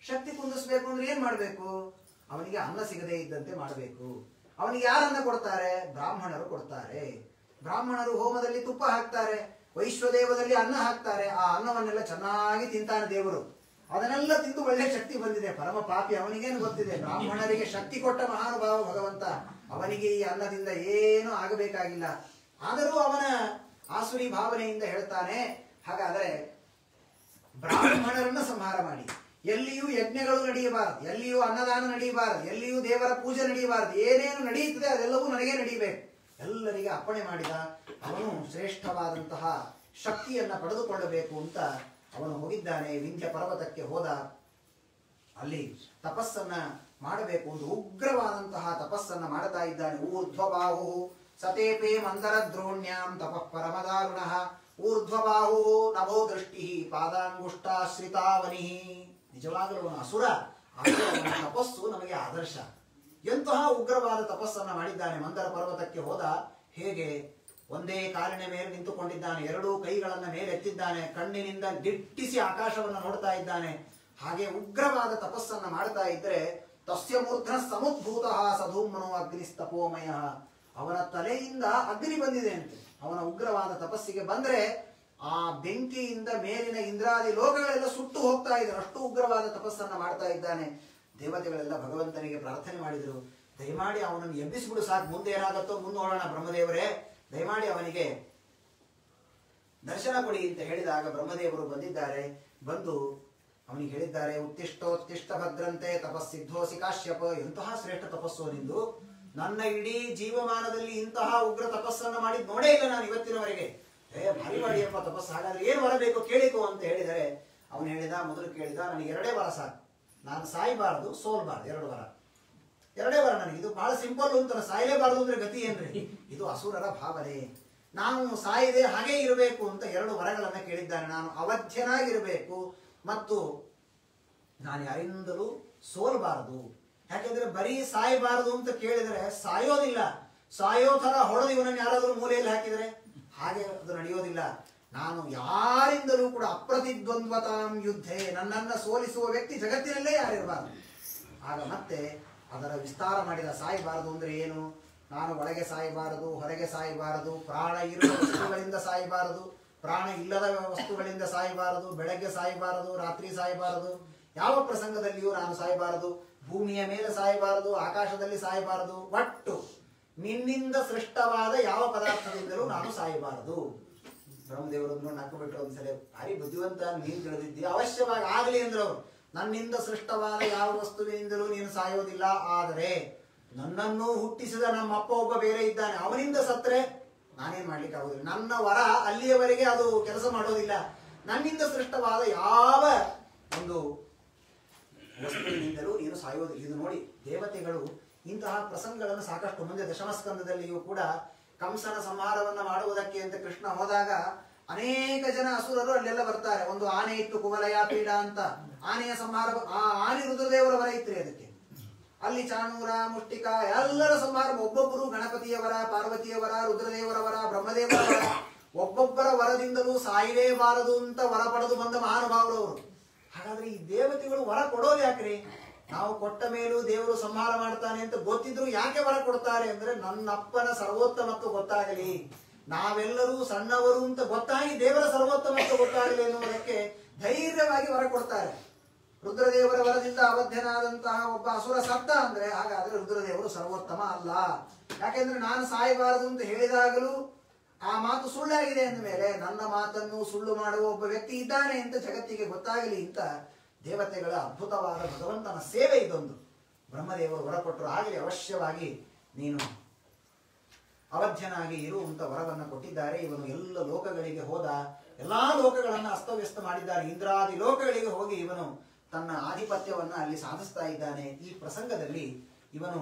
ಶಕ್ತಿ ಕುಂದಿಸ್ಬೇಕು ಅಂದ್ರೆ ಏನ್ ಮಾಡ್ಬೇಕು? ಅವನಿಗೆ ಅನ್ನ ಸಿಗದೇ ಇದ್ದಂತೆ ಮಾಡಬೇಕು. ಅವನಿಗೆ ಯಾರನ್ನ ಕೊಡ್ತಾರೆ? ಬ್ರಾಹ್ಮಣರು ಕೊಡ್ತಾರೆ. ಬ್ರಾಹ್ಮಣರು ಹೋಮದಲ್ಲಿ ತುಪ್ಪ ಹಾಕ್ತಾರೆ, ವೈಶ್ವದೇವದಲ್ಲಿ ಅನ್ನ ಹಾಕ್ತಾರೆ. ಆ ಅನ್ನವನ್ನೆಲ್ಲ ಚೆನ್ನಾಗಿ ತಿಂತಾನೆ ದೇವರು. ಅದನ್ನೆಲ್ಲ ತಿಂದು ಒಳ್ಳೆ ಶಕ್ತಿ ಬಂದಿದೆ. ಪರಮ ಪಾಪಿ ಅವನಿಗೇನು ಗೊತ್ತಿದೆ? ಬ್ರಾಹ್ಮಣರಿಗೆ ಶಕ್ತಿ ಕೊಟ್ಟ ಮಹಾನುಭಾವ ಭಗವಂತ. ಅವನಿಗೆ ಈ ಅನ್ನದಿಂದ ಏನೂ ಆಗಬೇಕಾಗಿಲ್ಲ. ಆದರೂ ಅವನ ಆಸುರಿ ಭಾವನೆಯಿಂದ ಹೇಳ್ತಾನೆ, ಹಾಗಾದರೆ ಬ್ರಾಹ್ಮಣರನ್ನ ಸಂಹಾರ ಮಾಡಿ, ಎಲ್ಲಿಯೂ ಯಜ್ಞಗಳು ನಡೆಯಬಾರದು, ಎಲ್ಲಿಯೂ ಅನ್ನದಾನ ನಡೆಯಬಾರದು, ಎಲ್ಲಿಯೂ ದೇವರ ಪೂಜೆ ನಡೆಯಬಾರದು. ಏನೇನು ನಡೆಯುತ್ತದೆ ಅದೆಲ್ಲವೂ ನನಗೆ ನಡೀಬೇಕು. ಎಲ್ಲರಿಗೆ ಅಪ್ಪಣೆ ಮಾಡಿದ. ಅವನು ಶ್ರೇಷ್ಠವಾದಂತಹ ಶಕ್ತಿಯನ್ನ ಪಡೆದುಕೊಳ್ಳಬೇಕು ಅಂತ ಅವನು ಹೋಗಿದ್ದಾನೆ. ವಿಂಧ್ಯ ಪರ್ವತಕ್ಕೆ ಹೋದ. ಅಲ್ಲಿ ತಪಸ್ಸನ್ನ ಮಾಡಬೇಕು ಅಂತ ಉಗ್ರವಾದಂತಹ ತಪಸ್ಸನ್ನ ಮಾಡ್ತಾ ಇದ್ದಾನೆ. ಊರ್ಧ್ವಬಾಹು ಸತೇಪೇ ಮಂದರ ದ್ರೋಣ್ಯಾಂ ತಪಃ ಪರಮದಾರುಣಃ ಊರ್ಧ್ವಬಾಹು ನಭೋ ದೃಷ್ಟಿ ಪಾದಾಂಗುಷ್ಟಾಶ್ರಿತಾವನಿ. ನಿಜವಾಗಲೂ ಅವನು ಅಸುರ, ಆದರೆ ಅವನ ತಪಸ್ಸು ನಮಗೆ ಆದರ್ಶ. ಎಂತಹ ಉಗ್ರವಾದ ತಪಸ್ಸನ್ನ ಮಾಡಿದ್ದಾನೆ. ಮಂದರ ಪರ್ವತಕ್ಕೆ ಹೋದ. ಹೇಗೆ? ಒಂದೇ ಕಾಲಿನ ಮೇಲೆ ನಿಂತುಕೊಂಡಿದ್ದಾನೆ, ಎರಡೂ ಕೈಗಳನ್ನ ಮೇಲೆತ್ತಿದ್ದಾನೆ, ಕಣ್ಣಿನಿಂದ ದಿಟ್ಟಿಸಿ ಆಕಾಶವನ್ನು ನೋಡ್ತಾ ಇದ್ದಾನೆ. ಹಾಗೆ ಉಗ್ರವಾದ ತಪಸ್ಸನ್ನ ಮಾಡ್ತಾ ಇದ್ರೆ ತಸ್ಯ ಮೂರ್ಧನ ಸಮುದ್ಭೂತ ಸಧೂಮ್ನೋ ಅಗ್ನಿಸ್ತಪೋಮಯ. ಅವನ ತಲೆಯಿಂದ ಅಗ್ನಿ ಬಂದಿದೆ ಅಂತೆ. ಅವನ ಉಗ್ರವಾದ ತಪಸ್ಸಿಗೆ ಬಂದ್ರೆ ಆ ಬೆಂಕಿಯಿಂದ ಮೇಲಿನ ಇಂದ್ರಾದಿ ಲೋಕಗಳೆಲ್ಲ ಸುಟ್ಟು ಹೋಗ್ತಾ ಇದ್ದಾರೆ. ಅಷ್ಟು ಉಗ್ರವಾದ ತಪಸ್ಸನ್ನ ಮಾಡ್ತಾ ಇದ್ದಾನೆ. ದೇವತೆಗಳೆಲ್ಲ ಭಗವಂತನಿಗೆ ಪ್ರಾರ್ಥನೆ ಮಾಡಿದರು, ದಯಮಾಡಿ ಅವನನ್ನು ಎಬ್ಬಿಸಿಬಿಡು ಸಾಕು, ಮುಂದೆ ಏನಾಗತ್ತೋ ಮುಂದೋಡೋಣ ಬ್ರಹ್ಮದೇವರೇ, ದಯಮಾಡಿ ಅವನಿಗೆ ದರ್ಶನ ಕೊಡಿ ಅಂತ ಹೇಳಿದಾಗ ಬ್ರಹ್ಮದೇವರು ಬಂದಿದ್ದಾರೆ. ಬಂದು ಅವನಿಗೆ ಹೇಳಿದ್ದಾರೆ, ಉತ್ತಿಷ್ಟೋತ್ತಿಷ್ಟ ಭದ್ರಂತೆ ತಪಸ್ಸಿದ್ಧೋಸಿ ಕಾಶ್ಯಪ. ಎಂತಹ ಶ್ರೇಷ್ಠ ತಪಸ್ಸು ನಿಂದು. ನನ್ನ ಇಡೀ ಜೀವಮಾನದಲ್ಲಿ ಇಂತಹ ಉಗ್ರ ತಪಸ್ಸನ್ನು ಮಾಡಿದ್ ನೋಡೇ ಇಲ್ಲ ನಾನು ಇವತ್ತಿನವರೆಗೆ. ಭಾರಿ ಮಾಡಿಯಪ್ಪ ತಪಸ್ಸು. ಹಾಗಾದ್ರೆ ಏನು ಬರಬೇಕು ಕೇಳಿಕೋ ಅಂತ ಹೇಳಿದರೆ ಅವನು ಹೇಳಿದ, ಮೊದಲು ಕೇಳಿದ, ನನಗೆ 2 ವರ ಸಾಕು, ನಾನು ಸಾಯಬಾರದು ಸೋಲ್ಬಾರ್ದು, 2 ವರ, 2 ವರ ನನಗೆ. ಇದು ಬಹಳ ಸಿಂಪಲ್ ಅಂತ, ಸಾಯಲೇಬಾರದು ಅಂದ್ರೆ ಗತಿ ಏನ್ರಿ? ಇದು ಅಸುರರ ಭಾವನೆ. ನಾನು ಸಾಯದೆ ಹಾಗೆ ಇರಬೇಕು ಅಂತ 2 ವರಗಳನ್ನ ಕೇಳಿದ್ದಾನೆ. ನಾನು ಅವಧ್ಯನಾಗಿರಬೇಕು ಮತ್ತು ನಾನು ಯಾರಿಂದಲೂ ಸೋಲ್ಬಾರದು. ಯಾಕೆಂದ್ರೆ ಬರೀ ಸಾಯಬಾರದು ಅಂತ ಕೇಳಿದರೆ ಸಾಯೋದಿಲ್ಲ. ಸಾಯೋ ತರ ಹೊಡೆದು ಇವನನ್ನು ಯಾರಾದರೂ ಮೂಲೆಯಲ್ಲಿ ಹಾಕಿದರೆ ಹಾಗೆ ಅದು ನಡೆಯೋದಿಲ್ಲ. ನಾನು ಯಾರಿಂದಲೂ ಕೂಡ ಅಪ್ರತಿದ್ವಂದ್ವತಾಂ ಯುದ್ಧೆ, ನನ್ನನ್ನ ಸೋಲಿಸುವ ವ್ಯಕ್ತಿ ಜಗತ್ತಿನಲ್ಲೇ ಯಾರಿರಬಾರದು. ಆಗ ಮತ್ತೆ ಅದರ ವಿಸ್ತಾರ ಮಾಡಿದ. ಸಾಯಬಾರದು ಅಂದ್ರೆ ಏನು? ನಾನು ಒಳಗೆ ಸಾಯಬಾರದು, ಹೊರಗೆ ಸಾಯಬಾರದು, ಪ್ರಾಣ ಇರುವ ವಸ್ತುಗಳಿಂದ ಸಾಯಬಾರದು, ಪ್ರಾಣ ಇಲ್ಲದ ವಸ್ತುಗಳಿಂದ ಸಾಯಬಾರದು, ಬೆಳಗ್ಗೆ ಸಾಯಬಾರದು, ರಾತ್ರಿ ಸಾಯಬಾರದು, ಯಾವ ಪ್ರಸಂಗದಲ್ಲಿಯೂ ನಾನು ಸಾಯಬಾರದು, ಭೂಮಿಯ ಮೇಲೆ ಸಾಯಬಾರದು, ಆಕಾಶದಲ್ಲಿ ಸಾಯಬಾರದು, ಒಟ್ಟು ನಿನ್ನಿಂದ ಸೃಷ್ಟವಾದ ಯಾವ ಪದಾರ್ಥದಿಂದಲೂ ನಾನು ಸಾಯಬಾರದು. ಬ್ರಹ್ಮದೇವರನ್ನು ನಕ್ಕು ಬಿಟ್ಟು ಒಂದ್ಸಲ, ಭಾರಿ ಬುದ್ಧಿವಂತ, ನೀನು ತಿಳಿದಿದ್ದಿ, ಅವಶ್ಯವಾಗಿ ಆಗಲಿ ಅಂದ್ರು ಅವರು. ನನ್ನಿಂದ ಸೃಷ್ಟವಾದ ಯಾವ ವಸ್ತುವಿನಿಂದಲೂ ನೀನು ಸಾಯೋದಿಲ್ಲ, ಆದರೆ ನನ್ನನ್ನು ಹುಟ್ಟಿಸಿದ ನಮ್ಮ ಅಪ್ಪ ಒಬ್ಬ ಬೇರೆ ಇದ್ದಾನೆ, ಅವನಿಂದ ಸತ್ರೆ ನಾನೇನ್ ಮಾಡ್ಲಿಕ್ಕೆ ಆಗೋದಿಲ್ಲ. ನನ್ನ ವರ ಅಲ್ಲಿಯವರೆಗೆ ಅದು ಕೆಲಸ ಮಾಡೋದಿಲ್ಲ. ನನ್ನಿಂದ ಸೃಷ್ಟವಾದ ಯಾವ ಒಂದು ವಸ್ತುವಿನಿಂದಲೂ ನೀನು ಸಾಯೋದಿಲ್ಲ. ಇದು ನೋಡಿ, ದೇವತೆಗಳು ಇಂತಹ ಪ್ರಸಂಗಗಳನ್ನು ಸಾಕಷ್ಟು ಮುಂದೆ ದಶಮಸ್ಕಂದದಲ್ಲಿಯೂ ಕೂಡ ಕಂಸನ ಸಂಹಾರವನ್ನ ಮಾಡುವುದಕ್ಕೆ ಅಂತ ಕೃಷ್ಣ ಹೋದಾಗ ಅನೇಕ ಜನ ಅಸುರರು ಅಲ್ಲೆಲ್ಲ ಬರ್ತಾರೆ. ಒಂದು ಆನೆ ಇತ್ತು, ಕುವಲಯ ಪೀಡ ಅಂತ. ಆನೆಯ ಸಂಹಾರ, ಆ ಆನೆ ರುದ್ರದೇವರ ವರ ಇತ್ರಿ ಅದಕ್ಕೆ. ಅಲ್ಲಿ ಚಾಣೂರ, ಮುಷ್ಟಿಕ ಎಲ್ಲರ ಸಂಹಾರ, ಒಬ್ಬೊಬ್ಬರು ಗಣಪತಿಯವರ, ಪಾರ್ವತಿಯವರ, ರುದ್ರದೇವರ ವರ, ಬ್ರಹ್ಮದೇವರ ವರ, ಒಬ್ಬೊಬ್ಬರ ವರದಿಂದಲೂ ಸಾಯಲೇಬಾರದು ಅಂತ ವರ ಪಡೆದು ಬಂದ ಮಹಾನುಭಾವರು ಅವರು. ಹಾಗಾದ್ರೆ ಈ ದೇವತೆಗಳು ವರ ಕೊಡೋದು ಯಾಕ್ರಿ? ನಾವು ಕೊಟ್ಟ ಮೇಲೂ ದೇವರು ಸಂಹಾರ ಮಾಡ್ತಾನೆ ಅಂತ ಗೊತ್ತಿದ್ರು ಯಾಕೆ ವರ ಕೊಡ್ತಾರೆ ಅಂದ್ರೆ, ನನ್ನಪ್ಪನ ಸರ್ವೋತ್ತಮತ್ವ ಗೊತ್ತಾಗಲಿ, ನಾವೆಲ್ಲರೂ ಸಣ್ಣವರು ಅಂತ ಗೊತ್ತಾಗಿ ದೇವರ ಸರ್ವೋತ್ತಮತ್ವ ಗೊತ್ತಾಗಲಿ ಎನ್ನುವುದಕ್ಕೆ ಧೈರ್ಯವಾಗಿ ವರ ಕೊಡ್ತಾರೆ. ರುದ್ರದೇವರ ವರದಿಂದ ಅವಧ್ಯನಾದಂತಹ ಒಬ್ಬ ಅಸುರ ಸತ್ತ ಅಂದ್ರೆ ಹಾಗಾದ್ರೆ ರುದ್ರದೇವರು ಸರ್ವೋತ್ತಮ ಅಲ್ಲ. ಯಾಕೆಂದ್ರೆ ನಾನು ಸಾಯಬಾರದು ಅಂತ ಹೇಳಿದಾಗಲೂ ಆ ಮಾತು ಸುಳ್ಳಾಗಿದೆ ಅಂದ ಮೇಲೆ ನನ್ನ ಮಾತನ್ನು ಸುಳ್ಳು ಮಾಡುವ ಒಬ್ಬ ವ್ಯಕ್ತಿ ಇದ್ದಾನೆ ಅಂತ ಜಗತ್ತಿಗೆ ಗೊತ್ತಾಗಲಿ ಅಂತ ದೇವತೆಗಳ ಅದ್ಭುತವಾದ ಭಗವಂತನ ಸೇವೆ ಇದೊಂದು. ಬ್ರಹ್ಮದೇವರು ಹೊರಕೊಟ್ಟರು, ಆಗಲಿ ಅವಶ್ಯವಾಗಿ ನೀನು ಅವಧ್ಯನಾಗಿ ಇರು ಅಂತ ವರವನ್ನ ಕೊಟ್ಟಿದ್ದಾರೆ. ಇವನು ಎಲ್ಲ ಲೋಕಗಳಿಗೆ ಹೋದ, ಎಲ್ಲಾ ಲೋಕಗಳನ್ನ ಅಸ್ತವ್ಯಸ್ತ ಮಾಡಿದ್ದಾರೆ. ಇಂದ್ರಾದಿ ಲೋಕಗಳಿಗೆ ಹೋಗಿ ಇವನು ತನ್ನ ಆಧಿಪತ್ಯವನ್ನ ಅಲ್ಲಿ ಸಾಧಿಸ್ತಾ ಇದ್ದಾನೆ. ಈ ಪ್ರಸಂಗದಲ್ಲಿ ಇವನು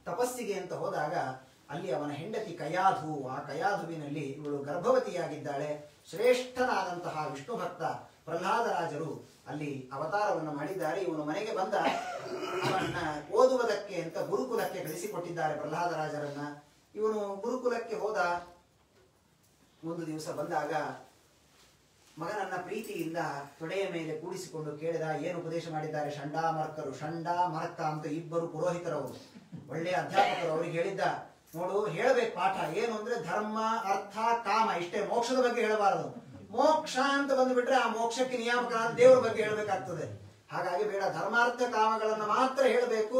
ತಪಸ್ಸಿಗೆ ಅಂತ ಹೋದಾಗ ಅಲ್ಲಿ ಅವನ ಹೆಂಡತಿ ಕಯಾಧು, ಆ ಕಯಾಧುವಿನಲ್ಲಿ ಇವಳು ಗರ್ಭವತಿಯಾಗಿದ್ದಾಳೆ. ಶ್ರೇಷ್ಠನಾದಂತಹ ವಿಷ್ಣು ಭಕ್ತ ಪ್ರಹ್ಲಾದರಾಜರು ಅಲ್ಲಿ ಅವತಾರವನ್ನು ಮಾಡಿದ್ದಾರೆ. ಇವನು ಮನೆಗೆ ಬಂದ, ಅವನ್ನ ಓದುವುದಕ್ಕೆ ಅಂತ ಗುರುಕುಲಕ್ಕೆ ಕಳಿಸಿಕೊಟ್ಟಿದ್ದಾರೆ ಪ್ರಹ್ಲಾದರಾಜರನ್ನ. ಇವನು ಗುರುಕುಲಕ್ಕೆ ಹೋದ. ಒಂದು ದಿವಸ ಬಂದಾಗ ಮಗನನ್ನ ಪ್ರೀತಿಯಿಂದ ತೊಡೆಯ ಮೇಲೆ ಕೂಡಿಸಿಕೊಂಡು ಕೇಳಿದ. ಏನು ಉಪದೇಶ ಮಾಡಿದ್ದಾರೆ? ಷಂಡಾಮರ್ಕರು, ಷಂಡ ಮರ್ಕ ಅಂತ ಇಬ್ಬರು ಪುರೋಹಿತರವರು, ಒಳ್ಳೆಯ ಅಧ್ಯಾಪಕರು. ಅವ್ರಿಗೆ ಹೇಳಿದ್ದ, ನೋಡು ಹೇಳಬೇಕು ಪಾಠ ಏನು ಅಂದ್ರೆ ಧರ್ಮ ಅರ್ಥ ಕಾಮ ಇಷ್ಟೇ, ಮೋಕ್ಷದ ಬಗ್ಗೆ ಹೇಳಬಾರದು. ಮೋಕ್ಷ ಅಂತ ಬಂದ್ಬಿಟ್ರೆ ಆ ಮೋಕ್ಷಕ್ಕೆ ನಿಯಾಮಕ ದೇವರ ಬಗ್ಗೆ ಹೇಳಬೇಕಾಗ್ತದೆ. ಹಾಗಾಗಿ ಬೇಡ, ಧರ್ಮಾರ್ಥ ಕಾಮಗಳನ್ನ ಮಾತ್ರ ಹೇಳಬೇಕು.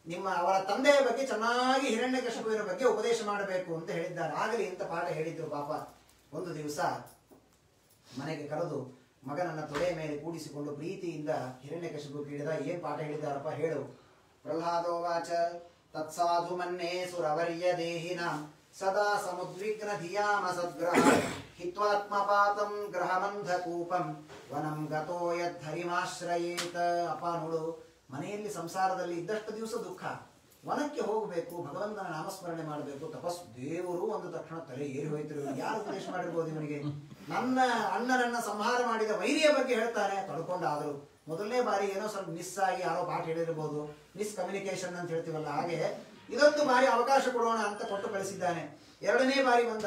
ನಿಮ್ಮ ಅವರ ತಂದೆಯ ಬಗ್ಗೆ ಚೆನ್ನಾಗಿ ಹಿರಣ್ಯಕಶಿಪುವಿನ ಬಗ್ಗೆ ಉಪದೇಶ ಮಾಡಬೇಕು ಅಂತ ಹೇಳಿದ್ದಾರೆ. ಆಗಲಿ ಅಂತ ಪಾಠ ಹೇಳಿದ್ರು. ಪಾಪ ಒಂದು ದಿವಸ ಮನೆಗೆ ಕರೆದು ಮಗನನ್ನ ತೊಡೆಯ ಮೇಲೆ ಕೂಡಿಸಿಕೊಂಡು ಪ್ರೀತಿಯಿಂದ ಹಿರಣ್ಯಕಶಿಪು ಕೇಳಿದ, ಏನ್ ಪಾಠ ಹೇಳಿದ್ದಾರಪ್ಪ ಹೇಳು. ಪ್ರಹ್ಲಾದೋವಾಚ ತತ್ಸಾಧು ಮನ್ನೇ ಸುರವರ್ಯ ದೇಹಿನಾಂ ಸದಾ ಸಮುದ್ವಿಗ್ನ ಧಿಯಾಮ ಸದ್ಗ್ರಹ ಹಿತ್ವಾತ್ಮಪಾತಂ ಗ್ರಹಮಂಧಕೂಪಂ ವನಂ ಗತೋ ಯದ್ಧರಿಮಾಶ್ರಯೇತ. ಅಪ್ಪ ನೋಡು, ಮನೆಯಲ್ಲಿ ಸಂಸಾರದಲ್ಲಿ ಇದ್ದಷ್ಟು ದಿವಸ ದುಃಖ, ವನಕ್ಕೆ ಹೋಗಬೇಕು, ಭಗವಂತನ ನಾಮಸ್ಮರಣೆ ಮಾಡಬೇಕು, ತಪಸ್ಸು. ದೇವರು ಒಂದು ತಕ್ಷಣ ತಲೆ ಏರಿ ಹೋಯ್ತಿರು. ಯಾರು ಉಪದೇಶ ಮಾಡಿರ್ಬೋದು ಇವನಿಗೆ? ನನ್ನ ಅಣ್ಣನನ್ನ ಸಂಹಾರ ಮಾಡಿದ ವೈರಿಯ ಬಗ್ಗೆ ಹೇಳ್ತಾನೆ. ತಡ್ಕೊಂಡಾದ್ರು ಮೊದಲನೇ ಬಾರಿ ಏನೋ ಸ್ವಲ್ಪ ಮಿಸ್ ಆಗಿ ಯಾರೋ ಪಾಠ ಹೇಳಿರ್ಬೋದು, ಮಿಸ್ ಕಮ್ಯುನಿಕೇಶನ್ ಅಂತ ಹೇಳ್ತೀವಲ್ಲ, ಹಾಗೆ ಇದೊಂದು ಬಾರಿ ಅವಕಾಶ ಕೊಡೋಣ ಅಂತ ಕೊಟ್ಟು ಕಳಿಸಿದ್ದಾನೆ. ಎರಡನೇ ಬಾರಿ ಬಂದ.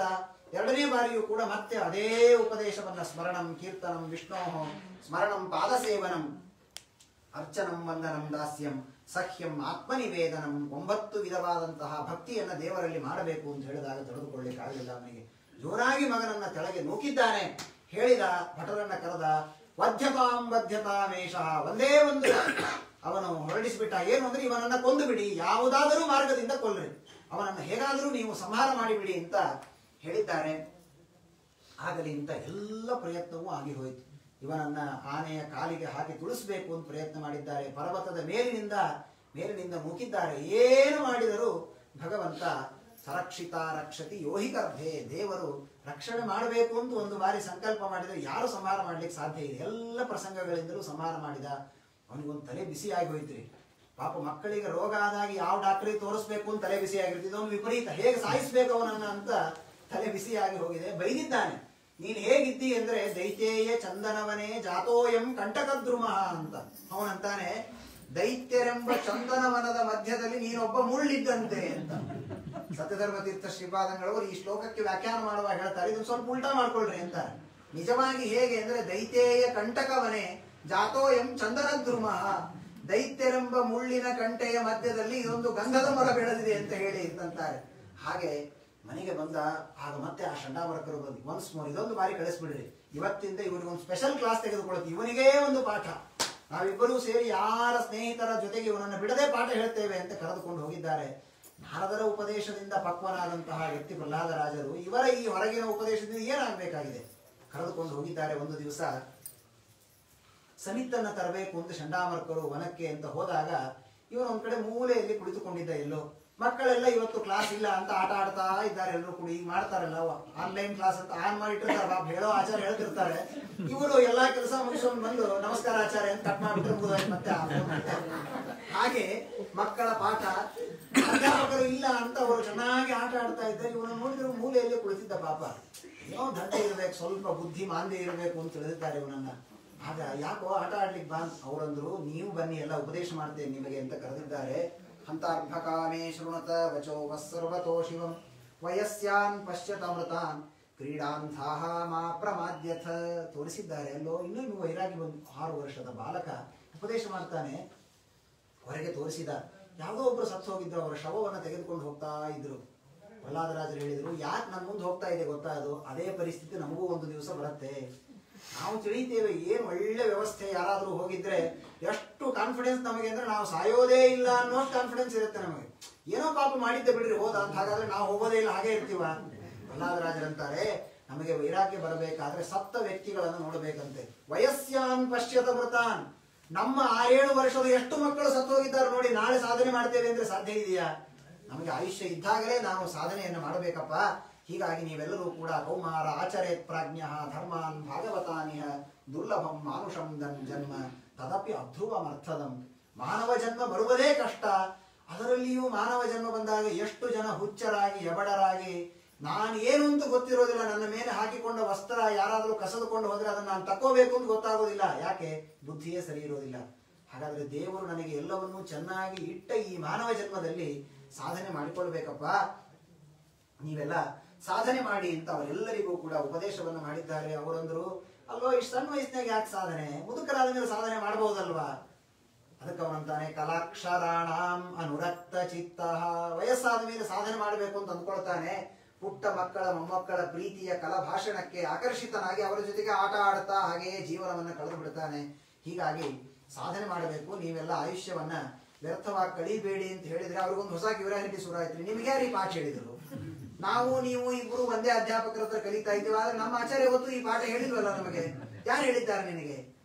ಎರಡನೇ ಬಾರಿಯೂ ಕೂಡ ಮತ್ತೆ ಅದೇ ಉಪದೇಶವನ್ನ, ಸ್ಮರಣಂ ಕೀರ್ತನಂ ವಿಷ್ಣೋ ಸ್ಮರಣಂ ಪಾದಸೇವನಂ ಅರ್ಚನಂ ವಂದನಂ ದಾಸ್ಯಂ ಸಖ್ಯಂ ಆತ್ಮನಿವೇದನಂ, 9 ವಿಧವಾದಂತಹ ಭಕ್ತಿಯನ್ನ ದೇವರಲ್ಲಿ ಮಾಡಬೇಕು ಅಂತ ಹೇಳಿದಾಗ ತಡೆದುಕೊಳ್ಳಿಕ್ಕಾಗಲಿಲ್ಲ ಅವನಿಗೆ. ಜೋರಾಗಿ ಮಗನನ್ನ ಕೆಳಗೆ ನೂಕಿದ್ದಾನೆ. ಹೇಳಿದ, ಭಟರನ್ನ ಕರೆದ, ವಧ್ಯತಾಂ ವಧ್ಯತಾಮೇಷ, ಒಂದೇ ಒಂದು ಅವನು ಹೊರಡಿಸಿಬಿಟ್ಟ. ಏನು ಅಂದ್ರೆ ಇವನನ್ನ ಕೊಂದು ಬಿಡಿ, ಯಾವುದಾದರೂ ಮಾರ್ಗದಿಂದ ಕೊಲ್ರಿ, ಅವನನ್ನು ಹೇಗಾದರೂ ನೀವು ಸಂಹಾರ ಮಾಡಿಬಿಡಿ ಅಂತ ಹೇಳಿದ್ದಾರೆ. ಆಗಲಿ ಅಂತ ಎಲ್ಲ ಪ್ರಯತ್ನವೂ ಆಗಿ ಹೋಯಿತು. ಇವನನ್ನ ಆನೆಯ ಕಾಲಿಗೆ ಹಾಕಿ ತುಳಿಸಬೇಕು ಅಂತ ಪ್ರಯತ್ನ ಮಾಡಿದ್ದಾರೆ. ಪರ್ವತದ ಮೇಲಿನಿಂದ ನೂಕಿದ್ದಾರೆ. ಏನು ಮಾಡಿದರೂ ಭಗವಂತ ಸರಕ್ಷಿತ ರಕ್ಷತಿ ಯೋಹಿ ಗರ್ಭೆ, ದೇವರು ರಕ್ಷಣೆ ಮಾಡಬೇಕು ಅಂತ ಒಂದು ಬಾರಿ ಸಂಕಲ್ಪ ಮಾಡಿದರೆ ಯಾರು ಸಂಹಾರ ಮಾಡ್ಲಿಕ್ಕೆ ಸಾಧ್ಯ ಇದೆ? ಎಲ್ಲ ಪ್ರಸಂಗಗಳಿಂದಲೂ ಸಂಹಾರ ಮಾಡಿದ. ಅವನಿಗೊಂದು ತಲೆ ಬಿಸಿ ಆಗಿ ಹೋಯ್ತ್ರಿ. ಪಾಪ ಮಕ್ಕಳಿಗೆ ರೋಗ ಆದಾಗ ಯಾವ ಡಾಕ್ಟರಿಗೆ ತೋರಿಸ್ಬೇಕು ಅಂತ ತಲೆ ಬಿಸಿ ಆಗಿರ್ತಿದೆ. ಇದೊಂದು ವಿಪರೀತ, ಹೇಗೆ ಸಾಯಿಸ್ಬೇಕು ಅವನನ್ನ ಅಂತ ತಲೆ ಬಿಸಿಯಾಗಿ ಹೋಗಿದೆ. ಬೈದಿದ್ದಾನೆ, ನೀನ್ ಹೇಗಿದ್ದಿ ಅಂದ್ರೆ ದೈತ್ಯೇಯ ಚಂದನವನೇ ಜಾತೋಯಂ ಕಂಟಕದ್ರುಮ ಅಂತ. ಅವನಂತಾನೆ, ದೈತ್ಯರೆಂಬ ಚಂದನವನದ ಮಧ್ಯದಲ್ಲಿ ನೀನೊಬ್ಬ ಮುಳ್ಳಿದ್ದಂತೆ ಅಂತ. ಸತ್ಯಧರ್ಮ ತೀರ್ಥ ಶ್ರೀಪಾದಂಗಳವರು ಈ ಶ್ಲೋಕಕ್ಕೆ ವ್ಯಾಖ್ಯಾನ ಮಾಡುವಾಗ ಹೇಳ್ತಾರೆ, ಇದನ್ನು ಸ್ವಲ್ಪ ಉಲ್ಟಾ ಮಾಡ್ಕೊಳ್ರಿ ಅಂತ. ನಿಜವಾಗಿ ಹೇಗೆ ಅಂದ್ರೆ ದೈತ್ಯೇಯ ಕಂಟಕವನೇ ಜಾತೋಯಂ ಚಂದನದ್ರುಮ, ದೈತ್ಯರೆಂಬ ಮುಳ್ಳಿನ ಕಂಟೆಯ ಮಧ್ಯದಲ್ಲಿ ಇದೊಂದು ಗಂಧದ ಮರ ಬೆಳೆದಿದೆ ಅಂತ ಹೇಳಿ ಅಂತಾರೆ. ಹಾಗೆ ಮನೆಗೆ ಬಂದ. ಆಗ ಮತ್ತೆ ಆ ಷಂಡಾಮರ್ಕರು ಬಂದು, ಒನ್ಸ್ ಮೋರ್ ಇದೊಂದು ಬಾರಿ ಕಳಿಸ್ಬಿಡ್ರಿ, ಇವತ್ತಿಂದ ಇವನಿಗೊಂದು ಸ್ಪೆಷಲ್ ಕ್ಲಾಸ್ ತೆಗೆದುಕೊಳ್ಳುತ್ತೆ, ಇವನಿಗೇ ಒಂದು ಪಾಠ, ನಾವಿಬ್ಬರೂ ಸೇರಿ ಯಾರ ಸ್ನೇಹಿತರ ಜೊತೆಗೆ ಇವನನ್ನು ಬಿಡದೆ ಪಾಠ ಹೇಳ್ತೇವೆ ಅಂತ ಕರೆದುಕೊಂಡು ಹೋಗಿದ್ದಾರೆ. ನಾರದರ ಉಪದೇಶದಿಂದ ಪಕ್ವನಾದಂತಹ ವ್ಯಕ್ತಿ ಪ್ರಹ್ಲಾದರಾಜರು ಇವರ ಈ ಹೊರಗಿನ ಉಪದೇಶದಿಂದ ಏನಾಗಬೇಕಾಗಿದೆ? ಕರೆದುಕೊಂಡು ಹೋಗಿದ್ದಾರೆ. ಒಂದು ದಿವಸ ಸಮಿತ್ತನ್ನ ತರಬೇಕು ಅಂತ ಷಂಡಾಮರ್ಕರು ವನಕ್ಕೆ ಅಂತ ಹೋದಾಗ ಇವನು ಒಂದ್ ಕಡೆ ಮೂಲೆಯಲ್ಲಿ ಕುಳಿತುಕೊಂಡಿದ್ದ. ಎಲ್ಲೋ ಮಕ್ಕಳೆಲ್ಲ ಇವತ್ತು ಕ್ಲಾಸ್ ಇಲ್ಲ ಅಂತ ಆಟ ಆಡ್ತಾ ಇದ್ದಾರೆ. ಎಲ್ಲರೂ ಕೂಡ ಈಗ ಮಾಡ್ತಾರಲ್ಲ ಆನ್ಲೈನ್ ಕ್ಲಾಸ್ ಅಂತ ಆನ್ ಮಾಡಿಟ್ಟಿರ್ತಾರೆ, ಬಾಬ್ ಹೇಳೋ ಆಚಾರ್ಯ ಹೇಳ್ತಿರ್ತಾರೆ. ಇವರು ಎಲ್ಲಾ ಕೆಲಸ ಮುಗಿಸ್ಕೊಂಡು ಬಂದು ನಮಸ್ಕಾರ ಆಚಾರ್ಯ ಅಂತ ಕಟ್ ಮಾಡಿಬಿಟ್ರೆ ಮತ್ತೆ ಹಾಗೆ ಮಕ್ಕಳ ಪಾಠ, ಅಧ್ಯಾಪಕರು ಇಲ್ಲ ಅಂತ ಅವರು ಚೆನ್ನಾಗಿ ಆಟ ಆಡ್ತಾ ಇದ್ದಾರೆ. ಇವನು ನೋಡಿದ್ರು ಮೂಲೆಯಲ್ಲಿ ಕುಳಿತಿದ್ದ. ಪಾಪ ಏನೋ ದಂಡೆ ಇರಬೇಕು, ಸ್ವಲ್ಪ ಬುದ್ಧಿ ಮಾಂದ್ಯ ಇರಬೇಕು ಅಂತ ತಿಳಿದಿದ್ದಾರೆ ಇವನನ್ನ. ಆಗ ಯಾಕೋ ಆಟ ಆಡ್ಲಿಕ್ಕೆ ಬಾ ಅವರಂದ್ರು, ನೀವು ಬನ್ನಿ ಎಲ್ಲ ಉಪದೇಶ ಮಾಡ್ತೇನೆ ನಿಮಗೆ ಅಂತ ಕರೆದಿದ್ದಾರೆ. ಹಂತಾರ್ಭಕಾಮೇ ಶೃಣುತ ವಚೋ ವಸ್ಸರ್ವತೋ ಶಿವಂ ವಯಸ್ಯಾನ್ ಪಶ್ಯತಮೃತಾನ್ ಕ್ರೀಡಾಂಧಾಹ ಮಾ ಪ್ರಮಾದ್ಯಥ ತೋರಿಸಿದ್ದಾರೆ. ಅಲ್ಲೋ ಇನ್ನೊಂದು ವೈರಾಗಿ ಬಂದು 6 ವರ್ಷದ ಬಾಲಕ ಉಪದೇಶ ಮಾಡ್ತಾನೆ. ಹೊರಗೆ ತೋರಿಸಿದ ಯಾವುದೋ ಒಬ್ರು ಸತ್ತು ಹೋಗಿದ್ರು, ಅವರ ಶವವನ್ನು ತೆಗೆದುಕೊಂಡು ಹೋಗ್ತಾ ಇದ್ರು. ಪ್ರಹ್ಲಾದರಾಜರು ಹೇಳಿದ್ರು, ಯಾಕೆ ನನ್ನ ಮುಂದೆ ಹೋಗ್ತಾ ಇದೆ ಗೊತ್ತಾ, ಅದು ಅದೇ ಪರಿಸ್ಥಿತಿ ನಮಗೂ ಒಂದು ದಿವಸ ಬರುತ್ತೆ. ನಾವು ತಿಳಿತೇವೆ ಏನು ಒಳ್ಳೆ ವ್ಯವಸ್ಥೆ, ಯಾರಾದ್ರೂ ಹೋಗಿದ್ರೆ ಎಷ್ಟು ಕಾನ್ಫಿಡೆನ್ಸ್ ನಮಗೆ ಅಂದ್ರೆ ನಾವು ಸಾಯೋದೇ ಇಲ್ಲ ಅನ್ನೋ ಕಾನ್ಫಿಡೆನ್ಸ್ ಇರುತ್ತೆ ನಮಗೆ. ಏನೋ ಪಾಪ ಮಾಡಿದ್ದೆ ಬಿಡ್ರಿ ಹೋದ ಅಂತ, ಹಾಗಾದ್ರೆ ನಾವು ಹೋಗೋದೇ ಇಲ್ಲ ಹಾಗೆ ಇರ್ತೀವ? ಪ್ರಹ್ಲಾದರಾಜರಂತಾರೆ, ನಮಗೆ ವೈರಾಗ್ಯ ಬರಬೇಕಾದ್ರೆ ಸತ್ತ ವ್ಯಕ್ತಿಗಳನ್ನು ನೋಡಬೇಕಂತೆ. ವಯಸ್ಸಾನ್ ಪಶ್ಯತ ಮೃತಾನ್, ನಮ್ಮ 6-7 ವರ್ಷದ ಎಷ್ಟು ಮಕ್ಕಳು ಸತ್ತು ಹೋಗಿದ್ದಾರೆ ನೋಡಿ, ನಾಳೆ ಸಾಧನೆ ಮಾಡ್ತೇವೆ ಅಂದ್ರೆ ಸಾಧ್ಯ ಇದೆಯಾ? ನಮಗೆ ಆಯುಷ್ಯ ಇದ್ದಾಗಲೇ ನಾವು ಸಾಧನೆಯನ್ನು ಮಾಡಬೇಕಪ್ಪ. ಹೀಗಾಗಿ ನೀವೆಲ್ಲರೂ ಕೂಡ ಕೌಮಾರ ಆಚರೇತ್ ಪ್ರಾಜ್ಞ ಧರ್ಮಾನ್ ಭಾಗವತಾನಿಹ ದುರ್ಲಭಂ ಮಾನುಷಂ ಜನ್ಮ ತದಪಿ ಅಧ್ರುವಮರ್ಥದಂ. ಮಾನವ ಜನ್ಮ ಬರುವುದೇ ಕಷ್ಟ. ಅದರಲ್ಲಿಯೂ ಮಾನವ ಜನ್ಮ ಬಂದಾಗ ಎಷ್ಟು ಜನ ಹುಚ್ಚರಾಗಿ ಎಬಡರಾಗಿ ನಾನು ಏನು ಅಂತ ಗೊತ್ತಿರೋದಿಲ್ಲ, ನನ್ನ ಮೇಲೆ ಹಾಕಿಕೊಂಡ ವಸ್ತ್ರ ಯಾರಾದರೂ ಕಸದುಕೊಂಡು ಹೋದ್ರೆ ಅದನ್ನು ನಾನು ತಕ್ಕೋಬೇಕು ಅಂತ ಗೊತ್ತಾಗೋದಿಲ್ಲ. ಯಾಕೆ? ಬುದ್ಧಿಯೇ ಸರಿ ಇರೋದಿಲ್ಲ. ಹಾಗಾದ್ರೆ ದೇವರು ನನಗೆ ಎಲ್ಲವನ್ನೂ ಚೆನ್ನಾಗಿ ಇಟ್ಟ ಈ ಮಾನವ ಜನ್ಮದಲ್ಲಿ ಸಾಧನೆ ಮಾಡಿಕೊಳ್ಬೇಕಪ್ಪ, ನೀವೆಲ್ಲ ಸಾಧನೆ ಮಾಡಿ ಅಂತ ಅವರೆಲ್ಲರಿಗೂ ಕೂಡ ಉಪದೇಶವನ್ನು ಮಾಡಿದ್ದಾರೆ. ಅವರಂದ್ರು, ಅಲ್ವೋ ಇಷ್ಟು ಸಣ್ಣ ವಯಸ್ಸಿನಾಗ ಯಾಕೆ ಸಾಧನೆ, ಮುದುಕರಾದ ಮೇಲೆ ಸಾಧನೆ ಮಾಡಬಹುದಲ್ವಾ? ಅದಕ್ಕೆ ಅವನಂತಾನೆ ಕಲಾಕ್ಷರಾಣಾಂ ಅನುರಕ್ತ ಚಿತ್ತ. ವಯಸ್ಸಾದ ಮೇಲೆ ಸಾಧನೆ ಮಾಡಬೇಕು ಅಂತ ಅಂದ್ಕೊಳ್ತಾನೆ. ಪುಟ್ಟ ಮಕ್ಕಳ ಮೊಮ್ಮಕ್ಕಳ ಪ್ರೀತಿಯ ಕಲಭಾಷಣಕ್ಕೆ ಆಕರ್ಷಿತನಾಗಿ ಅವರ ಜೊತೆಗೆ ಆಟ ಆಡುತ್ತಾ ಹಾಗೆಯೇ ಜೀವನವನ್ನ ಕಳೆದು ಬಿಡ್ತಾನೆ. ಹೀಗಾಗಿ ಸಾಧನೆ ಮಾಡಬೇಕು, ನೀವೆಲ್ಲ ಆಯುಷ್ಯವನ್ನ ವ್ಯರ್ಥವಾಗಿ ಕಳೀಬೇಡಿ ಅಂತ ಹೇಳಿದ್ರೆ ಅವ್ರಿಗೊಂದು ಹೊಸ ಕ್ಯೂರಿಯಾಸಿಟಿ ಶುರು ಆಯ್ತು. ನಿಮ್ಗೆ ಯಾರು ಈ ಪಾಠ ಹೇಳಿದ್ರು? ನಾವು ನೀವು ಇಬ್ರು ಒಂದೇ ಅಧ್ಯಾಪಕರ ಹತ್ರ ಕಲಿತಾ ಇದ್ದೀವಿ, ಆದ್ರೆ ನಮ್ಮ ಆಚಾರ್ಯ ಹೊತ್ತು ಈ ಪಾಠ ಹೇಳಿಲ್ವಲ್ಲ ನಮಗೆ, ಯಾರು ಹೇಳಿದ್ದಾರೆ ನಿನಗೆ?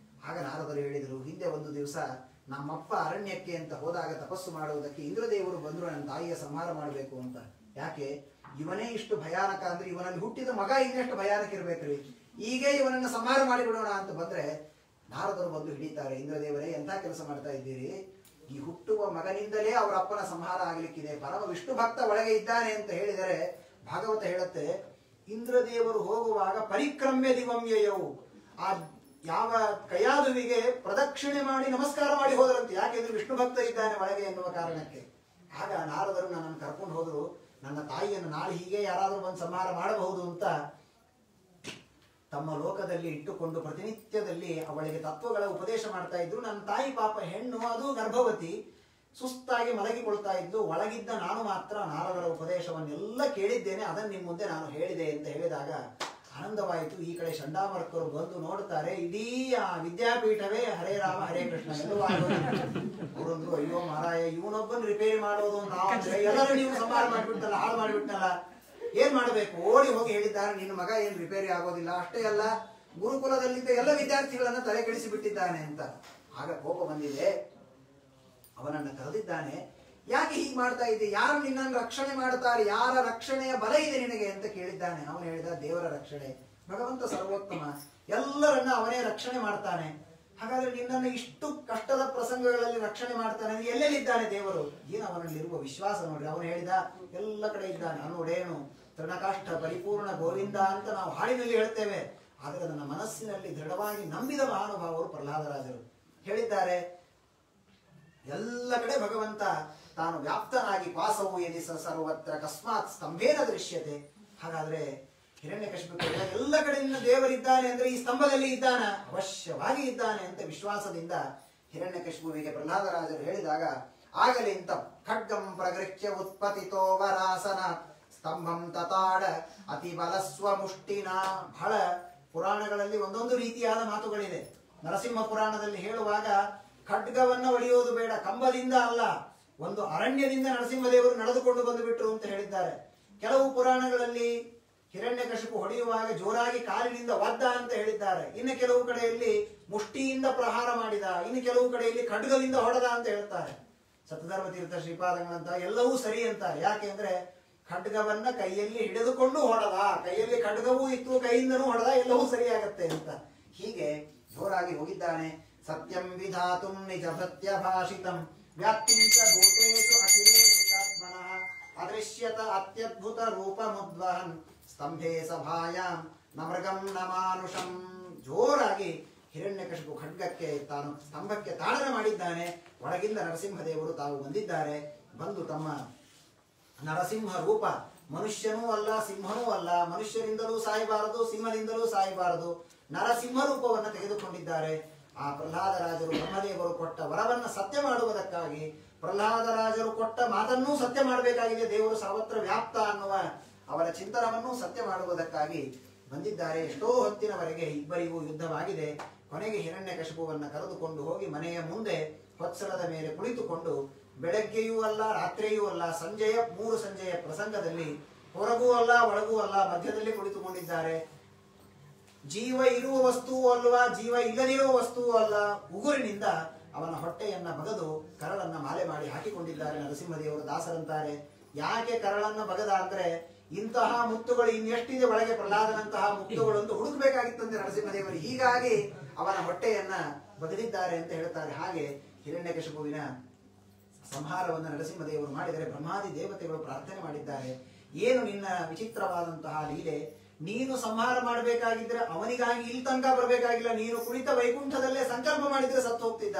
ಆಗ ನಾರದರು ಹೇಳಿದರು, ಹಿಂದೆ ಒಂದು ದಿವಸ ನಮ್ಮಪ್ಪ ಅರಣ್ಯಕ್ಕೆ ಅಂತ ಹೋದಾಗ ತಪಸ್ಸು ಮಾಡುವುದಕ್ಕೆ ಇಂದ್ರದೇವರು ಬಂದ್ರು ನನ್ನ ತಾಯಿಯ ಸಂಹಾರ ಮಾಡಬೇಕು ಅಂತ. ಯಾಕೆ? ಇವನೇ ಇಷ್ಟು ಭಯಾನಕ ಅಂದ್ರೆ ಇವನಲ್ಲಿ ಹುಟ್ಟಿದ ಮಗ ಇನ್ನೆಷ್ಟು ಭಯಾನಕ ಇರ್ಬೇಕ್ರಿ, ಹೀಗೆ ಇವನನ್ನ ಸಂಹಾರ ಮಾಡಿಬಿಡೋಣ ಅಂತ ಬಂದ್ರೆ ನಾರದರು ಬಂದು ಹಿಡಿತಾರೆ. ಇಂದ್ರದೇವರೇ ಎಂಥ ಕೆಲಸ ಮಾಡ್ತಾ ಇದ್ದೀರಿ, ಈ ಹುಟ್ಟುವ ಮಗನಿಂದಲೇ ಅವರ ಅಪ್ಪನ ಸಂಹಾರ ಆಗ್ಲಿಕ್ಕಿದೆ, ಪರಮ ವಿಷ್ಣು ಭಕ್ತ ಒಳಗೆ ಇದ್ದಾನೆ ಅಂತ ಹೇಳಿದರೆ ಭಾಗವತ ಹೇಳುತ್ತೆ, ಇಂದ್ರದೇವರು ಹೋಗುವಾಗ ಪರಿಕ್ರಮ್ಯ ದಿವಂಯಯವು, ಆ ಯಾವ ಕಯಾದುವಿಗೆ ಪ್ರದಕ್ಷಿಣೆ ಮಾಡಿ ನಮಸ್ಕಾರ ಮಾಡಿ ಹೋದರಂತೆ. ಯಾಕೆಂದ್ರೆ ವಿಷ್ಣು ಭಕ್ತ ಇದ್ದಾನೆ ಒಳಗೆ ಎನ್ನುವ ಕಾರಣಕ್ಕೆ. ಆಗ ನಾರದರು ನನ್ನನ್ನು ಕರ್ಕೊಂಡು ಹೋದ್ರು, ನನ್ನ ತಾಯಿಯನ್ನು ನಾಳೆ ಹೀಗೆ ಯಾರಾದರೂ ಬಂದು ಸಂಹಾರ ಮಾಡಬಹುದು ಅಂತ ತಮ್ಮ ಲೋಕದಲ್ಲಿ ಇಟ್ಟುಕೊಂಡು ಪ್ರತಿನಿತ್ಯದಲ್ಲಿ ಅವಳಿಗೆ ತತ್ವಗಳ ಉಪದೇಶ ಮಾಡ್ತಾ ಇದ್ರು. ನನ್ನ ತಾಯಿ ಪಾಪ ಹೆಣ್ಣು, ಅದು ಗರ್ಭವತಿ, ಸುಸ್ತಾಗಿ ಮಲಗಿಕೊಳ್ತಾ ಇದ್ದು. ಒಳಗಿದ್ದ ನಾನು ಮಾತ್ರ ನಾರದರ ಉಪದೇಶವನ್ನೆಲ್ಲ ಕೇಳಿದ್ದೇನೆ, ಅದನ್ನು ನಿಮ್ಮ ಮುಂದೆ ನಾನು ಹೇಳಿದೆ ಅಂತ ಹೇಳಿದಾಗ ಆನಂದವಾಯಿತು. ಈ ಕಡೆ ಚಂಡಾಮರ್ಕರು ಬಂದು ನೋಡುತ್ತಾರೆ, ಇಡೀ ಆ ವಿದ್ಯಾಪೀಠವೇ ಹರೇ ರಾಮ ಹರೇ ಕೃಷ್ಣ ಎಲ್ಲವೂ ಅವರೊಂದು, ಅಯ್ಯೋ ಮಾರಾಯ, ಇವನೊಬ್ಬನ್ ರಿಪೇರಿ ಮಾಡೋದು ನಾವು ಎಲ್ಲರೂ ನೀವು ಸಂಹಾರ ಮಾಡಿಬಿಟ್ಟಲ್ಲ, ಹಾಳು ಮಾಡಿಬಿಟ್ಟನಲ್ಲ, ಏನ್ ಮಾಡಬೇಕು? ಓಡಿ ಹೋಗಿ ಹೇಳಿದ್ದಾರೆ, ನಿನ್ನ ಮಗ ಏನ್ ರಿಪೇರಿ ಆಗೋದಿಲ್ಲ, ಅಷ್ಟೇ ಅಲ್ಲ ಗುರುಕುಲದಲ್ಲಿದ್ದ ಎಲ್ಲ ವಿದ್ಯಾರ್ಥಿಗಳನ್ನ ತಲೆ ಕೆಡಿಸಿ ಬಿಟ್ಟಿದ್ದಾನೆ ಅಂತ. ಆಗ ಕೋಪ ಬಂದಿದೆ, ಅವನನ್ನ ಕರೆದಿದ್ದಾನೆ. ಯಾಕೆ ಹೀಗೆ ಮಾಡ್ತಾ ಇದ್ದೆ, ಯಾರು ನಿನ್ನನ್ನು ರಕ್ಷಣೆ ಮಾಡುತ್ತಾರೆ, ಯಾರ ರಕ್ಷಣೆಯ ಬಲ ಇದೆ ನಿನಗೆ ಅಂತ ಕೇಳಿದ್ದಾನೆ. ಅವನು ಹೇಳಿದ, ದೇವರ ರಕ್ಷಣೆ, ಭಗವಂತ ಸರ್ವೋತ್ತಮ, ಎಲ್ಲರನ್ನ ಅವನೇ ರಕ್ಷಣೆ ಮಾಡ್ತಾನೆ. ಹಾಗಾದ್ರೆ ನಿನ್ನನ್ನು ಇಷ್ಟು ಕಷ್ಟದ ಪ್ರಸಂಗಗಳಲ್ಲಿ ರಕ್ಷಣೆ ಮಾಡ್ತಾನೆ, ಎಲ್ಲೆಲ್ಲಿದ್ದಾನೆ ದೇವರು? ಏನು ಅವನಲ್ಲಿರುವ ವಿಶ್ವಾಸ ನೋಡ್ರಿ. ಅವನು ಹೇಳಿದ, ಎಲ್ಲ ಕಡೆ ಇದ್ದಾನೆ, ಅನ್ನೋಡೇನು ತೃಣಕಾಷ್ಠ ಪರಿಪೂರ್ಣ ಗೋವಿಂದ ಅಂತ ನಾವು ಹಾಡಿನಲ್ಲಿ ಹೇಳ್ತೇವೆ. ಆದರೆ ನನ್ನ ಮನಸ್ಸಿನಲ್ಲಿ ದೃಢವಾಗಿ ನಂಬಿದ ಮಹಾನುಭಾವರು ಪ್ರಹ್ಲಾದರಾಜರು ಹೇಳಿದ್ದಾರೆ, ಎಲ್ಲ ಕಡೆ ಭಗವಂತ ತಾನು ವ್ಯಾಪ್ತನಾಗಿ ವಾಸವು ಯದಿ ಸರ್ವತ್ರ ಕಸ್ಮಾತ್ ಸ್ತಂಭೇನ ದೃಶ್ಯತೆ. ಹಾಗಾದ್ರೆ ಹಿರಣ್ಯಕಶಿಪು ಎಲ್ಲ ಕಡೆಯಿಂದ ದೇವರಿದ್ದಾನೆ ಅಂದ್ರೆ ಈ ಸ್ತಂಭದಲ್ಲಿ ಇದ್ದಾನ, ಅವಶ್ಯವಾಗಿ ಇದ್ದಾನೆ ಅಂತ ವಿಶ್ವಾಸದಿಂದ ಹಿರಣ್ಯಕಶಿಪುವಿಗೆ ಪ್ರಹ್ಲಾದರಾಜರು ಹೇಳಿದಾಗ, ಆಗಲಿ ಇಂತ ಖಡ್ಗಂ ಪ್ರಗೃಹ್ಯ ಉತ್ಪತಿತೋ ವರಾಸನ ಸ್ತಂಭಂ ತತಾಡ ಅತಿ ಬಲಸ್ವ ಮುಷ್ಟಿನ. ಬಹಳ ಪುರಾಣಗಳಲ್ಲಿ ಒಂದೊಂದು ರೀತಿಯಾದ ಮಾತುಗಳಿದೆ. ನರಸಿಂಹ ಪುರಾಣದಲ್ಲಿ ಹೇಳುವಾಗ ಖಡ್ಗವನ್ನ ಒಡೆಯೋದು ಬೇಡ, ಕಂಬದಿಂದ ಅಲ್ಲ, ಒಂದು ಅರಣ್ಯದಿಂದ ನರಸಿಂಹದೇವರು ನಡೆದುಕೊಂಡು ಬಂದು ಬಿಟ್ರು ಅಂತ ಹೇಳಿದ್ದಾರೆ. ಕೆಲವು ಪುರಾಣಗಳಲ್ಲಿ ಹಿರಣ್ಯಕಶಿಪು ಹೊಡೆಯುವಾಗ ಜೋರಾಗಿ ಕಾಲಿನಿಂದ ಒದ್ದ ಅಂತ ಹೇಳಿದ್ದಾರೆ. ಇನ್ನು ಕೆಲವು ಕಡೆಯಲ್ಲಿ ಮುಷ್ಟಿಯಿಂದ ಪ್ರಹಾರ ಮಾಡಿದ, ಇನ್ನು ಕೆಲವು ಕಡೆಯಲ್ಲಿ ಖಡ್ಗದಿಂದ ಹೊಡೆದ ಅಂತ ಹೇಳ್ತಾರೆ. ಸತಧರ್ಮ ತೀರ್ಥ ಶ್ರೀಪಾದಂಗಳಂತ ಎಲ್ಲವೂ ಸರಿ ಅಂತಾರೆ. ಯಾಕೆಂದ್ರೆ ಖಡ್ಗವನ್ನ ಕೈಯಲ್ಲಿ ಹಿಡಿದುಕೊಂಡು ಹೊಡೆದ, ಕೈಯಲ್ಲಿ ಖಡ್ಗವೂ ಇತ್ತು, ಕೈಯಿಂದನೂ ಹೊಡೆದ, ಎಲ್ಲವೂ ಸರಿಯಾಗತ್ತೆ ಅಂತ. ಹೀಗೆ ಜೋರಾಗಿ ಹೋಗಿದ್ದಾನೆ. ಸತ್ಯಂ ವಿಧಾತುಂ ನಿಜ ಭೃತ್ಯ ಭಾಷಿತಂ ವ್ಯಾಪ್ತಿಂಚ ಭೂತೇಷು ಅಖಿಲೇಷು ಚಾತ್ಮನಃ ಅದೃಶ್ಯತ ಅತ್ಯದ್ಭುತ ರೂಪಮುದ್ವಹನ್ ಸ್ತಂಭೆ ಸಭಾಯಾಂ ನ ಮೃಗಂ ನ ಮಾನುಷಂ. ಜೋರಾಗಿ ಹಿರಣ್ಯಕಶಿಪು ಖಡ್ಗಕ್ಕೆ ತಾನು ಸ್ತಂಭಕ್ಕೆ ತಾಡನ ಮಾಡಿದ್ದಾನೆ. ಒಳಗಿಂದ ನರಸಿಂಹದೇವರು ತಾವು ಬಂದಿದ್ದಾರೆ. ಬಂದು ತಮ್ಮ ನರಸಿಂಹ ರೂಪ, ಮನುಷ್ಯನೂ ಅಲ್ಲ ಸಿಂಹನೂ ಅಲ್ಲ, ಮನುಷ್ಯರಿಂದಲೂ ಸಾಯಬಾರದು, ಸಿಂಹದಿಂದಲೂ ಸಾಯಬಾರದು, ನರಸಿಂಹ ರೂಪವನ್ನು ತೆಗೆದುಕೊಂಡಿದ್ದಾರೆ. ಆ ಪ್ರಹ್ಲಾದರಾಜರು ಬ್ರಹ್ಮದೇವರು ಕೊಟ್ಟ ವರವನ್ನ ಸತ್ಯ ಮಾಡುವುದಕ್ಕಾಗಿ, ಪ್ರಹ್ಲಾದರಾಜರು ಕೊಟ್ಟ ಮಾತನ್ನೂ ಸತ್ಯ ಮಾಡಬೇಕಾಗಿದೆ, ದೇವರು ಸರ್ವತ್ರ ವ್ಯಾಪ್ತ ಅನ್ನುವ ಅವರ ಚಿಂತನವನ್ನು ಸತ್ಯ ಮಾಡುವುದಕ್ಕಾಗಿ ಬಂದಿದ್ದಾರೆ. ಎಷ್ಟೋ ಹೊತ್ತಿನವರೆಗೆ ಇಬ್ಬರಿಗೂ ಯುದ್ಧವಾಗಿದೆ. ಕೊನೆಗೆ ಹಿರಣ್ಯಕಶಿಪುವನ್ನು ಕರೆದುಕೊಂಡು ಹೋಗಿ ಮನೆಯ ಮುಂದೆ ಹೊತ್ಸಲದ ಮೇಲೆ ಕುಳಿತುಕೊಂಡು ಬೆಳಗ್ಗೆಯೂ ಅಲ್ಲ ರಾತ್ರಿಯೂ ಅಲ್ಲ, ಮೂರು ಸಂಜೆಯ ಪ್ರಸಂಗದಲ್ಲಿ ಹೊರಗೂ ಅಲ್ಲ ಒಳಗೂ ಅಲ್ಲ ಮಧ್ಯದಲ್ಲಿ ಕುಳಿತುಕೊಂಡಿದ್ದಾರೆ. ಜೀವ ಇರುವ ವಸ್ತುವೂ ಅಲ್ವಾ, ಜೀವ ಇಲ್ಲದಿರುವ ವಸ್ತುವೂ ಅಲ್ಲ, ಉಗುರಿನಿಂದ ಅವನ ಹೊಟ್ಟೆಯನ್ನ ಬಗದು ಕರಳನ್ನ ಮಾಲೆ ಮಾಡಿ ಹಾಕಿಕೊಂಡಿದ್ದಾರೆ ನರಸಿಂಹದೇವರು. ದಾಸರಂತಾರೆ, ಯಾಕೆ ಕರಳನ್ನು ಬಗದ ಅಂದ್ರೆ ಇಂತಹ ಮುತ್ತುಗಳು ಇನ್ನೆಷ್ಟಿದೆ ಒಳಗೆ ಪ್ರಹ್ಲಾದನಂತಹ ಮುತ್ತುಗಳು ಅಂತ ಹುಡುಕಬೇಕಾಗಿತ್ತಂತೆ ನರಸಿಂಹದೇವರು. ಹೀಗಾಗಿ ಅವನ ಹೊಟ್ಟೆಯನ್ನ ಬಗದಿದ್ದಾರೆ ಅಂತ ಹೇಳ್ತಾರೆ. ಹಾಗೆ ಹಿರಣ್ಯಕಶಿಪುವಿನ ಸಂಹಾರವನ್ನು ನರಸಿಂಹದೇವರು ಮಾಡಿದರೆ ಬ್ರಹ್ಮಾದಿ ದೇವತೆಗಳು ಪ್ರಾರ್ಥನೆ ಮಾಡಿದ್ದಾರೆ. ಏನು ನಿನ್ನ ವಿಚಿತ್ರವಾದಂತಹ ಲೀಲೆ, ನೀನು ಸಂಹಾರ ಮಾಡಬೇಕಾಗಿದ್ರೆ ಅವನಿಗಾಗಿ ಇಲ್ಲಿ ತನಕ ಬರಬೇಕಾಗಿಲ್ಲ, ನೀನು ಕುಳಿತ ವೈಕುಂಠದಲ್ಲೇ ಸಂಕಲ್ಪ ಮಾಡಿದ್ರೆ ಸತ್ತು ಹೋಗ್ತಿದ್ದ.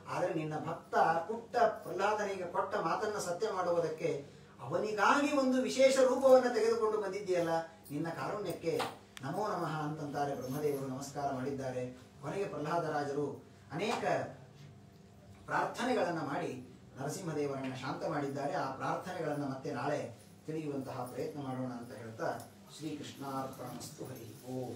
ಆದ್ರೆ ನಿನ್ನ ಭಕ್ತ ಪುಟ್ಟ ಪ್ರಹ್ಲಾದನಿಗೆ ಕೊಟ್ಟ ಮಾತನ್ನ ಸತ್ಯ ಮಾಡುವುದಕ್ಕೆ ಅವನಿಗಾಗಿ ಒಂದು ವಿಶೇಷ ರೂಪವನ್ನು ತೆಗೆದುಕೊಂಡು ಬಂದಿದ್ದೀಯಲ್ಲ, ನಿನ್ನ ಕಾರುಣ್ಯಕ್ಕೆ ನಮೋ ನಮಃ ಅಂತಂತಾರೆ ಬ್ರಹ್ಮದೇವರು. ನಮಸ್ಕಾರ ಮಾಡಿದ್ದಾರೆ. ಕೊನೆಗೆ ಪ್ರಹ್ಲಾದರಾಜರು ಅನೇಕ ಪ್ರಾರ್ಥನೆಗಳನ್ನ ಮಾಡಿ ನರಸಿಂಹದೇವರನ್ನ ಶಾಂತ ಮಾಡಿದ್ದಾರೆ. ಆ ಪ್ರಾರ್ಥನೆಗಳನ್ನ ಮತ್ತೆ ನಾಳೆ ತಿಳಿಯುವಂತಹ ಪ್ರಯತ್ನ ಮಾಡೋಣ ಅಂತ ಹೇಳ್ತಾ ಶ್ರೀಕೃಷ್ಣಾರ್ಪಣಮಸ್ತು. ಹರಿ ಓಂ.